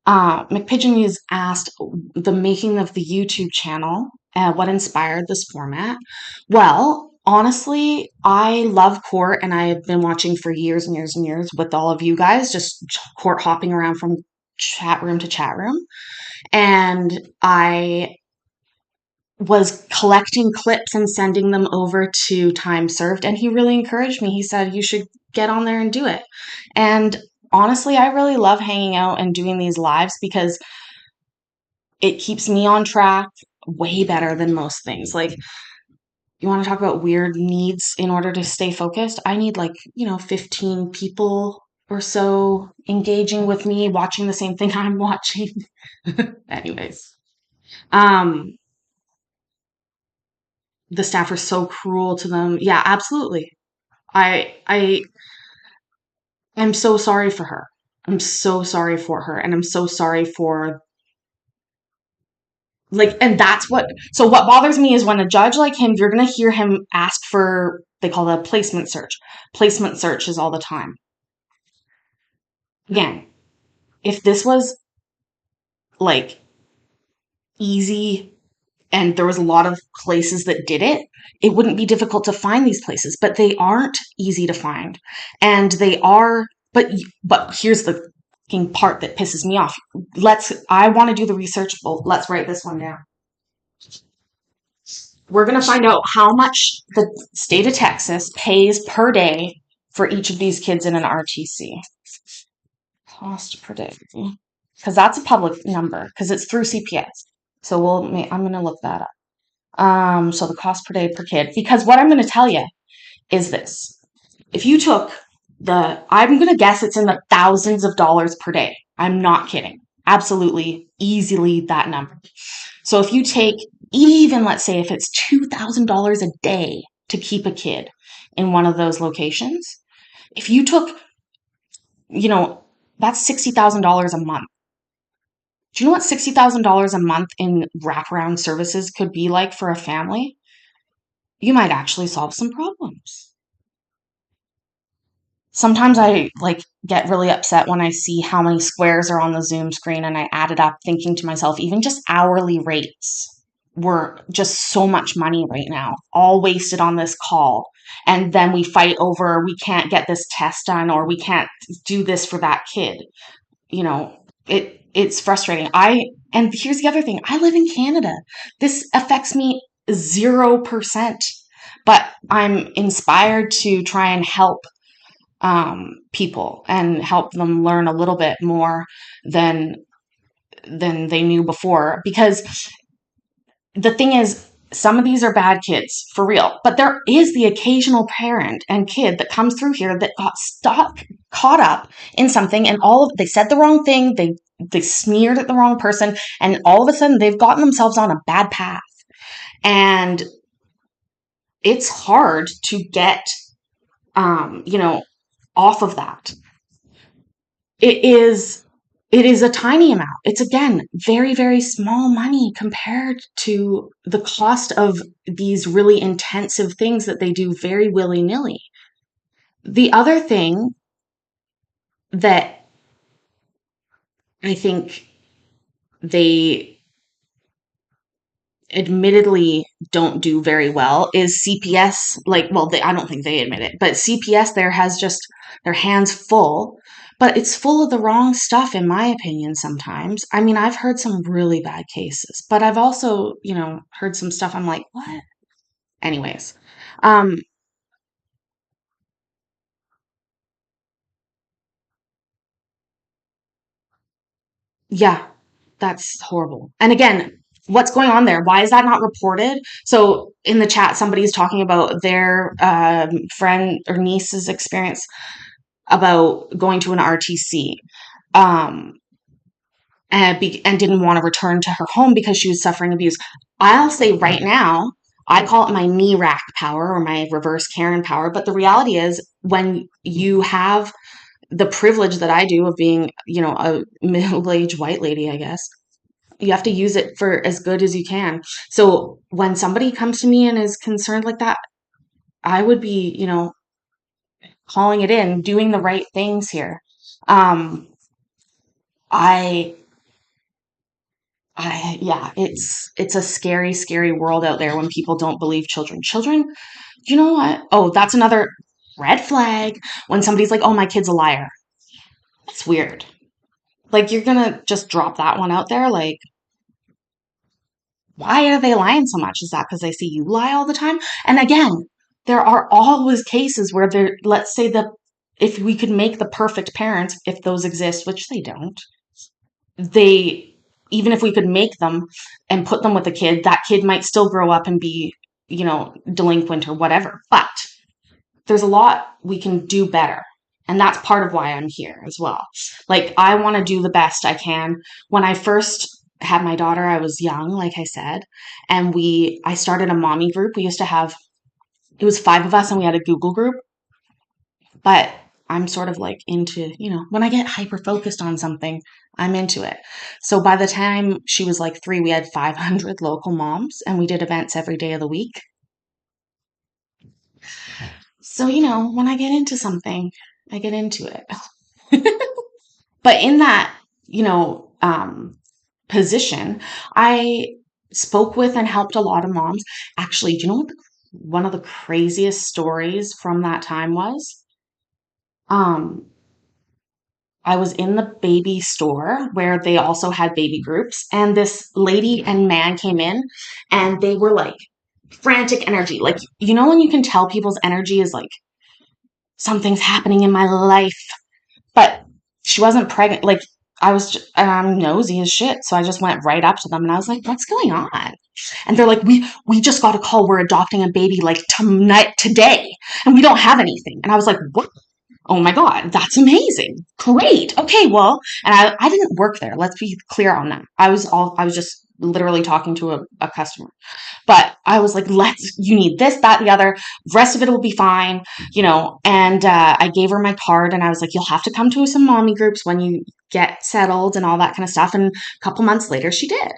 McPigeon has asked the making of the YouTube channel, what inspired this format. Well, honestly, I love court, and I have been watching for years and years and years with all of you guys, just court hopping around from chat room to chat room. And I was collecting clips and sending them over to Time Served, and he really encouraged me. He said, you should get on there and do it. And honestly, I really love hanging out and doing these lives because it keeps me on track way better than most things. Like, you want to talk about weird needs in order to stay focused? I need 15 people or so engaging with me, watching the same thing I'm watching. Anyways, the staff are so cruel to them. Yeah, absolutely. I am so sorry for her. I'm so sorry for her, and I'm so sorry for and so what bothers me is when a judge like him, you're going to hear him ask for, they call it a placement search. Placement searches all the time. Again, if this was easy and there was a lot of places that did it, it wouldn't be difficult to find these places, but they aren't easy to find. And they are, but here's the part that pisses me off. I want to do the research. Well, let's write this one down. We're going to find out how much the state of Texas pays per day for each of these kids in an RTC. Cost per day. Because that's a public number, because it's through CPS. So I'm going to look that up. So the cost per day per kid. Because what I'm going to tell you is this. If you took I'm going to guess it's in the thousands of dollars per day. I'm not kidding. Absolutely, easily that number. So if you take, even let's say if it's $2,000 a day to keep a kid in one of those locations, if you took, that's $60,000 a month. Do you know what $60,000 a month in wraparound services could be like for a family? You might actually solve some problems. Sometimes I get really upset when I see how many squares are on the Zoom screen, and I add it up thinking to myself, even just hourly rates were just so much money right now, all wasted on this call. And then we fight over, we can't get this test done, or we can't do this for that kid. It's frustrating. And here's the other thing. I live in Canada. This affects me 0%, but I'm inspired to try and help people and help them learn a little bit more than they knew before. Because the thing is, some of these are bad kids for real, but there is the occasional parent and kid that comes through here that got caught up in something, and they said the wrong thing. They they smeared at the wrong person, and all of a sudden they've gotten themselves on a bad path. And it's hard to get, off of that. It is a tiny amount. It's, again, very, very small money compared to the cost of these really intensive things that they do very willy-nilly. The other thing that I think they admittedly don't do very well is CPS. I don't think they admit it, but CPS there has just their hands full, but it's full of the wrong stuff, in my opinion, sometimes. I mean, I've heard some really bad cases, but I've also, heard some stuff I'm like, what? Anyways, um, yeah, that's horrible. And again, what's going on there? Why is that not reported? So in the chat, somebody's talking about their friend or niece's experience about going to an RTC, um, and didn't want to return to her home because she was suffering abuse. I'll say right now, I call it my knee rack power or my reverse Karen power. But the reality is, when you have the privilege that I do of being, a middle-aged white lady, I guess, you have to use it for as good as you can. So when somebody comes to me and is concerned like that, I would be, calling it in, doing the right things here. Um, I, yeah, it's a scary, scary world out there when people don't believe children. Children, you know what? Oh, that's another red flag when somebody's like, "Oh, my kid's a liar." That's weird. Like, you're gonna just drop that one out there? Like, why are they lying so much? Is that because they see you lie all the time? And again, there are always cases where let's say if we could make the perfect parents, if those exist, which they don't, even if we could make them and put them with a kid, that kid might still grow up and be, delinquent or whatever. But there's a lot we can do better. And that's part of why I'm here as well. Like, I want to do the best I can. When I first had my daughter, I was young, like I said, and I started a mommy group. It was 5 of us, and we had a Google group. But I'm sort of like into, when I get hyper focused on something, I'm into it. So by the time she was like 3, we had 500 local moms, and we did events every day of the week. So, when I get into something, I get into it. But in that, position, I spoke with and helped a lot of moms. Actually, do you know what one of the craziest stories from that time was? I was in the baby store where they also had baby groups, and this lady and man came in, and they were like frantic energy. Like, when you can tell people's energy is like, something's happening in my life. But she wasn't pregnant. Like, and I'm nosy as shit. So I just went right up to them and I was like, what's going on? And they're like, we just got a call. We're adopting a baby like today, and we don't have anything. And I was like, what? Oh my God, that's amazing. Great. Okay, well, and I didn't work there. Let's be clear on that. I was just literally talking to a customer. But I was like, you need this, that, the other. Rest of it will be fine, And I gave her my card, and I was like, you'll have to come to some mommy groups when you get settled and all that kind of stuff. And a couple months later, she did.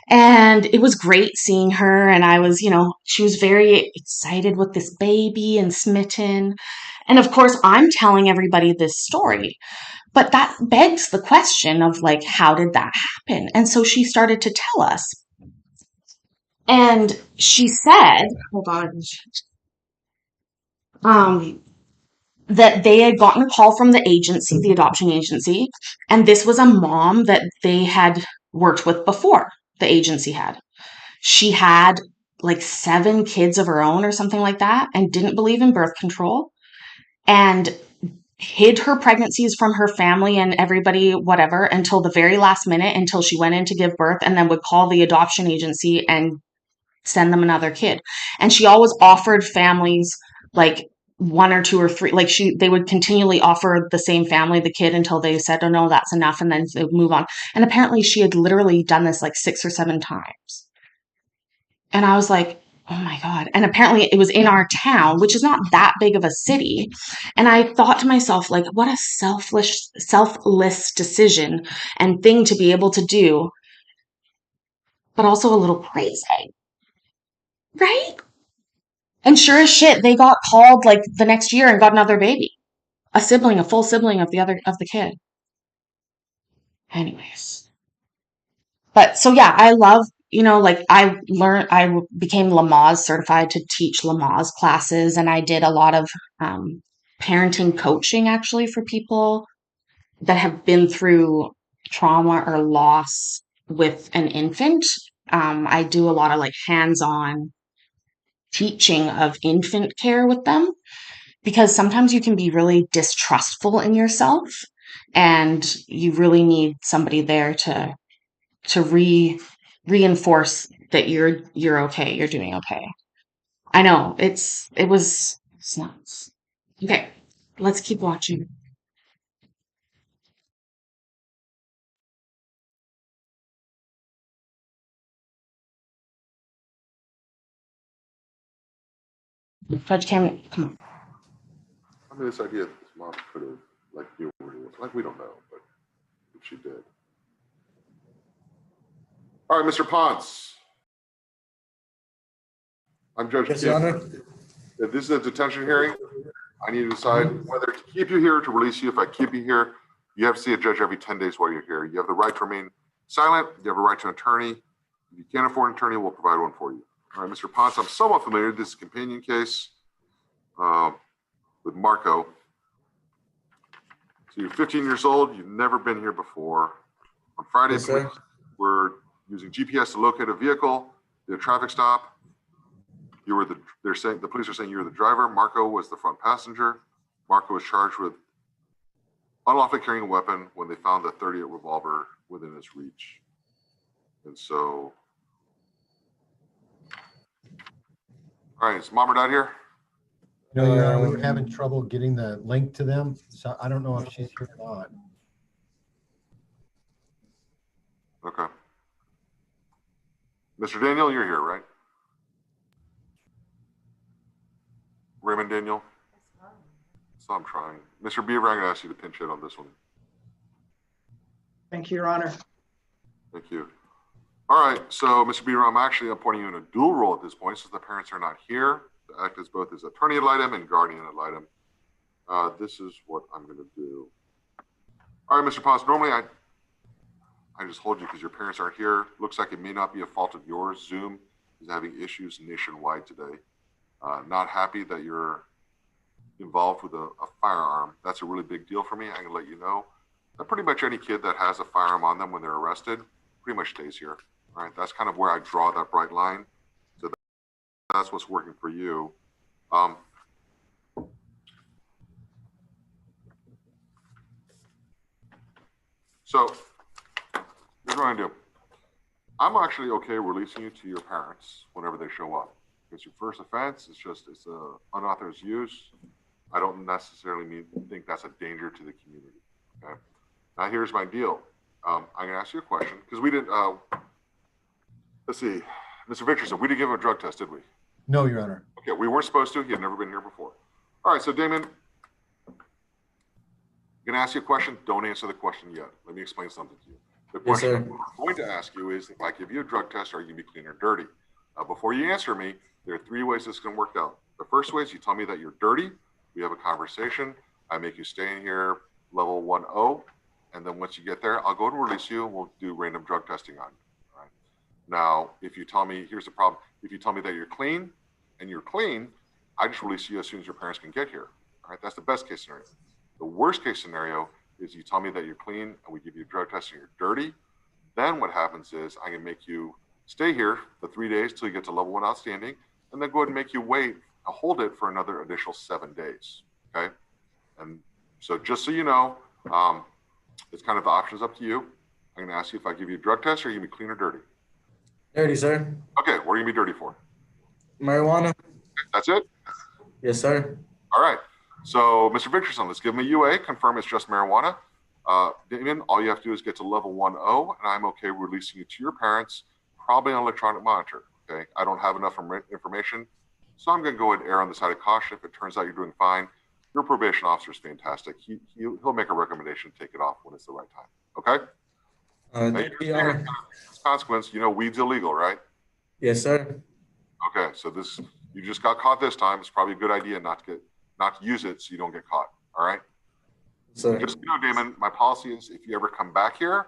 And it was great seeing her. And I was, she was very excited with this baby and smitten. And of course, I'm telling everybody this story. But that begs the question of, like, how did that happen? And so she started to tell us. And she said, hold on, that they had gotten a call from the agency, the adoption agency, and this was a mom that they had worked with before, the agency had. She had like 7 kids of her own or something like that, and didn't believe in birth control, and hid her pregnancies from her family and everybody, whatever, until the very last minute, until she went in to give birth, and then would call the adoption agency and send them another kid. And she always offered families like one or two or three, like they would continually offer the same family the kid until they said, oh no, that's enough. And then they would move on. And apparently she had literally done this like 6 or 7 times. And I was like, oh my God. And apparently it was in our town, which is not that big of a city. And I thought to myself, like, what a selfless decision and thing to be able to do, but also a little crazy. Right? And sure as shit, they got called like the next year and got another baby. A sibling, a full sibling of the kid. Anyways. But so yeah, I love, like I became Lamaze certified to teach Lamaze classes, and I did a lot of parenting coaching actually for people that have been through trauma or loss with an infant. I do a lot of like hands-on teaching of infant care with them, because sometimes you can be really distrustful in yourself, and you really need somebody there to reinforce that you're okay, you're doing okay. I know it's nuts. Okay, let's keep watching. Judge Cameron, come on. I mean, this idea that this mom could have, like, like, we don't know, but if she did. All right, Mr. Ponce. I'm Judge Yes, Kim. Your Honor. If this is a detention hearing, I need to decide whether to keep you here or to release you. If I keep you here, you have to see a judge every 10 days while you're here. You have the right to remain silent. You have a right to an attorney. If you can't afford an attorney, we'll provide one for you. All right, Mr. Ponce, I'm somewhat familiar. This is a companion case with Marco. So you're 15 years old. You've never been here before. On Friday, Yes, sir. we're using GPS to locate a vehicle, did a traffic stop. You were the police are saying you were the driver. Marco was the front passenger. Marco was charged with unlawfully carrying a weapon when they found the .38 revolver within his reach. And so, all right, is Mom or Dad here? No, Your Honor, we were having trouble getting the link to them, so I don't know if she's here or not. Okay. Mr. Daniel, you're here, right? Raymond Daniel? So I'm trying. Mr. Beaver, I'm going to ask you to pinch hit on this one. Thank you, Your Honor. Thank you. All right, so Mr. Beaver, I'm actually appointing you in a dual role at this point since the parents are not here to act as both as attorney ad litem and guardian ad litem. This is what I'm going to do. All right, Mr. Ponce, normally I just hold you because your parents aren't here. Looks like it may not be a fault of yours. Zoom is having issues nationwide today. Not happy that you're involved with a firearm. That's a really big deal for me. I'm going to let you know that pretty much any kid that has a firearm on them when they're arrested pretty much stays here. All right, that's kind of where I draw that bright line. So that's what's working for you. So here's what I'm going to do. I'm actually okay releasing you to your parents whenever they show up. It's your first offense. It's unauthorized use. I don't necessarily think that's a danger to the community. Okay. Now here's my deal. I'm going to ask you a question because we didn't. Let's see, Mr. Victorson, we didn't give him a drug test, did we? No, Your Honor. Okay, we weren't supposed to. He had never been here before. All right, so Damon, I'm going to ask you a question. Don't answer the question yet. Let me explain something to you. The question I'm going to ask you is, if I give you a drug test, are you going to be clean or dirty? Before you answer me, there are 3 ways this can work out. The first way is you tell me that you're dirty. We have a conversation. I make you stay in here level 1-0. And then once you get there, I'll go and release you and we'll do random drug testing on you. All right. Now, if you tell me, here's the problem. If you tell me that you're clean and you're clean, I just release you as soon as your parents can get here. All right. That's the best case scenario. The worst case scenario is you tell me that you're clean and we give you a drug test and you're dirty. Then what happens is I can make you stay here for 3 days till you get to level 1 outstanding, and then go ahead and make you hold it for another additional 7 days. Okay. And so just so you know, it's kind of the options up to you. I'm going to ask you if I give you a drug test, or you going to be clean or dirty? Dirty, sir. Okay, what are you going to be dirty for? Marijuana. That's it? Yes, sir. All right. So, Mr. Victorson, let's give him a UA, confirm it's just marijuana. Damien, all you have to do is get to level 1.0, and I'm okay releasing you to your parents, probably on electronic monitor. Okay. I don't have enough information, so I'm going to go and err on the side of caution. If it turns out you're doing fine, your probation officer is fantastic. He'll make a recommendation to take it off when it's the right time. Okay. Thank you, Your Honor. Consequence, you know, weed's illegal, right? Yes, sir. Okay, so this, you just got caught this time. It's probably a good idea not to use it so you don't get caught. All right. Sir. Just, you know, Damon, my policy is if you ever come back here,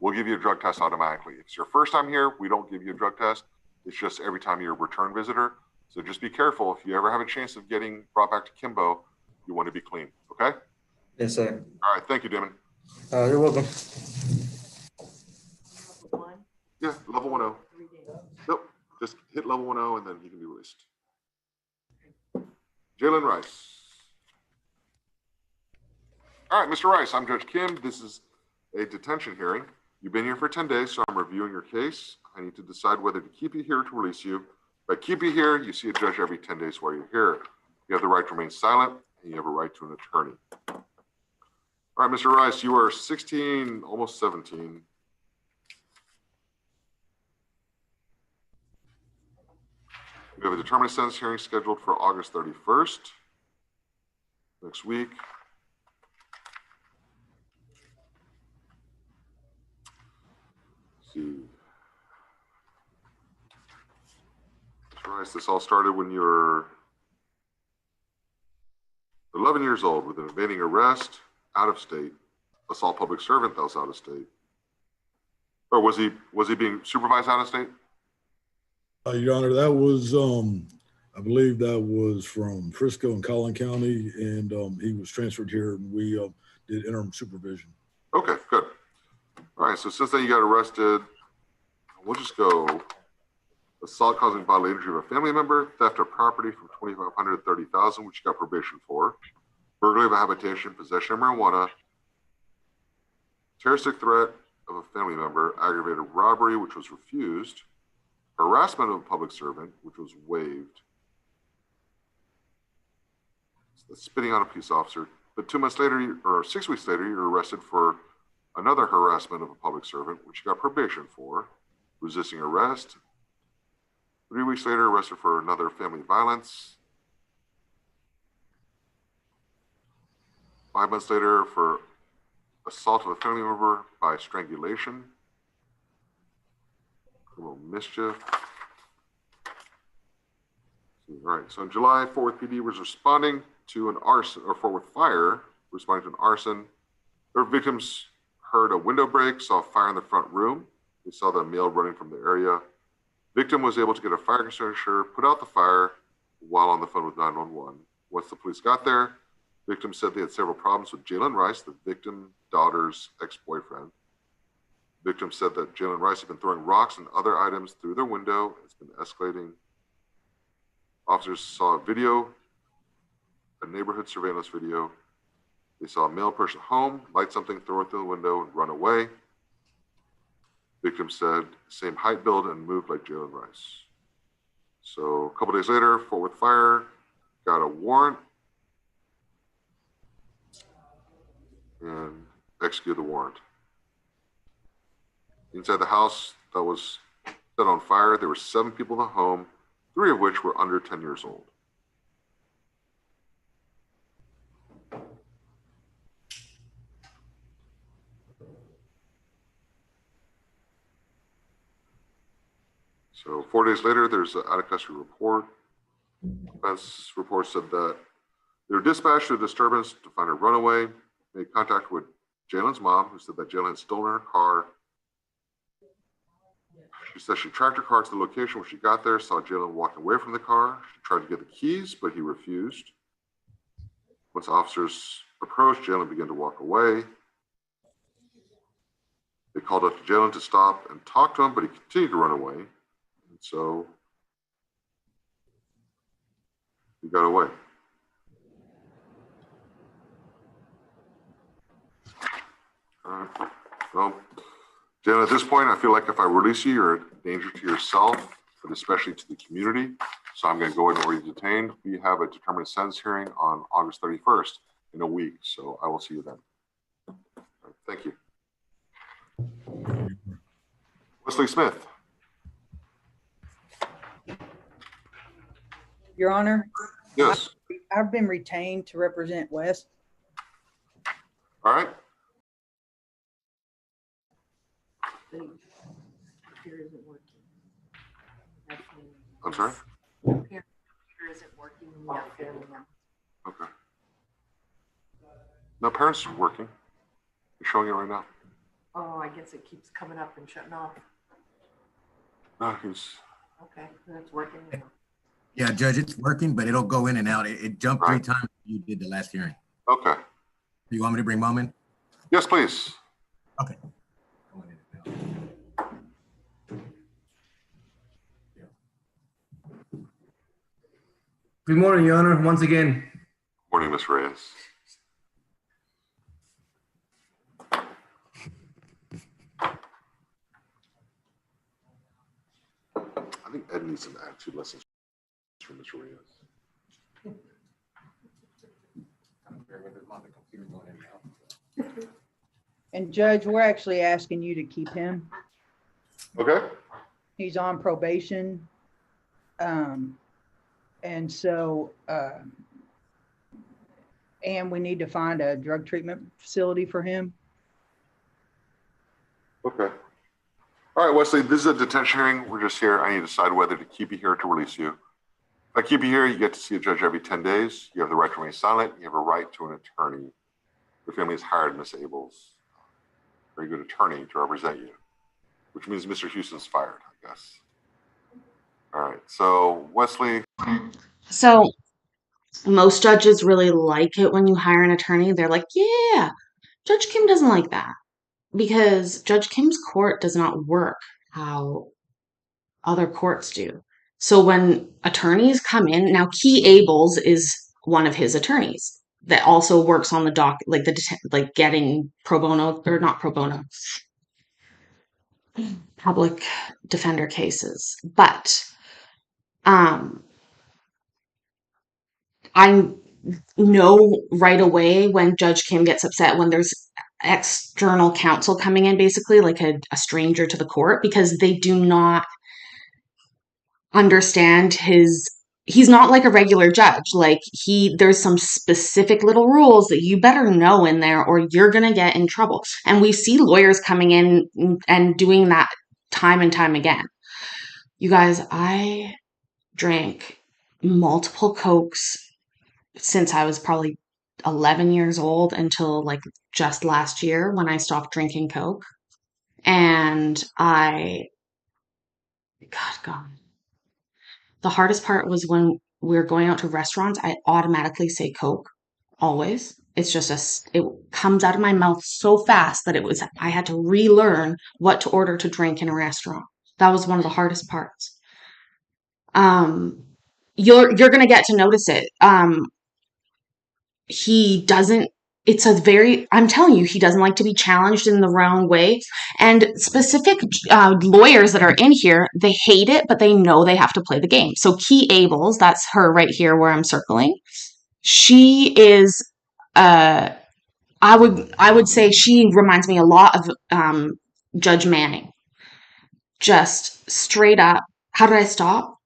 we'll give you a drug test automatically. If it's your first time here, we don't give you a drug test. It's just every time you're a return visitor. So just be careful. If you ever have a chance of getting brought back to Kimbo, you want to be clean. Okay. Yes, sir. All right. Thank you, Damon. You're welcome. Yeah, level 1.0. Nope. Just hit level 1.0 and then he can be released. Jalen Rice. All right, Mr. Rice, I'm Judge Kim. This is a detention hearing. You've been here for 10 days, so I'm reviewing your case. I need to decide whether to keep you here or to release you. If I keep you here, you see a judge every 10 days while you're here. You have the right to remain silent, and you have a right to an attorney. All right, Mr. Rice, you are 16, almost 17. We have a determined sentence hearing scheduled for August 31st, next week. Let's see. Mr. Rice, this all started when you were 11 years old with an evading arrest, out of state, assault public servant that was out of state. Or was he being supervised out of state? Your Honor, that was, I believe that was from Frisco and Collin County, and he was transferred here, and we did interim supervision. Okay, good. All right, so since then you got arrested, we'll just go assault causing bodily injury of a family member, theft of property from $2,500 to $30,000, which you got probation for, burglary of a habitation, possession of marijuana, terroristic threat of a family member, aggravated robbery, which was refused, harassment of a public servant, which was waived, spitting on a peace officer. But 2 months later, or 6 weeks later, you're arrested for another harassment of a public servant, which you got probation for, resisting arrest. 3 weeks later, arrested for another family violence. 5 months later, for assault of a family member by strangulation. Criminal mischief. All right, so in July, Fort Worth PD was responding to an arson, or Fort Worth Fire, responding to an arson. Their victims heard a window break, saw a fire in the front room. They saw the male running from the area. Victim was able to get a fire extinguisher, put out the fire while on the phone with 911. Once the police got there, victim said they had several problems with Jalen Rice, the victim daughter's ex-boyfriend. Victim said that Jalen Rice had been throwing rocks and other items through their window. It's been escalating. Officers saw a video, a neighborhood surveillance video. They saw a male person home, light something, throw it through the window, and run away. Victim said, same height, build, and moved like Jalen Rice. So a couple days later, Fort Worth Fire got a warrant and executed the warrant. Inside the house that was set on fire, there were 7 people in the home, 3 of which were under 10 years old. So 4 days later, there's an out of custody report. Defense report said that they were dispatched to a disturbance to find a runaway, made contact with Jalen's mom, who said that Jalen had stolen her car. She said she tracked her car to the location when she got there, saw Jalen walking away from the car. She tried to get the keys, but he refused. Once officers approached, Jalen began to walk away. They called up to Jalen to stop and talk to him, but he continued to run away. And so he got away. Well, Jalen, at this point, I feel like if I release you, you're a danger to yourself, but especially to the community. So I'm going to go ahead and order you detained. We have a determined sentence hearing on August 31st in a week. So I will see you then. Thank you. Wesley Smith. Your Honor? Yes. I've been retained to represent Wes. All right. I'm sorry? Computer isn't working. Okay. No, parents working. You're showing it right now. Oh, I guess it keeps coming up and shutting off. No, he's. Okay, that's working now. Yeah, Judge, it's working, but it'll go in and out. It jumped 3 times. You did the last hearing. Okay. You want me to bring Mom in? Yes, please. Okay. Good morning, Your Honor, once again. Morning, Ms. Reyes. I think Ed needs some attitude lessons from Ms. Reyes. And Judge, we're actually asking you to keep him. Okay. He's on probation. And so, and we need to find a drug treatment facility for him. Okay. All right, Wesley, this is a detention hearing. We're just here. I need to decide whether to keep you here or to release you. If I keep you here, you get to see a judge every 10 days. You have the right to remain silent. You have a right to an attorney. Your family has hired Miss Abel's very good attorney to represent you, which means Mr. Houston's fired, I guess. All right, so Wesley. So most judges really like it when you hire an attorney. They're like, yeah, Judge Kim doesn't like that because Judge Kim's court does not work how other courts do. So when attorneys come in, now Key Abels is one of his attorneys that also works on the doc, like getting pro bono or not pro bono, public defender cases. But I know right away when Judge Kim gets upset when there's external counsel coming in, basically like a stranger to the court, because they do not understand he's not like a regular judge. Like there's some specific little rules that you better know in there or you're going to get in trouble. And we see lawyers coming in and doing that time and time again. You guys, I drank multiple Cokes since I was probably 11 years old until like just last year when I stopped drinking Coke. And God. The hardest part was when we were going out to restaurants, I automatically say Coke, always. It's just it comes out of my mouth so fast that I had to relearn what to order to drink in a restaurant. That was one of the hardest parts. You're gonna get to notice it. He doesn't, I'm telling you, he doesn't like to be challenged in the wrong way. And specific lawyers that are in here, they hate it, but they know they have to play the game. So Key Abels, that's her right here where I'm circling. She is, I would say she reminds me a lot of Judge Manning. Just straight up. How did I stop?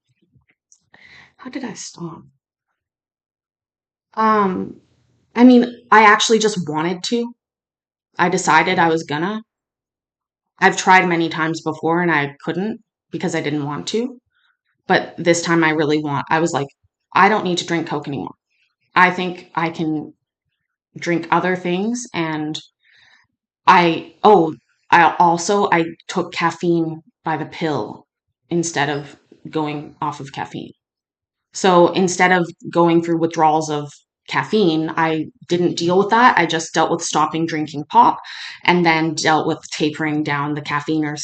I mean, I actually just wanted to. I decided I was gonna. I've tried many times before and I couldn't because I didn't want to. But this time I was like, I don't need to drink Coke anymore. I think I can drink other things. And I took caffeine by the pill instead of going off of caffeine. So instead of going through withdrawals of caffeine, I didn't deal with that. I just dealt with stopping drinking pop and then dealt with tapering down the caffeine or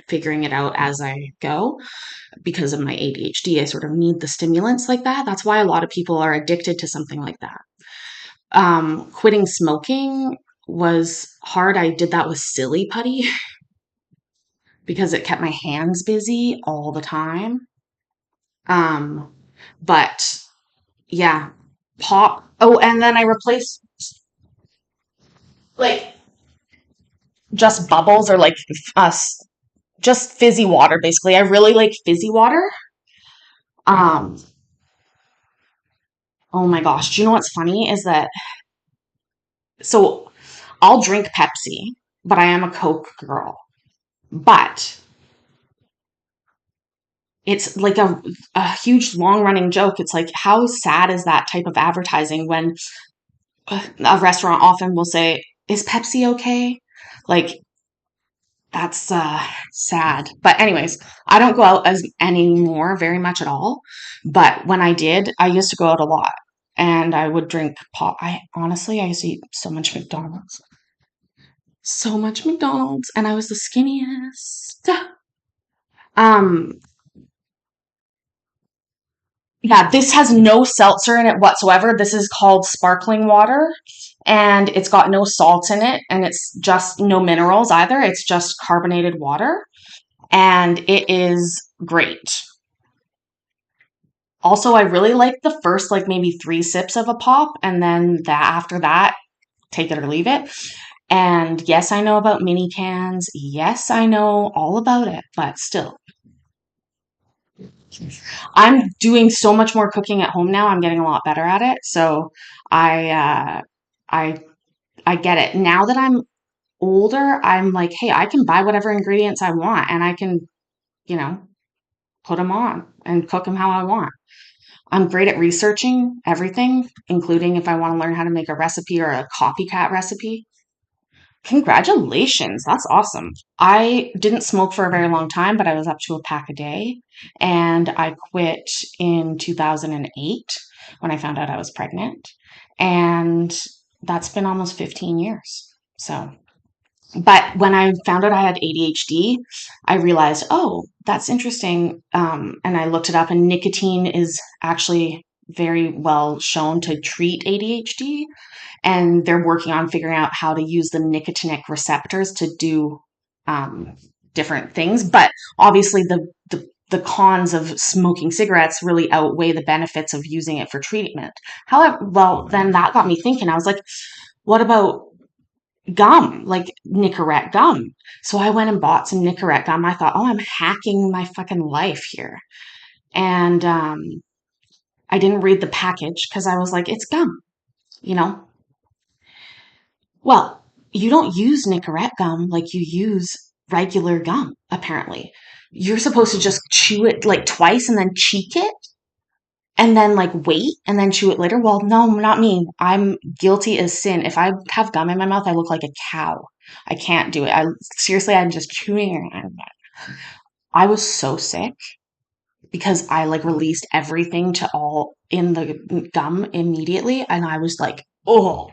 figuring it out as I go. Because of my ADHD, I sort of need the stimulants like that. That's why a lot of people are addicted to something like that. Quitting smoking was hard. I did that with Silly Putty because it kept my hands busy all the time. But yeah, pop. Oh, and then I replaced like just bubbles or like us just fizzy water basically. I really like fizzy water. Um, oh my gosh, do you know what's funny is that so I'll drink Pepsi, but I am a Coke girl. But it's like a huge long running joke. It's like, how sad is that type of advertising when a restaurant often will say, "Is Pepsi okay?" Like, that's sad. But anyways, I don't go out as anymore very much at all. But when I did, I used to go out a lot and I would drink pop. I honestly, I used to eat so much McDonald's. So much McDonald's, and I was the skinniest. Um, Yeah, this has no seltzer in it whatsoever. This is called sparkling water, and it's got no salt in it, and it's just no minerals either. It's just carbonated water, and it is great. Also, I really like the first like maybe 3 sips of a pop, and then that after that, take it or leave it. And yes, I know about mini cans. Yes, I know all about it, but still, I'm doing so much more cooking at home now. I'm getting a lot better at it. So I I I get it. Now that I'm older, I'm like, hey, I can buy whatever ingredients I want and I can, you know, put them on and cook them how I want. I'm great at researching everything, including if I want to learn how to make a recipe or a copycat recipe. Congratulations. That's awesome. I didn't smoke for a very long time, but I was up to a pack a day. And I quit in 2008 when I found out I was pregnant. And that's been almost 15 years. So, but when I found out I had ADHD, I realized, oh, that's interesting. And I looked it up, and nicotine is actually very well shown to treat ADHD, and they're working on figuring out how to use the nicotinic receptors to do different things. But obviously, the cons of smoking cigarettes really outweigh the benefits of using it for treatment. However, well, then that got me thinking. I was like, what about gum, like Nicorette gum? So I went and bought some Nicorette gum. I thought, oh, I'm hacking my fucking life here. And I didn't read the package because I was like, it's gum, you know? Well, you don't use Nicorette gum like you use regular gum, apparently. You're supposed to just chew it like twice and then cheek it and then like wait and then chew it later. Well, no, not me. I'm guilty as sin. If I have gum in my mouth, I look like a cow. I can't do it. Seriously, I'm just chewing. I was so sick because I like released everything to all in the gum immediately, and I was like, oh.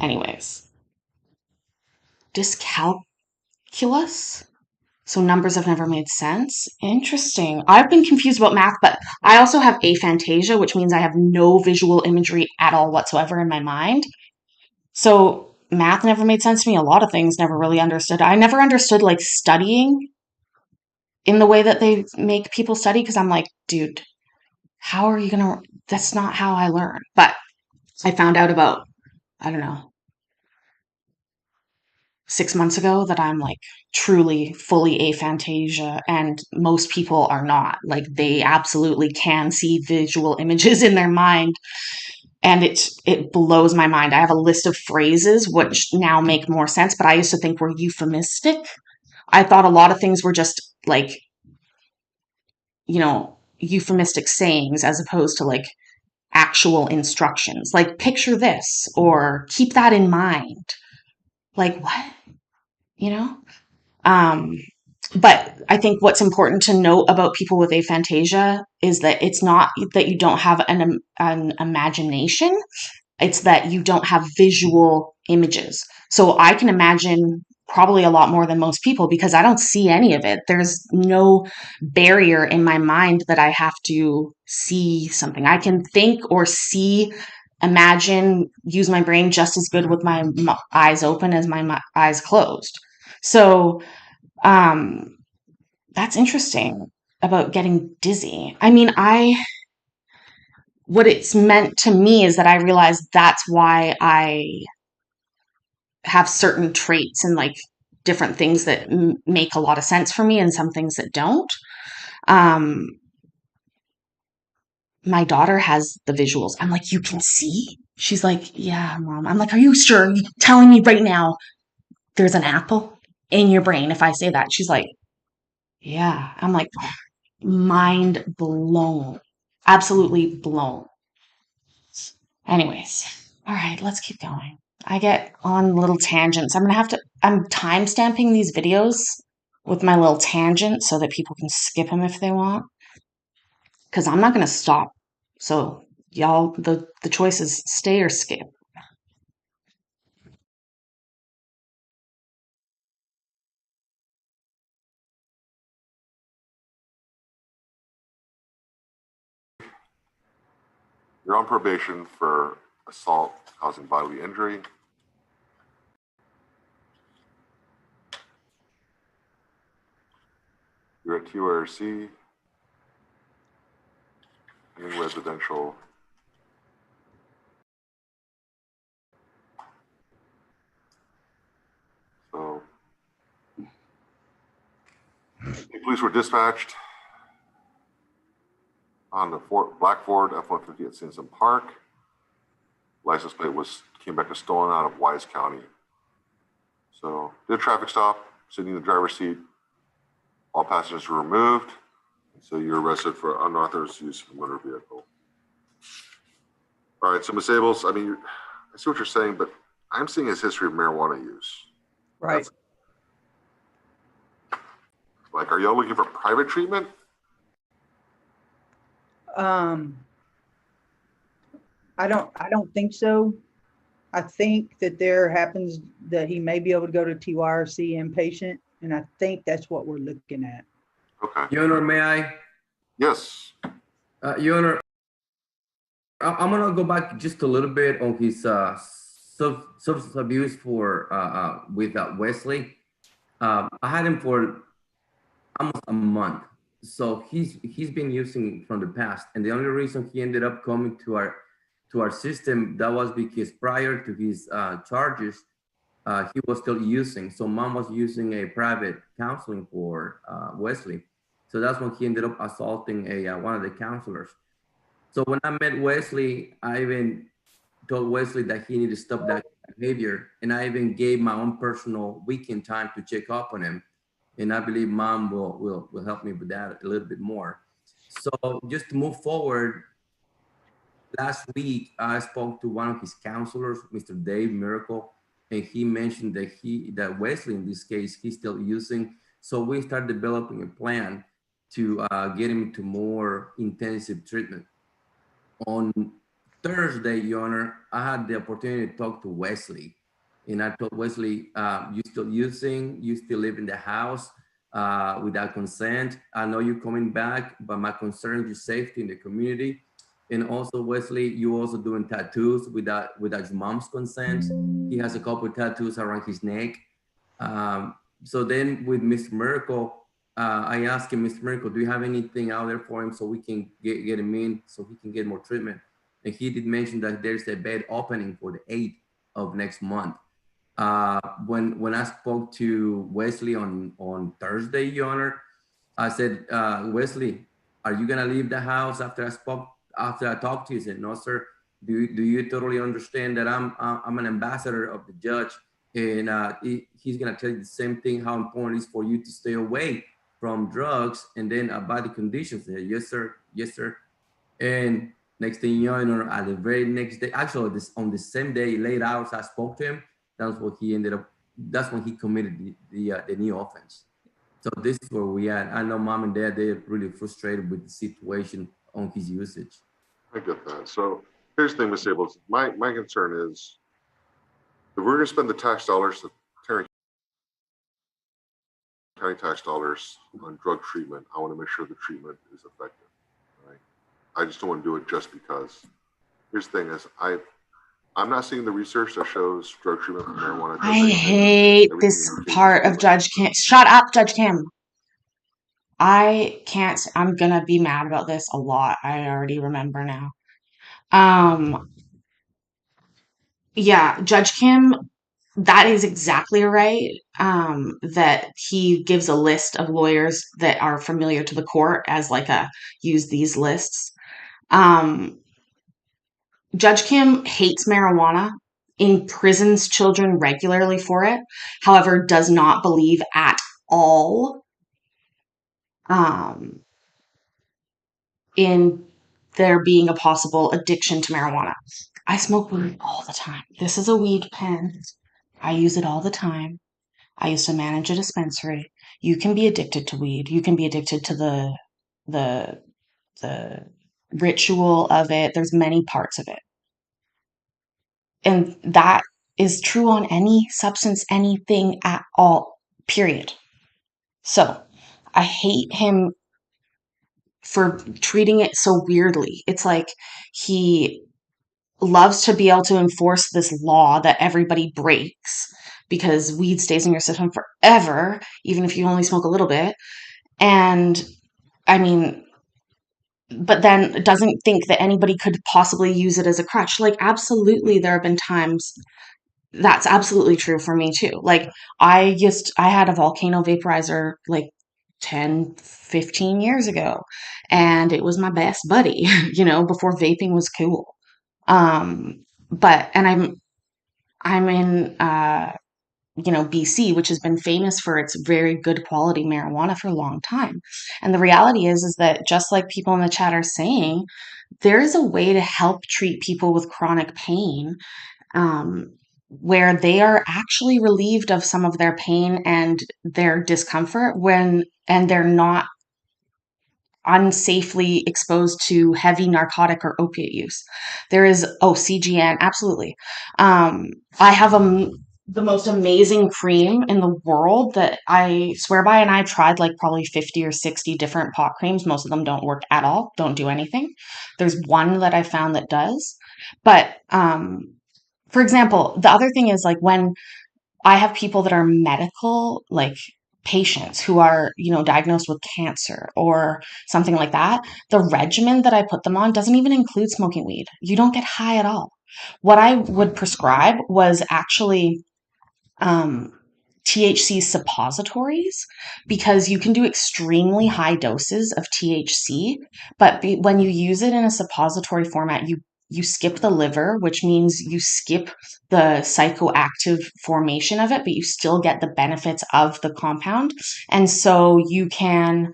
Anyways, dyscalculus. So numbers have never made sense. Interesting. I've been confused about math, but I also have aphantasia, which means I have no visual imagery at all whatsoever in my mind. So math never made sense to me. A lot of things never really understood. I never understood like studying in the way that they make people study, because I'm like, dude, how are you gonna? That's not how I learn. But I found out about, I don't know, 6 months ago that I'm like truly fully aphantasia, and most people are not. Like they absolutely can see visual images in their mind, and it blows my mind. I have a list of phrases which now make more sense, but I used to think were euphemistic. I thought a lot of things were just like, euphemistic sayings as opposed to like actual instructions. Like picture this or keep that in mind. Like what? You know? But I think what's important to note about people with aphantasia is that it's not that you don't have an imagination, it's that you don't have visual images. So I can imagine probably a lot more than most people because I don't see any of it. There's no barrier in my mind that I have to see something. I can think or see, imagine, use my brain just as good with my eyes open as my eyes closed. So that's interesting. about getting dizzy. I mean, what it's meant to me is that I realize that's why I have certain traits and like different things that make a lot of sense for me and some things that don't. My daughter has the visuals. I'm like, you can see? She's like, yeah, Mom. I'm like, are you sure? You're telling me right now there's an apple in your brain if I say that? She's like, yeah. I'm like, mind blown. Absolutely blown. Anyways, all right, let's keep going. I get on little tangents. I'm time stamping these videos with my little tangents so that people can skip them if they want. Because I'm not going to stop. So, y'all, the choice is stay or skip. You're on probation for assault causing bodily injury. You're at TYRC, any residential. So, the police were dispatched on the black Ford F-150 at Simpson Park. License plate came back as stolen out of Wise County. So, did a traffic stop, sitting in the driver's seat. All passengers were removed. So you're arrested for unauthorized use of a motor vehicle. All right, so Ms. Abels, I mean, I see what you're saying, but I'm seeing his history of marijuana use. Right. Like, are y'all looking for private treatment? I don't think so. I think that there happens that he may be able to go to TYRC inpatient, and I think that's what we're looking at. Okay. Your Honor, may I? Yes. Your Honor, I'm gonna go back just a little bit on his substance abuse with Wesley. I had him for almost a month, so he's been using from the past, and the only reason he ended up coming to our system, that was because prior to his charges, he was still using. So Mom was using a private counseling for Wesley. So that's when he ended up assaulting one of the counselors. So when I met Wesley, I even told Wesley that he needed to stop that behavior. And I even gave my own personal weekend time to check up on him. And I believe Mom will help me with that a little bit more. So just to move forward, last week, I spoke to one of his counselors, Mr. Dave Miracle, and he mentioned that Wesley, in this case, he's still using. So we started developing a plan to get him to more intensive treatment. On Thursday, Your Honor, I had the opportunity to talk to Wesley, and I told Wesley, you still using, you still live in the house without consent. I know you're coming back, but my concern is your safety in the community. And also, Wesley, you also doing tattoos without his mom's consent. He has a couple of tattoos around his neck. So then with Mr. Miracle, I asked him, Mr. Miracle, do you have anything out there for him so we can get him in so he can get more treatment? And he did mention that there's a bed opening for the 8th of next month. When I spoke to Wesley on Thursday, Your Honor, I said, Wesley, are you gonna leave the house after I talked to you? He said, no, sir. Do you totally understand that I'm an ambassador of the judge, and he's gonna tell you the same thing, how important it is for you to stay away from drugs, and then about the conditions. Said, yes, sir. Yes, sir. And next thing you know, at the very next day, actually on the same day, late hours, I spoke to him. That's what he ended up. That's when he committed the new offense. So this is where we at. I know Mom and Dad, they're really frustrated with the situation on his usage. I get that. So here's the thing, Ms. Abels. My concern is if we're going to spend the tax dollars, the county tax dollars on drug treatment, I want to make sure the treatment is effective. Right? I just don't want to do it just because. Here's the thing: is I'm not seeing the research that shows drug treatment for marijuana. I hate this part of Judge Kim. Shut up, Judge Kim. I'm gonna be mad about this a lot. I already remember now. Um, yeah, Judge Kim, that is exactly right. That he gives a list of lawyers that are familiar to the court as like use these lists. Judge Kim hates marijuana, imprisons children regularly for it, however, does not believe at all um, in there being a possible addiction to marijuana. I smoke weed all the time. This is a weed pen. I use it all the time. I used to manage a dispensary. You can be addicted to weed. You can be addicted to the the ritual of it. There's many parts of it. And that is true on any substance, anything at all, period. So I hate him for treating it so weirdly. It's like he loves to be able to enforce this law that everybody breaks because weed stays in your system forever, even if you only smoke a little bit. And I mean, but then doesn't think that anybody could possibly use it as a crutch. Like, absolutely, there have been times that's absolutely true for me too. Like, I had a volcano vaporizer like 10, 15 years ago, and it was my best buddy, before vaping was cool. But, and I'm in, BC, which has been famous for its very good quality marijuana for a long time. And the reality is that just like people in the chat are saying, there is a way to help treat people with chronic pain, where they are actually relieved of some of their pain and their discomfort and they're not unsafely exposed to heavy narcotic or opiate use. There is, CGN, absolutely. I have the most amazing cream in the world that I swear by, and I've tried like probably 50 or 60 different pot creams. Most of them don't work at all, don't do anything. There's one that I found that does. But for example, the other thing is like when I have people that are medical, like patients who are, diagnosed with cancer or something like that, the regimen that I put them on doesn't even include smoking weed. You don't get high at all. What I would prescribe was actually THC suppositories, because you can do extremely high doses of THC, but when you use it in a suppository format, you skip the liver, which means you skip the psychoactive formation of it, but you still get the benefits of the compound. And so you can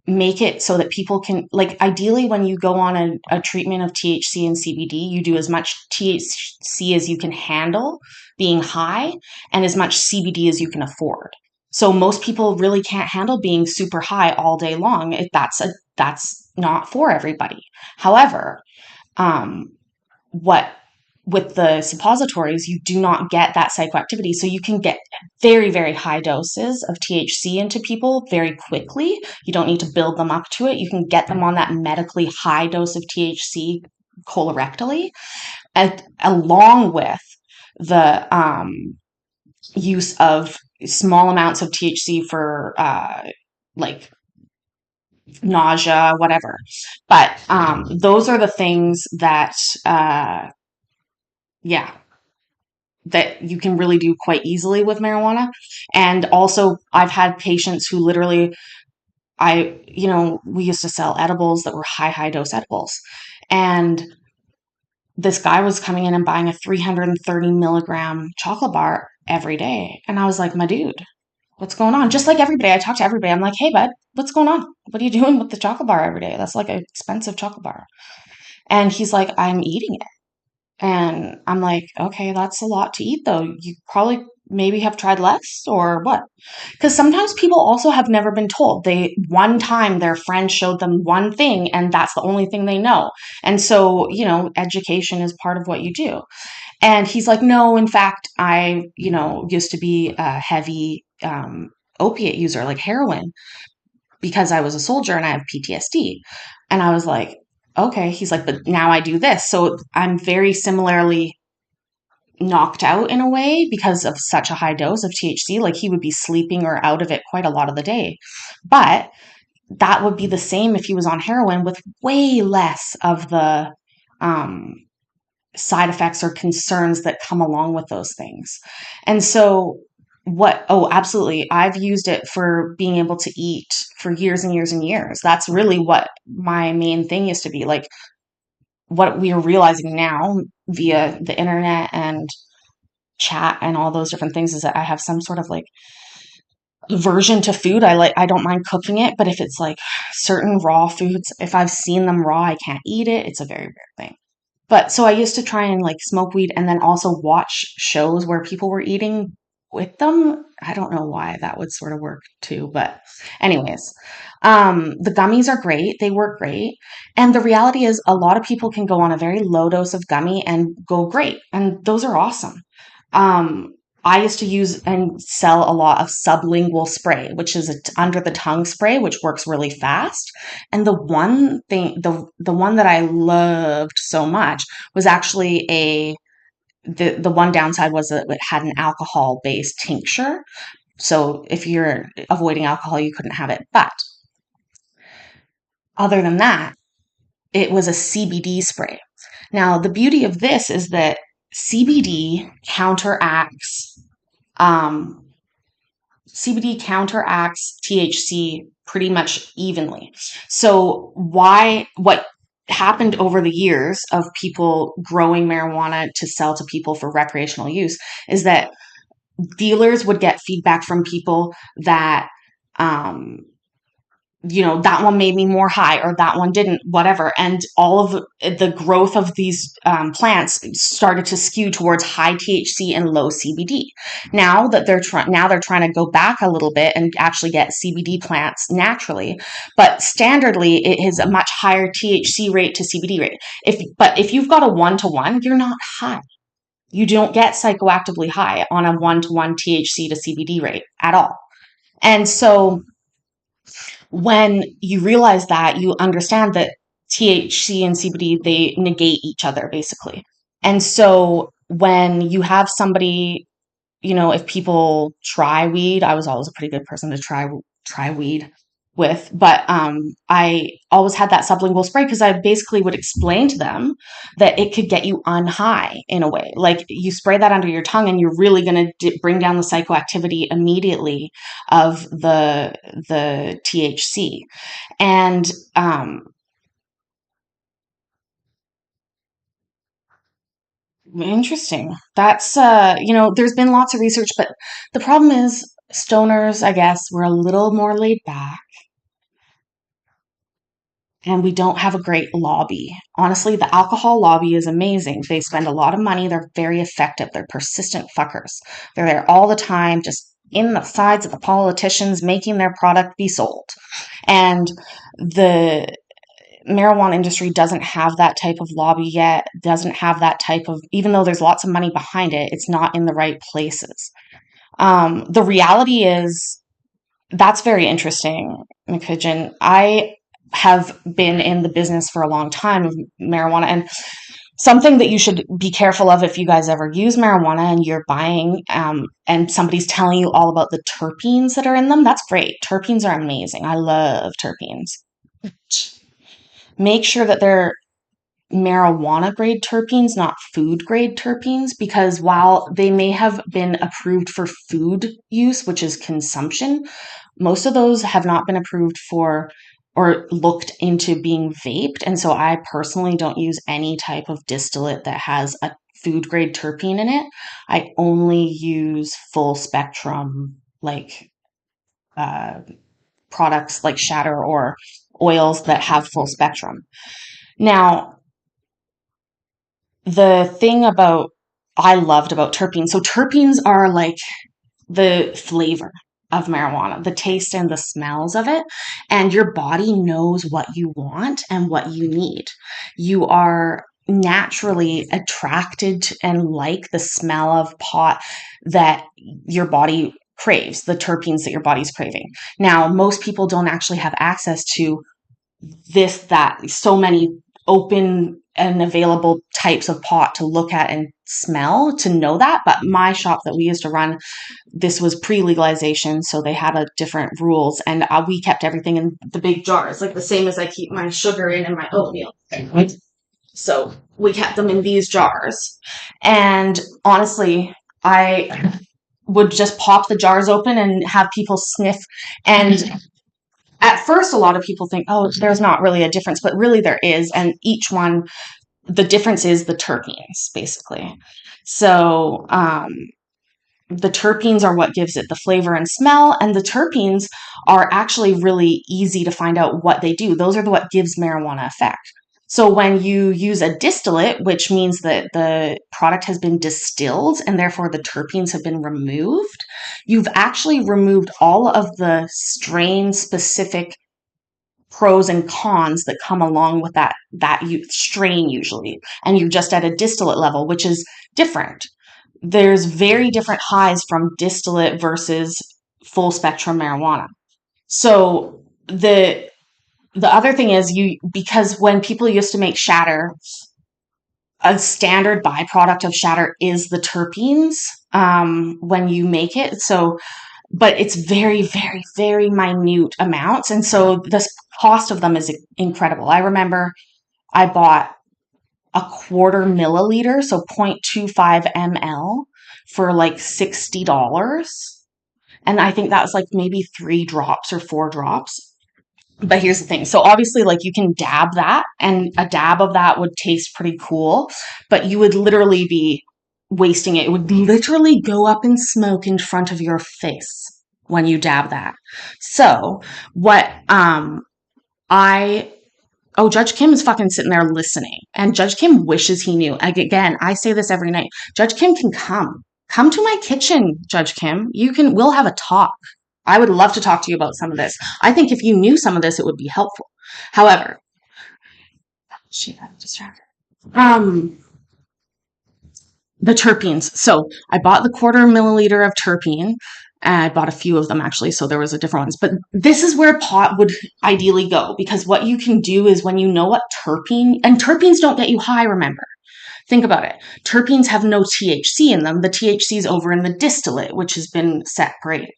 make it so that people can, like, ideally when you go on a treatment of THC and CBD, you do as much THC as you can handle being high and as much CBD as you can afford. So most people really can't handle being super high all day long. That's not for everybody. However, with the suppositories, you do not get that psychoactivity. So you can get very, very high doses of THC into people very quickly. You don't need to build them up to it. You can get them on that medically high dose of THC colorectally, along with the use of small amounts of THC for like nausea, whatever. But those are the things that that you can really do quite easily with marijuana. And also I've had patients who literally, we used to sell edibles that were high dose edibles. And this guy was coming in and buying a 330 milligram chocolate bar every day. And I was like, my dude, what's going on? Just like everybody, I talk to everybody. I'm like, hey, bud, what's going on? What are you doing with the chocolate bar every day? That's like an expensive chocolate bar. And he's like, I'm eating it. And I'm like, okay, that's a lot to eat though. You probably maybe have tried less or what? Because sometimes people also have never been told. One time their friend showed them one thing and that's the only thing they know. And so, education is part of what you do. And he's like, no, in fact, I, used to be a heavy opiate user, like heroin, because I was a soldier and I have PTSD. And I was like, okay. He's like, but now I do this. So I'm very similarly knocked out in a way because of such a high dose of THC. Like he would be sleeping or out of it quite a lot of the day. But that would be the same if he was on heroin with way less of the side effects or concerns that come along with those things. And so absolutely. I've used it for being able to eat for years and years and years. That's really what my main thing used to be. Like what we are realizing now via the internet and chat and all those different things is that I have some sort of like aversion to food. I don't mind cooking it, but if it's like certain raw foods, if I've seen them raw, I can't eat it. It's a very rare thing. But so I used to try and like smoke weed and then also watch shows where people were eating with them. I don't know why that would sort of work too, but anyways, the gummies are great. They work great. And the reality is a lot of people can go on a very low dose of gummy and go great. And those are awesome. I used to use and sell a lot of sublingual spray, which is under the tongue spray, which works really fast. And the one thing, the one that I loved so much was actually the one downside was that it had an alcohol based tincture. So if you're avoiding alcohol, you couldn't have it. But other than that, it was a CBD spray. Now, the beauty of this is that CBD counteracts THC pretty much evenly. So what happened over the years of people growing marijuana to sell to people for recreational use is that dealers would get feedback from people that that one made me more high or that one didn't, whatever. And all of the growth of these plants started to skew towards high THC and low CBD. Now that they're trying to go back a little bit and actually get CBD plants naturally, but standardly it is a much higher THC rate to CBD rate. If you've got a 1-to-1, you're not high. You don't get psychoactively high on a 1-to-1 THC to CBD rate at all. And so when you realize that, you understand that THC and CBD, they negate each other basically. And so when you have somebody, if people try weed, I was always a pretty good person to try weed with, but I always had that sublingual spray because I basically would explain to them that it could get you unhigh in a way. Like you spray that under your tongue and you're really going to bring down the psychoactivity immediately of the THC. And interesting. That's there's been lots of research, but the problem is stoners, I guess, we're a little more laid back. And we don't have a great lobby. Honestly, the alcohol lobby is amazing. They spend a lot of money. They're very effective. They're persistent fuckers. They're there all the time, just in the sides of the politicians, making their product be sold. And the marijuana industry doesn't have that type of lobby yet, doesn't have that type of, even though there's lots of money behind it, it's not in the right places. The reality is, that's very interesting, McPidgeon. I have been in the business for a long time of marijuana, and something that you should be careful of if you guys ever use marijuana and you're buying and somebody's telling you all about the terpenes that are in them, that's great. Terpenes are amazing. I love terpenes. Make sure that they're marijuana grade terpenes, not food grade terpenes, because while they may have been approved for food use, which is consumption, most of those have not been approved for or looked into being vaped. And so I personally don't use any type of distillate that has a food grade terpene in it. I only use full spectrum, like products like shatter or oils that have full spectrum. Now, the thing I loved about terpenes, so terpenes are like the flavor of marijuana, the taste and the smells of it, and your body knows what you want and what you need. You are naturally attracted to and like the smell of pot that your body craves, the terpenes that your body's craving. Now, most people don't actually have access to so many open and available types of pot to look at and smell to know that. But my shop that we used to run, this was pre-legalization, so they had a different rules, and we kept everything in the big jars, like the same as I keep my sugar in and my oatmeal. So we kept them in these jars, and honestly, I would just pop the jars open and have people sniff. And at first, a lot of people think, oh, there's not really a difference, but really there is. And each one, the difference is the terpenes, basically. So the terpenes are what gives it the flavor and smell, and the terpenes are actually really easy to find out what they do. Those are what gives marijuana effect. So when you use a distillate, which means that the product has been distilled and therefore the terpenes have been removed, you've actually removed all of the strain-specific pros and cons that come along with that strain usually. And you're just at a distillate level, which is different. There's very different highs from distillate versus full spectrum marijuana. So the other thing is because when people used to make shatter, a standard byproduct of shatter is the terpenes when you make it. So, but it's very, very, very minute amounts. And so the cost of them is incredible. I remember I bought a 1/4 milliliter, so 0.25 ml for like $60. And I think that was like maybe 3 drops or 4 drops. But here's the thing. So obviously, like, you can dab that, and a dab of that would taste pretty cool, but you would literally be wasting it. It would literally go up in smoke in front of your face when you dab that. So what Judge Kim is fucking sitting there listening, and Judge Kim wishes he knew. Again, I say this every night. Judge Kim can come to my kitchen, Judge Kim. We'll have a talk. I would love to talk to you about some of this. I think if you knew some of this, it would be helpful. However, shit, I'm distracted. The terpenes. So I bought the 1/4 milliliter of terpene. I bought a few of them actually, so there was a different ones. But this is where pot would ideally go, because what you can do is when you know what terpene, and terpenes don't get you high, remember. Think about it. Terpenes have no THC in them. The THC is over in the distillate, which has been separated.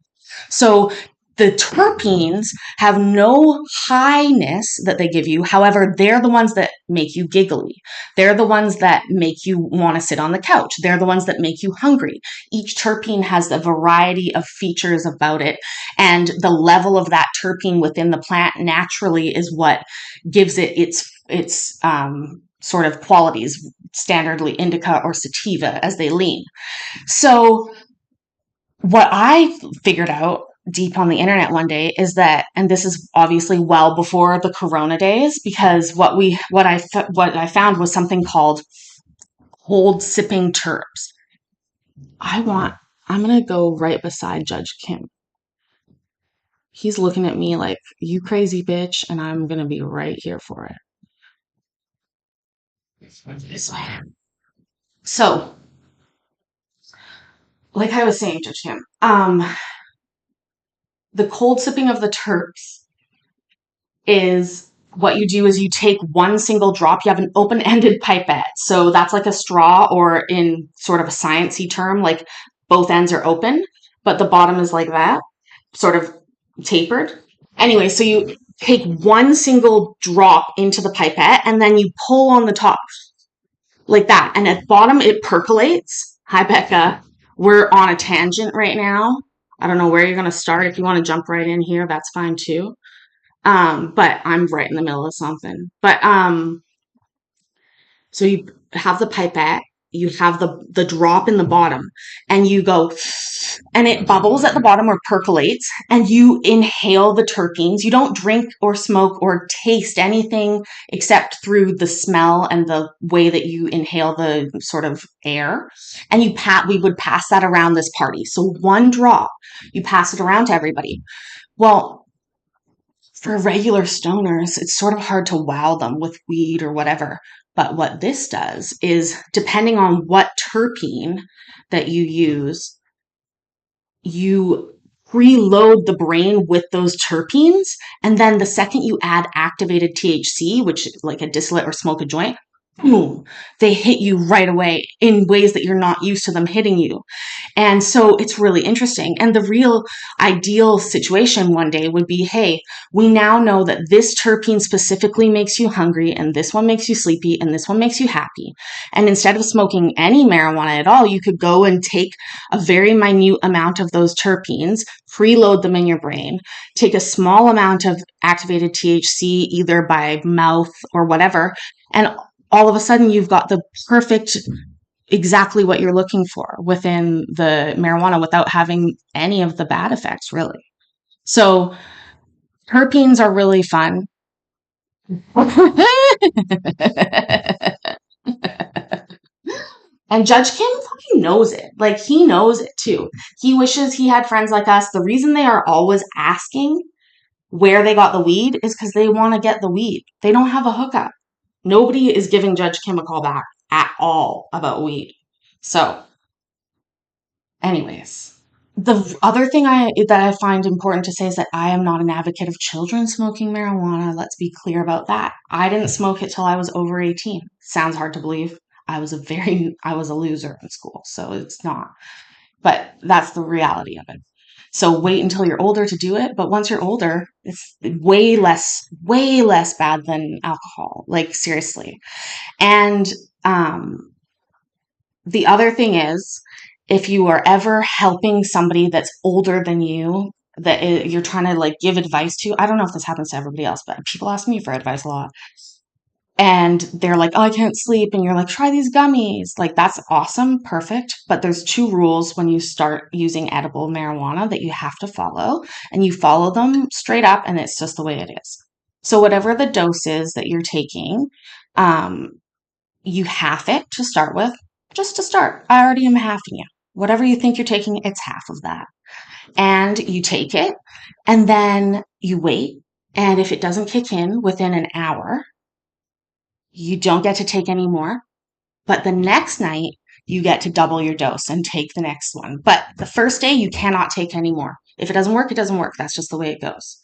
So the terpenes have no highness that they give you. However, they're the ones that make you giggly. They're the ones that make you want to sit on the couch. They're the ones that make you hungry. Each terpene has a variety of features about it, and the level of that terpene within the plant naturally is what gives it its sort of qualities, standardly indica or sativa as they lean. So what I figured out deep on the internet one day is that, and this is obviously well before the Corona days, because what I found was something called cold sipping terps. I'm gonna go right beside Judge Kim. He's looking at me like, you crazy bitch, and I'm gonna be right here for it. This way. So, like I was saying, Judge Kim, the cold sipping of the terps is what you do is you take one single drop. You have an open-ended pipette. So that's like a straw, or in sort of a sciencey term, like both ends are open, but the bottom is like that, sort of tapered. Anyway, so you take one single drop into the pipette and then you pull on the top like that. And at the bottom, it percolates. Hi, Becca. We're on a tangent right now. I don't know where you're going to start. If you want to jump right in here, that's fine too. But I'm right in the middle of something. But so you have the pipette, you have the drop in the bottom, and you go, and it bubbles at the bottom or percolates, and you inhale the terpenes. You don't drink or smoke or taste anything except through the smell and the way that you inhale the sort of air. And we would pass that around this party. So one drop, you pass it around to everybody. Well, for regular stoners, it's sort of hard to wow them with weed or whatever. But what this does is, depending on what terpene that you use, you preload the brain with those terpenes. And then the second you add activated THC, which is like a distillate or smoke a joint, boom, they hit you right away in ways that you're not used to them hitting you. And so it's really interesting. And the real ideal situation one day would be, hey, we now know that this terpene specifically makes you hungry, and this one makes you sleepy, and this one makes you happy. And instead of smoking any marijuana at all, you could go and take a very minute amount of those terpenes, preload them in your brain, take a small amount of activated THC, either by mouth or whatever, and all of a sudden you've got the perfect, exactly what you're looking for within the marijuana without having any of the bad effects, really. So terpenes are really fun. And Judge Kim fucking knows it. Like, he knows it too. He wishes he had friends like us. The reason they are always asking where they got the weed is because they want to get the weed. They don't have a hookup. Nobody is giving Judge Kim a call back at all about weed. So, anyways, the other thing that I find important to say is that I am not an advocate of children smoking marijuana. Let's be clear about that. I didn't smoke it till I was over 18. Sounds hard to believe. I was a loser in school, so it's not. But that's the reality of it. So wait until you're older to do it. But once you're older, it's way less bad than alcohol. Like, seriously. And the other thing is, if you are ever helping somebody that's older than you, that you're trying to like give advice to, I don't know if this happens to everybody else, but people ask me for advice a lot. And they're like, oh, I can't sleep. And you're like, try these gummies. Like, that's awesome. Perfect. But there's 2 rules when you start using edible marijuana that you have to follow. And you follow them straight up, and it's just the way it is. So whatever the dose is that you're taking, you half it to start with. Just to start. I already am halving you. Whatever you think you're taking, it's half of that. And you take it, and then you wait. And if it doesn't kick in within an hour, you don't get to take any more. But the next night, you get to double your dose and take the next one. But the first day, you cannot take any more. If it doesn't work, it doesn't work. That's just the way it goes.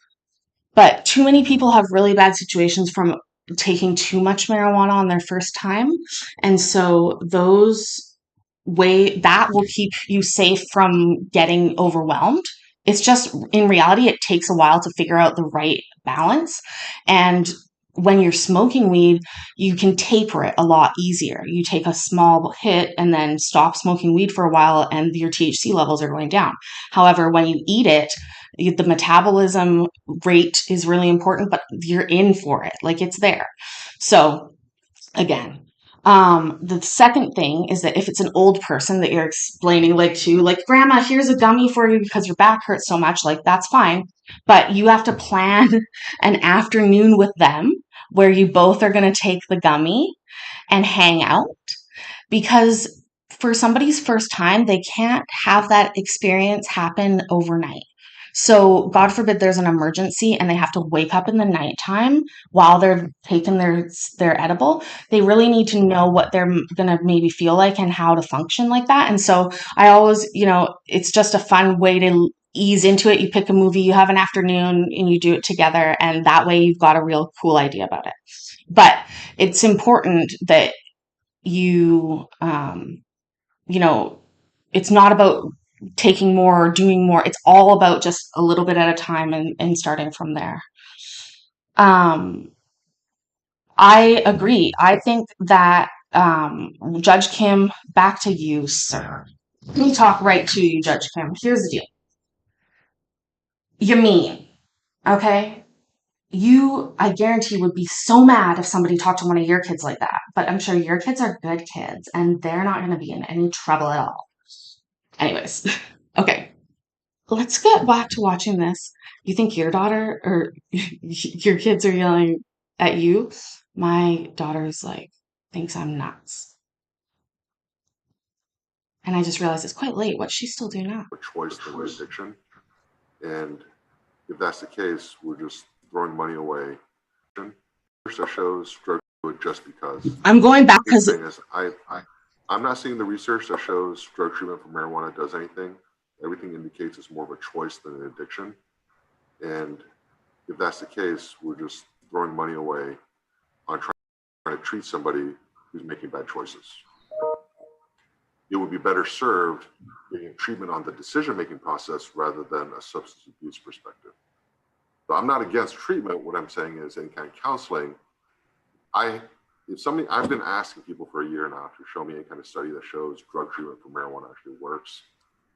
But too many people have really bad situations from taking too much marijuana on their first time. And so that will keep you safe from getting overwhelmed. It's just, in reality, it takes a while to figure out the right balance. And when you're smoking weed, you can taper it a lot easier. You take a small hit and then stop smoking weed for a while, and your THC levels are going down. However, when you eat it, the metabolism rate is really important, but you're in for it. Like, it's there. So again, the second thing is that if it's an old person that you're explaining, like, grandma, here's a gummy for you because your back hurts so much, like, that's fine. But you have to plan an afternoon with them where you both are going to take the gummy and hang out, because for somebody's first time, they can't have that experience happen overnight. So God forbid there's an emergency and they have to wake up in the nighttime while they're taking their edible. They really need to know what they're going to maybe feel like and how to function like that. And so I always, it's just a fun way to ease into it. You pick a movie, you have an afternoon, and you do it together. And that way you've got a real cool idea about it. But it's important that you, it's not about taking more or doing more. It's all about just a little bit at a time and starting from there. I agree. I think that Judge Kim, back to you, sir. Let me talk right to you, Judge Kim. Here's the deal. You're mean, okay? I guarantee, would be so mad if somebody talked to one of your kids like that. But I'm sure your kids are good kids, and they're not going to be in any trouble at all. Anyways, okay. Let's get back to watching this. You think your daughter or your kids are yelling at you? My daughter's thinks I'm nuts. And I just realized it's quite late. What's she still doing now? A choice than an addiction. And if that's the case, we're just throwing money away. Research shows drug treatment just because. I'm going back because I'm not seeing the research that shows drug treatment for marijuana does anything. Everything indicates it's more of a choice than an addiction. And if that's the case, we're just throwing money away on trying to treat somebody who's making bad choices. It would be better served getting treatment on the decision-making process rather than a substance abuse perspective. So I'm not against treatment. What I'm saying is any kind of counseling. I've been asking people for a year now to show me any kind of study that shows drug treatment for marijuana actually works.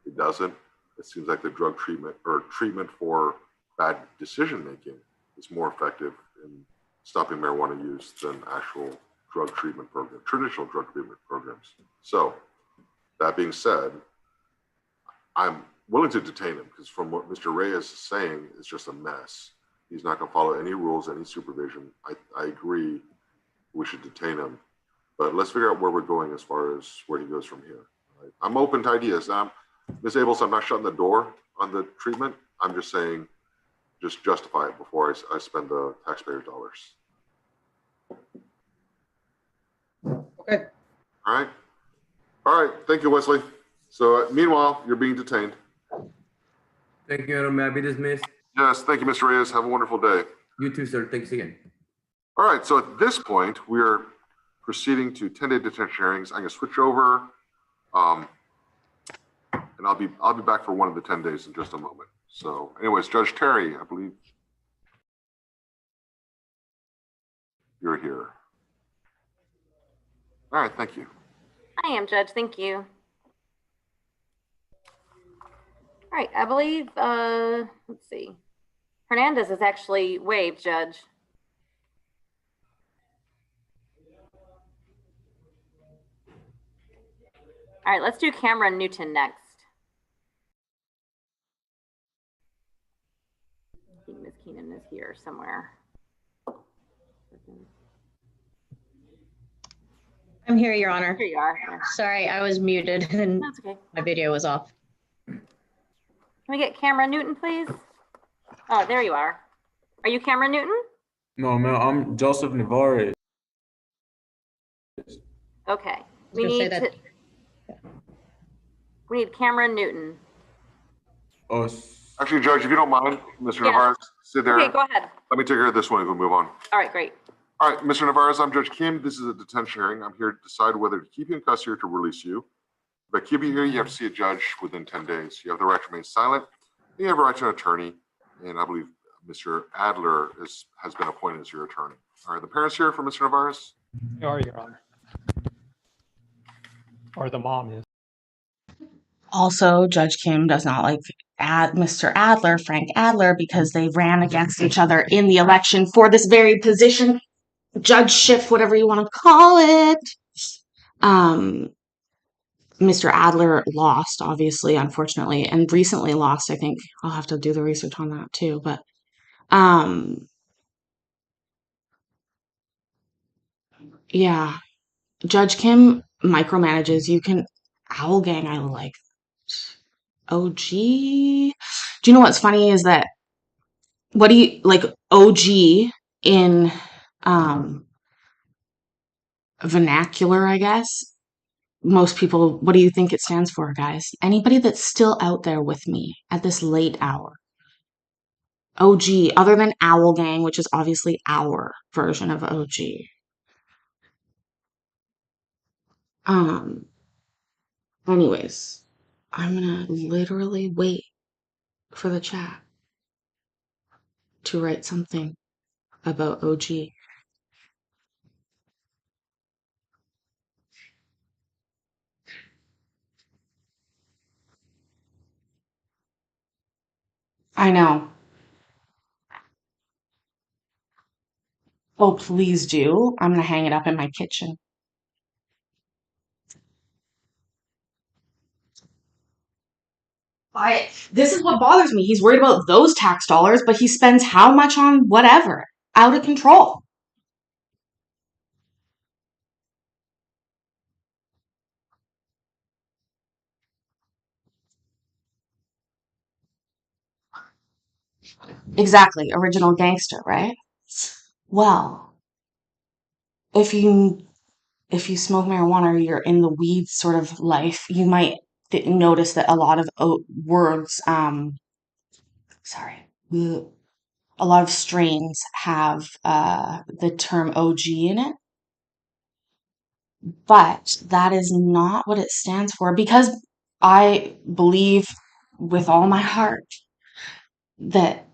It doesn't. It seems like the drug treatment or treatment for bad decision-making is more effective in stopping marijuana use than actual drug treatment program, traditional drug treatment programs. So that being said, I'm willing to detain him because from what Mr. Reyes is saying, it's just a mess. He's not going to follow any rules, any supervision. I agree we should detain him, but let's figure out where we're going as far as where he goes from here. Right? I'm open to ideas. Ms. Abels, I'm not shutting the door on the treatment. I'm just saying, just justify it before I spend the taxpayers' dollars. Okay. All right. All right. Thank you, Wesley. So meanwhile, you're being detained. Thank you, Madam. May I be dismissed? Yes. Thank you, Mr. Reyes. Have a wonderful day. You too, sir. Thanks again. All right. So at this point, we're proceeding to 10-day detention hearings. I'm going to switch over, and I'll be back for one of the 10 days in just a moment. So, anyways, Judge Terry, I believe you're here. All right. Thank you. I am, Judge. Thank you. All right. I believe, let's see. Hernandez is actually waived, Judge. All right. Let's do Cameron Newton next. I think Ms. Keenan is here somewhere. I'm here, Your Honor. Here you are. Sorry, I was muted and That's okay. my video was off. Can we get Cameron Newton, please? Oh, there you are. Are you Cameron Newton? No, man, I'm Joseph Navarez. Okay. was gonna say that- We need Cameron Newton. Oh, Actually, Judge, if you don't mind, Mr. Navarez, sit there. Okay, go ahead. Let me take care of this one and we'll move on. All right, great. All right, Mr. Navarez, I'm Judge Kim. This is a detention hearing. I'm here to decide whether to keep you in custody or to release you. If I keep you here, you have to see a judge within 10 days. You have the right to remain silent. You have a right to an attorney. And I believe Mr. Adler has been appointed as your attorney. All right, the parents here for Mr. Navarez? They are, Your Honor. Or the mom is. Also, Judge Kim does not like Mr. Adler, Frank Adler, because they ran against each other in the election for this very position, judgeship, whatever you want to call it. Mr. Adler lost, obviously, unfortunately, and recently lost. I think I'll have to do the research on that too. But yeah, Judge Kim micromanages. You can Owl Gang. I like OG. Do you know what's funny is that what do you like OG in vernacular, I guess? Most people, what do you think it stands for, guys? Anybody that's still out there with me at this late hour. OG, other than Owl Gang, which is obviously our version of OG. Anyways, I'm gonna literally wait for the chat to write something about OG. I know. Oh, please do. I'm gonna hang it up in my kitchen. This is what bothers me. He's worried about those tax dollars, but he spends how much on whatever? Out of control. Exactly. Original gangster, right? Well, if you smoke marijuana or you're in the weeds sort of life, you might notice that a lot of words, sorry, a lot of strains have the term OG in it, but that is not what it stands for, because I believe with all my heart that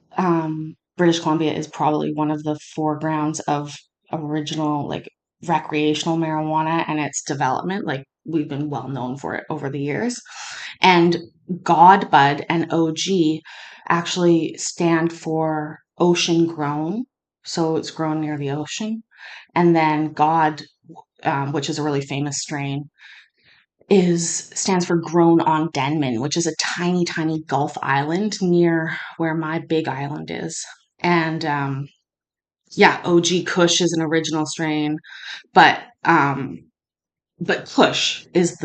British Columbia is probably one of the foregrounds of original, like, recreational marijuana and its development. Like, we've been well known for it over the years. And God Bud and OG actually stand for ocean grown. So it's grown near the ocean. And then God, which is a really famous strain, stands for grown on Denman, which is a tiny, tiny Gulf island near where my big island is. And yeah, OG Kush is an original strain, but Kush is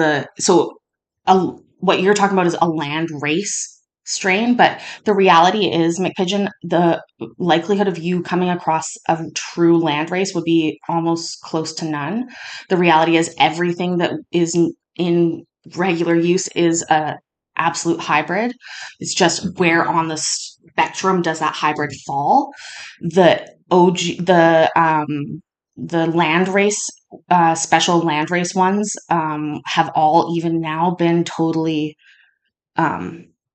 what you're talking about is a land race strain, but the reality is, McPigeon, the likelihood of you coming across a true land race would be almost close to none. The reality is everything that is in regular use is a absolute hybrid. It's just where on the spectrum does that hybrid fall. The land race, special land race ones, have all even now been totally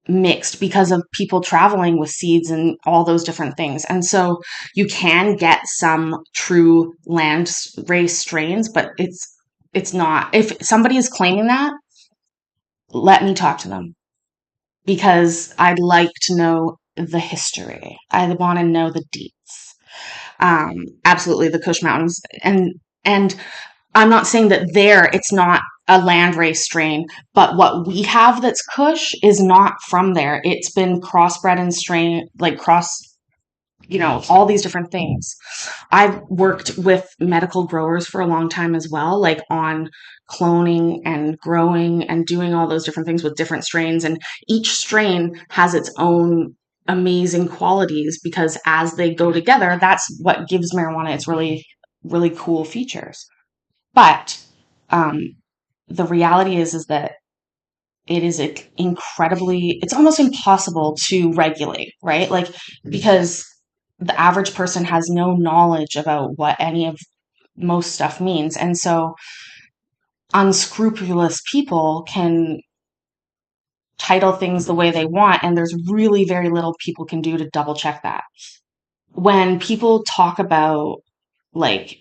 mixed because of people traveling with seeds and all those different things. And so you can get some true land race strains, but it's not. If somebody is claiming that, let me talk to them, because I'd like to know the history. I want to know the deets. Absolutely, the Kush Mountains, and I'm not saying that it's not a landrace strain, but what we have that's Kush is not from there. It's been crossbred and strain, like all these different things. I've worked with medical growers for a long time as well, like on cloning and growing and doing all those different things with different strains. And each strain has its own amazing qualities, because as they go together, that's what gives marijuana its really, really cool features. But the reality is that it is it's almost impossible to regulate, right? Like, because the average person has no knowledge about what any of most stuff means. And so unscrupulous people can title things the way they want, and there's really very little people can do to double check that. When people talk about, like,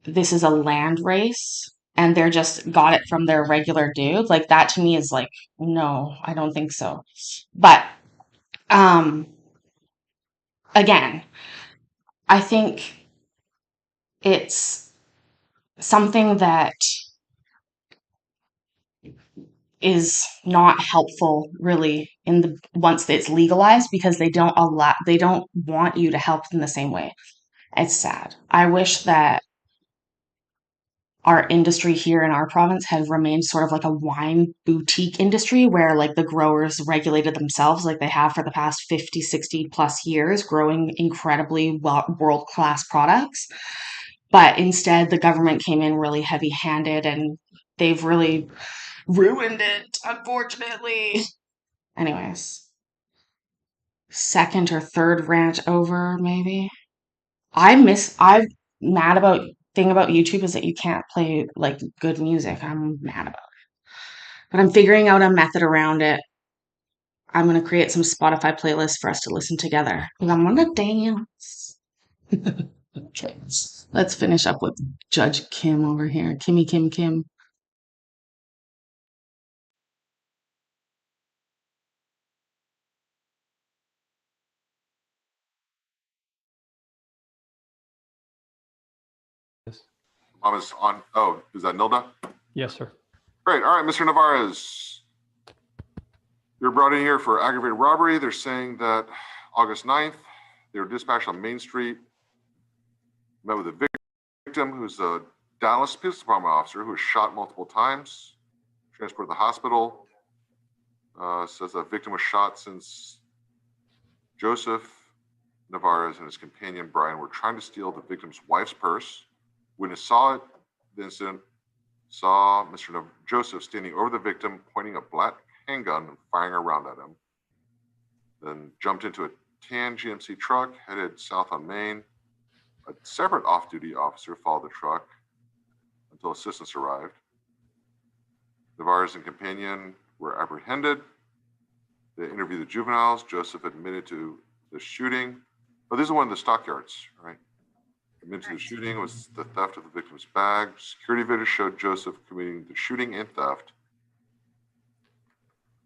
this is a land race and they're just got it from their regular dude, like, that to me is like, no, I don't think so. But again, I think it's something that is not helpful really once it's legalized, because they don't want you to help in the same way. It's sad. I wish that our industry here in our province had remained sort of like a wine boutique industry, where, like, the growers regulated themselves like they have for the past 50, 60 plus years, growing incredibly world-class products. But instead, the government came in really heavy-handed, and they've really ruined it, unfortunately. Anyways, second or third rant over, maybe. I'm mad about thing about YouTube is that you can't play, like, good music. I'm mad about it. But I'm figuring out a method around it. I'm gonna create some Spotify playlists for us to listen together. And I'm gonna dance. Okay. Let's finish up with Judge Kim over here. Kimmy Kim Kim. Mom is on. Oh, is that Nilda? Yes, sir. Great. All right, Mr. Navarez. You're brought in here for aggravated robbery. They're saying that August 9th, they were dispatched on Main Street, met with a victim who's a Dallas Police Department officer who was shot multiple times, transported to the hospital. Says the victim was shot since Joseph Navarez and his companion Brian were trying to steal the victim's wife's purse. Witness saw it, the incident, saw Mr. Joseph standing over the victim, pointing a black handgun and firing a round at him. Then jumped into a tan GMC truck headed south on Main. A separate off-duty officer followed the truck until assistance arrived. Navarez and companion were apprehended. They interviewed the juveniles. Joseph admitted to the shooting. Oh, these are one of the stockyards, right? Admitted to the shooting was the theft of the victim's bag. Security video showed Joseph committing the shooting and theft.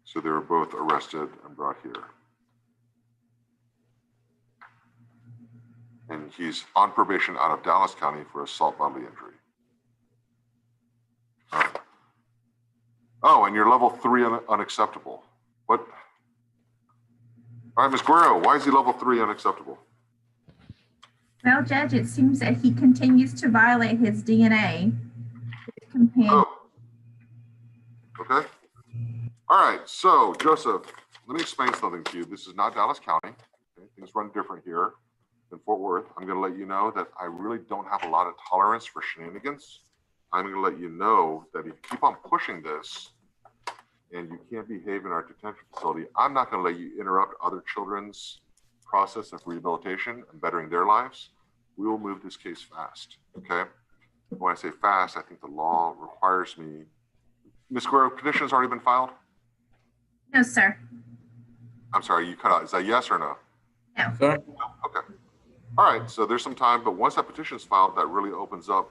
So they were both arrested and brought here. And he's on probation out of Dallas County for assault bodily injury. Oh, and you're level 3 unacceptable. What? All right, Ms. Guerrero, why is he level 3 unacceptable? Well, Judge, it seems that he continues to violate his DNA. His companion. Oh. Okay. All right, so Joseph, let me explain something to you. This is not Dallas County. Okay? Things run different here than Fort Worth. I'm going to let you know that I really don't have a lot of tolerance for shenanigans. I'm going to let you know that if you keep on pushing this and you can't behave in our detention facility, I'm not going to let you interrupt other children's process of rehabilitation and bettering their lives. We will move this case fast, okay? When I say fast, I think the law requires me. Ms. Guerrero, petition's already been filed? No, sir. I'm sorry, you cut out. Is that yes or no? No. Sir? Okay. All right, so there's some time, but once that petition is filed, that really opens up.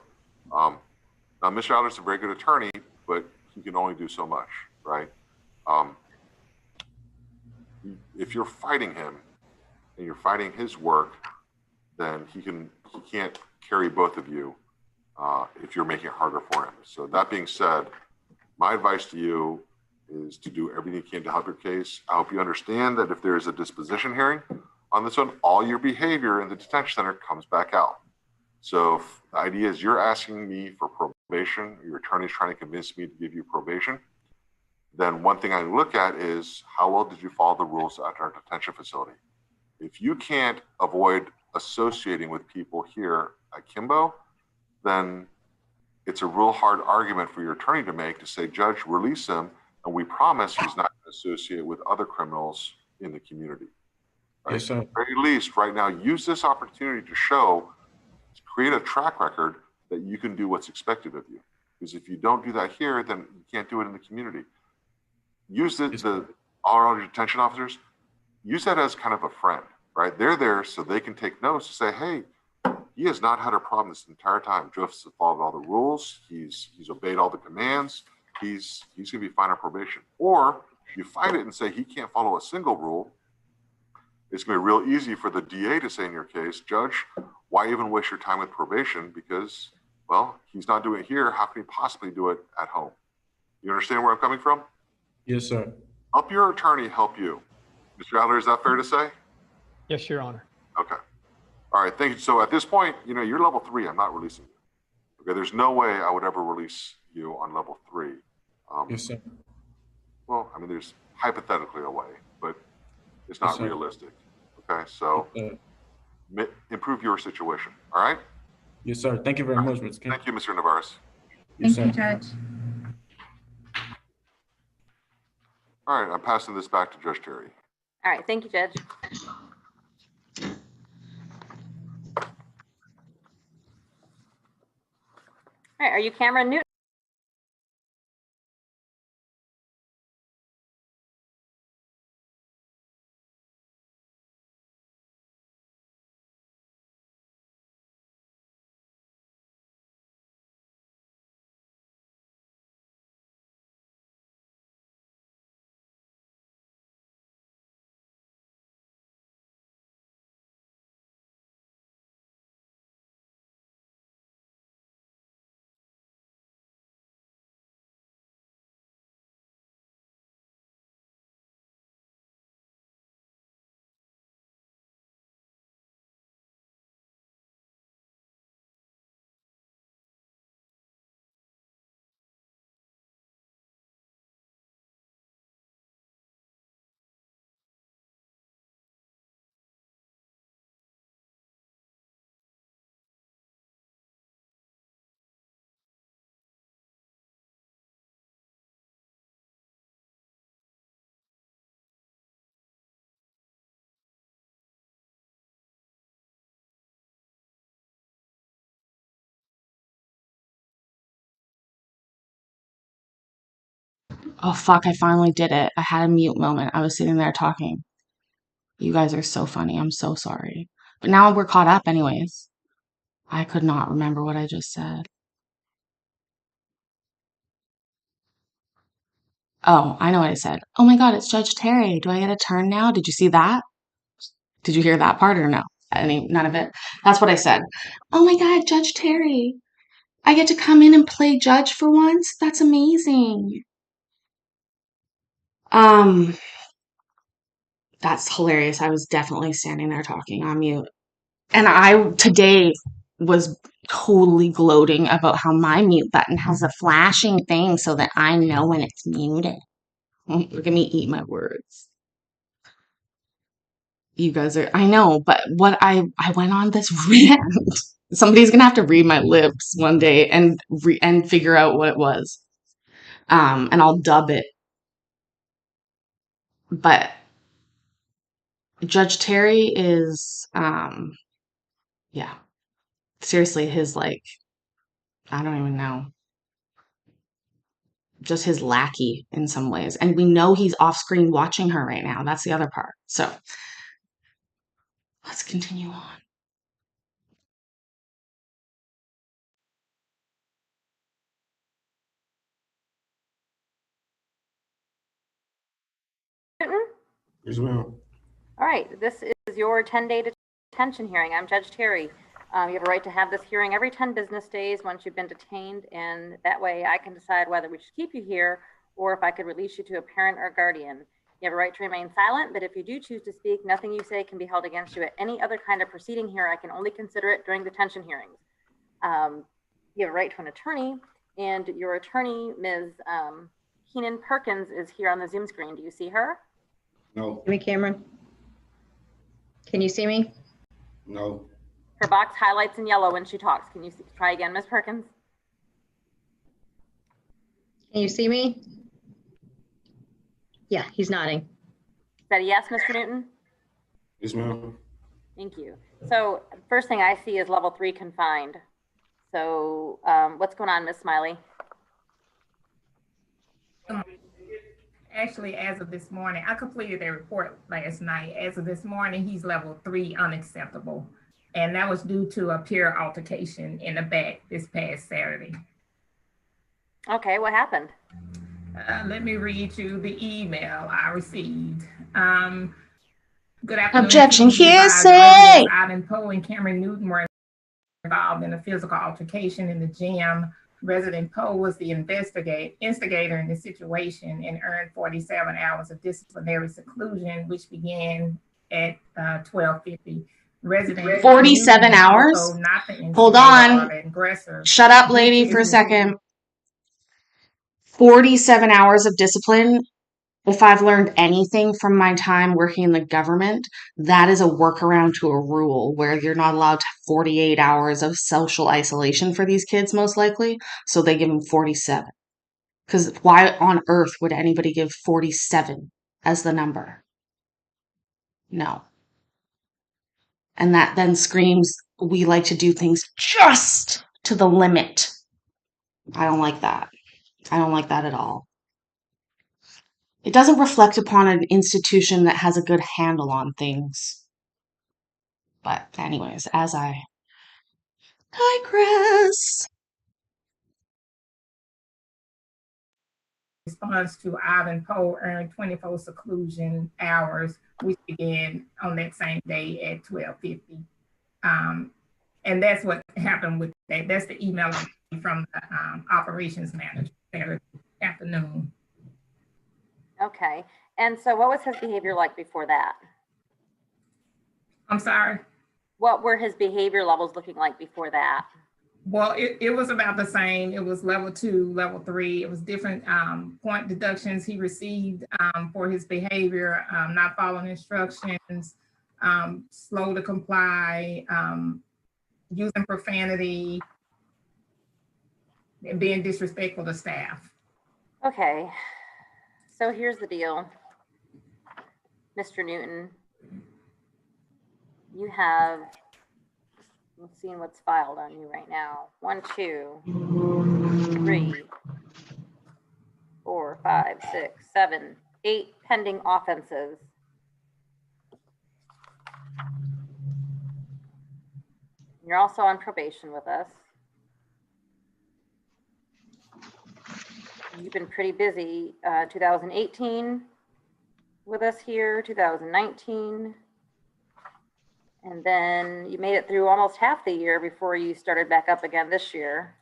Now, Mr. Adler's a very good attorney, but he can only do so much, right? If you're fighting him and you're fighting his work, then he can't carry both of you if you're making it harder for him. So that being said, my advice to you is to do everything you can to help your case. I hope you understand that if there is a disposition hearing on this one, all your behavior in the detention center comes back out. So if the idea is you're asking me for probation, your attorney's trying to convince me to give you probation, then one thing I look at is how well did you follow the rules at our detention facility? If you can't avoid associating with people here at Kimbo, then it's a real hard argument for your attorney to make to say, Judge, release him, and we promise he's not going to associate with other criminals in the community. Right? Yes, sir. At the very least, right now, use this opportunity to create a track record that you can do what's expected of you. Because if you don't do that here, then you can't do it in the community. Use all our detention officers, use that as kind of a friend, right? They're there so they can take notes to say, hey, he has not had a problem this entire time. Joseph's followed all the rules. He's obeyed all the commands. He's going to be fine on probation. Or you fight it and say he can't follow a single rule. It's going to be real easy for the DA to say in your case, Judge, why even waste your time with probation? Because, well, he's not doing it here. How can he possibly do it at home? You understand where I'm coming from? Yes, sir. Help your attorney help you. Mr. Adler, is that fair to say? Yes, Your Honor. Okay. All right, thank you. So at this point, you're level 3. I'm not releasing you. Okay, there's no way I would ever release you on level 3. Yes, sir. Well, I mean, there's hypothetically a way, but it's not sir. realistic. Okay, so improve your situation. All right? Yes, sir. Thank you very much, Mr. King. Thank you, Mr. Navarez. Yes, Thank sir. you, Judge. All right, I'm passing this back to Judge Terry. All right, thank you, Judge. All right, are you Cameron Newton? Oh, fuck, I finally did it. I had a mute moment. I was sitting there talking. You guys are so funny. I'm so sorry. But now we're caught up anyways. I could not remember what I just said. Oh, I know what I said. Oh my God, it's Judge Terry. Do I get a turn now? Did you see that? Did you hear that part or no? None of it? That's what I said. Oh my God, Judge Terry. I get to come in and play judge for once? That's amazing. That's hilarious. I was definitely standing there talking on mute. And I today was totally gloating about how my mute button has a flashing thing so that I know when it's muted. Look at me eat my words. You guys are, I know, but what I went on this rant. Somebody's gonna have to read my lips one day and figure out what it was. And I'll dub it. But Judge Terry is, yeah, seriously, his like, I don't even know, just his lackey in some ways. And we know he's off screen watching her right now. That's the other part. So let's continue on. Yes, ma'am. All right, this is your 10-day detention hearing. I'm Judge Terry. You have a right to have this hearing every 10 business days once you've been detained, and that way I can decide whether we should keep you here or if I could release you to a parent or guardian. You have a right to remain silent, but if you do choose to speak, nothing you say can be held against you at any other kind of proceeding here. I can only consider it during detention hearings. You have a right to an attorney, and your attorney, Ms. Keenan Perkins, is here on the Zoom screen. Do you see her? No. See me, Cameron? Can you see me? No. Her box highlights in yellow when she talks. Can you try again, Ms. Perkins? Can you see me? Yeah, he's nodding. Is that a yes, Mr. Newton? Yes, ma'am. Thank you. So first thing I see is level 3 confined. So what's going on, Ms. Smiley? Actually, as of this morning, I completed a report last night. As of this morning, he's level 3 unacceptable. And that was due to a peer altercation in the back this past Saturday. Okay, what happened? Let me read you the email I received. Good afternoon. Objection, hearsay! Ivan Poe and Cameron Newton were involved in a physical altercation in the gym. Resident Poe was the instigator in the situation and earned 47 hours of disciplinary seclusion, which began at 12:50. Resident 47 hours? Hold on. Shut up, lady, for a second. 47 hours of discipline. If I've learned anything from my time working in the government, that is a workaround to a rule where you're not allowed to have 48 hours of social isolation for these kids, most likely. So they give them 47. Because why on earth would anybody give 47 as the number? No. And that then screams, we like to do things just to the limit. I don't like that. I don't like that at all. It doesn't reflect upon an institution that has a good handle on things. But anyways, as I digress. Response to Ivan Poe earned 24 seclusion hours, which began on that same day at 12:50. And that's what happened with that. That's the email from the operations manager Saturday afternoon. Okay. And so what was his behavior like before that? I'm sorry? What were his behavior levels looking like before that? Well, it was about the same. It was level 2, level 3. It was different point deductions he received for his behavior, not following instructions, slow to comply, using profanity, and being disrespectful to staff. Okay. So here's the deal. Mr. Newton, you have, I'm seeing what's filed on you right now. 1, 2, 3, 4, 4, 5, 6, 7, 8 pending offenses. You're also on probation with us. You've been pretty busy, 2018 with us here, 2019. And then you made it through almost half the year before you started back up again this year.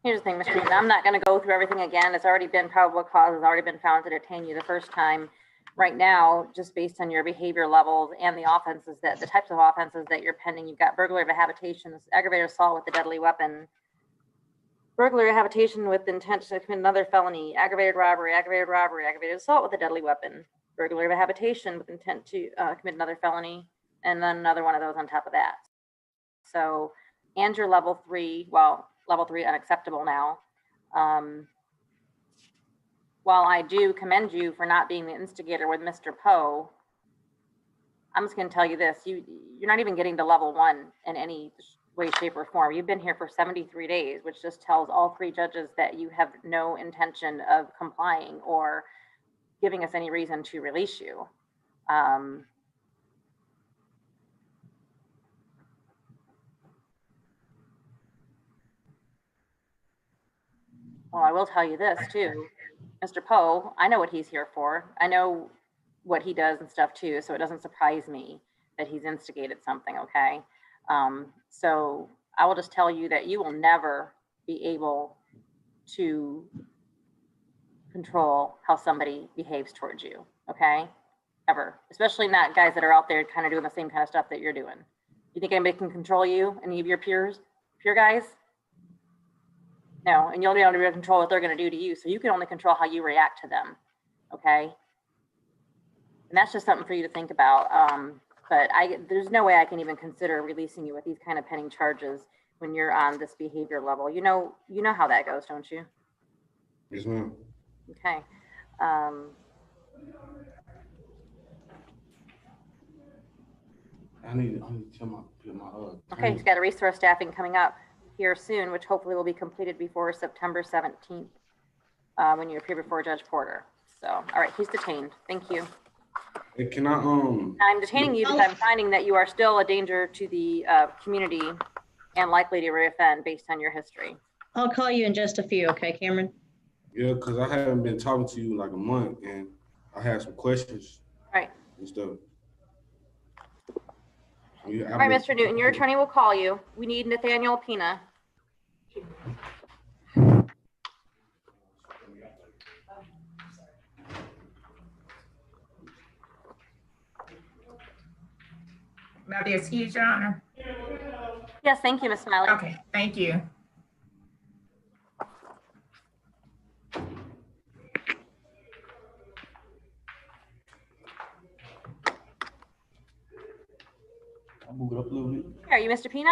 Here's the thing, Mr. Newton, I'm not going to go through everything again. It's already been probable cause, has already been found to detain you the first time. Right now, just based on your behavior levels and the offenses the types of offenses that you're pending, you've got burglary of a habitation, aggravated assault with a deadly weapon, burglary of habitation with intent to commit another felony, aggravated robbery, aggravated assault with a deadly weapon, burglary of a habitation with intent to commit another felony, and then another one of those on top of that. So, and your level 3, well, level 3 unacceptable now. While I do commend you for not being the instigator with Mr. Poe, I'm just going to tell you this, you're not even getting to level 1 in any way, shape, or form. You've been here for 73 days, which just tells all 3 judges that you have no intention of complying or giving us any reason to release you. Well, I will tell you this too, Mr. Poe, I know what he's here for. I know what he does and stuff too, so it doesn't surprise me that he's instigated something, okay? So I will just tell you that you will never be able to control how somebody behaves towards you, okay? Ever, especially not guys that are out there kind of doing the same kind of stuff that you're doing. You think anybody can control you, any of your peer guys? No, and you'll be able to control what they're going to do to you. So you can only control how you react to them. Okay. And that's just something for you to think about. But there's no way I can even consider releasing you with these kind of pending charges when you're on this behavior level. You know how that goes, don't you? Yes, ma'am. Okay. I need to tell my Okay, he's got a resource staffing coming up here soon, which hopefully will be completed before September 17th when you appear before Judge Porter. So, all right, he's detained. Thank you. Hey, can I I'm detaining you because I'm finding that you are still a danger to the community and likely to reoffend based on your history. I'll call you in just a few, okay, Cameron? Yeah, because I haven't been talking to you like a month, and I have some questions. Right. And stuff. All right, Mr. Newton, your attorney will call you. We need Nathaniel Pina. Now, there's huge honor. Yes, thank you, Ms. Smiley. Okay, thank you. I'll move it up a little bit. Are you Mr. Pina?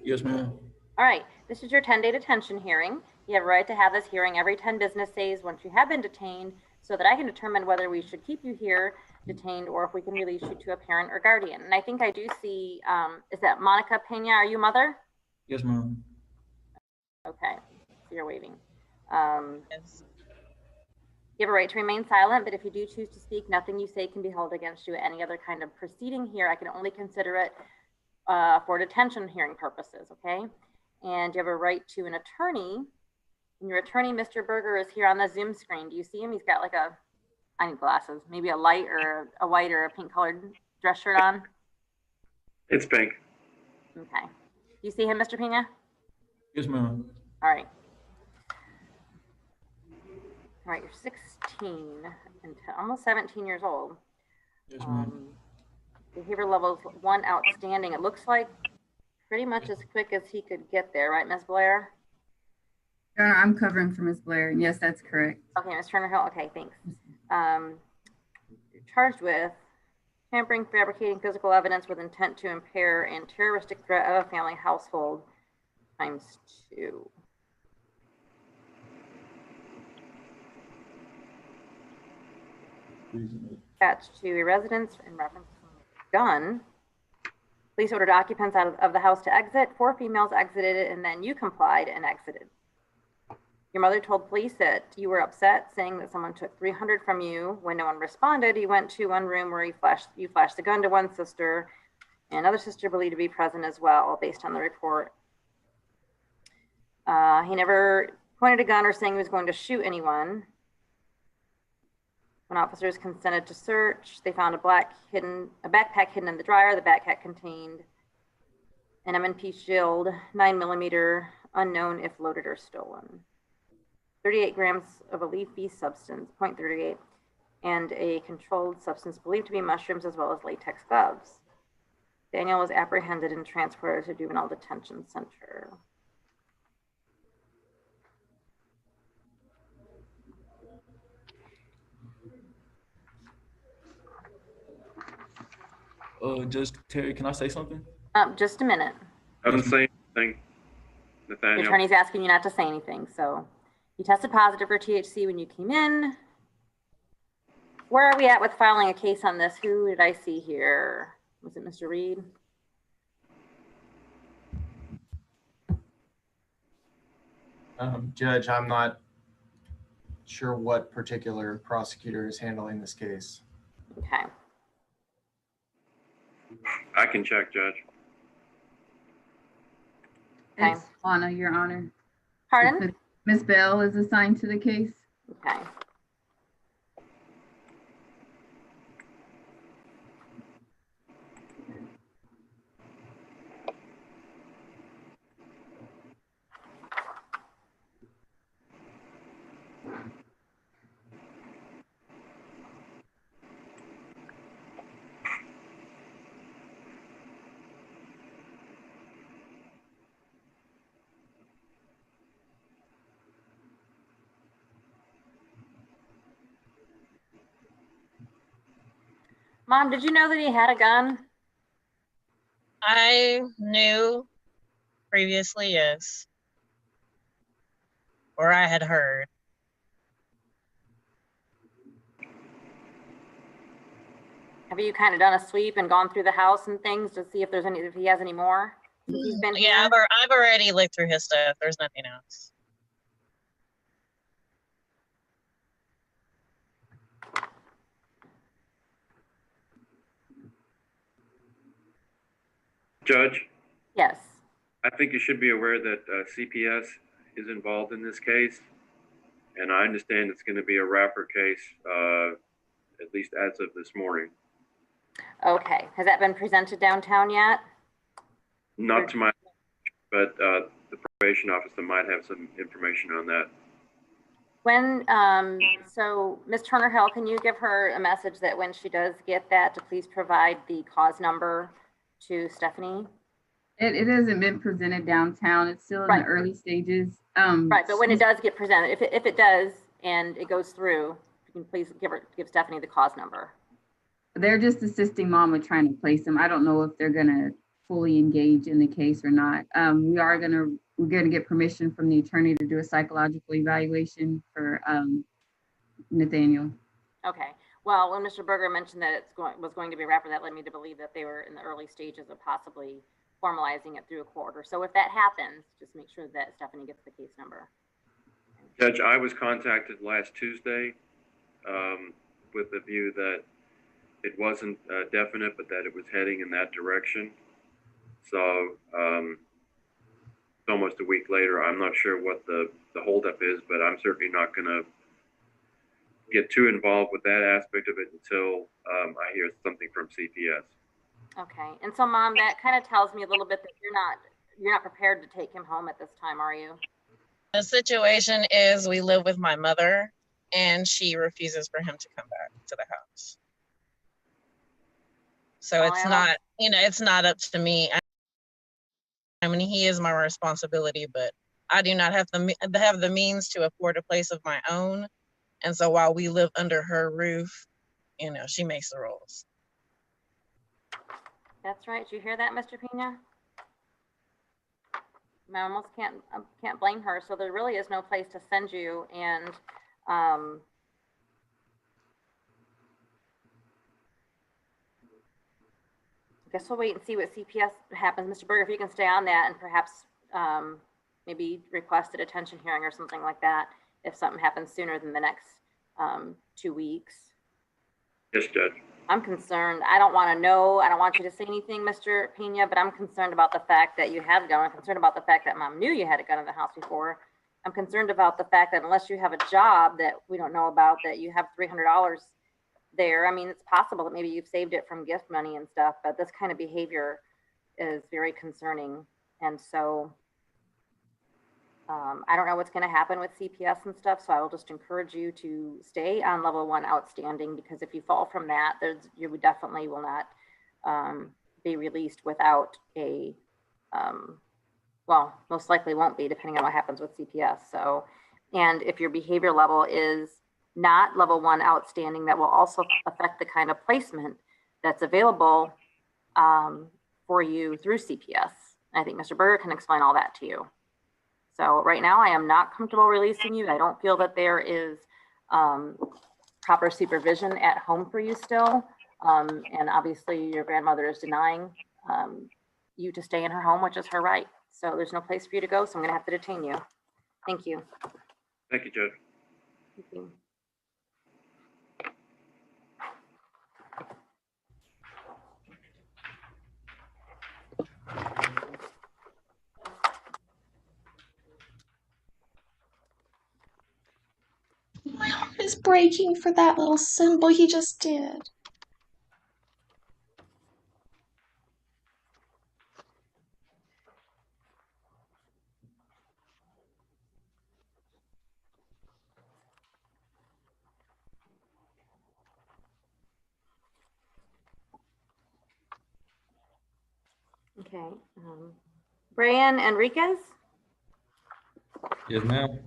Yes, ma'am. All right, this is your 10-day detention hearing. You have a right to have this hearing every 10 business days once you have been detained so that I can determine whether we should keep you here detained or if we can release you to a parent or guardian. And I think I do see, is that Monica Pena? Are you mother? Yes, ma'am. Okay, so you're waving. Yes. You have a right to remain silent, but if you do choose to speak, nothing you say can be held against you at any other kind of proceeding here. I can only consider it for detention hearing purposes, okay? And you have a right to an attorney. And your attorney, Mr. Berger, is here on the Zoom screen. Do you see him? He's got like I need glasses, maybe a light or a white or a pink colored dress shirt on. It's pink. Okay. Do you see him, Mr. Pena? Yes, ma'am. All right. All right, you're 16 and almost 17 years old. Yes, ma'am. Behavior level 1 outstanding. It looks like pretty much as quick as he could get there, right, Ms. Blair? I'm covering for Ms. Blair. Yes, that's correct. Okay, Ms. Turner Hill. Okay, thanks. You're charged with tampering, fabricating physical evidence with intent to impair, and terroristic threat of a family household ×2. Attached to a residence in reference to a gun. Police ordered occupants out of the house to exit. 4 females exited, and then you complied and exited. Your mother told police that you were upset, saying that someone took $300 from you. When no one responded, you went to one room where you flashed the gun to one sister, and another sister believed to be present as well, based on the report. He never pointed a gun or saying he was going to shoot anyone. When officers consented to search, they found a backpack hidden in the dryer. The backpack contained an M&P shield, 9mm, unknown if loaded or stolen. 38 grams of a leafy substance, 0.38, and a controlled substance believed to be mushrooms, as well as latex gloves. Daniel was apprehended and transported to Juvenile Detention Center. Judge Terry, can I say something? Just a minute. I didn't say anything, Your Nathaniel. attorney's asking you not to say anything. So you tested positive for THC when you came in. Where are we at with filing a case on this? Who did I see here? Was it Mr. Reed? Judge, I'm not sure what particular prosecutor is handling this case. Okay. I can check, Judge. It's Lana, Your Honor. Pardon? Ms. Bell is assigned to the case. Okay. Mom, did you know that he had a gun? I knew previously, yes. Or I had heard. Have you kind of done a sweep and gone through the house and things to see if there's if he has any more? He's been here? Yeah, I've already looked through his stuff. There's nothing else. Judge? Yes. I think you should be aware that CPS is involved in this case. And I understand it's going to be a wrapper case, at least as of this morning. Okay. Has that been presented downtown yet? Not to my, but the probation officer might have some information on that. When, so Ms. Turner-Hill, can you give her a message that when she does get that, to please provide the cause number to Stephanie? It hasn't been presented downtown. It's still in the early stages. Right, but when it does get presented, if it does and it goes through, you can please give Stephanie the cause number. They're just assisting mom with trying to place him. I don't know if they're gonna fully engage in the case or not. We're gonna get permission from the attorney to do a psychological evaluation for Nathaniel. Okay. Well, when Mr. Berger mentioned that was going to be a wrapper, that led me to believe that they were in the early stages of possibly formalizing it through a court order. So if that happens, just make sure that Stephanie gets the case number. Judge, I was contacted last Tuesday with the view that it wasn't definite, but that it was heading in that direction. So almost a week later, I'm not sure what the holdup is, but I'm certainly not going to get too involved with that aspect of it until I hear something from CPS. Okay. And so, Mom, that kind of tells me a little bit that you're not prepared to take him home at this time, are you? The situation is we live with my mother and she refuses for him to come back to the house. So it's not, it's not up to me. I mean, he is my responsibility, but I do not have the means to afford a place of my own. And so while we live under her roof, she makes the rules. That's right. Did you hear that, Mr. Pena? I almost can't blame her. So there really is no place to send you, and I guess we'll wait and see what CPS happens. Mr. Berger, if you can stay on that and perhaps maybe request a detention hearing or something like that if something happens sooner than the next 2 weeks. Yes, Judge. I'm concerned. I don't want to know. I don't want you to say anything, Mr. Pena, but I'm concerned about the fact that you have a gun. I'm concerned about the fact that Mom knew you had a gun in the house before. I'm concerned about the fact that unless you have a job that we don't know about, that you have $300 there. I mean, it's possible that maybe you've saved it from gift money and stuff, but this kind of behavior is very concerning. And so I don't know what's going to happen with CPS and stuff, so I will just encourage you to stay on level 1 outstanding, because if you fall from that, you definitely will not be released without a, well, most likely won't be, depending on what happens with CPS. So, and if your behavior level is not level 1 outstanding, that will also affect the kind of placement that's available for you through CPS. I think Mr. Berger can explain all that to you. So right now I am not comfortable releasing you. I don't feel that there is proper supervision at home for you still. And obviously your grandmother is denying you to stay in her home, which is her right. So there's no place for you to go. So I'm going to have to detain you. Thank you. Thank you, Judge. Thank you. My heart is breaking for that little symbol he just did. Okay. Brian Enriquez, Yes, ma'am.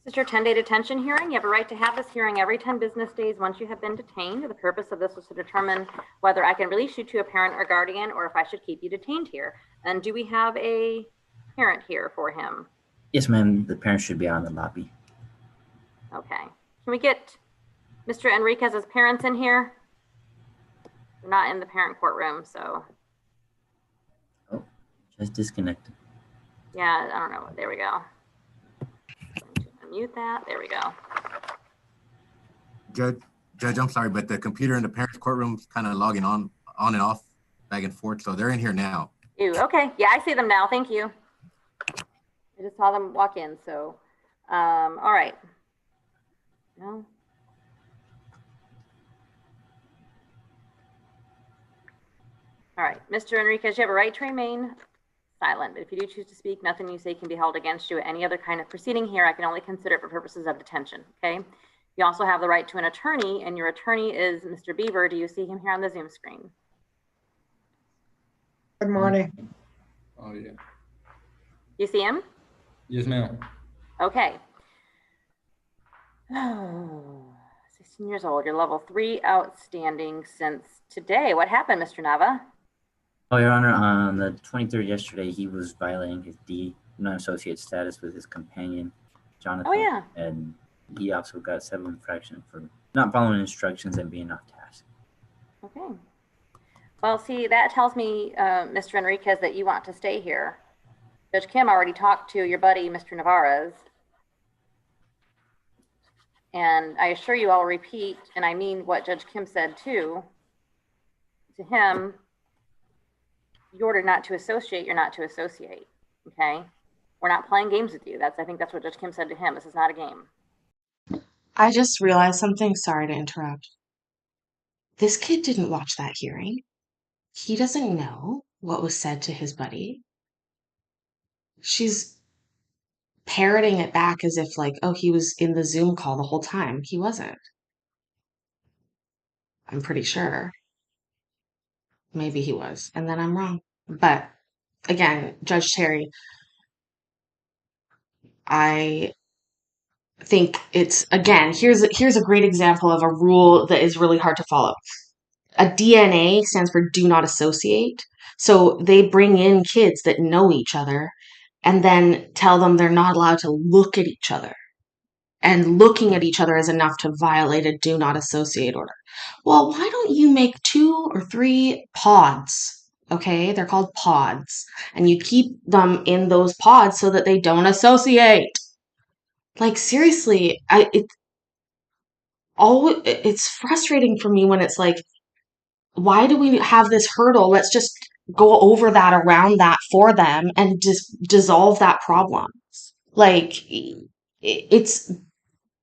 this is your 10-day detention hearing. You have a right to have this hearing every 10 business days once you have been detained. The purpose of this was to determine whether I can release you to a parent or guardian, or if I should keep you detained here. And do we have a parent here for him? Yes, ma'am. The parents should be out in the lobby. Okay. Can we get Mr. Enriquez's parents in here? They're not in the parent courtroom, so. Oh, just disconnected. Yeah, I don't know. There we go. Unmute that. There we go. Judge, I'm sorry, but the computer in the parents' courtroom is kind of logging on and off, back and forth. So they're in here now. Ew, okay. Yeah, I see them now. Thank you. I just saw them walk in. So, all right. No. All right, Mr. Enriquez, you have a right to remain silent, but if you do choose to speak, nothing you say can be held against you at any other kind of proceeding here. I can only consider it for purposes of detention, okay? You also have the right to an attorney, and your attorney is Mr. Beaver. Do you see him here on the Zoom screen? Good morning. Oh, yeah. You see him? Yes, ma'am. Okay. Oh, 16 years old. You're level 3 outstanding since today. What happened, Mr. Nava? Oh, Your Honor, on the 23rd yesterday, he was violating his non-associate status with his companion, Jonathan. Oh, yeah. And he also got civil infraction for not following instructions and being off task. Okay. Well, see, that tells me, Mr. Enriquez, that you want to stay here. Judge Kim already talked to your buddy, Mr. Navarez. And I assure you, I'll repeat, and I mean what Judge Kim said too, to him, you ordered not to associate, you're not to associate, okay? We're not playing games with you. I think that's what Judge Kim said to him. This is not a game. I just realized something. Sorry to interrupt. This kid didn't watch that hearing. He doesn't know what was said to his buddy. She's parroting it back as if like, oh, he was in the Zoom call the whole time. He wasn't. I'm pretty sure. Maybe he was, and then I'm wrong. But again, Judge Terry, I think it's, again, here's a great example of a rule that is really hard to follow. a DNA stands for do not associate. So they bring in kids that know each other and then tell them they're not allowed to look at each other. And looking at each other is enough to violate a do not associate order. Well, why don't you make 2 or 3 pods? Okay, they're called pods. And you keep them in those pods so that they don't associate. Like, seriously, it's frustrating for me when it's like, why do we have this hurdle? Let's just go over that, around that for them and just dissolve that problem. Like, it's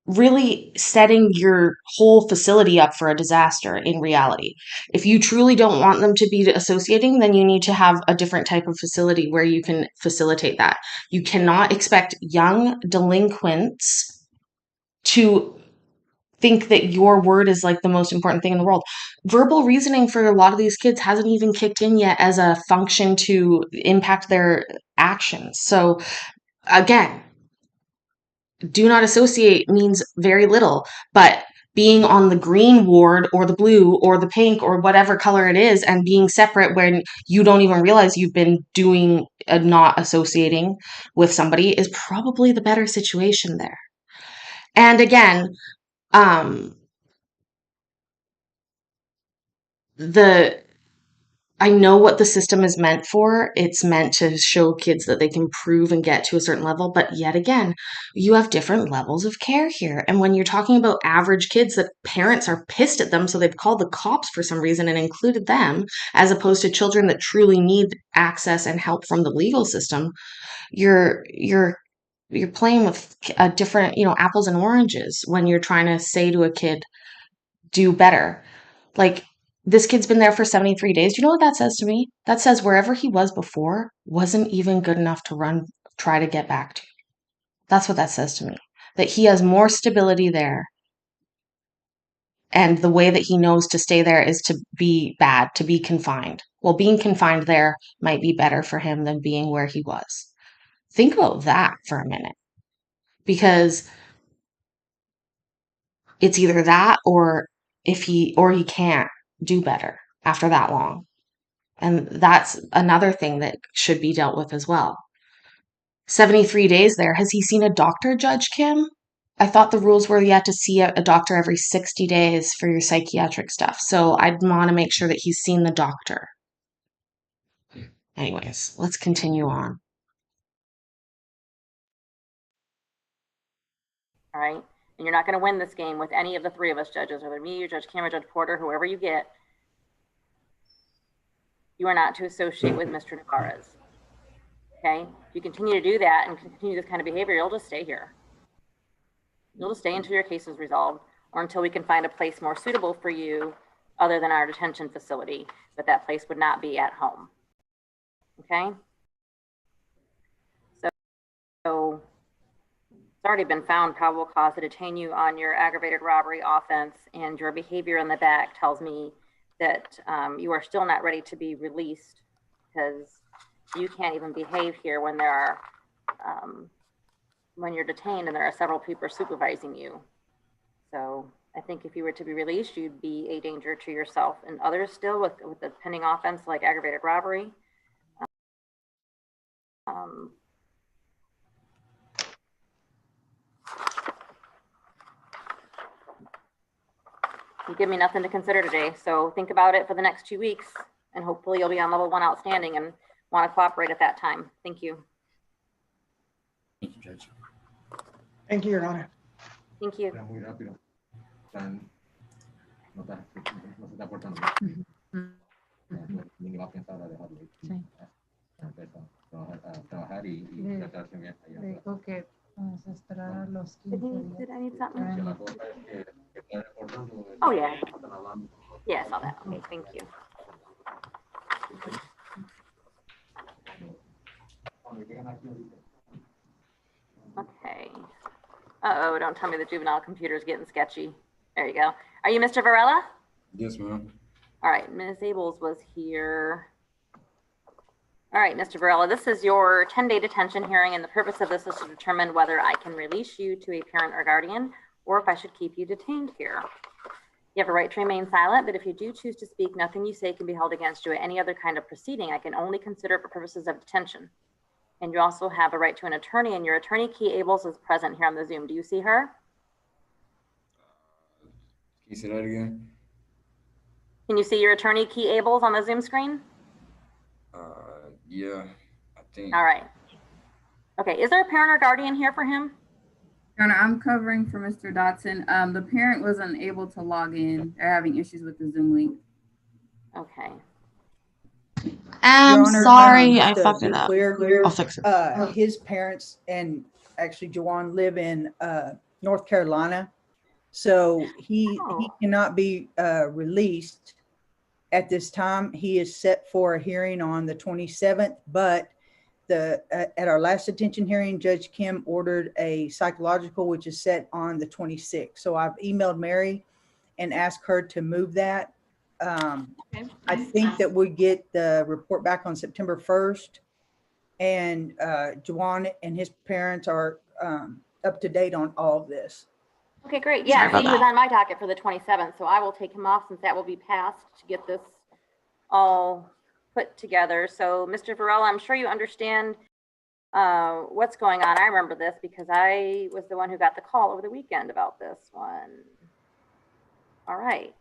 really setting your whole facility up for a disaster in reality. If you truly don't want them to be associating, then you need to have a different type of facility where you can facilitate that. You cannot expect young delinquents to think that your word is like the most important thing in the world. Verbal reasoning for a lot of these kids hasn't even kicked in yet as a function to impact their actions. So again, do not associate means very little, but being on the green ward or the blue or the pink or whatever color it is and being separate when you don't even realize you've been doing not associating with somebody is probably the better situation there. And again, I know what the system is meant for. It's meant to show kids that they can prove and get to a certain level. But yet again, you have different levels of care here. And when you're talking about average kids that parents are pissed at them, so they've called the cops for some reason and included them, as opposed to children that truly need access and help from the legal system, you're playing with a different, apples and oranges when you're trying to say to a kid, do better. Like, this kid's been there for 73 days. You know what that says to me? That says wherever he was before wasn't even good enough to try to get back to. That's what that says to me. That he has more stability there. And the way that he knows to stay there is to be bad, to be confined. Well, being confined there might be better for him than being where he was. Think about that for a minute. Because it's either that or he can't do better after that long. And that's another thing that should be dealt with as well. 73 days there. Has he seen a doctor, Judge Kim? I thought the rules were you had to see a doctor every 60 days for your psychiatric stuff. So I'd want to make sure that he's seen the doctor. Anyways, let's continue on. All right. And you're not going to win this game with any of the 3 of us judges, whether me, or Judge Cameron, Judge Porter, whoever you get. You are not to associate with Mr. Navarez. Okay? If you continue to do that and continue this kind of behavior, you'll just stay here. You'll just stay until your case is resolved or until we can find a place more suitable for you other than our detention facility, but that place would not be at home. Okay? So it's already been found probable cause to detain you on your aggravated robbery offense, and your behavior in the back tells me that you are still not ready to be released because you can't even behave here when there are when you're detained and there are several people supervising you. So I think if you were to be released, you'd be a danger to yourself and others still with the pending offense like aggravated robbery. You give me nothing to consider today, so think about it for the next 2 weeks, and hopefully you'll be on level 1 outstanding and want to cooperate at that time. Thank you. Thank you, Judge. Thank you, Your Honor. Thank you. Did I need something? Oh, yeah. Yeah, I saw that. Okay, thank you. Okay. Uh-oh, don't tell me the juvenile computer is getting sketchy. There you go. Are you Mr. Varela? Yes, ma'am. All right, Ms. Abels was here. All right, Mr. Varela, this is your 10-day detention hearing, and the purpose of this is to determine whether I can release you to a parent or guardian, or if I should keep you detained here. You have a right to remain silent, but if you do choose to speak, nothing you say can be held against you at any other kind of proceeding. I can only consider it for purposes of detention. And you also have a right to an attorney, and your attorney, Key Ables, is present here on the Zoom. Do you see her? Can you say that again? Can you see your attorney, Key Ables, on the Zoom screen? Yeah, I think. All right. Okay, is there a parent or guardian here for him? Your Honor, I'm covering for Mr. Dotson. The parent was unable to log in. They're having issues with the Zoom link. Okay. I'm Your Honor, sorry, I just to fucked be it up. clear, I'll fix it. his parents and actually Jawan live in North Carolina. So he cannot be released at this time. He is set for a hearing on the 27th, but at our last detention hearing, Judge Kim ordered a psychological, which is set on the 26th. So I've emailed Mary and asked her to move that. I think that we get the report back on September 1st, and Juwan and his parents are up to date on all of this. Okay, great. Sorry Yeah, about he was that. on my docket for the 27th, so I will take him off since that will be passed to get this all put together. So, Mr. Varela, I'm sure you understand what's going on. I remember this because I was the one who got the call over the weekend about this one. All right.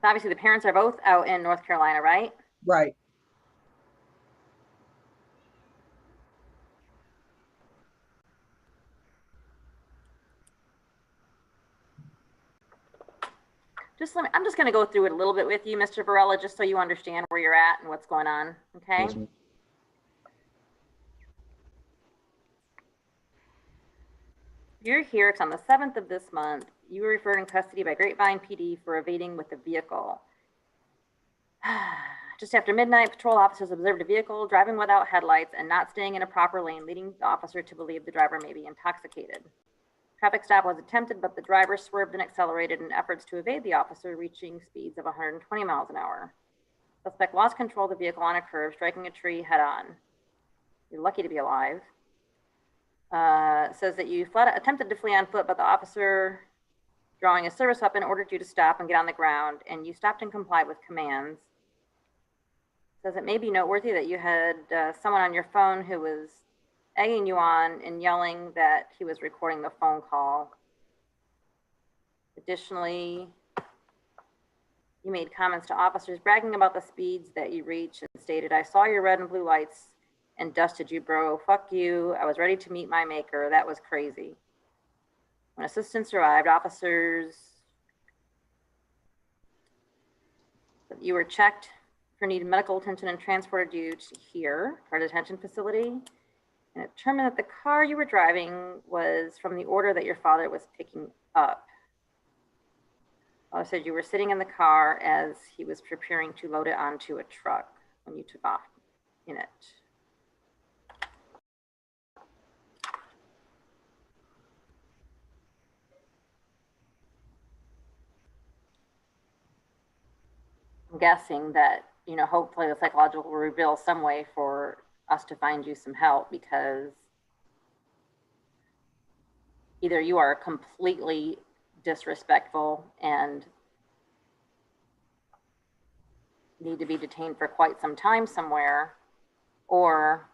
Obviously, the parents are both out in North Carolina, right? Right. I'm just going to go through it a little bit with you, Mr. Varela, just so you understand where you're at and what's going on. Okay. Yes, ma'am. You're here. It's on the 7th of this month. You were referred in custody by Grapevine PD for evading with a vehicle. Just after midnight, patrol officers observed a vehicle driving without headlights and not staying in a proper lane, leading the officer to believe the driver may be intoxicated. Traffic stop was attempted, but the driver swerved and accelerated in efforts to evade the officer, reaching speeds of 120 miles an hour. Suspect lost control of the vehicle on a curve, striking a tree head on. You're lucky to be alive. Says that you attempted to flee on foot, but the officer, drawing a service weapon, ordered you to stop and get on the ground, and you stopped and complied with commands. Says it may be noteworthy that you had someone on your phone who was egging you on and yelling that he was recording the phone call. Additionally, you made comments to officers bragging about the speeds that you reached and stated, "I saw your red and blue lights and dusted you, bro. Fuck you. I was ready to meet my maker. That was crazy." When assistance arrived, officers, you were checked for needed medical attention and transported you to here, our detention facility. And it determined that the car you were driving was from the order that your father was picking up. Father said you were sitting in the car as he was preparing to load it onto a truck when you took off in it. I'm guessing that, hopefully the psychological will reveal some way for us to find you some help, because either you are completely disrespectful and need to be detained for quite some time somewhere, or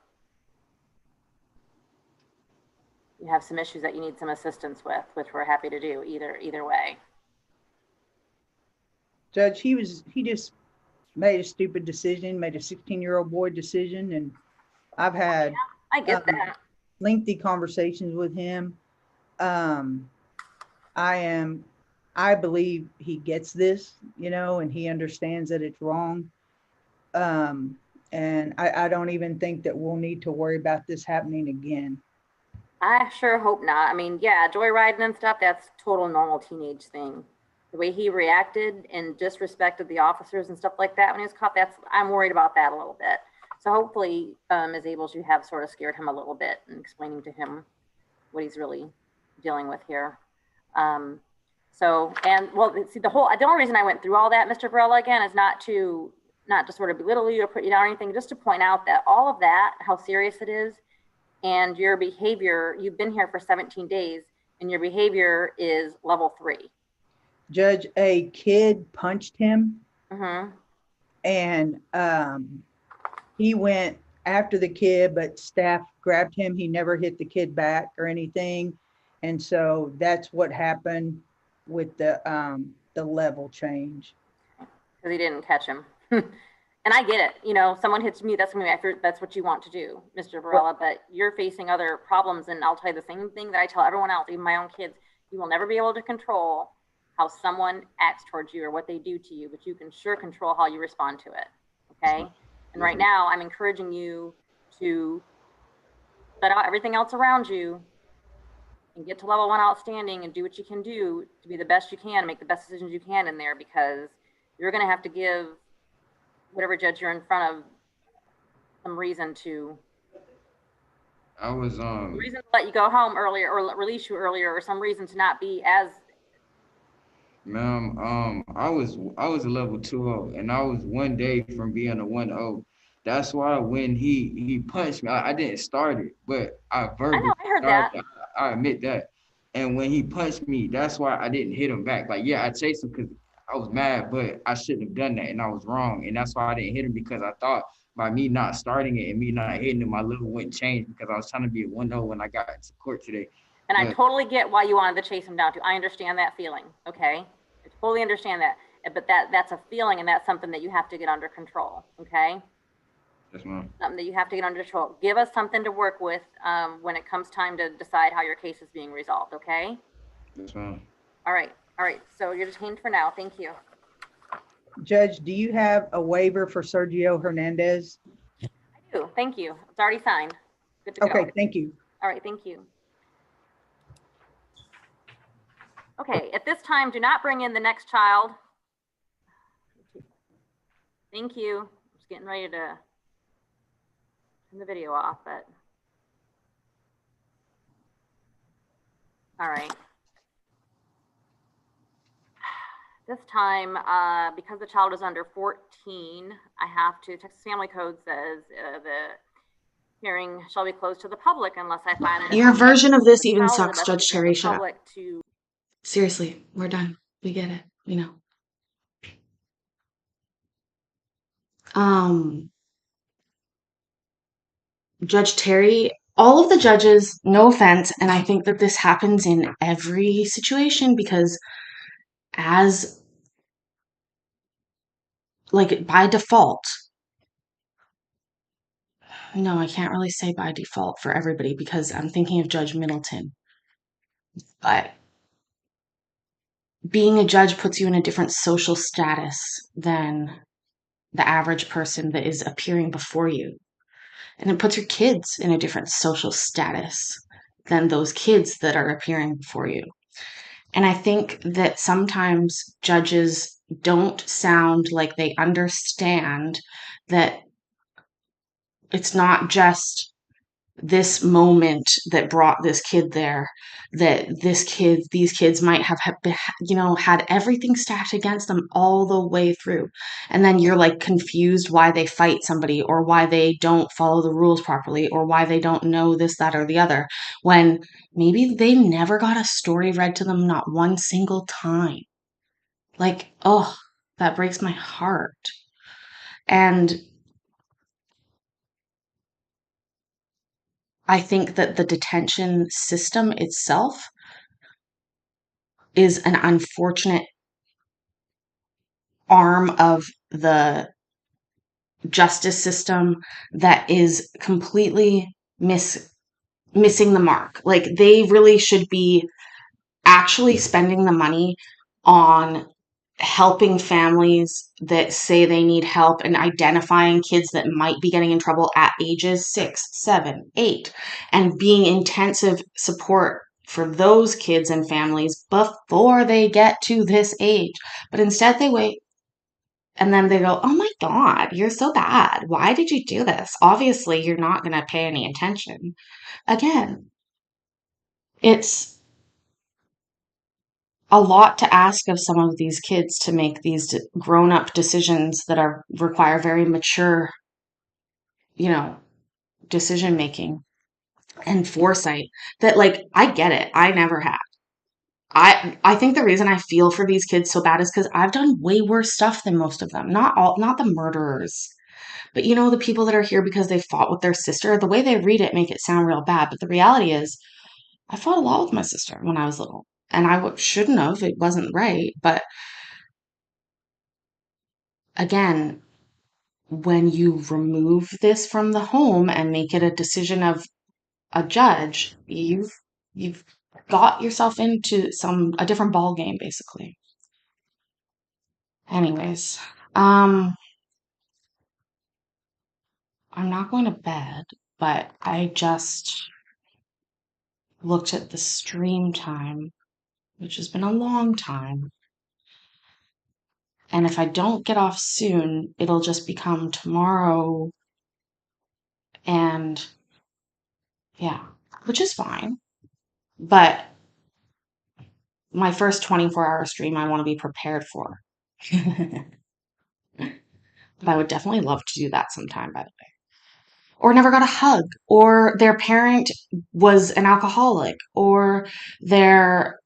you have some issues that you need some assistance with, which we're happy to do either way. Judge, he just made a stupid decision, made a 16-year-old boy decision, and I've had I get that. lengthy conversations with him. I believe he gets this, and he understands that it's wrong. And I don't even think that we'll need to worry about this happening again. I sure hope not. I mean, yeah, joyriding and stuff, that's total normal teenage thing. The way he reacted and disrespected the officers and stuff like that when he was caught, I'm worried about that a little bit. So hopefully, Ms. Ables, you have sort of scared him a little bit and explaining to him what he's really dealing with here. The only reason I went through all that, Mr. Varela, again, is not to sort of belittle you or put you down or anything, just to point out that all of that, how serious it is, and your behavior, you've been here for 17 days, and your behavior is level 3. Judge, a kid punched him, Mm-hmm. and he went after the kid, but staff grabbed him. He never hit the kid back or anything, and so that's what happened with the level change. Because he didn't catch him. And I get it. You know, someone hits me, that's that's what you want to do, Mr. Varela, but you're facing other problems. And I'll tell you the same thing that I tell everyone else, even my own kids. You will never be able to control how someone acts towards you or what they do to you, but you can sure control how you respond to it. Okay. And right now I'm encouraging you to shut out everything else around you and get to level 1 outstanding and do what you can do to be the best you can, make the best decisions you can in there, because you're going to have to give whatever judge you're in front of some reason to reason to let you go home earlier or release you earlier, or some reason to not be as. Ma'am, I was a level 2 and I was 1 day from being a 1-0. That's why when he punched me, I didn't start it, but I verbally I heard started. that. I admit that. And when he punched me, that's why I didn't hit him back. Like, yeah, I chased him because I was mad, but I shouldn't have done that, and I was wrong. And that's why I didn't hit him, because I thought by me not starting it and me not hitting him, my level wouldn't change, because I was trying to be a 1-0 when I got to court today. And I totally get why you wanted to chase him down too. I understand that feeling. Okay. I totally understand that. But that's a feeling, and that's something that you have to get under control. Okay. Yes, ma'am. Something that you have to get under control. Give us something to work with when it comes time to decide how your case is being resolved. Okay. Yes, ma'am. All right. All right. So you're detained for now. Thank you. Judge, do you have a waiver for Sergio Hernandez? I do. Thank you. It's already signed. Good to go. Okay, thank you. All right. Thank you. Okay, at this time, do not bring in the next child. Thank you. I'm just getting ready to turn the video off, but. All right. This time, because the child is under 14, I have to, Texas Family Code says the hearing shall be closed to the public unless I find. Your version of this even sucks, best Judge interest of Terry. the Shut up. public to. Seriously, we're done. We get it. We know. Judge Terry, all of the judges, no offense, and I think that this happens in every situation, because as, like, by default, no, I can't really say by default for everybody, because I'm thinking of Judge Middleton, but being a judge puts you in a different social status than the average person that is appearing before you. And it puts your kids in a different social status than those kids that are appearing before you. And I think that sometimes judges don't sound like they understand that it's not just this moment that brought this kid there, that these kids might have had everything stacked against them all the way through, and then you're like confused why they fight somebody, or why they don't follow the rules properly, or why they don't know this, that, or the other, when maybe they never got a story read to them, not one single time. Like, oh, that breaks my heart. And I think that the detention system itself is an unfortunate arm of the justice system that is completely missing the mark. Like, they really should be actually spending the money on helping families that say they need help, and identifying kids that might be getting in trouble at ages 6, 7, 8, and being intensive support for those kids and families before they get to this age. But instead they wait, and then they go, oh my God, you're so bad. Why did you do this? Obviously, you're not going to pay any attention. Again, it's a lot to ask of some of these kids to make these grown-up decisions that require very mature, decision making and foresight, that, like, I get it. I never had. I think the reason I feel for these kids so bad is because I've done way worse stuff than most of them. Not the murderers, but the people that are here because they fought with their sister. The way they read it make it sound real bad, but the reality is I fought a lot with my sister when I was little, and shouldn't have. It wasn't right, but again, when you remove this from the home and make it a decision of a judge, you've got yourself into a different ball game, basically. Anyways, I'm not going to bed, but I just looked at the stream time, which has been a long time. And if I don't get off soon, it'll just become tomorrow. And yeah, which is fine. But my first 24-hour stream, I want to be prepared for. But I would definitely love to do that sometime, by the way. Or never got a hug, or their parent was an alcoholic, or their,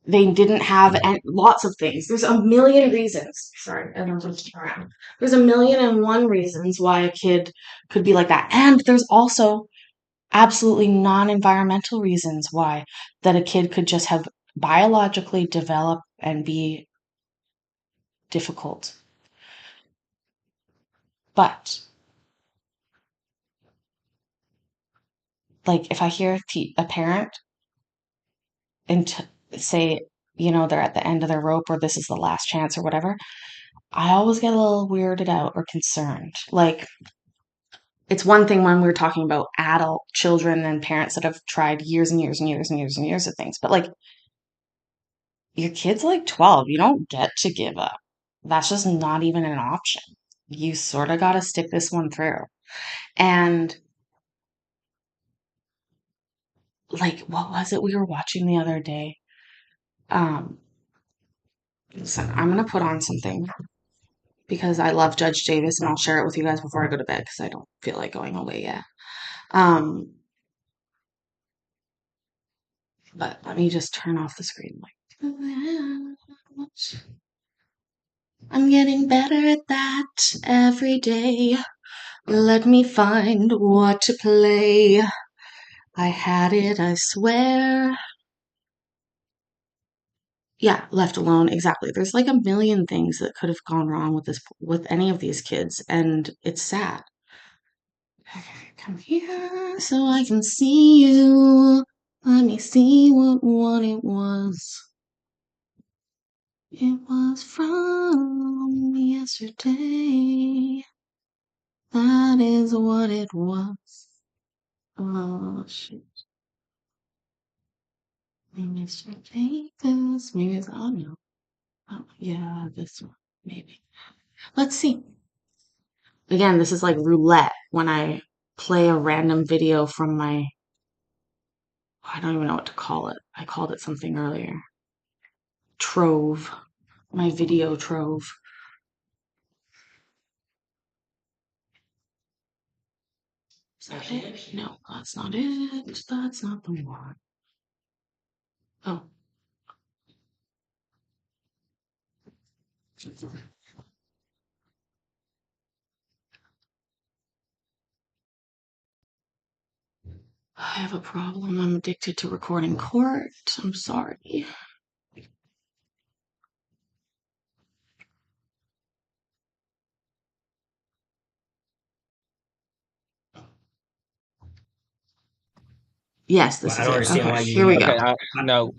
they didn't have lots of things. There's a million reasons. Sorry, I don't just around. There's a million and one reasons why a kid could be like that. And there's also absolutely non-environmental reasons why that a kid could just have biologically develop and be difficult. But like if I hear a parent and say, they're at the end of their rope or this is the last chance or whatever, I always get a little weirded out or concerned. Like, it's one thing when we're talking about adult children and parents that have tried years and years and years and years and years of things, but like, your kid's like 12, you don't get to give up. That's just not even an option. You sort of got to stick this one through. And like, what was it we were watching the other day? So I'm gonna put on something because I love Judge Davis and I'll share it with you guys before I go to bed because I don't feel like going away yet. But let me just turn off the screen like I'm getting better at that every day. Let me find what to play. I had it, I swear. Yeah, left alone, exactly. There's like a million things that could have gone wrong with any of these kids, and it's sad. Okay, come here so I can see you. Let me see what it was. It was from yesterday. That is what it was. Oh, shit. Maybe it's Davis. Maybe it's, oh no. Oh, yeah, this one. Maybe. Let's see. Again, this is like roulette when I play a random video from my, I don't even know what to call it. I called it something earlier. Trove. My video trove. Is that it? No, that's not it. That's not the one. Oh. I have a problem. I'm addicted to recording court. I'm sorry. Yes, this I is don't it. understand Okay, why here we you. go. Okay, no.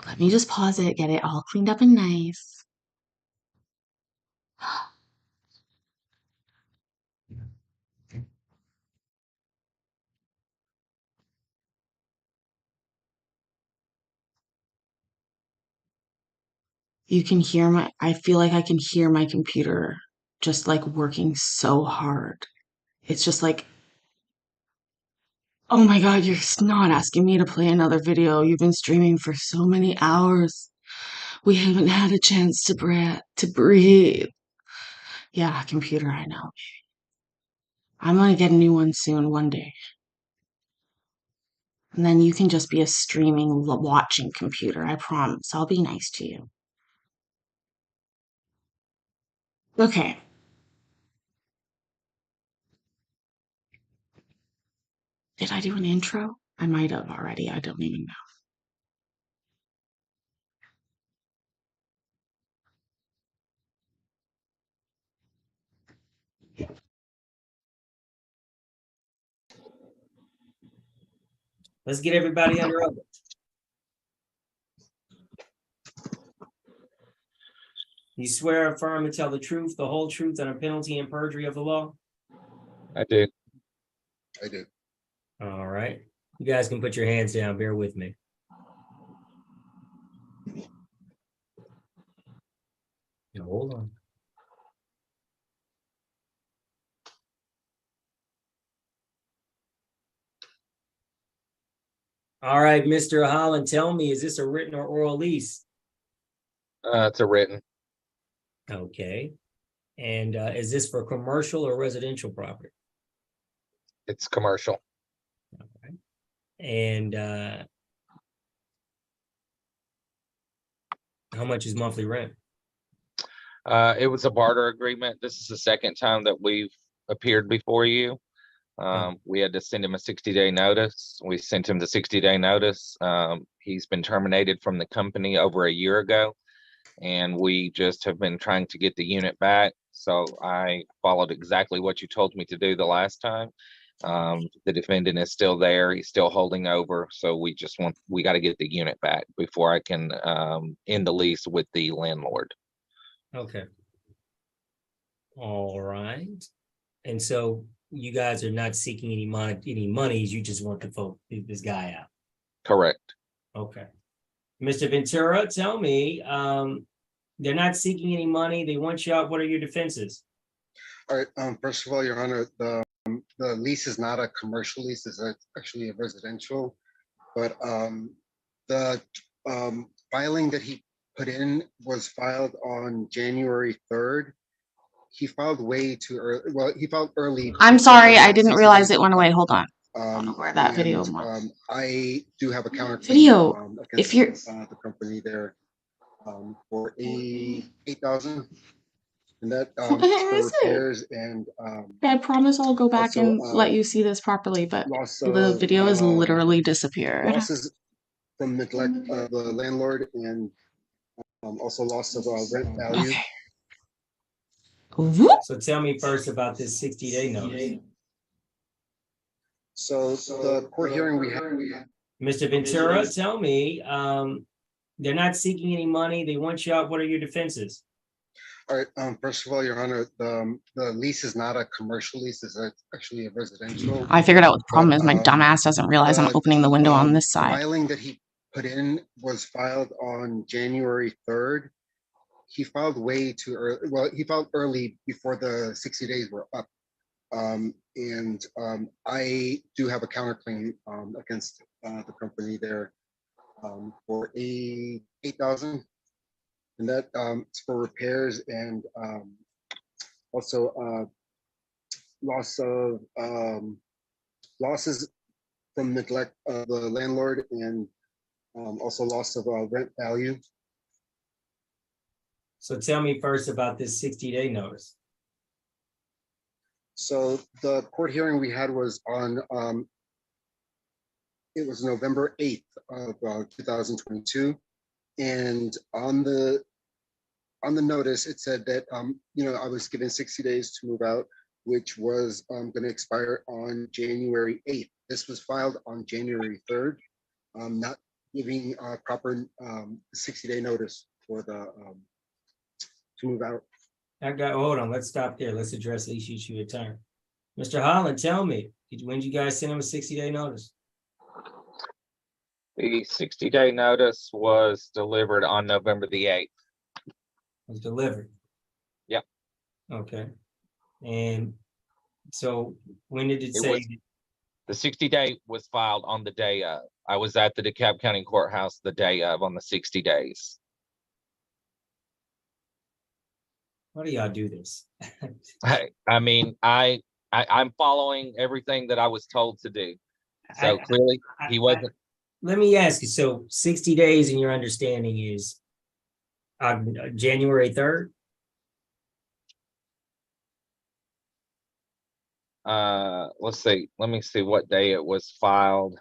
Let me just pause it, get it all cleaned up and nice. You can hear I feel like I can hear my computer just like working so hard. It's just like, oh my God, you're not asking me to play another video. You've been streaming for so many hours. We haven't had a chance to breathe. Yeah, computer, I know. I'm gonna get a new one soon, one day. And then you can just be a streaming, watching computer. I promise. I'll be nice to you. Okay. Did I do an intro? I might have already. I don't even know. Let's get everybody under oath. You swear, affirm, and tell the truth, the whole truth, under penalty and perjury of the law? I do. I do. All right. You guys can put your hands down. Bear with me. Now, hold on. All right, Mr. Holland, tell me, is this a written or oral lease? It's a written. Okay. And is this for commercial or residential property? It's commercial. Okay. And how much is monthly rent? It was a barter agreement. This is the second time that we've appeared before you. We had to send him a 60-day notice. We sent him the 60-day notice. He's been terminated from the company over a year ago, and we just have been trying to get the unit back. So I followed exactly what you told me to do the last time. The defendant is still there. He's still holding over. So we got to get the unit back before I can end the lease with the landlord. Okay. All right. And so you guys are not seeking any monies. You just want to vote this guy out. Correct. Okay. Mr. Ventura, tell me, they're not seeking any money. They want you out. What are your defenses? All right. First of all, Your Honor, the lease is not a commercial lease. It's actually a residential. But the filing that he put in was filed on January 3rd. He filed way too early. Well, he filed early. I'm sorry, I didn't realize it went away. Hold on. I don't know where that video went. I do have a counter Video. against If you're the company there for $8,000, and that where for is it? repairs and I promise I'll go back also and let you see this properly, but loss the of video has literally disappeared. losses from neglect of the landlord, and also loss of rent value. Okay. So tell me first about this 60-day notice. So the court hearing we had. Mr. Ventura, tell me, they're not seeking any money. They want you out. What are your defenses? All right. First of all, Your Honor, the lease is not a commercial lease. It's actually a residential. I figured out what the problem is. My dumbass doesn't realize I'm opening the window on this side. Filing that he put in was filed on January 3rd. He filed way too early. Well, he filed early before the 60 days were up. And I do have a counterclaim against the company there for $8,000, and that is for repairs and also loss of losses from neglect of the landlord, and also loss of rent value. So tell me first about this 60-day notice. So the court hearing we had was on, it was November 8th of 2022. And on the notice, it said that, I was given 60 days to move out, which was going to expire on January 8th. This was filed on January 3rd, not giving proper 60-day notice for the to move out. Hold on, let's stop there. Let's address each issue at a time. Mr. Holland, tell me, when did you guys send him a 60-day notice? The 60-day notice was delivered on November the 8th. Was delivered? Yep. Okay. And so when did it say? The 60-day was filed on the day of. I was at the DeKalb County Courthouse the day of on the 60 days. Why do y'all do this? I'm following everything that I was told to do. So clearly he wasn't. Let me ask you, so 60 days in your understanding is January 3rd? Let's see. Let me see what day it was filed.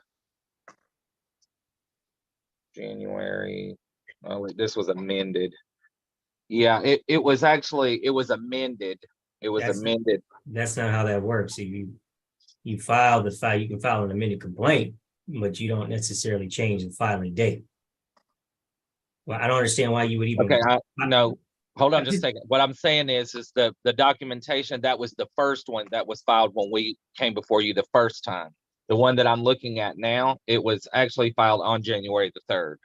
January. Oh, this was amended. Yeah, it was actually, it was amended. It was amended. That's not how that works. You file the file, you can file an amended complaint, but you don't necessarily change the filing date. Well, I don't understand why you would even. Okay, no, hold on just a second. What I'm saying is the documentation, that was the first one that was filed when we came before you the first time. The one that I'm looking at now, it was actually filed on January the 3rd.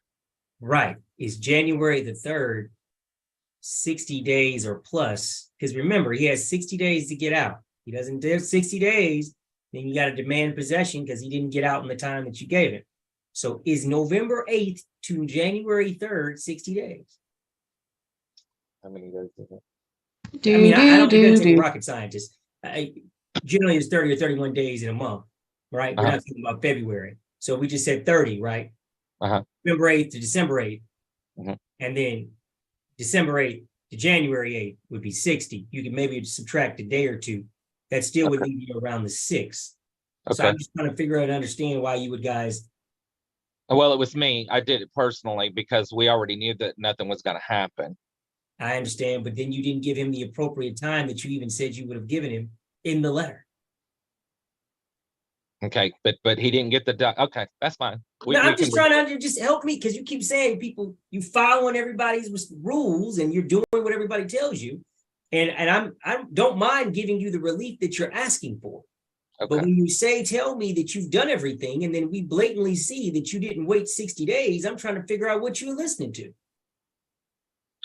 Right. Is January the 3rd 60 days or plus? Because remember, he has 60 days to get out. He doesn't do 60 days, then you got to demand possession because he didn't get out in the time that you gave him. So is November 8th to January 3rd 60 days? How many days is it? I mean, I don't think that's a rocket scientist. Generally, it's 30 or 31 days in a month, right? We're not talking about February. So we just said 30, right? November 8th to December 8th. And then December 8th to January 8th would be 60. You can maybe subtract a day or two. That still would leave you around the 6th. So I'm just trying to figure out and understand why you would guys. Well, it was me. I did it personally because we already knew that nothing was going to happen. I understand, but then you didn't give him the appropriate time that you even said you would have given him in the letter. Okay, but he didn't get the okay, that's fine. I'm just trying to just help me because you keep saying people, you following everybody's rules and you're doing what everybody tells you. And I don't mind giving you the relief that you're asking for. Okay. But when you tell me that you've done everything and then we blatantly see that you didn't wait 60 days, I'm trying to figure out what you're listening to.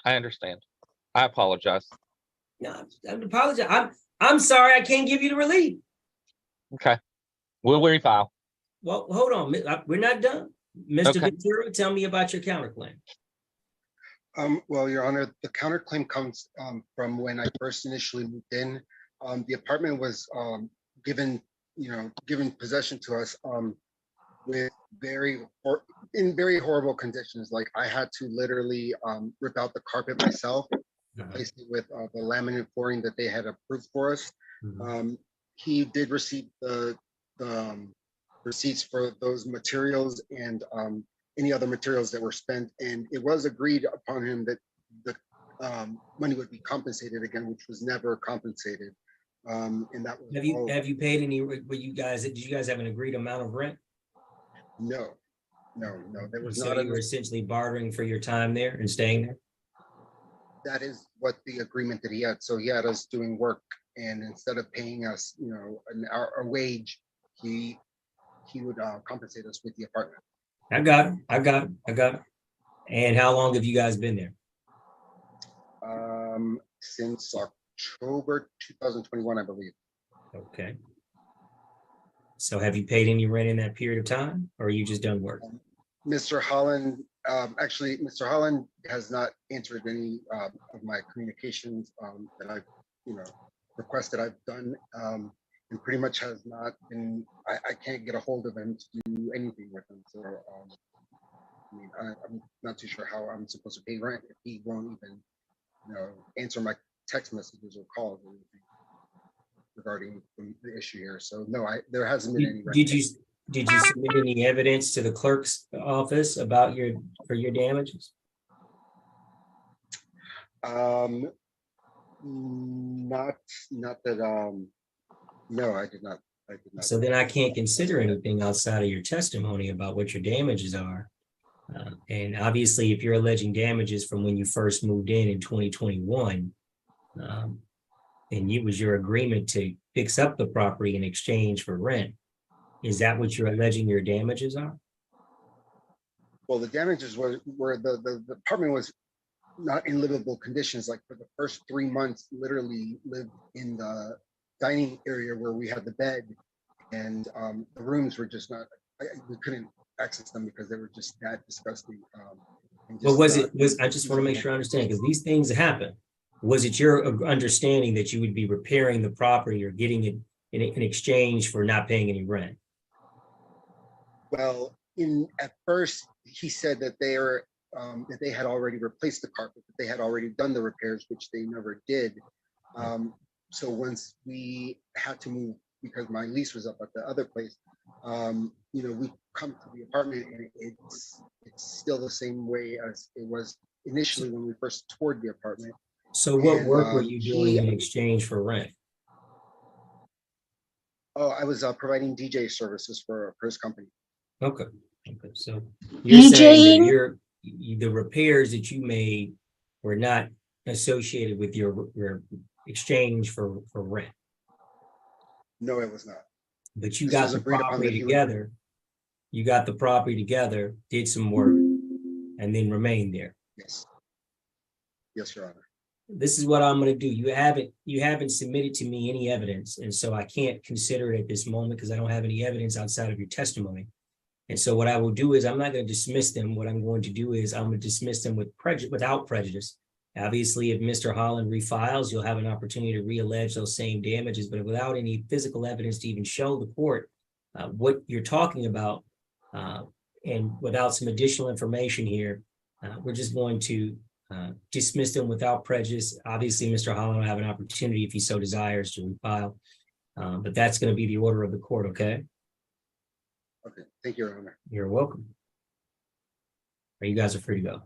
I understand. I apologize. No, I apologize. I'm sorry I can't give you the relief. Okay. We'll refile. Well, hold on. We're not done. Mr. Ventura, tell me about your counterclaim. Well, Your Honor, the counterclaim comes from when I first initially moved in. The apartment was given possession to us with in very horrible conditions. Like I had to literally rip out the carpet myself, replace it with the laminate flooring that they had approved for us. He did receive the receipts for those materials and any other materials that were spent, and it was agreed upon him that the money would be compensated again, which was never compensated. And that was have you paid any? Did you guys have an agreed amount of rent? No. There was so you were essentially bartering for your time there and staying there. That is what the agreement that he had. So he had us doing work, and instead of paying us, a wage, he would compensate us with the apartment. I got it. And how long have you guys been there? Since October 2021, I believe. Okay. So have you paid any rent in that period of time, or are you just done work? Mr. Holland, actually, Mr. Holland has not answered any of my communications that I've, requested I've done, and pretty much has not been. I can't get a hold of him to do anything with him. So, I'm not too sure how I'm supposed to pay rent if he won't even, answer my text messages or calls or anything regarding the issue here. So no, there hasn't been any rent. Did you submit any evidence to the clerk's office about your damages? Not that no, I did not. So then I can't consider anything outside of your testimony about what your damages are. And obviously, if you're alleging damages from when you first moved in 2021, and it was your agreement to fix up the property in exchange for rent, is that what you're alleging your damages are? Well, the damages were the apartment was not in livable conditions. Like for the first 3 months, literally lived in the dining area where we had the bed, and the rooms were just not. We couldn't access them because they were just that disgusting. But I just want to make sure I understand, because these things happen. Was it your understanding that you would be repairing the property or getting it in exchange for not paying any rent? Well, at first, he said that that they had already replaced the carpet, that they had already done the repairs, which they never did. So once we had to move because my lease was up at the other place, we come to the apartment and it's still the same way as it was initially when we first toured the apartment. So what work were you doing in exchange for rent? Oh, I was providing DJ services for his company. Okay. So you're saying that DJing? the repairs that you made were not associated with your exchange for rent, No, it was not. but you This got was the agreed upon property that he would- together. You got the property together, did some work, and then remained there. Yes. Yes, Your Honor. This is what I'm going to do. You haven't submitted to me any evidence, and so I can't consider it at this moment because I don't have any evidence outside of your testimony. And so what I will do is I'm not going to dismiss them. What I'm going to do is I'm going to dismiss them without prejudice. Obviously, if Mr. Holland refiles, you'll have an opportunity to reallege those same damages, but without any physical evidence to even show the court what you're talking about, and without some additional information here, we're just going to dismiss them without prejudice. Obviously, Mr. Holland will have an opportunity if he so desires to refile, but that's going to be the order of the court, okay? Okay, thank you, Your Honor. You're welcome. You guys are free to go.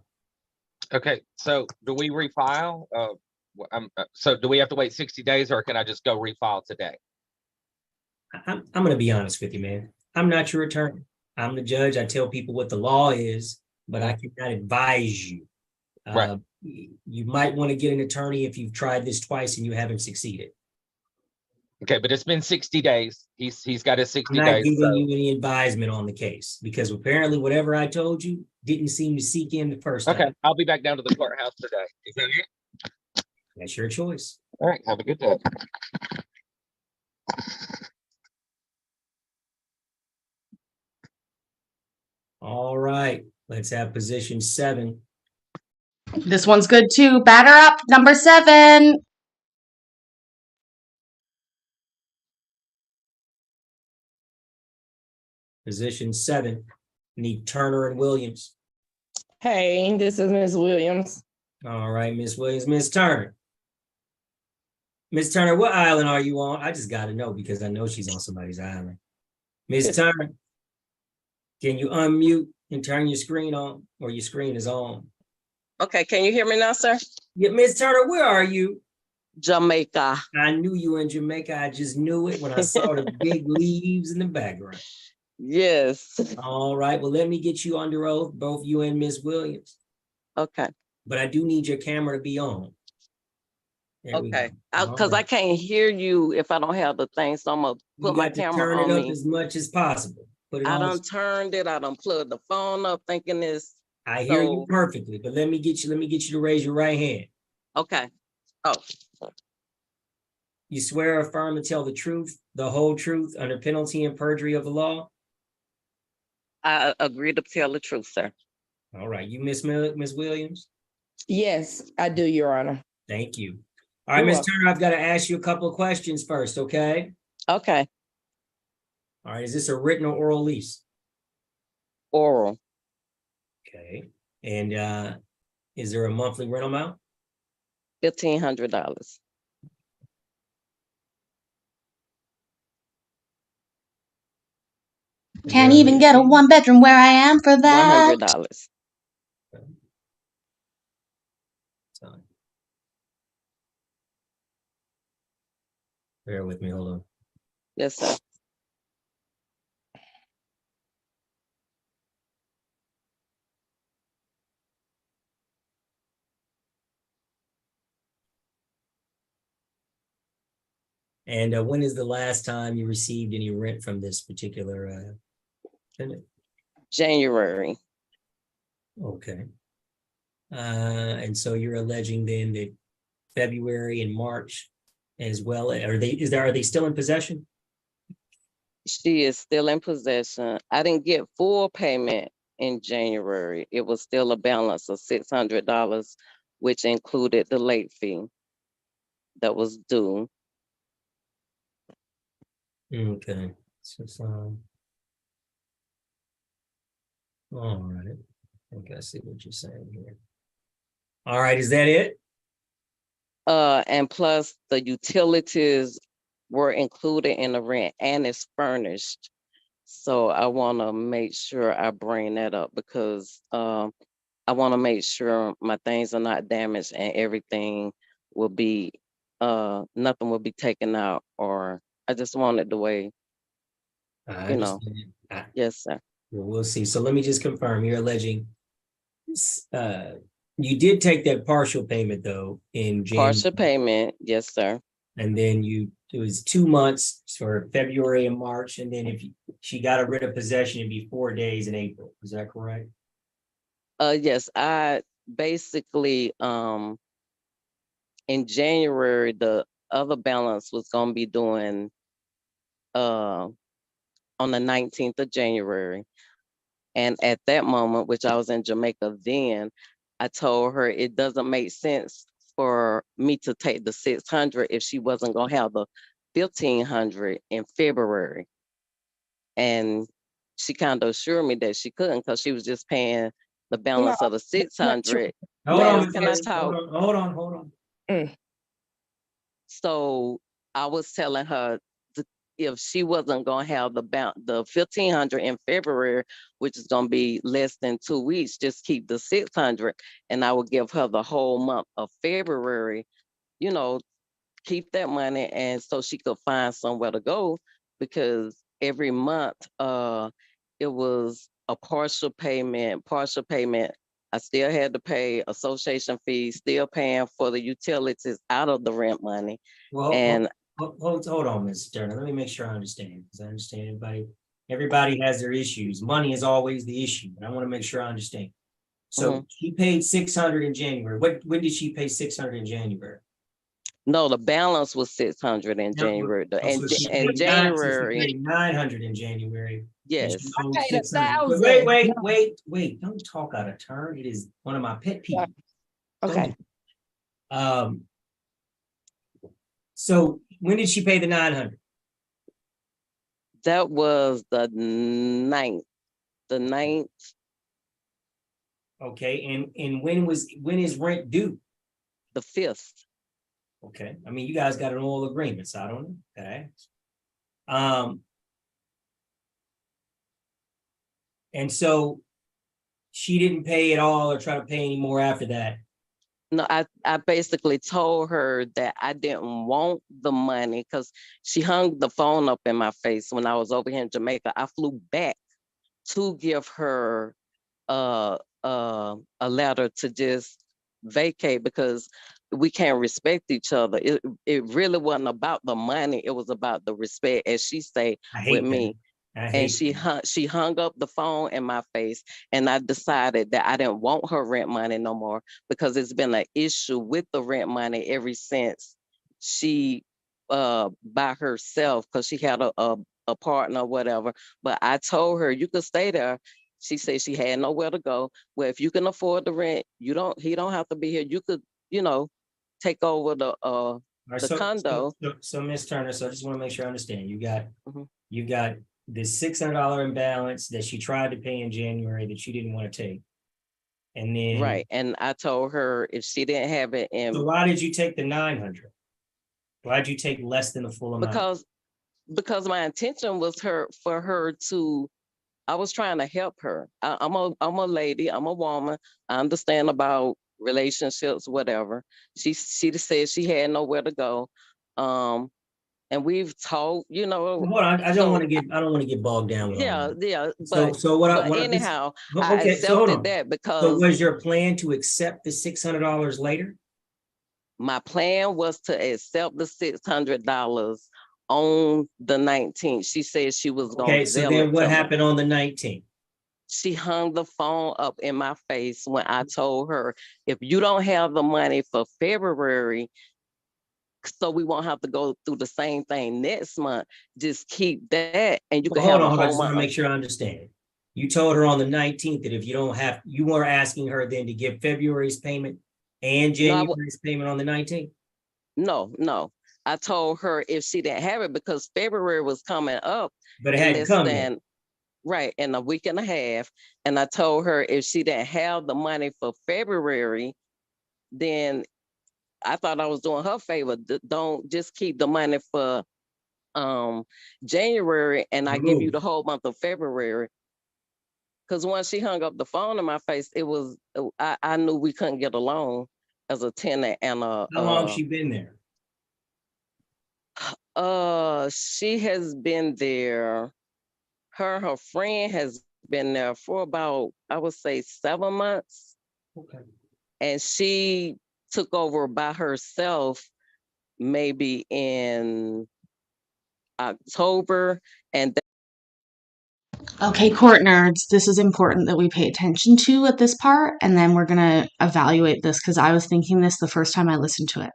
Okay, so do we refile? So do we have to wait 60 days or can I just go refile today? I'm going to be honest with you, man. I'm not your attorney. I'm the judge. I tell people what the law is, but I cannot advise you. Right. You might want to get an attorney if you've tried this twice and you haven't succeeded. Okay, but it's been 60 days. He's got his 60 I'm not days. giving you any advisement on the case because apparently whatever I told you didn't seem to seek in the first time. Okay, I'll be back down to the courthouse today. Is that it? That's your choice. All right, have a good day. All right, let's have position 7. This one's good too. Batter up, number 7. Position 7. Need Turner and Williams. Hey, this is Ms. Williams. All right, Miss Williams. Miss Turner. Miss Turner, what island are you on? I just got to know because I know she's on somebody's island. Miss Turner, can you unmute and turn your screen on or your screen is on? Okay, can you hear me now, sir? Yeah, Miss Turner, where are you? Jamaica. I knew you were in Jamaica. I just knew it when I saw the big leaves in the background. Yes. All right, well, let me get you under oath, both you and Miss Williams. Okay. But I do need your camera to be on. Okay, because I can't hear you if I don't have the thing, so I'm gonna put my camera on me. Turn it up as much as possible. Put it I on. done turned it. I done plugged the phone up, thinking this. I hear you perfectly, but let me get you to raise your right hand. Okay. Oh. You swear or affirm to tell the truth, the whole truth, under penalty and perjury of the law? I agree to tell the truth, sir. All right, you Miss Williams? Yes, I do, Your Honor. Thank you. All right, Miss Turner, I've got to ask you a couple of questions first, okay? Okay. All right, is this a written or oral lease? Oral. Okay, and is there a monthly rental amount? $1,500. Can't even get a 1-bedroom where I am for that. $100. Bear with me, hold on. Yes, sir. And when is the last time you received any rent from this particular tenant? January. Okay. And so you're alleging then that February and March as well, are they still in possession? She is still in possession. I didn't get full payment in January. It was still a balance of $600, which included the late fee that was due. Okay. So, All right. I think I see what you're saying here. All right, is that it? And plus the utilities were included in the rent and it's furnished. So I want to make sure I bring that up because I want to make sure my things are not damaged and everything will be, nothing will be taken out, or I just want it the way, I you know. understand. Yes, sir. Well, we'll see. So let me just confirm, you're alleging you did take that partial payment though in January. Partial payment, yes, sir. And then it was 2 months for February and March, and then she got a writ of possession, it'd be 4 days in April. Is that correct? Yes, I basically in January the other balance was gonna be doing on the 19th of January. And at that moment, which I was in Jamaica then, I told her it doesn't make sense for me to take the 600 if she wasn't gonna have the 1,500 in February. And she kind of assured me that she couldn't because she was just paying the balance of the 600. Hold on, Can I talk? hold on. So I was telling her if she wasn't gonna have the 1,500 in February, which is gonna be less than 2 weeks, just keep the 600, and I would give her the whole month of February. You know, keep that money, and so she could find somewhere to go, because every month, it was a partial payment. I still had to pay association fees, still paying for the utilities out of the rent money, Well, and hold on, Ms. Turner. Let me make sure I understand, because I understand everybody has their issues. Money is always the issue, but I want to make sure I understand. So she paid 600 in January. When did she pay 600 in January? no, the balance was 600 in January. So she In paid January, 900 in January. yes. I paid 1,000. Wait! Don't talk out of turn. It is one of my pet peeves. Okay. So when did she pay the 900? That was the 9th. The 9th. Okay, and when is rent due? The 5th. Okay, I mean, you guys got an oral agreement, so I don't know. Okay. And so she didn't pay at all or try to pay any more after that. No, I basically told her that I didn't want the money because she hung the phone up in my face when I was over here in Jamaica. I flew back to give her a letter to just vacate because we can't respect each other. It really wasn't about the money. It was about the respect, as she say, with me. And she hung up the phone in my face, and I decided that I didn't want her rent money no more because it's been an issue with the rent money ever since she by herself, because she had a partner or whatever. But I told her you could stay there. She said she had nowhere to go. Well, if you can afford the rent, he don't have to be here. You could, take over the condo. So Ms. Turner, so I just want to make sure I understand. You got this $600 imbalance that she tried to pay in January that she didn't want to take. And then right. And I told her if she didn't have it in. So why did you take the 900? Why'd you take less than the full amount? Because my intention was for her to, I was trying to help her. I'm a lady, I'm a woman. I understand about relationships, whatever. She said she had nowhere to go. And we've talked, Hold on, I don't want to get bogged down with all that. Yeah. But anyhow, I accepted that because. So was your plan to accept the $600 later? My plan was to accept the $600 on the 19th. She said she was going to. Okay, so then what happened on the 19th? She hung the phone up in my face when I told her, if you don't have the money for February, so we won't have to go through the same thing next month, just keep that and you can have a whole month. I just want to make sure I understand. You told her on the 19th that if you don't have, you were asking her then to give February's payment and January's payment on the 19th? No. I told her if she didn't have it because February was coming up. But it hadn't come yet. right, in a week and a half. And I told her if she didn't have the money for February, then I thought I was doing her a favor. Don't just keep the money for January and I give you the whole month of February. Because once she hung up the phone in my face, it was I knew we couldn't get along as a tenant and a. How long she been there? She has been there. Her friend has been there for about, I would say, 7 months. Okay. And she took over by herself maybe in October. And Okay, court nerds, this is important that we pay attention to at this part, and then we're going to evaluate this because I was thinking this the first time I listened to it.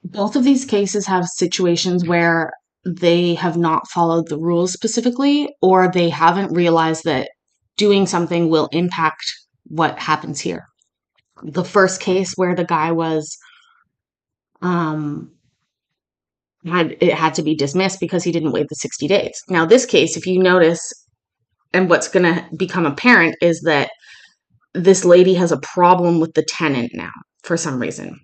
Both of these cases have situations where they have not followed the rules specifically, or they haven't realized that doing something will impact what happens here. The first case where the guy was had to be dismissed because he didn't wait the 60 days. Now, this case, if you notice, and what's going to become apparent is that this lady has a problem with the tenant now for some reason.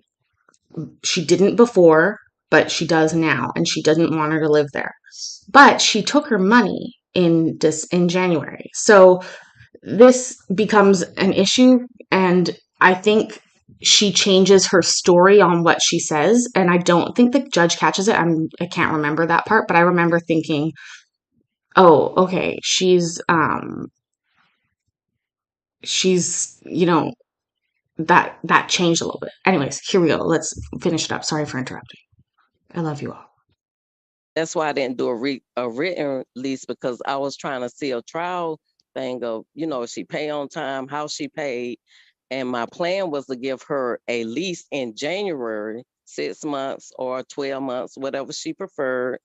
She didn't before, but she does now, and she doesn't want her to live there. But she took her money in January. So this becomes an issue, and I think she changes her story on what she says, and I don't think the judge catches it. I can't remember that part, but I remember thinking, oh, okay, she's that changed a little bit. Anyways, here we go. Let's finish it up. Sorry for interrupting. I love you all. that's why I didn't do a written lease, because I was trying to see a trial thing of, if she pay on time, how she paid. And my plan was to give her a lease in January, 6 months or 12 months, whatever she preferred.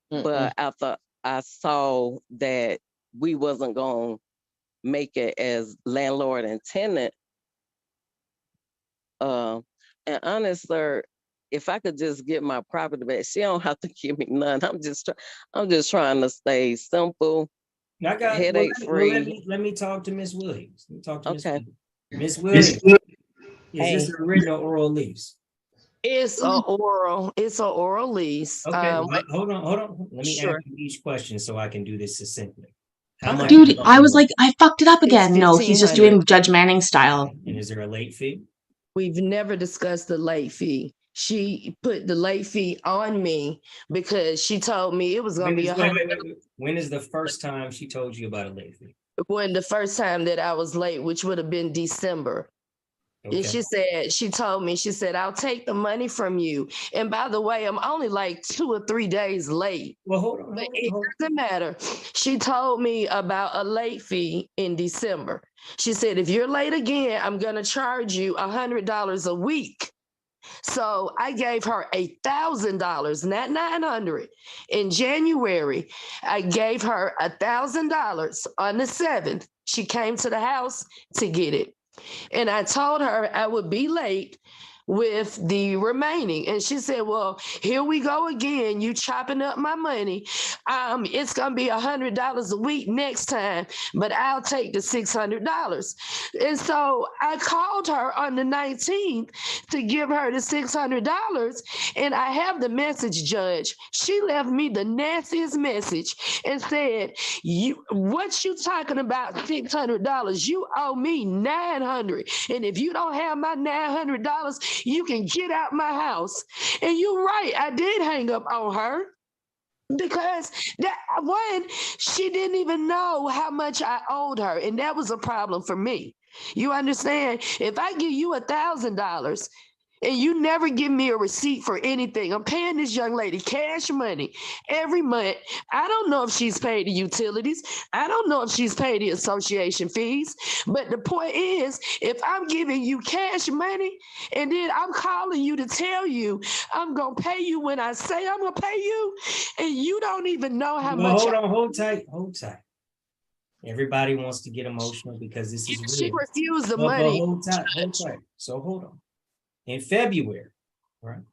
But after I saw that we wasn't going to make it as landlord and tenant, and honest, sir, if I could just get my property back, she don't have to give me none. I'm just trying to stay simple, headache free. Let me talk to Miss Williams. Let me talk to Okay. Miss Williams. Is this a written or oral lease? It's a oral. It's an oral lease. Okay, hold on. Let me ask you each question so I can do this succinctly. How much? Dude, I was like, I fucked it up again. It's No, he's just doing Judge Manning style. And is there a late fee? We've never discussed the late fee. She put the late fee on me because she told me it was going to be $100. When is the first time she told you about a late fee? When the first time that I was late, which would have been December. Okay. And she told me, I'll take the money from you. And by the way, I'm only like 2 or 3 days late. Well, hold on. But it doesn't matter. She told me about a late fee in December. She said, if you're late again, I'm going to charge you $100 a week. So I gave her $1,000, not $900. In January, I gave her $1,000 on the 7th. She came to the house to get it. And I told her I would be late with the remaining. And she said, well, here we go again. You chopping up my money. It's going to be $100 a week next time, but I'll take the $600. And so I called her on the 19th to give her the $600. And I have the message, Judge. She left me the nastiest message and said, what you talking about $600? You owe me $900. And if you don't have my $900, you can get out my house. And you're right, I did hang up on her because she didn't even know how much I owed her. And that was a problem for me. You understand? If I give you $1,000 and you never give me a receipt for anything, I'm paying this young lady cash money every month. I don't know if she's paid the utilities. I don't know if she's paid the association fees. But the point is, if I'm giving you cash money and then I'm calling you to tell you I'm going to pay you when I say I'm going to pay you, and you don't even know how much. Hold tight. Everybody wants to get emotional because this is real. She refused the money. Hold tight. So hold on. In February, right?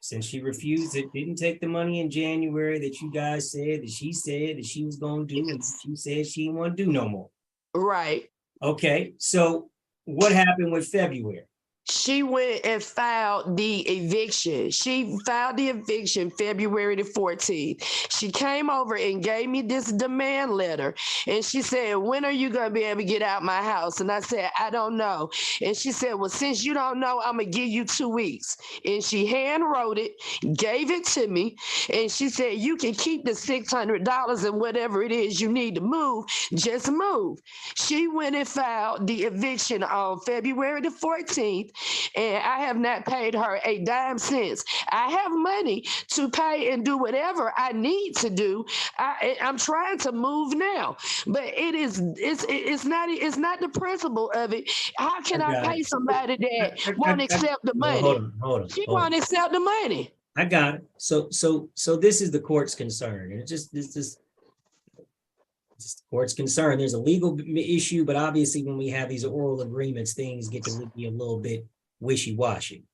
since she refused it, didn't take the money in January that you guys said that she was going to do, and she said she didn't want to do no more. Right. Okay, so what happened with February? She went and filed the eviction. She filed the eviction February the 14th. She came over and gave me this demand letter. And she said, when are you going to be able to get out my house? And I said, I don't know. And she said, well, since you don't know, I'm going to give you 2 weeks. And she hand wrote it, gave it to me. And she said, you can keep the $600 and whatever it is you need to move, just move. She went and filed the eviction on February the 14th. And I have not paid her a dime since. I have money to pay and do whatever I need to do. I'm trying to move now, but it's not the principle of it. How can I pay somebody that won't accept the money? Hold on. She won't accept the money. I got it. So this is the court's concern, and it's just the court's concern. There's a legal issue, but obviously when we have these oral agreements, things get to be a little bit wishy-washy.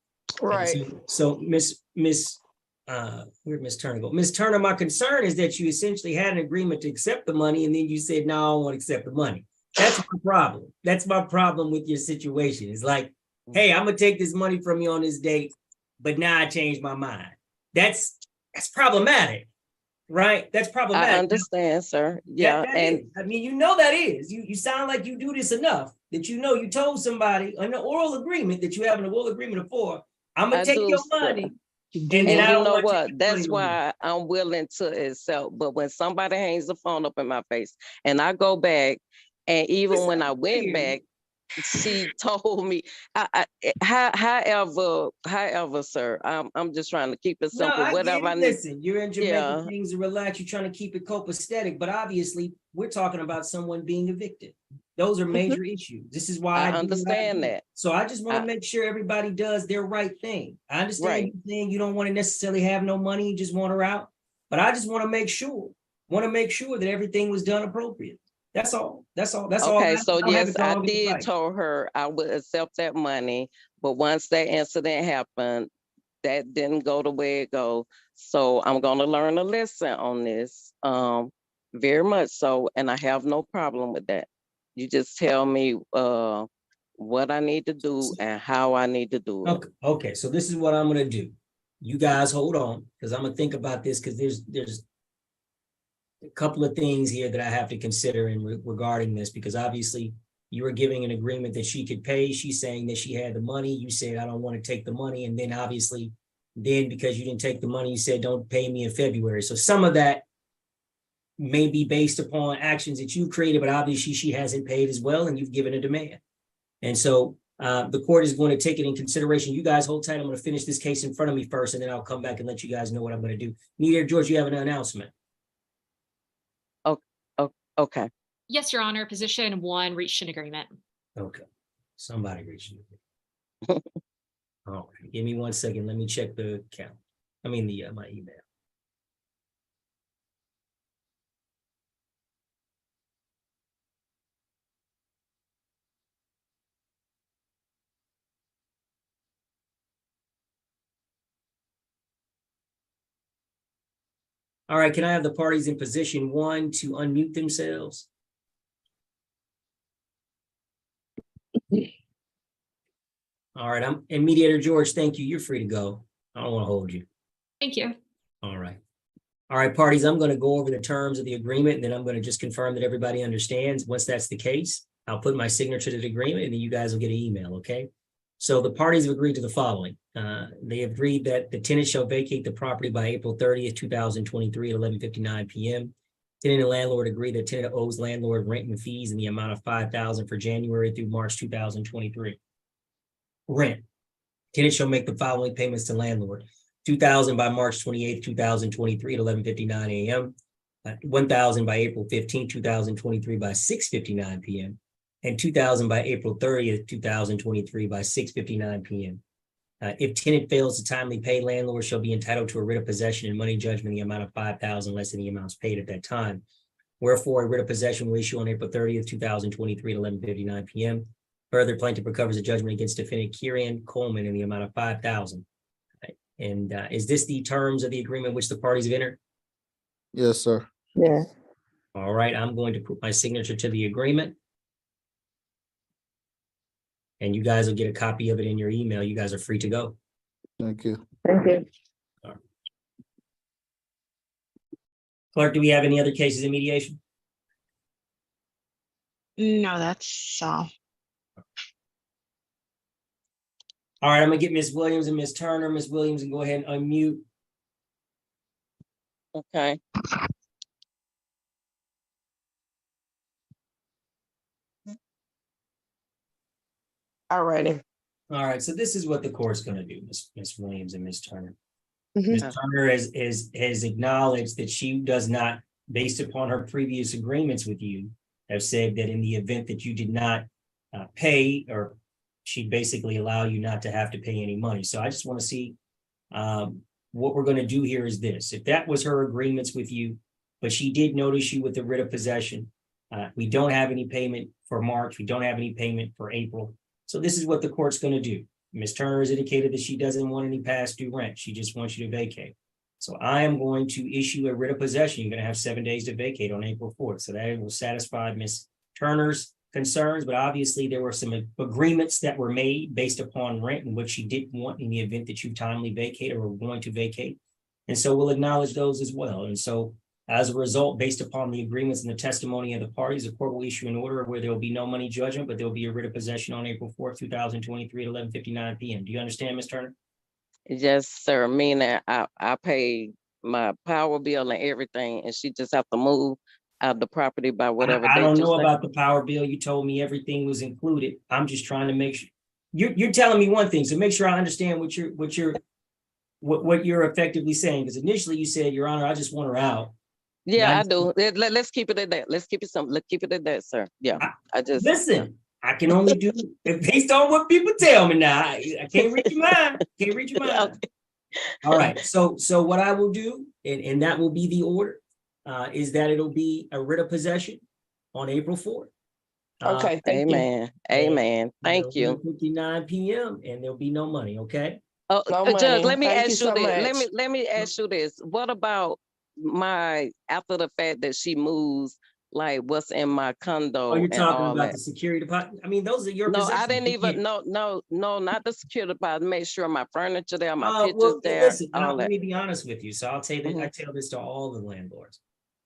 Right. So Miss where'd Miss Turner go? Miss Turner, my concern is that you essentially had an agreement to accept the money, and then you said, no, I don't want to accept the money. That's my problem. That's my problem with your situation. It's like, hey, I'm gonna take this money from you on this date, but now I changed my mind. That's problematic. Right? That's problematic. I understand, sir. Yeah. I mean, you know that is. You sound like you do this enough that you know you told somebody an oral agreement that you have an oral agreement before. I'm gonna take your money. And you know what? That's why I'm willing to accept. But when somebody hangs the phone up in my face and I go back, and even when I went back, she told me, however, sir, I'm just trying to keep it simple. Whatever I need. Listen, you're in Jamaica, things are relaxed. You're trying to keep it copacetic, but obviously we're talking about someone being evicted. Those are major issues. This is why I understand that. So I just want to make sure everybody does their right thing. I understand you saying you don't want to necessarily have no money, you just want her out, but I just want to make sure that everything was done appropriately. That's all. Okay, so yes, I did tell her I would accept that money, but once that incident happened, that didn't go the way it goes. So I'm gonna learn a lesson on this, very much so, and I have no problem with that. You just tell me what I need to do and how I need to do it. Okay, so this is what I'm gonna do. You guys hold on, because I'm gonna think about this, because there's a couple of things here that I have to consider in regarding this, because obviously you were giving an agreement that she could pay. She's saying that she had the money. You said, I don't want to take the money. And then obviously, because you didn't take the money, you said, don't pay me in February. So some of that may be based upon actions that you created, but obviously she hasn't paid as well, and you've given a demand. And so the court is going to take it in consideration. You guys hold tight. I'm going to finish this case in front of me first, and then I'll come back and let you guys know what I'm going to do. Nita or George, you have an announcement. Okay. Yes, Your Honor. Position 1 reached an agreement. Okay. Somebody reached an agreement. All right. Give me 1 second. Let me check the count. I mean, my email. All right, can I have the parties in position 1 to unmute themselves? All right, and Mediator George, thank you. You're free to go. I don't want to hold you. Thank you. All right. All right, parties, I'm going to go over the terms of the agreement, and then I'm going to just confirm that everybody understands. Once that's the case, I'll put my signature to the agreement, and then you guys will get an email, okay? So the parties have agreed to the following. They agreed that the tenant shall vacate the property by April 30th, 2023 at 11:59 p.m. Tenant and landlord agree that tenant owes landlord rent and fees in the amount of $5,000 for January through March 2023. Rent. Tenant shall make the following payments to landlord. $2,000 by March 28th, 2023 at 11:59 a.m. $1,000 by April 15th, 2023 by 6:59 p.m. and $2,000 by April 30th, 2023 by 6:59 p.m. If tenant fails to timely pay, landlord shall be entitled to a writ of possession and money judgment in the amount of $5,000 less than the amounts paid at that time. Wherefore, a writ of possession will issue on April 30th, 2023 at 11:59 p.m. Further, plaintiff recovers a judgment against defendant Kieran Coleman in the amount of $5,000. And is this the terms of the agreement which the parties have entered? Yes, sir. Yeah. All right, I'm going to put my signature to the agreement. And you guys will get a copy of it in your email. You guys are free to go. Thank you. Thank you. Clerk, do we have any other cases in mediation? No, that's all. All right, I'm gonna get Ms. Williams and Ms. Turner. Ms. Williams, and go ahead and unmute. Okay. All righty. All right, so this is what the court's gonna do, Ms. Williams and Ms. Turner. Mhm. Ms. Turner has acknowledged that she does not, based upon her previous agreements with you, have said that in the event that you did not pay, or she'd basically allow you not to have to pay any money. So I just want to see what we're going to do here is this. If that was her agreements with you, but she did notice you with the writ of possession, we don't have any payment for March. We don't have any payment for April. So this is what the court's going to do. Ms. Turner has indicated that she doesn't want any past due rent. She just wants you to vacate. So I am going to issue a writ of possession. You're going to have 7 days to vacate on April 4th. So that will satisfy Ms. Turner's concerns, but obviously there were some agreements that were made based upon rent and what she didn't want in the event that you timely vacate or were going to vacate. And so we'll acknowledge those as well. And so as a result, based upon the agreements and the testimony of the parties, the court will issue an order where there will be no money judgment, but there will be a writ of possession on April 4th, 2023 at 11:59 p.m. Do you understand, Ms. Turner? Yes, sir. Meaning I pay my power bill and everything, and she just have to move out the property by whatever I date don't you know say. about the power bill. You told me everything was included. I'm just trying to make sure you're telling me one thing. So make sure I understand what you're effectively saying. Because initially you said, Your Honor, I just want her out. Yeah, I do. Let's keep it at that. Let's keep it simple. Let's keep it at that, sir. Yeah, I just listen. I can only do it based on what people tell me now. I can't read your mind. Can't read your mind. Okay. All right. So what I will do, and that will be the order, is that it'll be a writ of possession on April 4th. Okay. Thank Amen. you. Amen. Thank you. 59 p.m. and there'll be no money. Okay. Oh, No Judge, money. let me Thank ask you so this. much. Let me ask you this. What about my after the fact that she moves, like what's in my condo Oh, you're and talking all about that? the security deposit? I mean, those are your No, possessions. I didn't You even can't- no, not the security deposit. Make sure my furniture there, my pictures Well, there, listen, all let that. me be honest with you. So I'll tell you that I Mhm. tell this to all the landlords.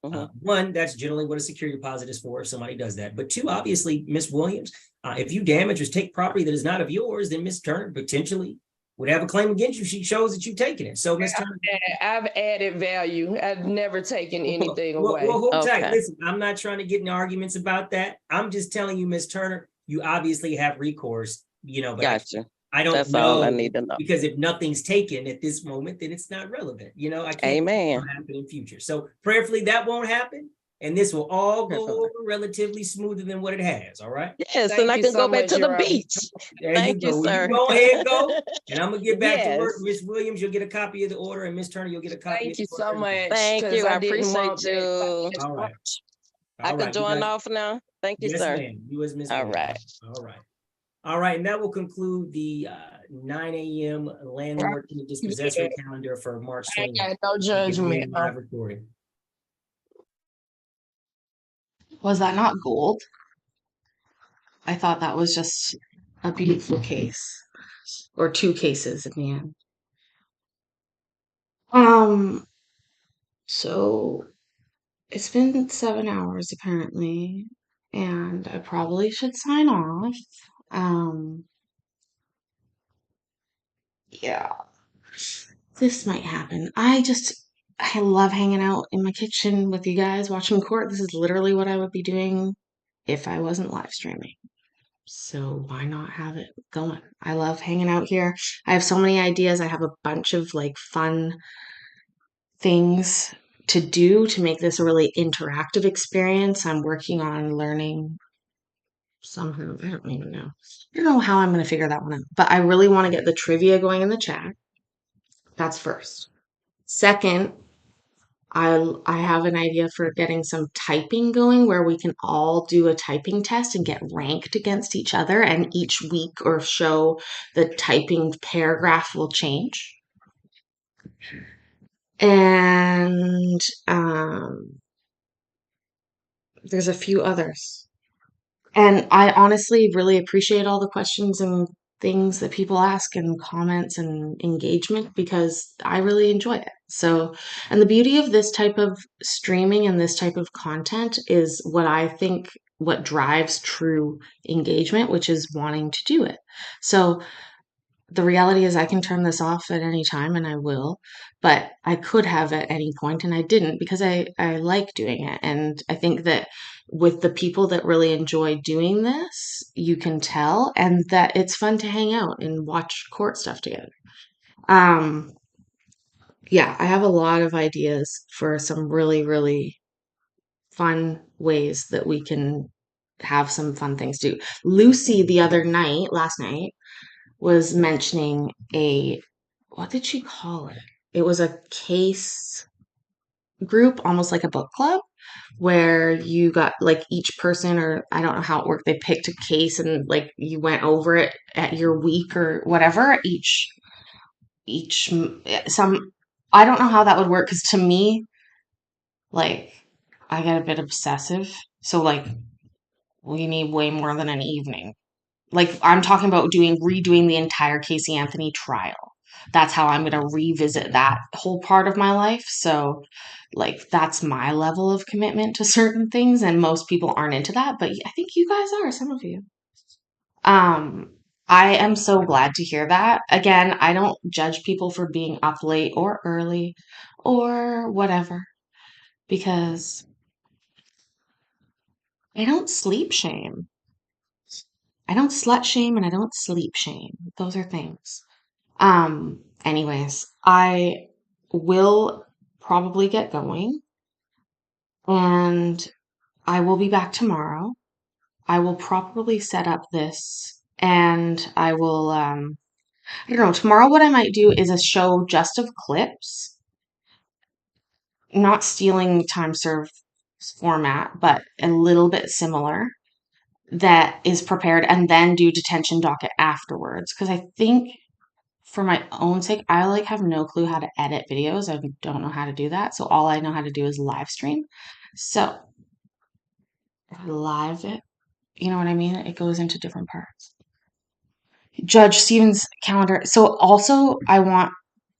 Mhm. One, that's generally what a security deposit is for if somebody does that. But two, obviously, Miss Williams, if you damage or take property that is not of yours, then Miss Turner potentially would have a claim against you. She shows that you've taken it. So Miss Turner, I've added value. I've never taken anything away. well, hold tight. Okay. Listen, I'm not trying to get in arguments about that. I'm just telling you, Miss Turner, you obviously have recourse, but Gotcha. I don't That's know, all I need to know. because if nothing's taken at this moment, then it's not relevant. I can't Amen. happen in future. So prayerfully that won't happen. And this will all go over relatively smoother than what it has. All right. Yes, Thank and I you can so go back much, to the Your Honor. beach. There Thank you go. you, Well, sir. you go ahead, go. And I'm gonna get back to work. Yes. Miss Williams, you'll get a copy of the order, and Miss Turner, you'll get a copy. Thank of you the so order. much. Thank 'cause you. I didn't appreciate want you. that. All right. I All can right. join off now. Thank you, Yes, sir. ma'am. You as Miss All Williams. right. All right. All right. And that will conclude the 9 a.m. landlord tenant dispossessory calendar for March I 20th. got no judgment. Live recording. Was that not gold? I thought that was just a beautiful case, or two cases in the end. So it's been 7 hours apparently, and I probably should sign off. Yeah, this might happen. I love hanging out in my kitchen with you guys watching court. This is literally what I would be doing if I wasn't live streaming. So why not have it going? I love hanging out here. I have so many ideas. I have a bunch of fun things to do to make this a really interactive experience. I'm working on learning somehow. I don't even know. I don't know how I'm going to figure that one out. But I really want to get the trivia going in the chat. That's first. Second, I have an idea for getting some typing going where we can all do a typing test and get ranked against each other, and each week or show the typing paragraph will change. And there's a few others. And I honestly really appreciate all the questions and things that people ask and comments and engagement because I really enjoy it. So, and the beauty of this type of streaming and this type of content is what I think what drives true engagement, which is wanting to do it. So, the reality is I can turn this off at any time and I will, but I could have at any point and I didn't because I like doing it. And I think that with the people that really enjoy doing this, you can tell and that it's fun to hang out and watch court stuff together. Um, yeah, I have a lot of ideas for some really, really fun ways that we can have some fun things to do. Lucy the other night, last night, was mentioning what did she call it? It was a case group, almost like a book club, where you got like each person, or I don't know how it worked. They picked a case and like you went over it at your week or whatever. Some, I don't know how that would work because to me, like, I get a bit obsessive. So like, we need way more than an evening. Like I'm talking about redoing the entire Casey Anthony trial. That's how I'm going to revisit that whole part of my life. So like that's my level of commitment to certain things and most people aren't into that, but I think you guys are, some of you. I am so glad to hear that. Again, I don't judge people for being up late or early or whatever because I don't sleep shame. I don't slut shame and I don't sleep shame. Those are things. Anyways, I will probably get going and I will be back tomorrow. I will probably set up this and I will, I don't know, tomorrow what I might do is a show just of clips, not stealing time serve format, but a little bit similar that is prepared and then do detention docket afterwards. Because I think for my own sake, I like have no clue how to edit videos. I don't know how to do that. So all I know how to do is live stream. So if I live it, you know what I mean? It goes into different parts. Judge Stevens' calendar. So also I want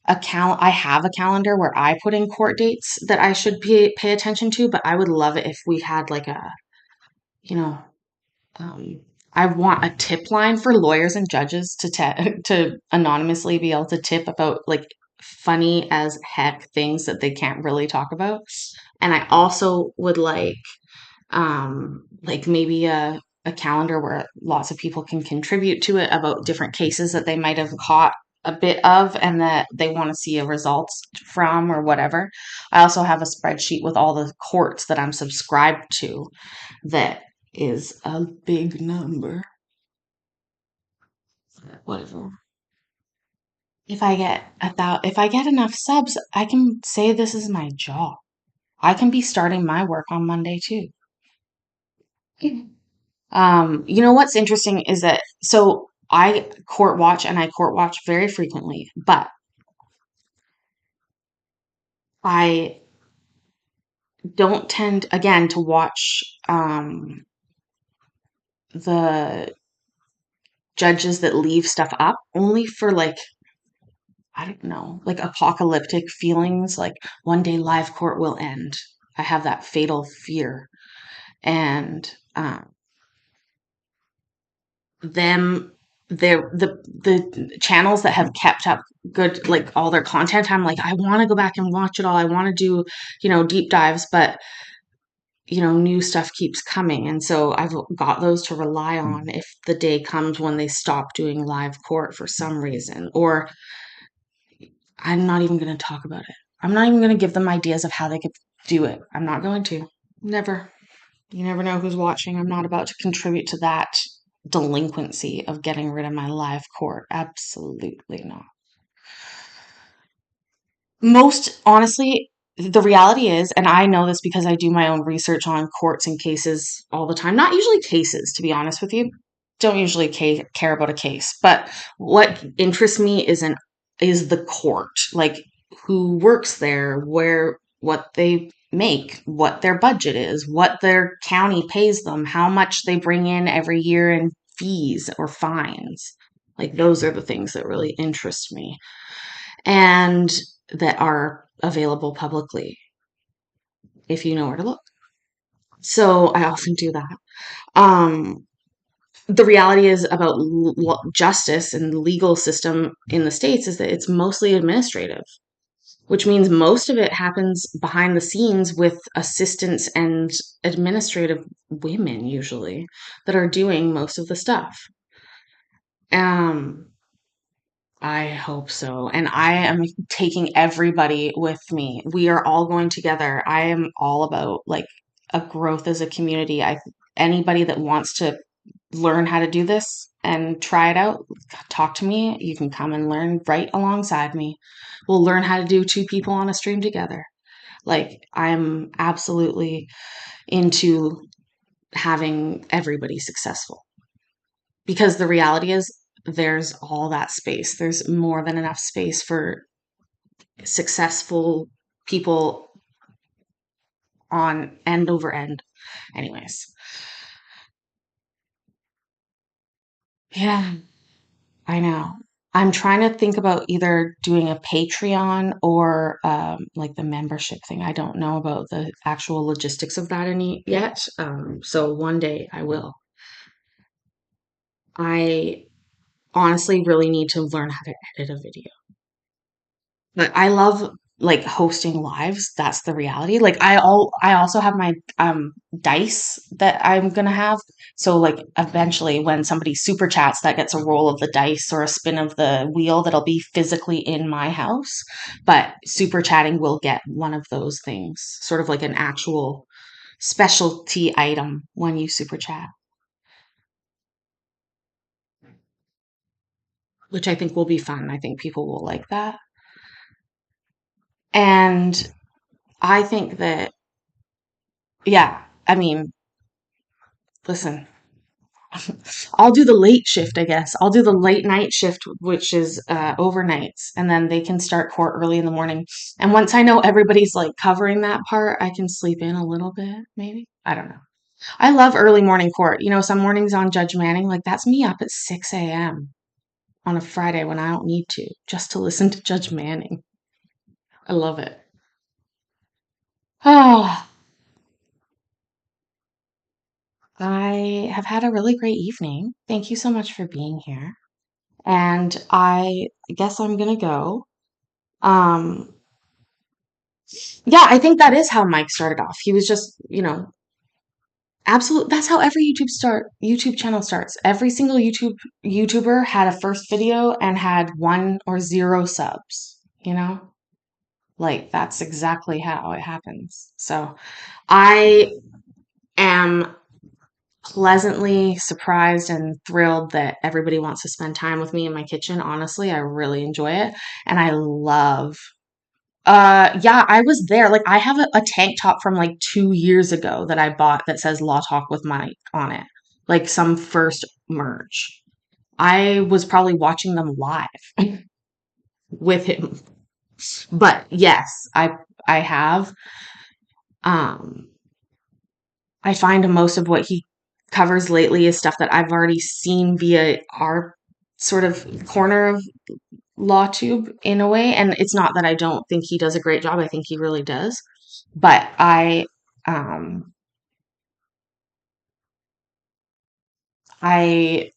I have a calendar where I put in court dates that I should pay attention to, but I would love it if we had like a, you know, I want a tip line for lawyers and judges to anonymously be able to tip about like funny as heck things that they can't really talk about. And I also would like maybe a calendar where lots of people can contribute to it about different cases that they might have caught a bit of and that they want to see a results from or whatever. I also have a spreadsheet with all the courts that I'm subscribed to that is a big number. Whatever. If I get enough subs, I can say this is my job. I can be starting my work on Monday too. You know what's interesting is that so I court watch and I court watch very frequently, but I don't tend again to watch the judges that leave stuff up only for like I don't know, like apocalyptic feelings, like one day live court will end. I have that fatal fear. And them the channels that have kept up good like all their content, I'm like, I want to go back and watch it all. I want to do, deep dives, but new stuff keeps coming. And so I've got those to rely on if the day comes when they stop doing live court for some reason, or I'm not even going to talk about it. I'm not even going to give them ideas of how they could do it. I'm not going to. Never. You never know who's watching. I'm not about to contribute to that delinquency of getting rid of my live court. Absolutely not. Most honestly, the reality is, and I know this because I do my own research on courts and cases all the time, not usually cases, to be honest with you. Don't usually care about a case, but what interests me is the court, like who works there, what they make, what their budget is, what their county pays them, how much they bring in every year in fees or fines. Like those are the things that really interest me and that are available publicly if you know where to look. So I often do that. The reality is about justice and the legal system in the States is that it's mostly administrative, which means most of it happens behind the scenes with assistants and administrative women usually that are doing most of the stuff. I hope so. And I am taking everybody with me. We are all going together. I am all about like a growth as a community. Anybody that wants to learn how to do this and try it out, talk to me. You can come and learn right alongside me. We'll learn how to do 2 people on a stream together. Like I'm absolutely into having everybody successful. Because the reality is there's all that space. There's more than enough space for successful people on end over end. Anyways. Yeah, I know. I'm trying to think about either doing a Patreon or like the membership thing. I don't know about the actual logistics of that yet. So one day I will. I honestly really need to learn how to edit a video. But I love like hosting lives. That's the reality. Like I also have my dice that I'm gonna have. So like eventually when somebody super chats, that gets a roll of the dice or a spin of the wheel that'll be physically in my house. But super chatting will get one of those things, sort of like an actual specialty item when you super chat, which I think will be fun. I think people will like that. And I think that, yeah, I mean, listen, I'll do the late shift, I guess. I'll do the late night shift, which is overnights, and then they can start court early in the morning. And once I know everybody's like covering that part, I can sleep in a little bit, maybe. I don't know. I love early morning court. You know, some mornings on Judge Manning, like that's me up at 6 a.m. on a Friday when I don't need to, just to listen to Judge Manning. I love it. Oh, I have had a really great evening. Thank you so much for being here. And I guess I'm gonna go. Um, yeah, I think that is how Mike started off. He was just, absolute. That's how every YouTube channel starts. Every single YouTuber had a first video and had 1 or 0 subs, Like that's exactly how it happens. So I am pleasantly surprised and thrilled that everybody wants to spend time with me in my kitchen. Honestly, I really enjoy it. And I love, yeah, I was there. Like I have a tank top from like 2 years ago that I bought that says Law Talk with Mike on it. Like some first merch. I was probably watching them live with him. But yes, I have. I find most of what he covers lately is stuff that I've already seen via our sort of corner of LawTube in a way. And it's not that I don't think he does a great job. I think he really does. But I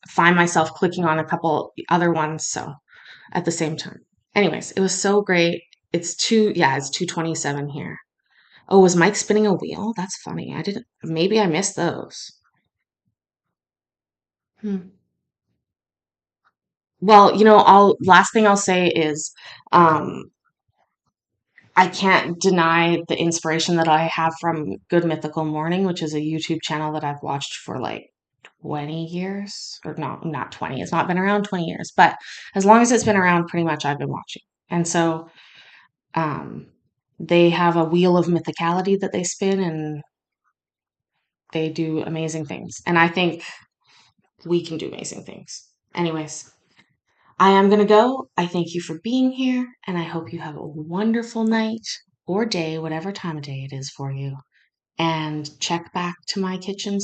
find myself clicking on a couple other ones so at the same time. Anyways, it was so great. It's 2:27 here. Oh, was Mike spinning a wheel? That's funny. Maybe I missed those. Well, last thing I'll say is, I can't deny the inspiration that I have from Good Mythical Morning, which is a YouTube channel that I've watched for like 20 years. Or no, not 20. It's not been around 20 years, but as long as it's been around, pretty much I've been watching. And so, they have a wheel of mythicality that they spin and they do amazing things. And I think we can do amazing things. Anyways, I am going to go. I thank you for being here, and I hope you have a wonderful night or day, whatever time of day it is for you. And check back to my kitchen